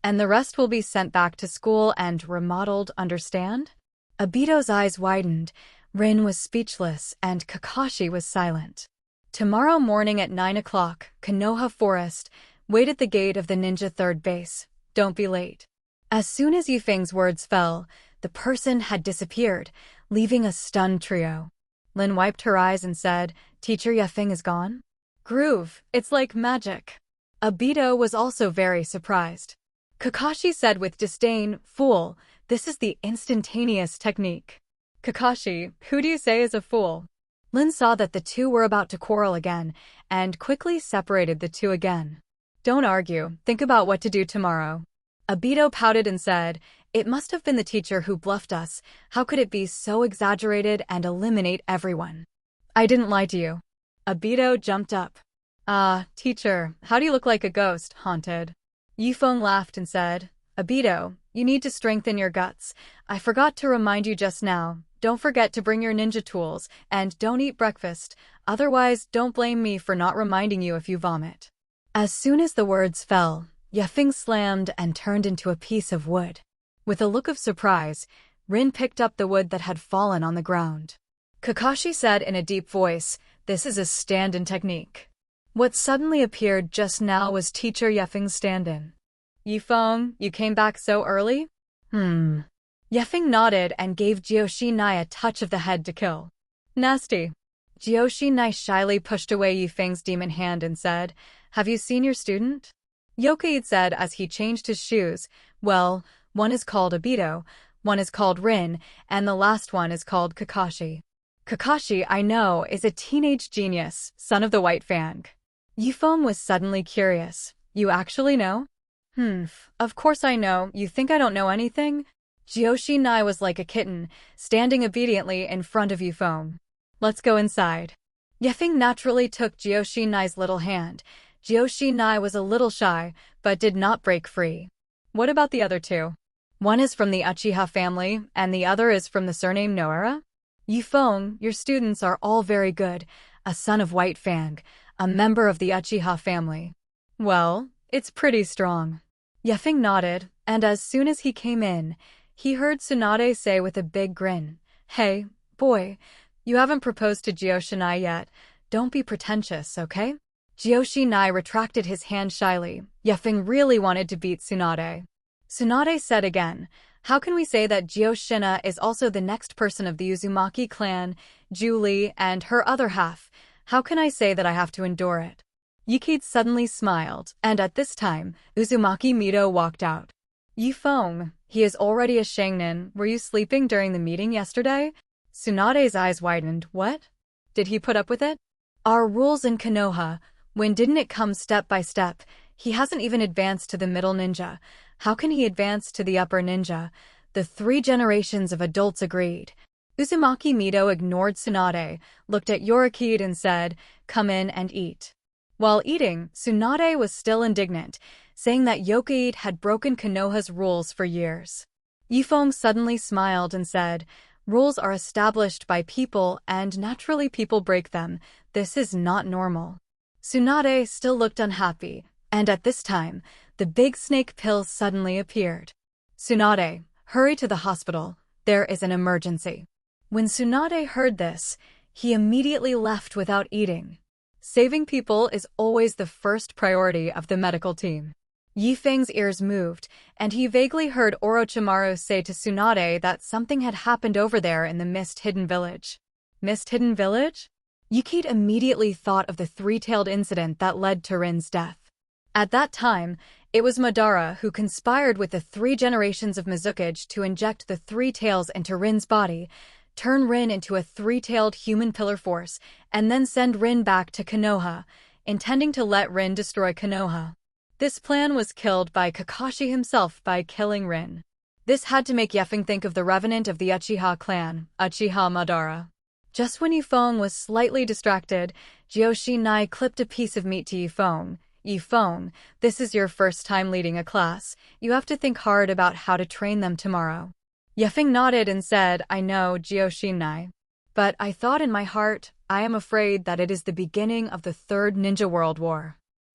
And the rest will be sent back to school and remodeled, understand? Obito's eyes widened, Rin was speechless, and Kakashi was silent. Tomorrow morning at 9 o'clock, Konoha Forest, wait at the gate of the ninja third base. Don't be late. As soon as Yifeng's words fell, the person had disappeared, leaving a stunned trio. Lin wiped her eyes and said, Teacher Yifeng is gone? Groove, it's like magic. Obito was also very surprised. Kakashi said with disdain, fool, this is the instantaneous technique. Kakashi, who do you say is a fool? Lin saw that the two were about to quarrel again, and quickly separated the two again. Don't argue, think about what to do tomorrow. Obito pouted and said, it must have been the teacher who bluffed us. How could it be so exaggerated and eliminate everyone? I didn't lie to you. Obito jumped up. Teacher, how do you look like a ghost, haunted? Yifeng laughed and said, Obito, you need to strengthen your guts. I forgot to remind you just now. Don't forget to bring your ninja tools, and don't eat breakfast. Otherwise, don't blame me for not reminding you if you vomit. As soon as the words fell, Yifeng slammed and turned into a piece of wood. With a look of surprise, Rin picked up the wood that had fallen on the ground. Kakashi said in a deep voice, this is a stand-in technique. What suddenly appeared just now was Teacher Yifeng's stand-in. Yifeng, you came back so early? Yifeng nodded and gave Joshinai a touch of the head to kill. Nasty. Joshinai shyly pushed away Yifeng's demon hand and said, have you seen your student? Yokaide said as he changed his shoes, well, one is called Obito, one is called Rin, and the last one is called Kakashi. Kakashi, I know, is a teenage genius, son of the White Fang. Yifeng was suddenly curious. You actually know? Of course I know. You think I don't know anything? Joshinai was like a kitten, standing obediently in front of Yifeng. Let's go inside. Yifeng naturally took Joshinai's little hand. Joshinai was a little shy, but did not break free. What about the other two? One is from the Uchiha family, and the other is from the surname Noera? Yifeng, your students are all very good. A son of White Fang, a member of the Uchiha family. Well, it's pretty strong. Yifeng nodded, and as soon as he came in, he heard Tsunade say with a big grin, hey, boy, you haven't proposed to Joshinai yet. Don't be pretentious, okay? Joshinai retracted his hand shyly. Yifeng really wanted to beat Tsunade. Tsunade said again, how can we say that Joshina is also the next person of the Uzumaki clan, Julie, and her other half? How can I say that I have to endure it? Yikide suddenly smiled, and at this time, Uzumaki Mito walked out. Yifeng, he is already a Shangnin. Were you sleeping during the meeting yesterday? Tsunade's eyes widened. What? Did he put up with it? Our rules in Konoha, when didn't it come step by step? He hasn't even advanced to the middle ninja. How can he advance to the upper ninja? The 3 generations of adults agreed. Uzumaki Mito ignored Tsunade, looked at Yorikide and said, come in and eat. While eating, Tsunade was still indignant, saying that Yokai had broken Konoha's rules for years. Yifeng suddenly smiled and said, "Rules are established by people and naturally people break them. This is not normal." Tsunade still looked unhappy, and at this time, the big snake pill suddenly appeared. "Tsunade, hurry to the hospital. There is an emergency." When Tsunade heard this, he immediately left without eating. Saving people is always the first priority of the medical team. Yifeng's ears moved, and he vaguely heard Orochimaru say to Tsunade that something had happened over there in the Mist-Hidden Village. Mist-Hidden Village? Yukite immediately thought of the three-tailed incident that led to Rin's death. At that time, it was Madara who conspired with the 3 generations of Mizukage to inject the 3 tails into Rin's body, turn Rin into a 3-tailed human pillar force, and then send Rin back to Konoha, intending to let Rin destroy Konoha. This plan was killed by Kakashi himself by killing Rin. This had to make Yefeng think of the revenant of the Uchiha clan, Uchiha Madara. Just when Yifeng was slightly distracted, Joshinai clipped a piece of meat to Yifeng. "Yifeng, this is your first time leading a class. You have to think hard about how to train them tomorrow." Yefeng nodded and said, "I know, Joshinai. But I thought in my heart, I am afraid that it is the beginning of the Third Ninja World War.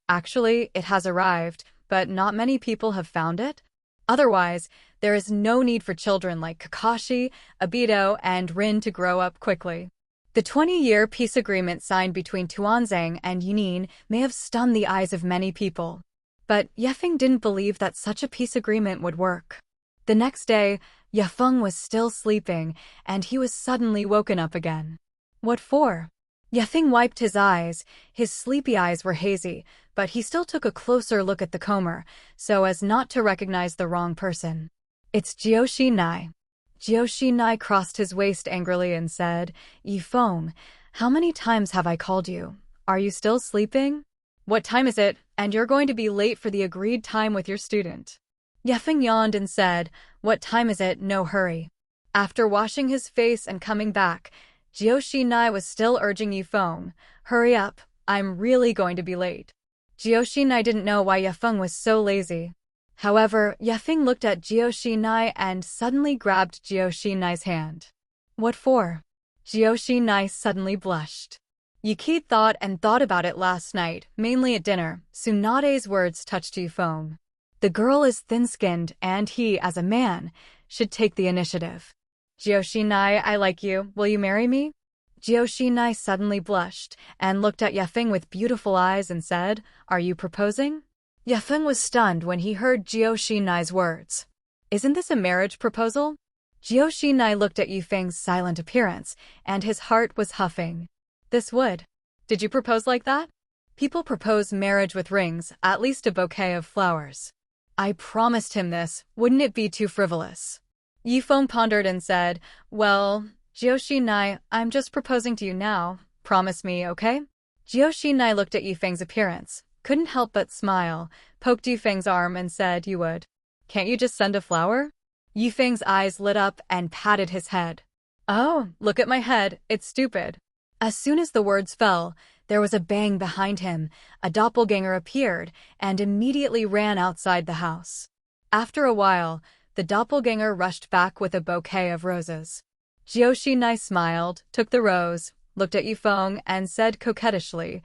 Actually, it has arrived, but not many people have found it. Otherwise, there is no need for children like Kakashi, Obito, and Rin to grow up quickly." The 20-year peace agreement signed between Tuanzang and Jonin may have stunned the eyes of many people. But Yefeng didn't believe that such a peace agreement would work. The next day, Yefeng was still sleeping, and he was suddenly woken up again. "What for?" Yefeng wiped his eyes. His sleepy eyes were hazy, but he still took a closer look at the comber, so as not to recognize the wrong person. "It's Joshinai." Joshinai crossed his waist angrily and said, "Yifeng, how many times have I called you? Are you still sleeping? What time is it? And you're going to be late for the agreed time with your student." Yefeng yawned and said, "What time is it? No hurry." After washing his face and coming back, Joshinai was still urging Yifeng, "Hurry up, I'm really going to be late." Joshinai didn't know why Yefeng was so lazy. However, Yefeng looked at Joshinai and suddenly grabbed Joshinai's hand. "What for?" Joshinai suddenly blushed. Yukite thought and thought about it last night, mainly at dinner. Tsunade's words touched Yifeng. The girl is thin-skinned, and he, as a man, should take the initiative. "Joshinai, I like you. Will you marry me?" Joshinai suddenly blushed and looked at Yefeng with beautiful eyes and said, "Are you proposing?" Yefeng was stunned when he heard Joshinai's words. "Isn't this a marriage proposal?" Joshinai looked at Yifeng's silent appearance, and his heart was huffing. "This would. Did you propose like that? People propose marriage with rings, at least a bouquet of flowers." "I promised him this. Wouldn't it be too frivolous?" Yifeng pondered and said, "Well, Joshinai, I'm just proposing to you now. Promise me, okay?" Joshinai looked at Yifeng's appearance, couldn't help but smile, poked Yifeng's arm and said, "You would. Can't you just send a flower?" Yifeng's eyes lit up and patted his head. "Oh, look at my head, it's stupid." As soon as the words fell, there was a bang behind him, a doppelganger appeared, and immediately ran outside the house. After a while, the doppelganger rushed back with a bouquet of roses. Joshinai smiled, took the rose, looked at Yifeng, and said coquettishly,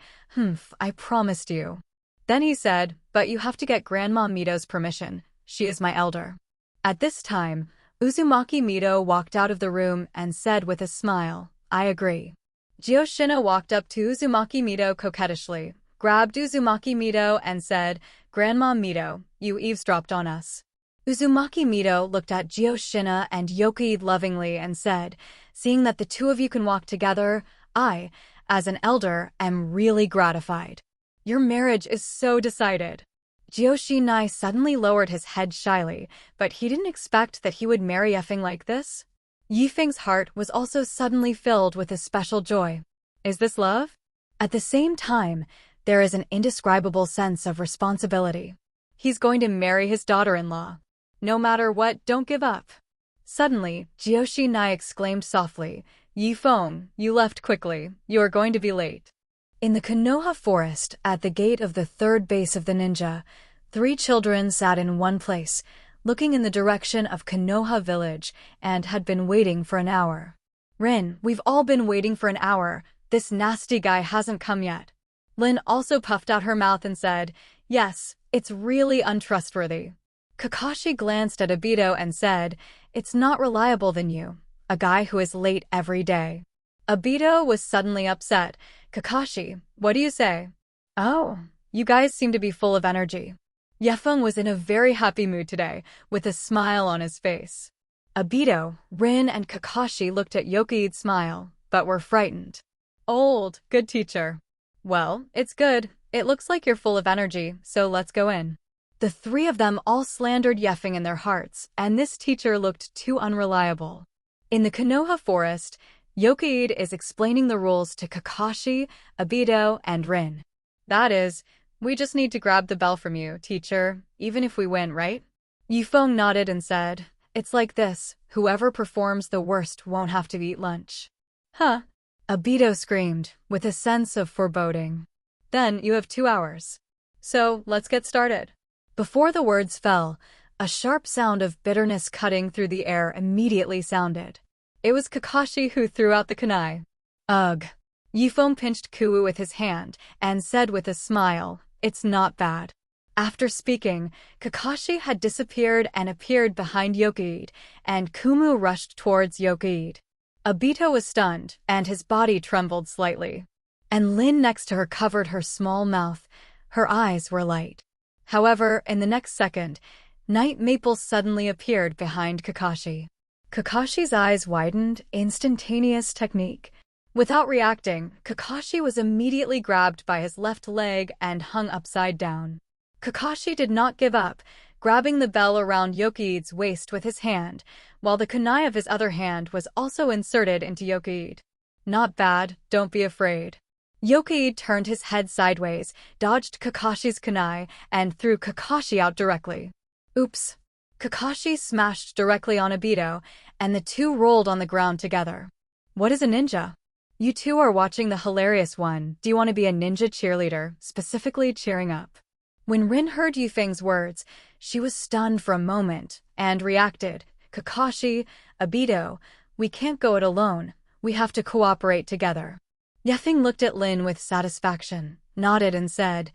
I promised you." Then he said, "But you have to get Grandma Mito's permission. She is my elder." At this time, Uzumaki Mito walked out of the room and said with a smile, "I agree." Jioshina walked up to Uzumaki Mito coquettishly, grabbed Uzumaki Mito and said, "Grandma Mito, you eavesdropped on us." Uzumaki Mito looked at Jioshina and Yokai lovingly and said, "Seeing that the two of you can walk together, I, as an elder, am really gratified. Your marriage is so decided." Joshinai suddenly lowered his head shyly, but he didn't expect that he would marry Yefeng like this. Yifeng's heart was also suddenly filled with a special joy. Is this love? At the same time, there is an indescribable sense of responsibility. He's going to marry his daughter-in-law. No matter what, don't give up. Suddenly, Joshinai exclaimed softly, "Yifeng, you left quickly. You are going to be late." In the Konoha forest, at the gate of the third base of the ninja, 3 children sat in one place, looking in the direction of Konoha village, and had been waiting for an hour. Rin, we've all been waiting for an hour. This nasty guy hasn't come yet. Lin also puffed out her mouth and said, yes, it's really untrustworthy. Kakashi glanced at Obito and said, it's not reliable than you, a guy who is late every day. Obito was suddenly upset. Kakashi, what do you say? Oh, you guys seem to be full of energy. Feng was in a very happy mood today, with a smile on his face. Obito, Rin, and Kakashi looked at Yokoi's smile, but were frightened. Old, good teacher. Well, it's good. It looks like you're full of energy, so let's go in. The 3 of them all slandered Feng in their hearts, and this teacher looked too unreliable. In the Konoha forest, Yokoi is explaining the rules to Kakashi, Obito, and Rin. That is, we just need to grab the bell from you, teacher, even if we win, right? Feng nodded and said, it's like this, whoever performs the worst won't have to eat lunch. Huh? Obito screamed, with a sense of foreboding. Then you have 2 hours. So, let's get started. Before the words fell, a sharp sound of bitterness cutting through the air immediately sounded. It was Kakashi who threw out the kunai. Ugh. Feng pinched Kuwu with his hand and said with a smile, it's not bad. After speaking, Kakashi had disappeared and appeared behind Yokoi, and Kumu rushed towards Yokoi. Obito was stunned, and his body trembled slightly. And Lin next to her covered her small mouth. Her eyes were light. However, in the next second, Night Maple suddenly appeared behind Kakashi. Kakashi's eyes widened, instantaneous technique. Without reacting, Kakashi was immediately grabbed by his left leg and hung upside down. Kakashi did not give up, grabbing the bell around Yokoi's waist with his hand, while the kunai of his other hand was also inserted into Yokoi. Not bad, don't be afraid. Yokoi turned his head sideways, dodged Kakashi's kunai, and threw Kakashi out directly. Oops. Kakashi smashed directly on Obito, and the 2 rolled on the ground together. What is a ninja? You 2 are watching the hilarious one. Do you want to be a ninja cheerleader, specifically cheering up? When Rin heard Feng's words, she was stunned for a moment and reacted. Kakashi, Obito, we can't go it alone. We have to cooperate together. Feng looked at Lin with satisfaction, nodded and said,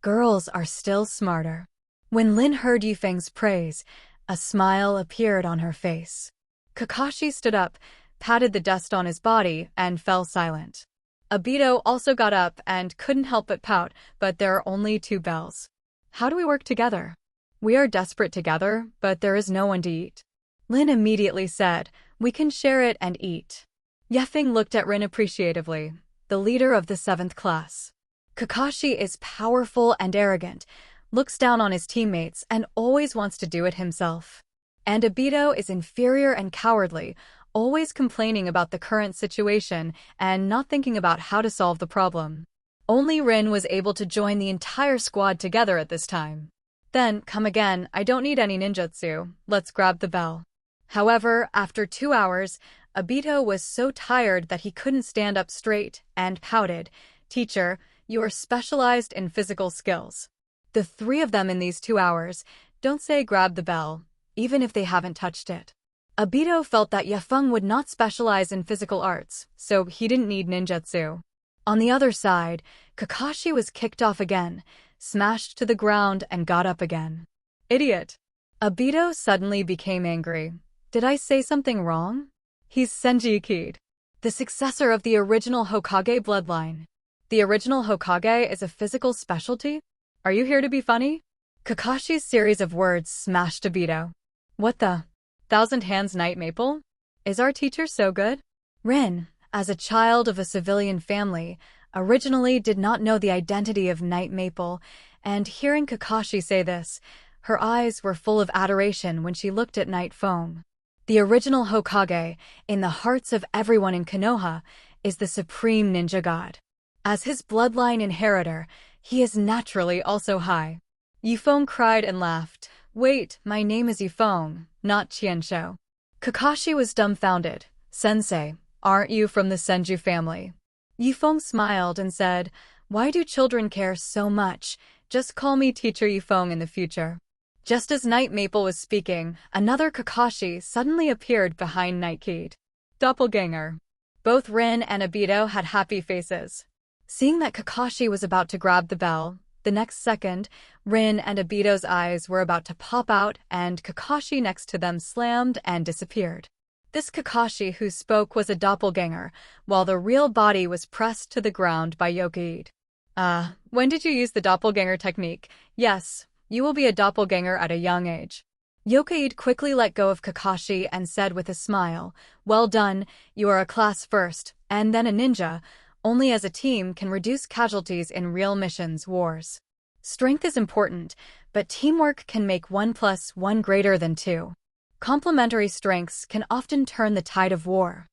girls are still smarter. When Lin heard Feng's praise, a smile appeared on her face. Kakashi stood up, patted the dust on his body, and fell silent. Obito also got up and couldn't help but pout, but there are only 2 bells. How do we work together? We are desperate together, but there is no one to eat. Lin immediately said, we can share it and eat. Feng looked at Rin appreciatively, the leader of the 7th class. Kakashi is powerful and arrogant, looks down on his teammates and always wants to do it himself. And Obito is inferior and cowardly, always complaining about the current situation and not thinking about how to solve the problem. Only Rin was able to join the entire squad together at this time. Then, come again, I don't need any ninjutsu, let's grab the bell. However, after 2 hours, Obito was so tired that he couldn't stand up straight and pouted, teacher, you are specialized in physical skills. The 3 of them in these 2 hours, don't say grab the bell, even if they haven't touched it. Obito felt that Feng would not specialize in physical arts, so he didn't need ninjutsu. On the other side, Kakashi was kicked off again, smashed to the ground and got up again. Idiot. Obito suddenly became angry. Did I say something wrong? He's Senji Ikeda, the successor of the original Hokage bloodline. The original Hokage is a physical specialty? Are you here to be funny? Kakashi's series of words smashed Obito. What the? 1,000 Hands Night Maple? Is our teacher so good? Rin, as a child of a civilian family, originally did not know the identity of Night Maple, and hearing Kakashi say this, her eyes were full of adoration when she looked at Night Feng. The original Hokage, in the hearts of everyone in Konoha, is the supreme ninja god. As his bloodline inheritor, he is naturally also high. Feng cried and laughed. Wait, my name is Feng, not Qianshou. Kakashi was dumbfounded. Sensei, aren't you from the Senju family? Feng smiled and said, why do children care so much? Just call me Teacher Yifeng in the future." Just as Night Maple was speaking, another Kakashi suddenly appeared behind Night Kid. Doppelganger. Both Rin and Obito had happy faces. Seeing that Kakashi was about to grab the bell, the next second, Rin and Obito's eyes were about to pop out and Kakashi next to them slammed and disappeared. This Kakashi who spoke was a doppelganger, while the real body was pressed to the ground by Yokaid. When did you use the doppelganger technique? Yes, you will be a doppelganger at a young age. Yokaid quickly let go of Kakashi and said with a smile, "Well done, you are a class first, and then a ninja. Only as a team can reduce casualties in real missions wars. Strength is important, but teamwork can make 1 + 1 greater than 2. Complementary strengths can often turn the tide of war.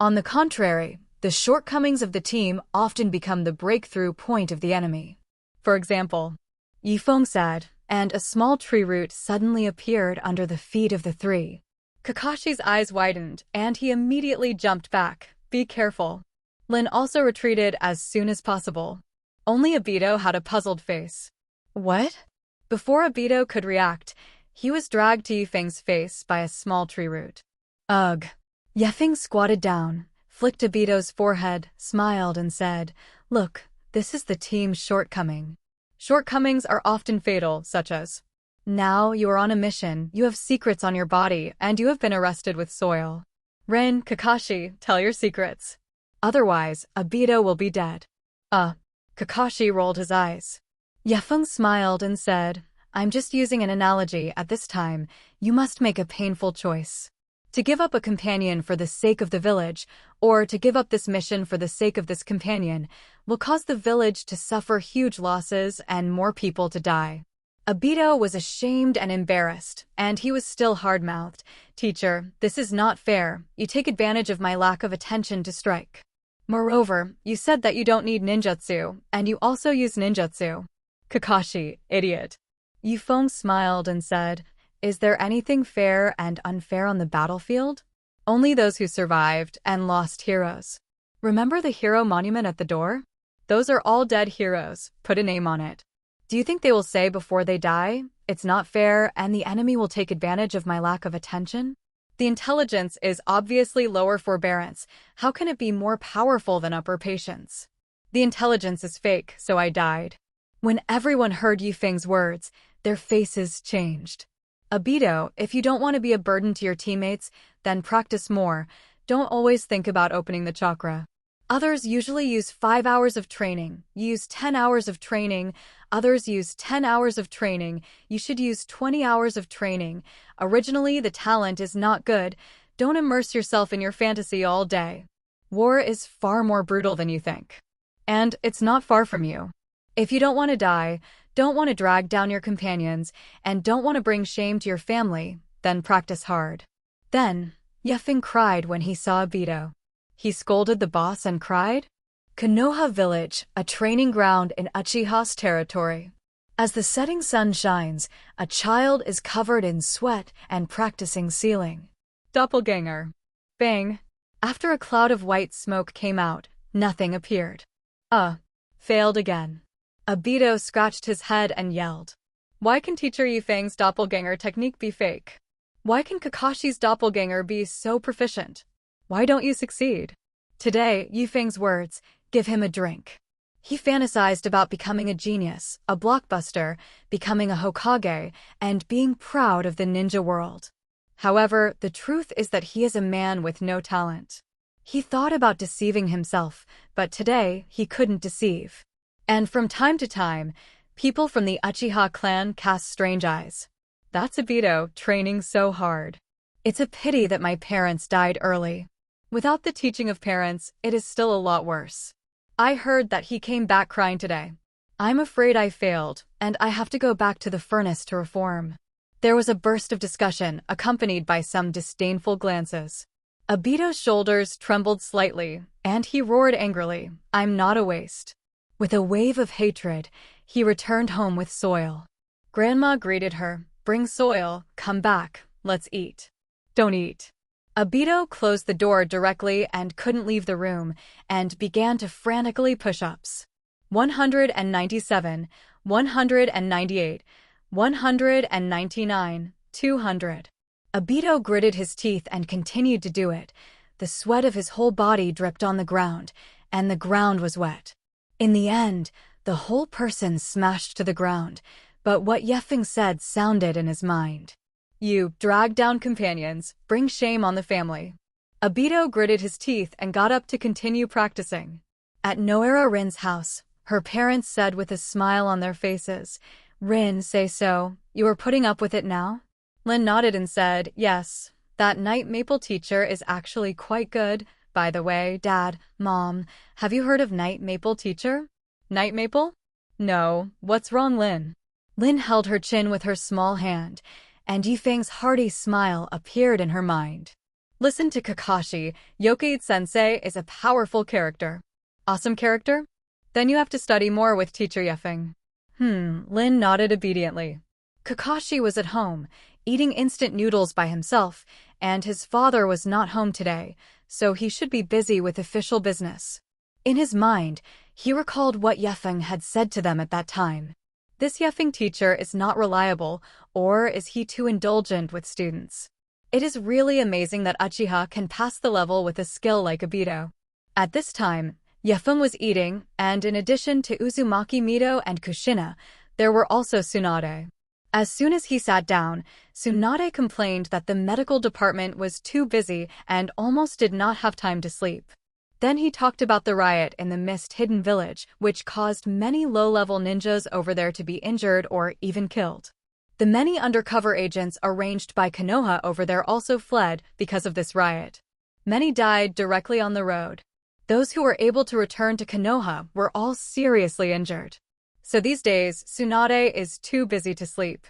On the contrary, the shortcomings of the team often become the breakthrough point of the enemy." For example, Yifeng said, and a small tree root suddenly appeared under the feet of the three. Kakashi's eyes widened, and he immediately jumped back. "Be careful." Lin also retreated as soon as possible. Only Obito had a puzzled face. "What?" Before Obito could react, he was dragged to Yifeng's face by a small tree root. "Ugh." Yifeng squatted down, flicked Obito's forehead, smiled and said, "Look, this is the team's shortcoming. Shortcomings are often fatal, such as, now you are on a mission, you have secrets on your body, and you have been arrested with soil. Rin, Kakashi, tell your secrets. Otherwise, Obito will be dead." Kakashi rolled his eyes. Yifeng smiled and said, "I'm just using an analogy at this time. You must make a painful choice. To give up a companion for the sake of the village, or to give up this mission for the sake of this companion, will cause the village to suffer huge losses and more people to die." Obito was ashamed and embarrassed, and he was still hard-mouthed. "Teacher, this is not fair. You take advantage of my lack of attention to strike. Moreover, you said that you don't need ninjutsu, and you also use ninjutsu." Kakashi, idiot. Yifeng smiled and said, "Is there anything fair and unfair on the battlefield? Only those who survived and lost heroes. Remember the hero monument at the door? Those are all dead heroes. Put a name on it. Do you think they will say before they die, 'It's not fair and the enemy will take advantage of my lack of attention'? The intelligence is obviously lower forbearance. How can it be more powerful than upper patience? The intelligence is fake, so I died." When everyone heard Yifeng's words, their faces changed. "Obito, if you don't want to be a burden to your teammates, then practice more. Don't always think about opening the chakra. Others usually use 5 hours of training. You use 10 hours of training. Others use 10 hours of training. You should use 20 hours of training. Originally, the talent is not good. Don't immerse yourself in your fantasy all day. War is far more brutal than you think. And it's not far from you. If you don't want to die, don't want to drag down your companions, and don't want to bring shame to your family, then practice hard." Then, Yifeng cried when he saw Obito. He scolded the boss and cried, "Konoha Village, a training ground in Uchiha's territory. As the setting sun shines, a child is covered in sweat and practicing sealing." Doppelganger. Bang. After a cloud of white smoke came out, nothing appeared. Failed again. Obito scratched his head and yelled, "Why can Teacher Yifeng's doppelganger technique be fake? Why can Kakashi's doppelganger be so proficient? Why don't you succeed?" Today, Yifeng's words, "Give him a drink." He fantasized about becoming a genius, a blockbuster, becoming a Hokage, and being proud of the ninja world. However, the truth is that he is a man with no talent. He thought about deceiving himself, but today he couldn't deceive. And from time to time, people from the Uchiha clan cast strange eyes. "That's Obito, training so hard. It's a pity that my parents died early. Without the teaching of parents, it is still a lot worse. I heard that he came back crying today. I'm afraid I failed, and I have to go back to the furnace to reform." There was a burst of discussion, accompanied by some disdainful glances. Obito's shoulders trembled slightly, and he roared angrily, "I'm not a waste." With a wave of hatred, he returned home with soil. Grandma greeted her, "Bring soil, come back, let's eat." "Don't eat." Obito closed the door directly and couldn't leave the room, and began to frantically push-ups. 197, 198, 199, 200. Obito gritted his teeth and continued to do it. The sweat of his whole body dripped on the ground, and the ground was wet. In the end, the whole person smashed to the ground, but what Feng said sounded in his mind. You drag down companions, bring shame on the family. Obito gritted his teeth and got up to continue practicing. At Noera Rin's house, her parents said with a smile on their faces, "Rin, say so, you are putting up with it now?" Lin nodded and said, "Yes, that night maple teacher is actually quite good. By the way, Dad, Mom, have you heard of night maple teacher?" Night maple? No, what's wrong, Lin? Lin held her chin with her small hand, and Yifeng's hearty smile appeared in her mind. Listen to Kakashi, Yokai-sensei is a powerful character. Awesome character? Then you have to study more with teacher Yifeng. Lin nodded obediently. Kakashi was at home, eating instant noodles by himself, and his father was not home today, so he should be busy with official business. In his mind, he recalled what Yifeng had said to them at that time. This Yifeng teacher is not reliable, or is he too indulgent with students? It is really amazing that Uchiha can pass the level with a skill like Obito. At this time, Yifeng was eating, and in addition to Uzumaki Mito and Kushina, there were also Tsunade. As soon as he sat down, Tsunade complained that the medical department was too busy and almost did not have time to sleep. Then he talked about the riot in the Mist-Hidden Village, which caused many low-level ninjas over there to be injured or even killed. The many undercover agents arranged by Konoha over there also fled because of this riot. Many died directly on the road. Those who were able to return to Konoha were all seriously injured. So these days, Tsunade is too busy to sleep.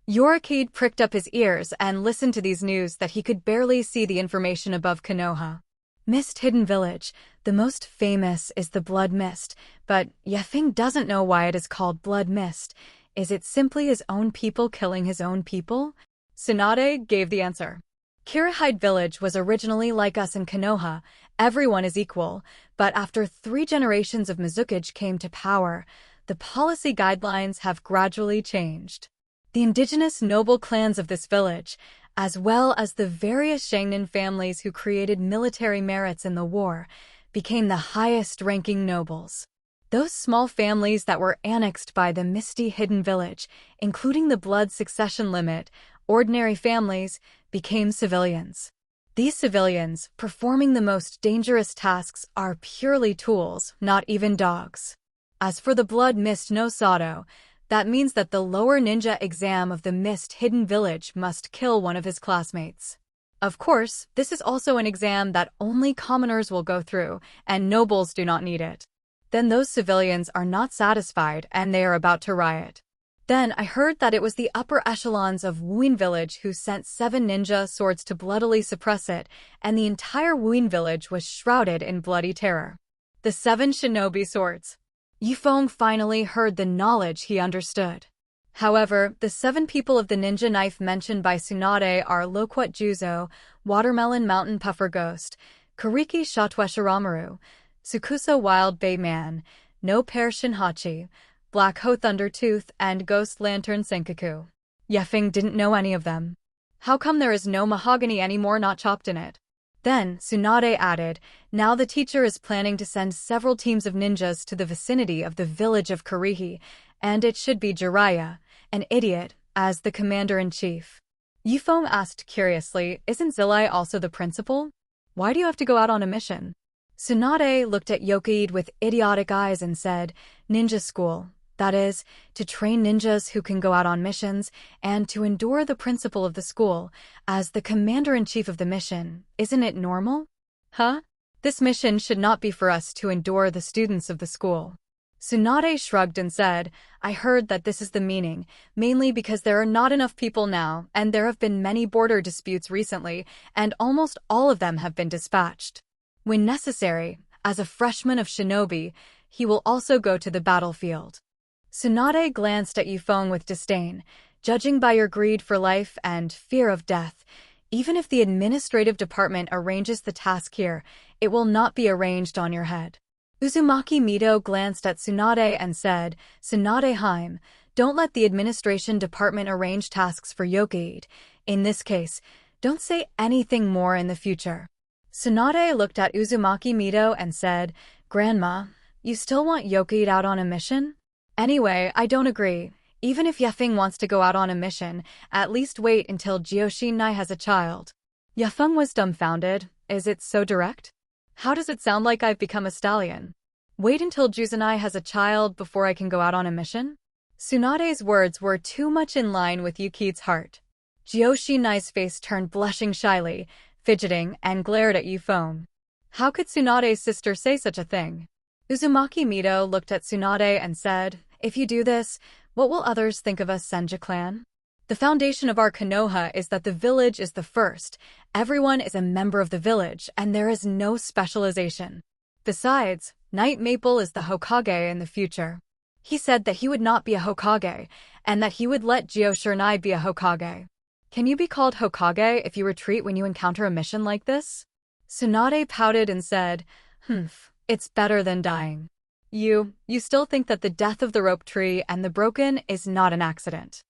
Yorikide pricked up his ears and listened to these news that he could barely see the information above Konoha. Mist-Hidden Village, the most famous is the Blood Mist, but Yifeng doesn't know why it is called Blood Mist. Is it simply his own people killing his own people? Tsunade gave the answer. Kirihide Village was originally like us in Konoha, everyone is equal, but after 3 generations of Mizukage came to power, the policy guidelines have gradually changed. The indigenous noble clans of this village, as well as the various Shangnin families who created military merits in the war, became the highest-ranking nobles. Those small families that were annexed by the Misty Hidden Village, including the blood succession limit, ordinary families, became civilians. These civilians, performing the most dangerous tasks, are purely tools, not even dogs. As for the Blood Mist no Sado, that means that the lower ninja exam of the Mist Hidden Village must kill one of his classmates. Of course, this is also an exam that only commoners will go through, and nobles do not need it. Then those civilians are not satisfied and they are about to riot. Then I heard that it was the upper echelons of Wuin Village who sent 7 ninja swords to bloodily suppress it, and the entire Wuin Village was shrouded in bloody terror. The 7 shinobi swords. Yifeng finally heard the knowledge he understood. However, the 7 people of the ninja knife mentioned by Tsunade are Loquat Juzo, Watermelon Mountain Puffer Ghost, Kariki Shatwe Shiramaru, Tsukusa Wild Bay Man, No Pair Shinhachi, Black Ho Thundertooth, and Ghost Lantern Senkaku. Yifeng didn't know any of them. How come there is no mahogany anymore not chopped in it? Then, Tsunade added, now the teacher is planning to send several teams of ninjas to the vicinity of the village of Karihi, and it should be Jiraiya, an idiot, as the commander-in-chief. Yifeng asked curiously, isn't Zillai also the principal? Why do you have to go out on a mission? Tsunade looked at Yokai with idiotic eyes and said, ninja school. That is, to train ninjas who can go out on missions, and to endure the principal of the school, as the commander-in-chief of the mission. Isn't it normal? Huh? This mission should not be for us to endure the students of the school. Tsunade shrugged and said, I heard that this is the meaning, mainly because there are not enough people now, and there have been many border disputes recently, and almost all of them have been dispatched. When necessary, as a freshman of Shinobi, he will also go to the battlefield. Tsunade glanced at Yifeng with disdain, judging by your greed for life and fear of death. Even if the administrative department arranges the task here, it will not be arranged on your head. Uzumaki Mito glanced at Tsunade and said, Tsunade Heim, don't let the administration department arrange tasks for Yokaid. In this case, don't say anything more in the future. Tsunade looked at Uzumaki Mito and said, Grandma, you still want Yokaid out on a mission? Anyway, I don't agree. Even if Yefeng wants to go out on a mission, at least wait until Jioshinai has a child. Yefeng was dumbfounded. Is it so direct? How does it sound like I've become a stallion? Wait until Juzanai has a child before I can go out on a mission? Tsunade's words were too much in line with Yuki's heart. Jioshinai's face turned blushing shyly, fidgeting, and glared at Yufeng. How could Tsunade's sister say such a thing? Uzumaki Mito looked at Tsunade and said, If you do this, what will others think of us Senja clan? The foundation of our Konoha is that the village is the first. Everyone is a member of the village, and there is no specialization. Besides, Night Maple is the Hokage in the future. He said that he would not be a Hokage, and that he would let Jioshinai be a Hokage. Can you be called Hokage if you retreat when you encounter a mission like this? Tsunade pouted and said, it's better than dying. You still think that the death of the rope tree and the broken is not an accident.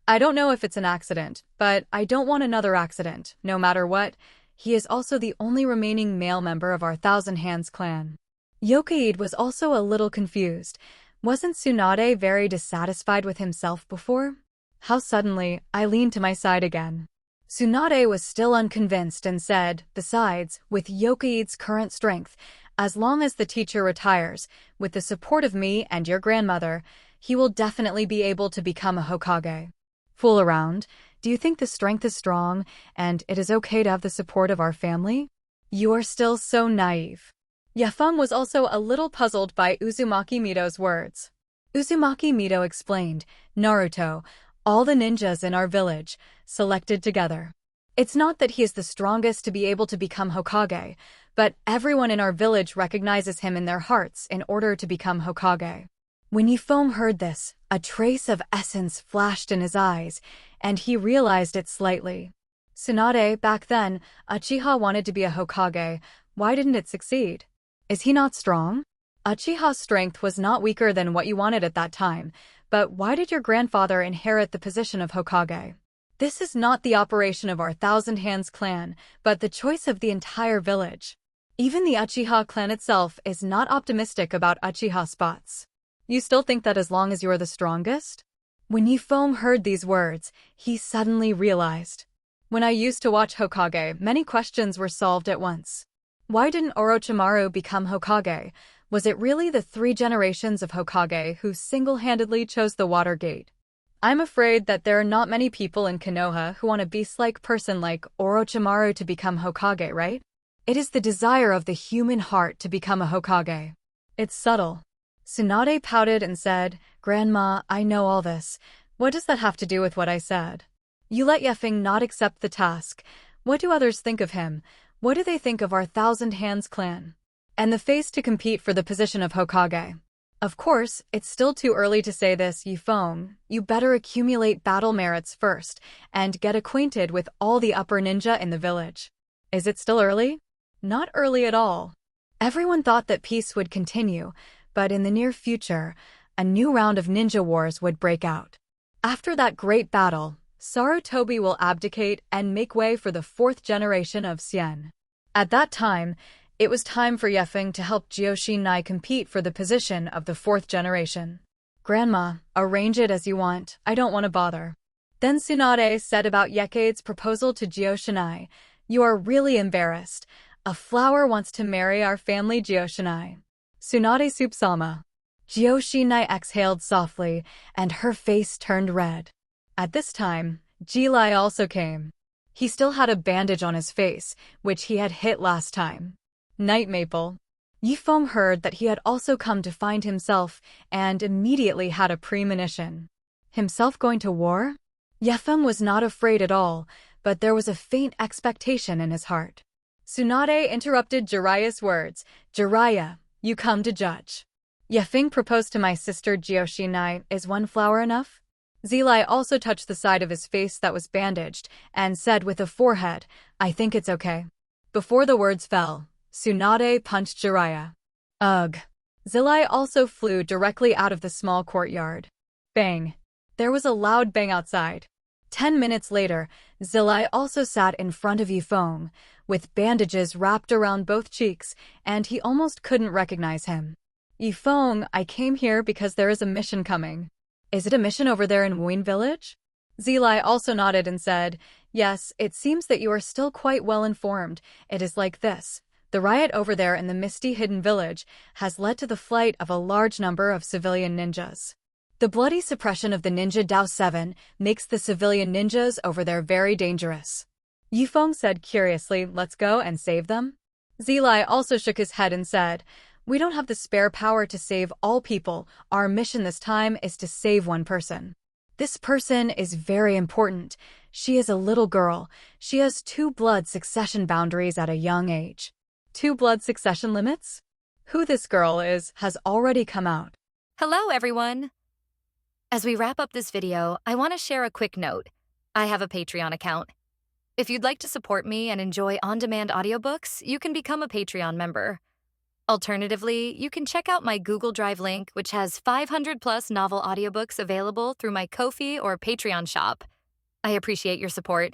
I don't know if it's an accident, but I don't want another accident, no matter what. He is also the only remaining male member of our Thousand Hands clan. Yokaid was also a little confused. Wasn't Tsunade very dissatisfied with himself before? How suddenly, I leaned to my side again. Tsunade was still unconvinced and said, Besides, with Yokaid's current strength, as long as the teacher retires, with the support of me and your grandmother, he will definitely be able to become a Hokage. Fool around? Do you think the strength is strong, and it is okay to have the support of our family? You are still so naive. Yefeng was also a little puzzled by Uzumaki Mito's words. Uzumaki Mito explained, Naruto, all the ninjas in our village, selected together. It's not that he is the strongest to be able to become Hokage, but everyone in our village recognizes him in their hearts in order to become Hokage. When Yifeng heard this, a trace of essence flashed in his eyes, and he realized it slightly. Tsunade, back then, Uchiha wanted to be a Hokage. Why didn't it succeed? Is he not strong? Uchiha's strength was not weaker than what you wanted at that time, but why did your grandfather inherit the position of Hokage? This is not the operation of our Thousand Hands clan, but the choice of the entire village. Even the Uchiha clan itself is not optimistic about Uchiha spots. You still think that as long as you are the strongest? When Yifeng heard these words, he suddenly realized. When I used to watch Hokage, many questions were solved at once. Why didn't Orochimaru become Hokage? Was it really the 3 generations of Hokage who single-handedly chose the Water Gate? I'm afraid that there are not many people in Konoha who want a beast-like person like Orochimaru to become Hokage, right? It is the desire of the human heart to become a Hokage. It's subtle. Tsunade pouted and said, Grandma, I know all this. What does that have to do with what I said? You let Yefeng not accept the task. What do others think of him? What do they think of our Thousand Hands clan? And the face to compete for the position of Hokage. Of course, it's still too early to say this, Yifeng. You better accumulate battle merits first, and get acquainted with all the upper ninja in the village. Is it still early? Not early at all. Everyone thought that peace would continue, but in the near future, a new round of ninja wars would break out. After that great battle, Sarutobi will abdicate and make way for the 4th generation of Xian. At that time, it was time for Yefeng to help Jioshinai compete for the position of the 4th generation. Grandma, arrange it as you want, I don't want to bother. Then Tsunade said about Yokaid's proposal to Jioshinai, You are really embarrassed. A flower wants to marry our family Jioshinai. Tsunade Supsama. Jioshinai exhaled softly, and her face turned red. At this time, Jilai also came. He still had a bandage on his face, which he had hit last time. Night Maple. Yifeng heard that he had also come to find himself, and immediately had a premonition. Himself going to war? Yefeng was not afraid at all, but there was a faint expectation in his heart. Tsunade interrupted Jiraiya's words. Jiraiya, you come to judge. Yefeng proposed to my sister Jioshinai. Is one flower enough? Zilai also touched the side of his face that was bandaged, and said with a forehead, I think it's okay. Before the words fell, Tsunade punched Jiraiya. Ugh. Zilai also flew directly out of the small courtyard. Bang! There was a loud bang outside. 10 minutes later, Zilai also sat in front of Yifeng, with bandages wrapped around both cheeks, and he almost couldn't recognize him. Yifeng, I came here because there is a mission coming. Is it a mission over there in Wuin village? Zilai also nodded and said, yes, it seems that you are still quite well informed. It is like this. The riot over there in the misty hidden village has led to the flight of a large number of civilian ninjas. The bloody suppression of the Ninja Dao 7 makes the civilian ninjas over there very dangerous. Yifeng said curiously, let's go and save them? Zilai also shook his head and said, we don't have the spare power to save all people. Our mission this time is to save one person. This person is very important. She is a little girl. She has 2 blood succession boundaries at a young age. 2 blood succession limits? Who this girl is has already come out. Hello, everyone. As we wrap up this video, I want to share a quick note. I have a Patreon account. If you'd like to support me and enjoy on-demand audiobooks, you can become a Patreon member. Alternatively, you can check out my Google Drive link, which has 500+ novel audiobooks available through my Ko-fi or Patreon shop. I appreciate your support.